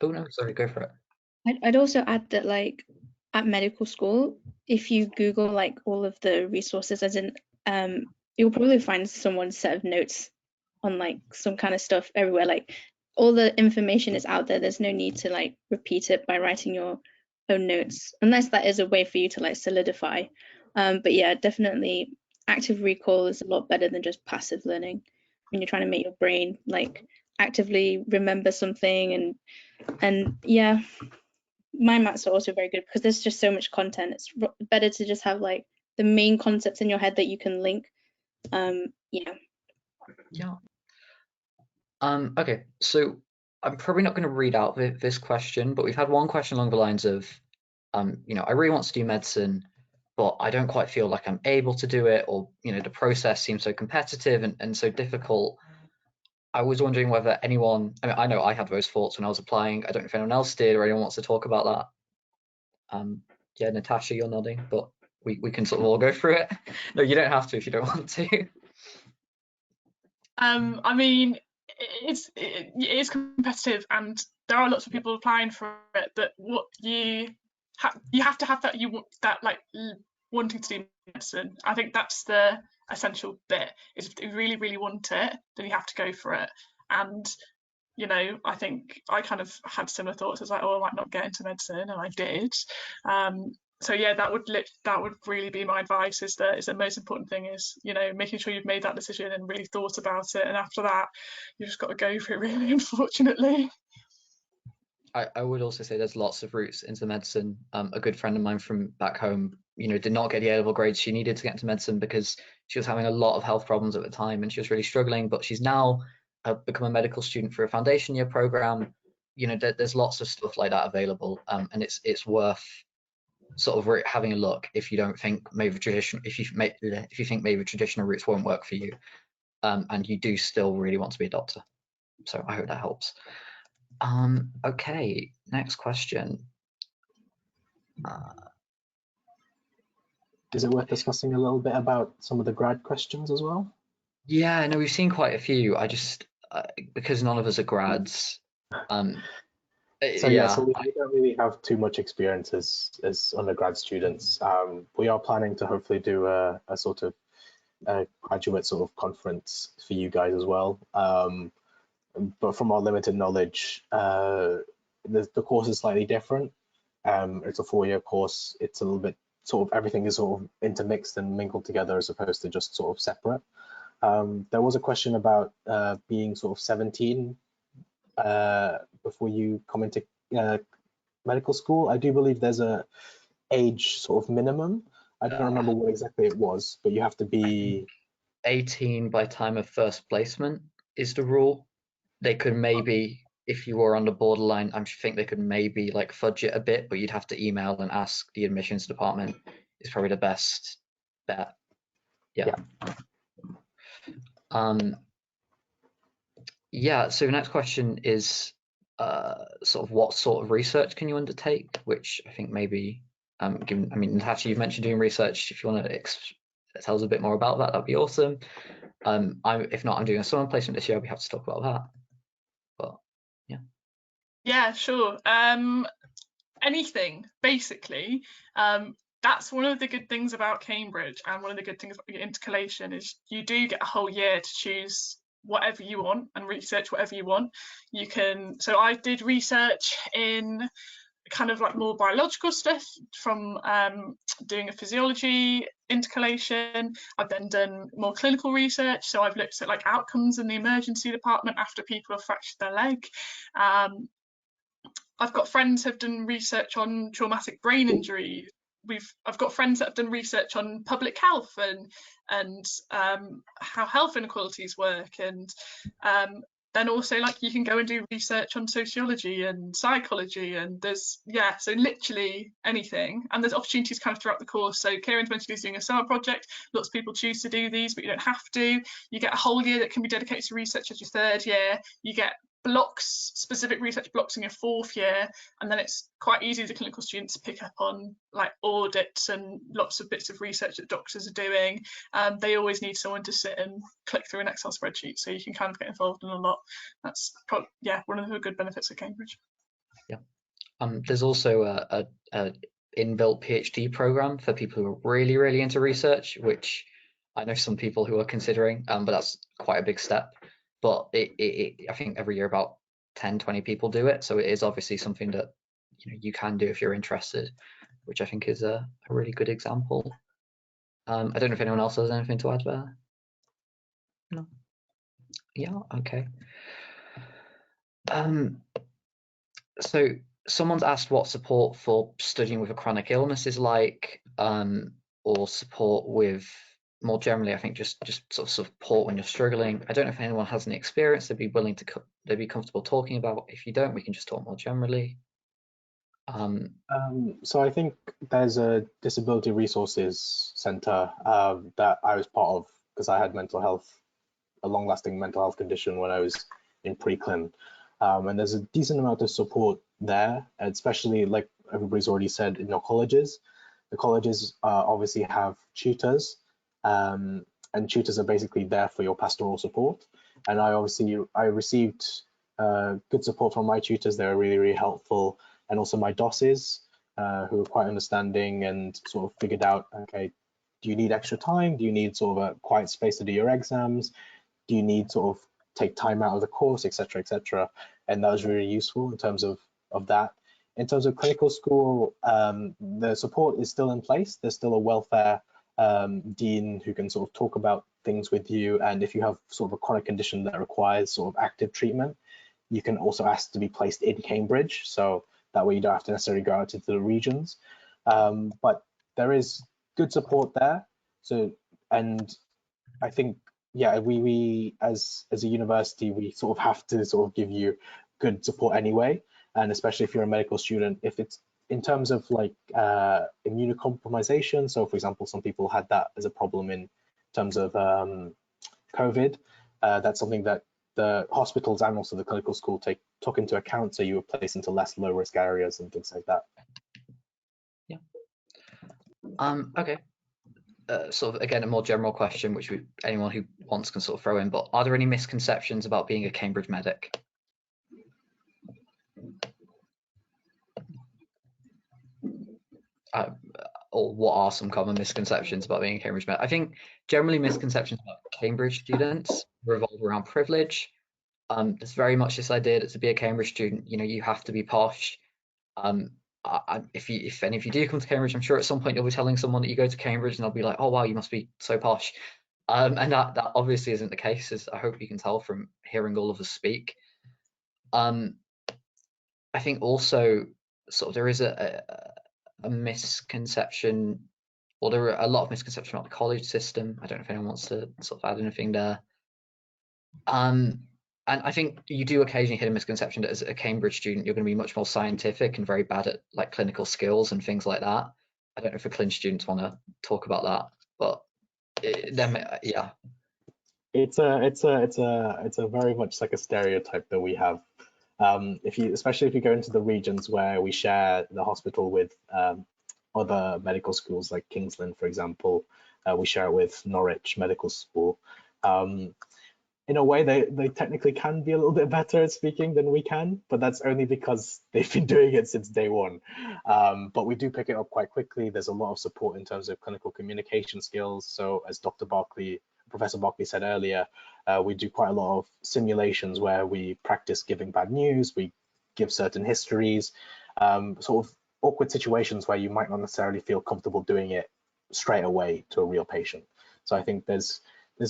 oh no, sorry, go for it. I'd also add that like at medical school, if you Google like all of the resources, as in you'll probably find someone's set of notes on like some kind of stuff everywhere. Like all the information is out there. There's no need to like repeat it by writing your own notes, unless that is a way for you to like solidify. But yeah, definitely active recall is a lot better than just passive learning when you're trying to make your brain like actively remember something. And yeah, mind maps are also very good because there's just so much content. It's better to just have like the main concepts in your head that you can link. Yeah. Okay, so I'm probably not going to read out this question, but we've had one question along the lines of, you know, I really want to do medicine, but I don't quite feel like I'm able to do it, or, you know, the process seems so competitive and so difficult. I was wondering whether anyone, I mean, I know I had those thoughts when I was applying. I don't know if anyone else did or anyone wants to talk about that. Yeah, Natasha, you're nodding, but we can sort of all go through it. No, you don't have to if you don't want to. I mean, it is competitive, and there are lots of people applying for it. But what you have to have that like wanting to do medicine. I think that's the essential bit. Is if you really, really want it, then you have to go for it. And you know, I think I kind of had similar thoughts. I was like, oh, I might not get into medicine, and I did. So yeah, that would really be my advice. Is the most important thing is, you know, making sure you've made that decision and really thought about it. And after that, you just got to go for it, really, unfortunately. I would also say there's lots of routes into medicine. A good friend of mine from back home, you know, did not get the A-level grades she needed to get into medicine because she was having a lot of health problems at the time and she was really struggling, but she's now become a medical student for a foundation year program. You know, there's lots of stuff like that available, and it's worth sort of having a look if you don't think maybe if you think maybe traditional routes won't work for you, and you do still really want to be a doctor. So I hope that helps. Okay, next question. Is it worth discussing a little bit about some of the grad questions as well? Yeah, I know we've seen quite a few. I just because none of us are grads. So we don't really have too much experience as undergrad students. We are planning to hopefully do a sort of graduate sort of conference for you guys as well. But from our limited knowledge, the course is slightly different. It's a 4-year course. It's a little bit sort of everything is sort of intermixed and mingled together as opposed to just sort of separate. There was a question about being sort of 17 before you come into medical school. I do believe there's a age sort of minimum. I don't remember what exactly it was, but you have to be 18 by time of first placement is the rule. They could maybe, if you were on the borderline, I think they could maybe like fudge it a bit, but you'd have to email and ask the admissions department. Is probably the best bet. Yeah. Yeah, so the next question is sort of what sort of research can you undertake, which I think maybe given, I mean, Natasha, you've mentioned doing research. If you want to tell us a bit more about that, that'd be awesome. If not, I'm doing a summer placement this year. We have to talk about that. But yeah. Yeah, sure. Anything basically. That's one of the good things about Cambridge, and one of the good things about intercalation is you do get a whole year to choose whatever you want and research whatever you want. You can, so I did research in kind of like more biological stuff from doing a physiology intercalation. I've then done more clinical research, so I've looked at like outcomes in the emergency department after people have fractured their leg. I've got friends who've done research on traumatic brain injury. I've got friends that have done research on public health and how health inequalities work, and then also like you can go and do research on sociology and psychology, and there's so literally anything, and there's opportunities kind of throughout the course. So Kieran's mentioned he's doing a summer project. Lots of people choose to do these, but you don't have to. You get a whole year that can be dedicated to research as your 3rd year. You get blocks, specific research blocks in your 4th year, and then it's quite easy as a clinical student to pick up on like audits and lots of bits of research that doctors are doing. They always need someone to sit and click through an Excel spreadsheet, so you can kind of get involved in a lot. That's probably, one of the good benefits of Cambridge. Yeah. There's also a inbuilt PhD program for people who are really, really into research, which I know some people who are considering, but that's quite a big step. But I think every year about 10-20 people do it, so it is obviously something that you can do if you're interested, which I think is a really good example. I don't know if anyone else has anything to add there. No. Yeah. Okay. So someone's asked what support for studying with a chronic illness is like, or support with, more generally, I think just sort of support when you're struggling. I don't know if anyone has any experience they'd be willing to, they'd be comfortable talking about. If you don't, we can just talk more generally. So I think there's a disability resources center that I was part of because I had mental health, a long-lasting mental health condition when I was in pre-clin. And there's a decent amount of support there, especially like everybody's already said in your colleges. The colleges obviously have tutors, and tutors are basically there for your pastoral support. And I received good support from my tutors. They were really, really helpful. And also my DOSs, who were quite understanding and sort of figured out, okay, do you need extra time? Do you need sort of a quiet space to do your exams? Do you need sort of take time out of the course, etc., etc.? And that was really useful in terms of that. In terms of clinical school, the support is still in place. There's still a welfare dean who can sort of talk about things with you. And if you have sort of a chronic condition that requires sort of active treatment, you can also ask to be placed in Cambridge. So that way you don't have to necessarily go out into the regions. But there is good support there. So, and I think, yeah, we as a university, we sort of have to sort of give you good support anyway. And especially if you're a medical student, if it's in terms of like immunocompromisation. So for example, some people had that as a problem in terms of COVID. That's something that the hospitals and also the clinical school took into account, so you were placed into less low risk areas and things like that. Yeah. Okay. Sort of again a more general question, which anyone who wants can sort of throw in. But are there any misconceptions about being a Cambridge medic? or what are some common misconceptions about being a Cambridge med? I think generally misconceptions about Cambridge students revolve around privilege. There's very much this idea that to be a Cambridge student, you have to be posh. If any of you do come to Cambridge, I'm sure at some point you'll be telling someone that you go to Cambridge and they'll be like, oh wow, you must be so posh. And that obviously isn't the case, as I hope you can tell from hearing all of us speak. I think also sort of there is a misconception, or there are a lot of misconceptions about the college system. I don't know if anyone wants to sort of add anything there. And I think you do occasionally hit a misconception that as a Cambridge student, you're going to be much more scientific and very bad at like clinical skills and things like that. I don't know if the clin students want to talk about that, but yeah. It's a very much like a stereotype that we have. Especially if you go into the regions where we share the hospital with other medical schools like Kingsland, for example, we share it with Norwich Medical School. In a way, they technically can be a little bit better at speaking than we can, but that's only because they've been doing it since day one. But we do pick it up quite quickly. There's a lot of support in terms of clinical communication skills. So as Professor Barkley said earlier, we do quite a lot of simulations where we practice giving bad news, we give certain histories, sort of awkward situations where you might not necessarily feel comfortable doing it straight away to a real patient. So I think there's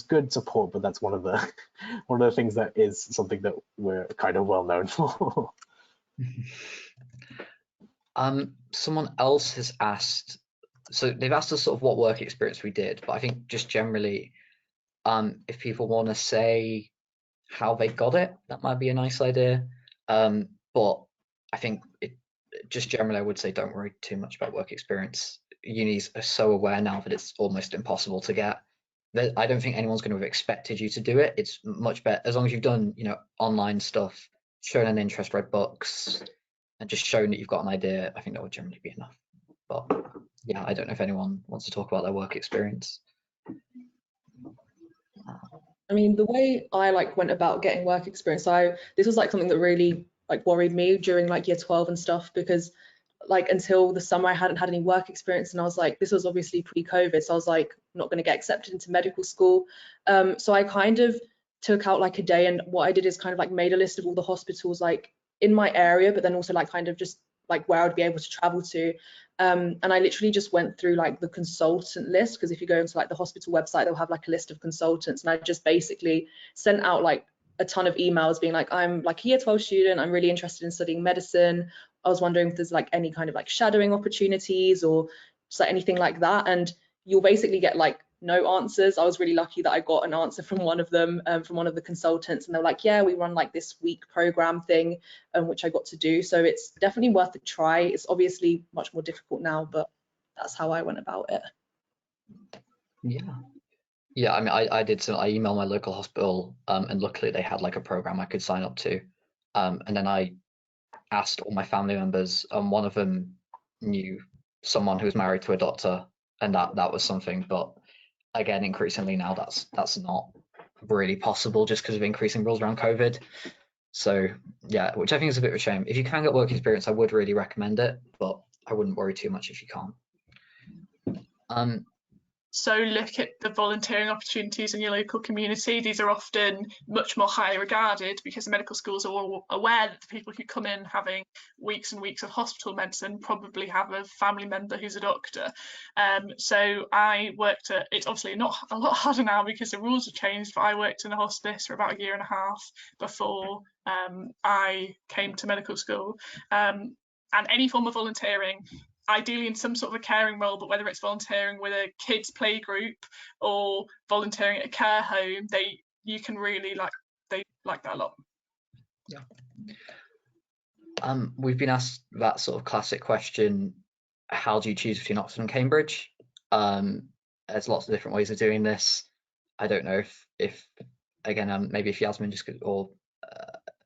good support, but that's one of the things that is something that we're kind of well known for. Someone else has asked, so they've asked us sort of what work experience we did, but I think just generally, if people want to say how they got it, that might be a nice idea. But I think just generally, I would say don't worry too much about work experience. Unis are so aware now that it's almost impossible to get. I don't think anyone's going to have expected you to do it. It's much better as long as you've done, online stuff, shown an interest, read books, and just shown that you've got an idea. I think that would generally be enough. But yeah, I don't know if anyone wants to talk about their work experience. I mean, the way I went about getting work experience, this was something that really worried me during year 12 and stuff, because until the summer I hadn't had any work experience, and I was this was obviously pre-COVID, so I was not going to get accepted into medical school. So I kind of took out a day, and what I did is kind of made a list of all the hospitals in my area, but then also kind of just where I would be able to travel to. And I literally just went through the consultant list, because if you go into the hospital website, they'll have a list of consultants, and I just basically sent out a ton of emails being I'm a year 12 student, I'm really interested in studying medicine. I was wondering if there's any kind of shadowing opportunities or just anything like that, and you'll basically get no answers. I was really lucky that I got an answer from one of them, from one of the consultants, and they're yeah, we run this week program thing, which I got to do. So it's definitely worth a try. It's obviously much more difficult now, but that's how I went about it. Yeah, I mean, I did some. I emailed my local hospital, and luckily they had a program I could sign up to, and then I asked all my family members, and one of them knew someone who was married to a doctor, and that was something. But again, increasingly now that's not really possible just because of increasing rules around COVID. So yeah, which I think is a bit of a shame. If you can get work experience, I would really recommend it, but I wouldn't worry too much if you can't. So look at the volunteering opportunities in your local community. These are often much more highly regarded because the medical schools are all aware that the people who come in having weeks and weeks of hospital medicine probably have a family member who's a doctor. So I worked at, it's obviously not a lot harder now because the rules have changed, but I worked in a hospice for about a year and a half before I came to medical school. And any form of volunteering, ideally in some sort of a caring role, but whether it's volunteering with a kids play group or volunteering at a care home, you can really they like that a lot. Yeah. We've been asked that sort of classic question, how do you choose between Oxford and Cambridge? There's lots of different ways of doing this. I don't know if again, maybe if Yasmin just could, or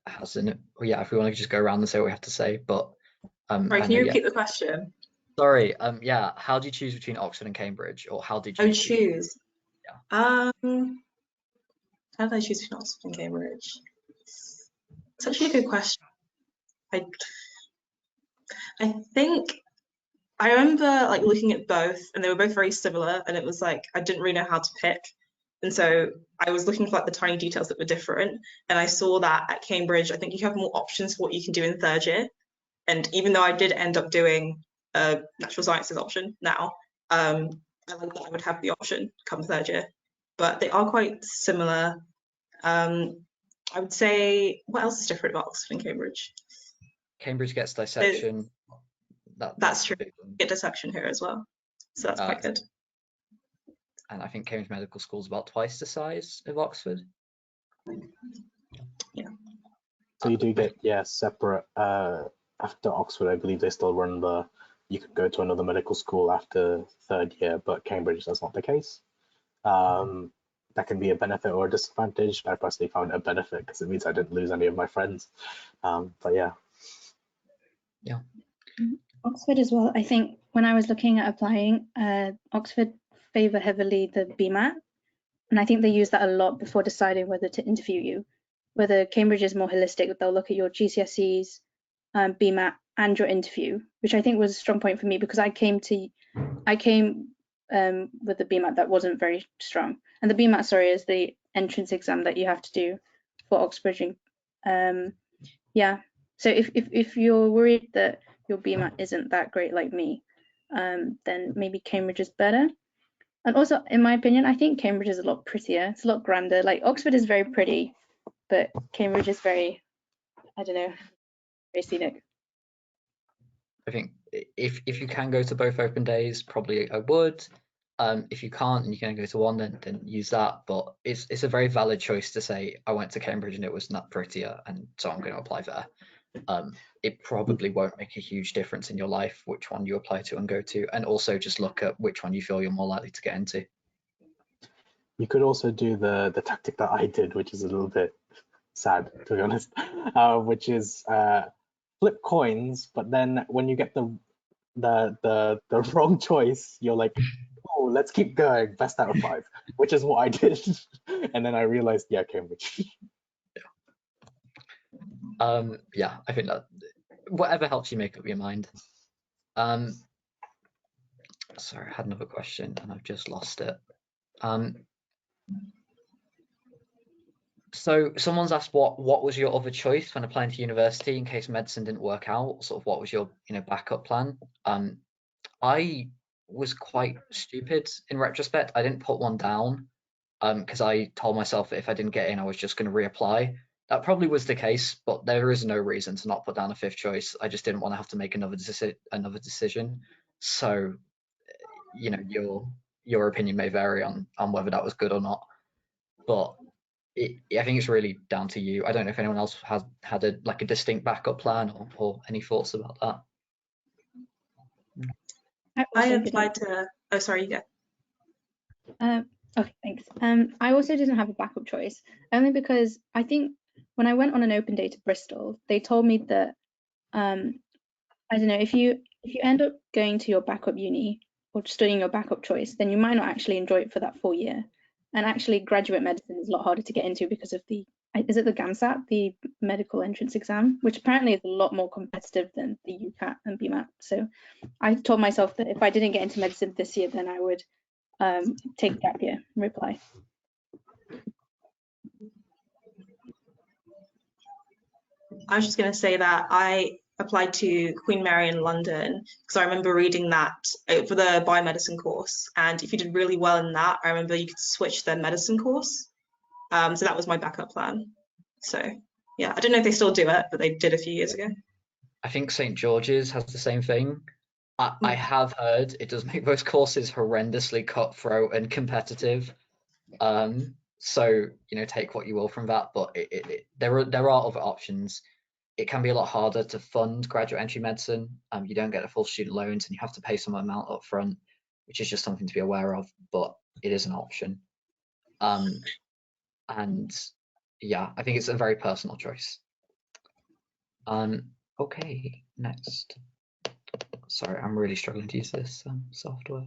Hasan, or yeah, if we want to just go around and say what we have to say, but Sorry, can you repeat the question? Sorry, yeah, how do you choose between Oxford and Cambridge, or how did you choose? Yeah. How did I choose between Oxford and Cambridge? It's actually a good question. I think I remember like looking at both, and they were both very similar, and it was like I didn't really know how to pick, and so I was looking for like the tiny details that were different, and I saw that at Cambridge I think you have more options for what you can do in third year, and even though I did end up doing a natural sciences option now, I like that I would have the option come third year, but they are quite similar. I would say, what else is different about Oxford and Cambridge? Cambridge gets dissection. That's true. Get dissection here as well, so that's quite good. And I think Cambridge Medical School is about twice the size of Oxford. Yeah. So you do get separate after Oxford. I believe they still run you could go to another medical school after third year, but Cambridge that's not the case. That can be a benefit or a disadvantage. I personally found it a benefit because it means I didn't lose any of my friends. But yeah. Yeah. Oxford as well. I think when I was looking at applying, Oxford favour heavily the BMAT, and I think they use that a lot before deciding whether to interview you. Whether Cambridge is more holistic, they'll look at your GCSEs, BMAT, and your interview, which I think was a strong point for me because I came with the BMAT that wasn't very strong. And the BMAT, sorry, is the entrance exam that you have to do for Oxbridge. Yeah. So if you're worried that your BMAT isn't that great like me, then maybe Cambridge is better. And also, in my opinion, I think Cambridge is a lot prettier. It's a lot grander. Like Oxford is very pretty, but Cambridge is very, I don't know, very scenic. I think if you can go to both open days, probably I would. If you can't and you can go to one, then use that. But it's a very valid choice to say I went to Cambridge and it was not prettier, and so I'm going to apply there. It probably won't make a huge difference in your life which one you apply to and go to, and also just look at which one you feel you're more likely to get into. You could also do the tactic that I did, which is a little bit sad to be honest, which is flip coins, but then when you get the wrong choice, you're like, oh, let's keep going, best out of 5, which is what I did. And then I realized, yeah, Cambridge. Yeah, I think that whatever helps you make up your mind. Sorry, I had another question and I've just lost it. So someone's asked what was your other choice when applying to university in case medicine didn't work out? Sort of what was your backup plan? I was quite stupid in retrospect. I didn't put one down because I told myself that if I didn't get in, I was just going to reapply. That probably was the case, but there is no reason to not put down a 5th choice. I just didn't want to have to make another decision. So, your opinion may vary on whether that was good or not, but I think it's really down to you. I don't know if anyone else has had a distinct backup plan or any thoughts about that. I applied to. Oh, sorry, you go. Okay, thanks. I also didn't have a backup choice, only because I think when I went on an open day to Bristol, they told me that I don't know, if you end up going to your backup uni or studying your backup choice, then you might not actually enjoy it for that full year. And actually, graduate medicine is a lot harder to get into because of the GAMSAT, the medical entrance exam, which apparently is a lot more competitive than the UCAS and BMAT. So I told myself that if I didn't get into medicine this year, then I would take a gap year and reply. I was just going to say that I applied to Queen Mary in London because I remember reading that for the biomedicine course, and if you did really well in that, I remember you could switch the medicine course. So that was my backup plan. So yeah, I don't know if they still do it, but they did a few years ago. I think St. George's has the same thing. I have heard it does make those courses horrendously cutthroat and competitive. So take what you will from that, but there are other options. It can be a lot harder to fund graduate entry medicine. You don't get the full student loans and you have to pay some amount up front, which is just something to be aware of, but it is an option. And yeah, I think it's a very personal choice. Okay, next. Sorry, I'm really struggling to use this software.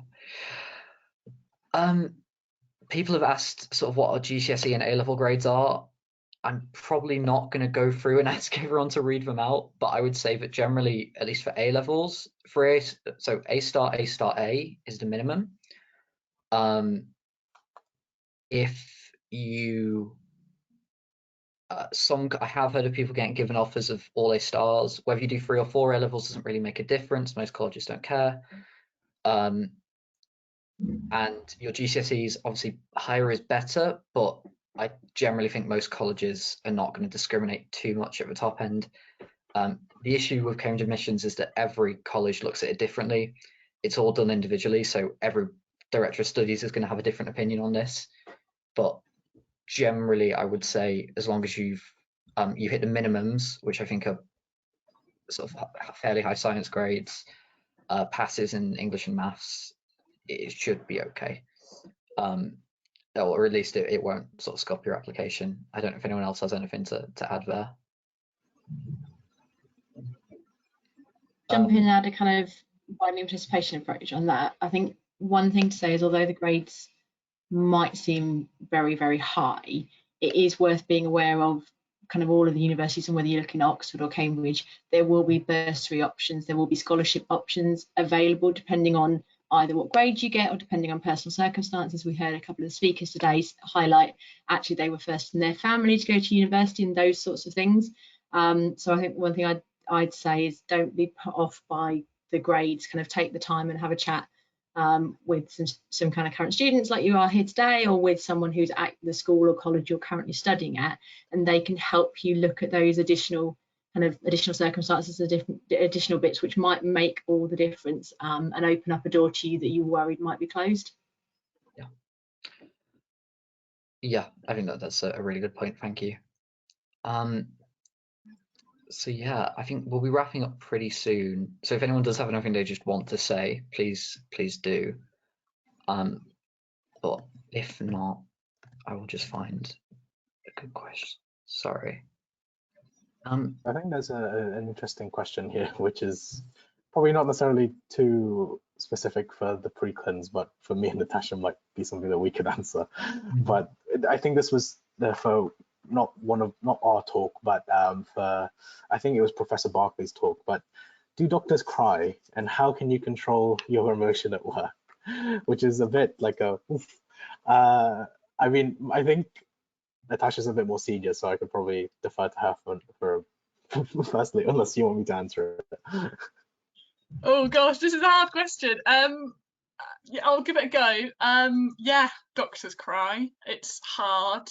People have asked sort of what our GCSE and A-level grades are. I'm probably not going to go through and ask everyone to read them out, but I would say that generally, at least for A levels, so A star, A is the minimum. If you, I have heard of people getting given offers of all A stars. Whether you do 3 or 4 A levels doesn't really make a difference. Most colleges don't care. And your GCSEs, obviously higher is better, but I generally think most colleges are not going to discriminate too much at the top end. The issue with Cambridge admissions is that every college looks at it differently. It's all done individually, so every director of studies is going to have a different opinion on this. But generally, I would say as long as you hit the minimums, which I think are sort of fairly high science grades, passes in English and maths, it should be okay. Or at least it won't sort of stop your application. I don't know if anyone else has anything to add there. Jump in and add a kind of widening participation approach on that. I think one thing to say is, although the grades might seem very, very high, it is worth being aware of kind of all of the universities, and whether you're looking at Oxford or Cambridge, there will be bursary options, there will be scholarship options available depending on either what grade you get or depending on personal circumstances. We heard a couple of the speakers today highlight actually they were first in their family to go to university and those sorts of things. So I think one thing I'd say is don't be put off by the grades, kind of take the time and have a chat with some kind of current students like you are here today, or with someone who's at the school or college you're currently studying at, and they can help you look at those additional circumstances, additional bits which might make all the difference, and open up a door to you that you were worried might be closed. Yeah, I think that's a really good point. Thank you. So yeah, I think we'll be wrapping up pretty soon. So if anyone does have anything they just want to say, please do. But if not, I will just find a good question. Sorry. I think there's an interesting question here, which is probably not necessarily too specific for the pre-clins, but for me and Natasha might be something that we could answer. But I think this was for not our talk, but for, I think it was Professor Barclay's talk. But do doctors cry, and how can you control your emotion at work? Which is a bit like a I mean, I think Natasha's a bit more senior, so I could probably defer to her for firstly, unless you want me to answer it. Oh gosh, this is a hard question. Yeah, I'll give it a go. Yeah, doctors cry. It's hard.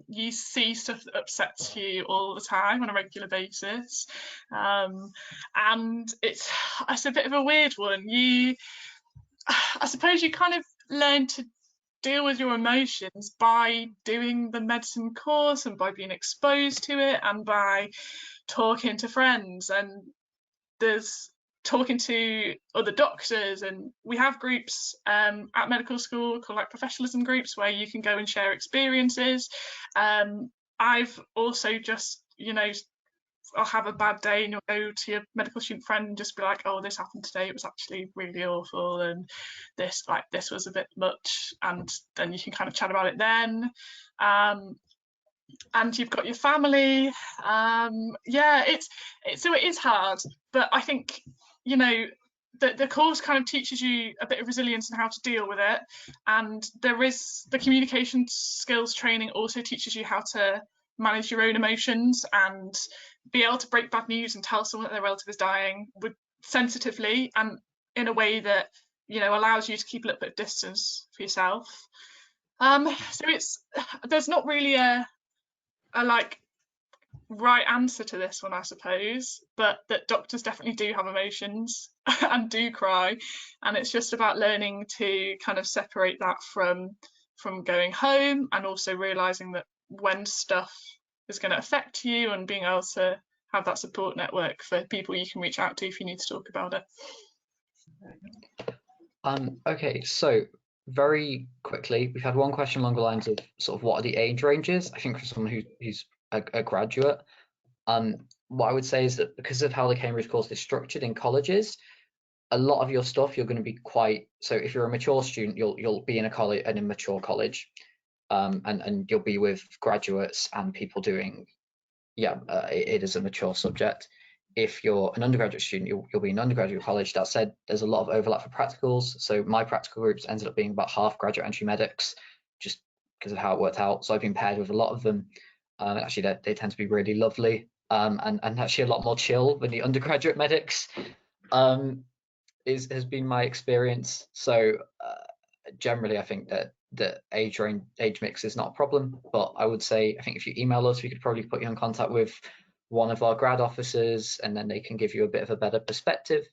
You see stuff that upsets you all the time on a regular basis, and it's a bit of a weird one. I suppose you kind of learn to deal with your emotions by doing the medicine course and by being exposed to it and by talking to friends, and there's talking to other doctors, and we have groups at medical school called like professionalism groups where you can go and share experiences. I've also just, I'll have a bad day and you'll go to your medical student friend and just be like, oh, this happened today, it was actually really awful, and this was a bit much, and then you can kind of chat about it then. And you've got your family. Yeah, so it is hard, but I think the course kind of teaches you a bit of resilience and how to deal with it, and there is the communication skills training also teaches you how to manage your own emotions and be able to break bad news and tell someone that their relative is dying sensitively and in a way that allows you to keep a little bit of distance for yourself. So there's not really a like right answer to this one, I suppose, but that doctors definitely do have emotions and do cry, and it's just about learning to kind of separate that from going home, and also realizing that when stuff is going to affect you and being able to have that support network for people you can reach out to if you need to talk about it. Okay, so very quickly, we've had one question along the lines of sort of what are the age ranges. I think for someone who's a graduate, what I would say is that because of how the Cambridge course is structured in colleges, a lot of your stuff you're going to be so if you're a mature student, you'll be in a mature college. and you'll be with graduates and people doing, it is a mature subject. If you're an undergraduate student, you'll be in undergraduate college. That said, there's a lot of overlap for practicals. So my practical groups ended up being about half graduate entry medics, just because of how it worked out. So I've been paired with a lot of them. Actually, they tend to be really lovely, and actually a lot more chill than the undergraduate medics. Has been my experience. So generally, I think that the age mix is not a problem. But I would say, I think if you email us, we could probably put you in contact with one of our grad officers, and then they can give you a bit of a better perspective.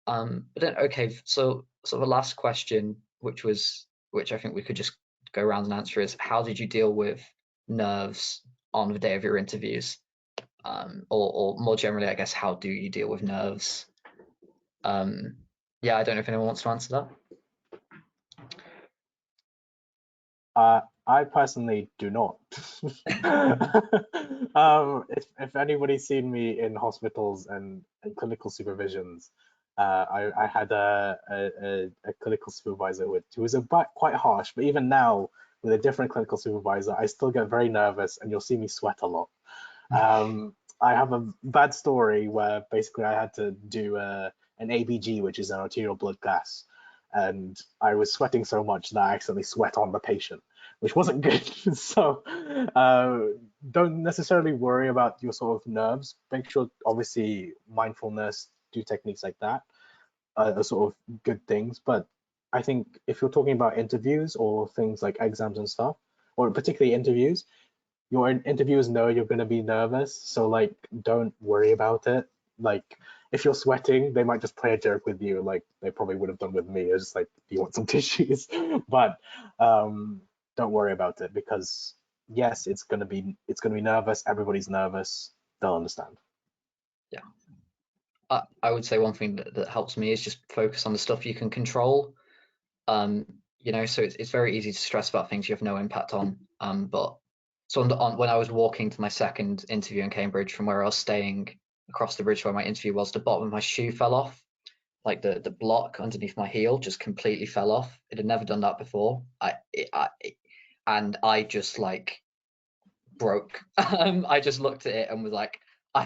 But then, okay, so sort of a last question, which I think we could just go around and answer, is how did you deal with nerves on the day of your interviews? Or more generally, I guess, how do you deal with nerves? I don't know if anyone wants to answer that. I personally do not. If anybody's seen me in hospitals and clinical supervisions, I had a clinical supervisor who was quite harsh, but even now with a different clinical supervisor, I still get very nervous, and you'll see me sweat a lot. I have a bad story where basically I had to do an ABG, which is an arterial blood gas, and I was sweating so much that I accidentally sweat on the patient, which wasn't good. So don't necessarily worry about your sort of nerves. Make sure, obviously, mindfulness, do techniques like that are sort of good things. But I think if you're talking about interviews or things like exams and stuff, or particularly interviews, your interviewers know you're going to be nervous. So like, don't worry about it. Like, if you're sweating, they might just play a joke with you, like they probably would have done with me. It's just like, do you want some tissues? But don't worry about it, because yes, it's gonna be nervous. Everybody's nervous. They'll understand. Yeah, I would say one thing that helps me is just focus on the stuff you can control. So it's very easy to stress about things you have no impact on. But so when I was walking to my second interview in Cambridge from where I was staying across the bridge where my interview was, the bottom of my shoe fell off. Like the block underneath my heel just completely fell off. It had never done that before. And I just like broke. I just looked at it and was like, I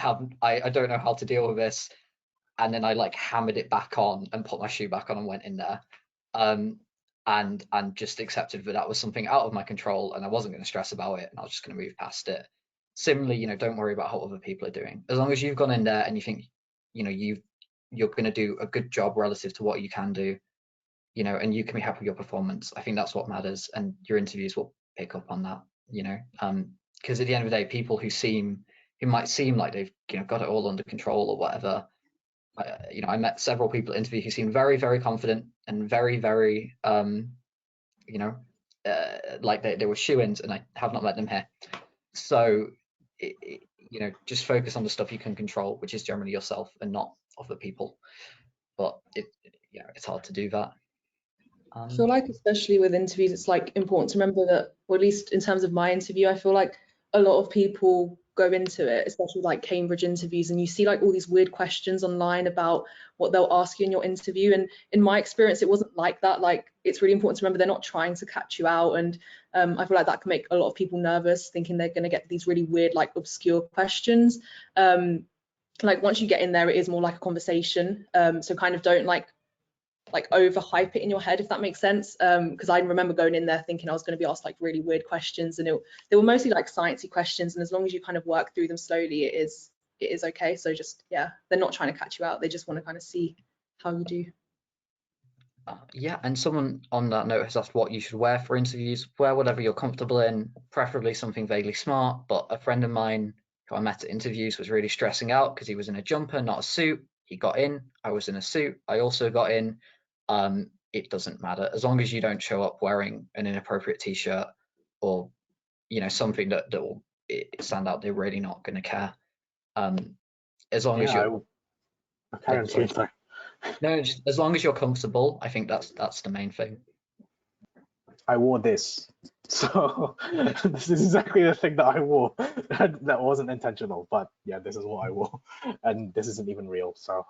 don't know how to deal with this. And then I like hammered it back on and put my shoe back on and went in there. And just accepted that was something out of my control, and I wasn't going to stress about it, and I was just going to move past it. Similarly, don't worry about how other people are doing. As long as you've gone in there and you think, you're going to do a good job relative to what you can do, and you can be happy with your performance. I think that's what matters, and your interviews will pick up on that, because at the end of the day, people who might seem like they've got it all under control or whatever, I met several people at interview who seemed very, very confident and very, very like they were shoo-ins, and I have not met them here. So just focus on the stuff you can control, which is generally yourself and not other people. But it's hard to do that. I feel like, especially with interviews, it's like important to remember that, or at least in terms of my interview, I feel like a lot of people go into it, especially like Cambridge interviews, and you see like all these weird questions online about what they'll ask you in your interview. And in my experience, it wasn't like that. Like, it's really important to remember they're not trying to catch you out. And I feel like that can make a lot of people nervous, thinking they're going to get these really weird, like obscure questions. Like, once you get in there, it is more like a conversation. So kind of don't like overhype it in your head, if that makes sense, because I remember going in there thinking I was going to be asked like really weird questions, and they were mostly like sciencey questions, and as long as you kind of work through them slowly, it is okay. So just, they're not trying to catch you out, they just want to kind of see how you do. And someone on that note has asked what you should wear for interviews. Wear whatever you're comfortable in, preferably something vaguely smart. But a friend of mine who I met at interviews was really stressing out because he was in a jumper, not a suit. He got in. I was in a suit. I also got in. It doesn't matter, as long as you don't show up wearing an inappropriate t-shirt or something that will stand out. They're really not going to care. As long as you're as long as you're comfortable, I think that's the main thing. I wore this, so this is exactly the thing that I wore. That wasn't intentional, but yeah, this is what I wore, and this isn't even real. So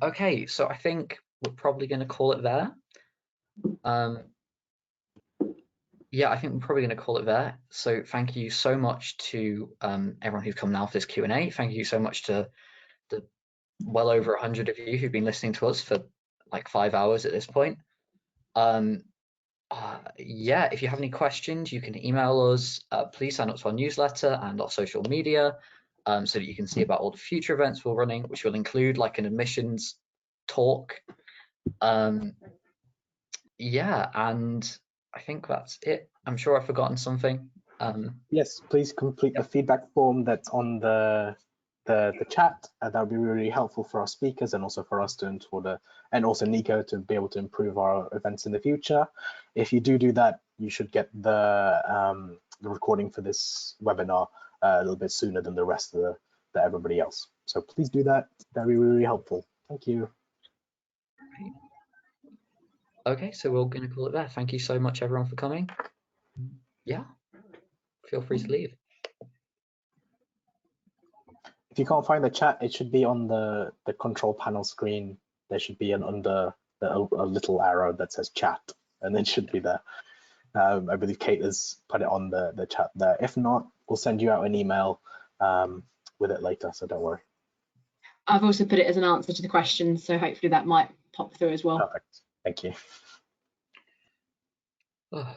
okay, so I think we're probably going to call it there. Yeah, I think we're probably going to call it there. So thank you so much to everyone who's come now for this Q&A. Thank you so much to the well over 100 of you who've been listening to us for like 5 hours at this point. Yeah, if you have any questions, you can email us. Please sign up to our newsletter and our social media so that you can see about all the future events we're running, which will include like an admissions talk. Yeah, and I think that's it. I'm sure I've forgotten something. Yes, please complete the feedback form that's on the chat. That would be really helpful for our speakers and also for us to and also Nico to be able to improve our events in the future. If you do that, you should get the recording for this webinar a little bit sooner than the rest of everybody else. So please do that. That would be really helpful. Thank you. Okay, so we're going to call it there. Thank you so much, everyone, for coming. Yeah, feel free to leave. If you can't find the chat, it should be on the control panel screen. There should be a little arrow that says chat, and it should be there. I believe Kate has put it on the chat there. If not, we'll send you out an email with it later, so don't worry. I've also put it as an answer to the question, so hopefully that might pop through as well. Perfect. Thank you. Okay.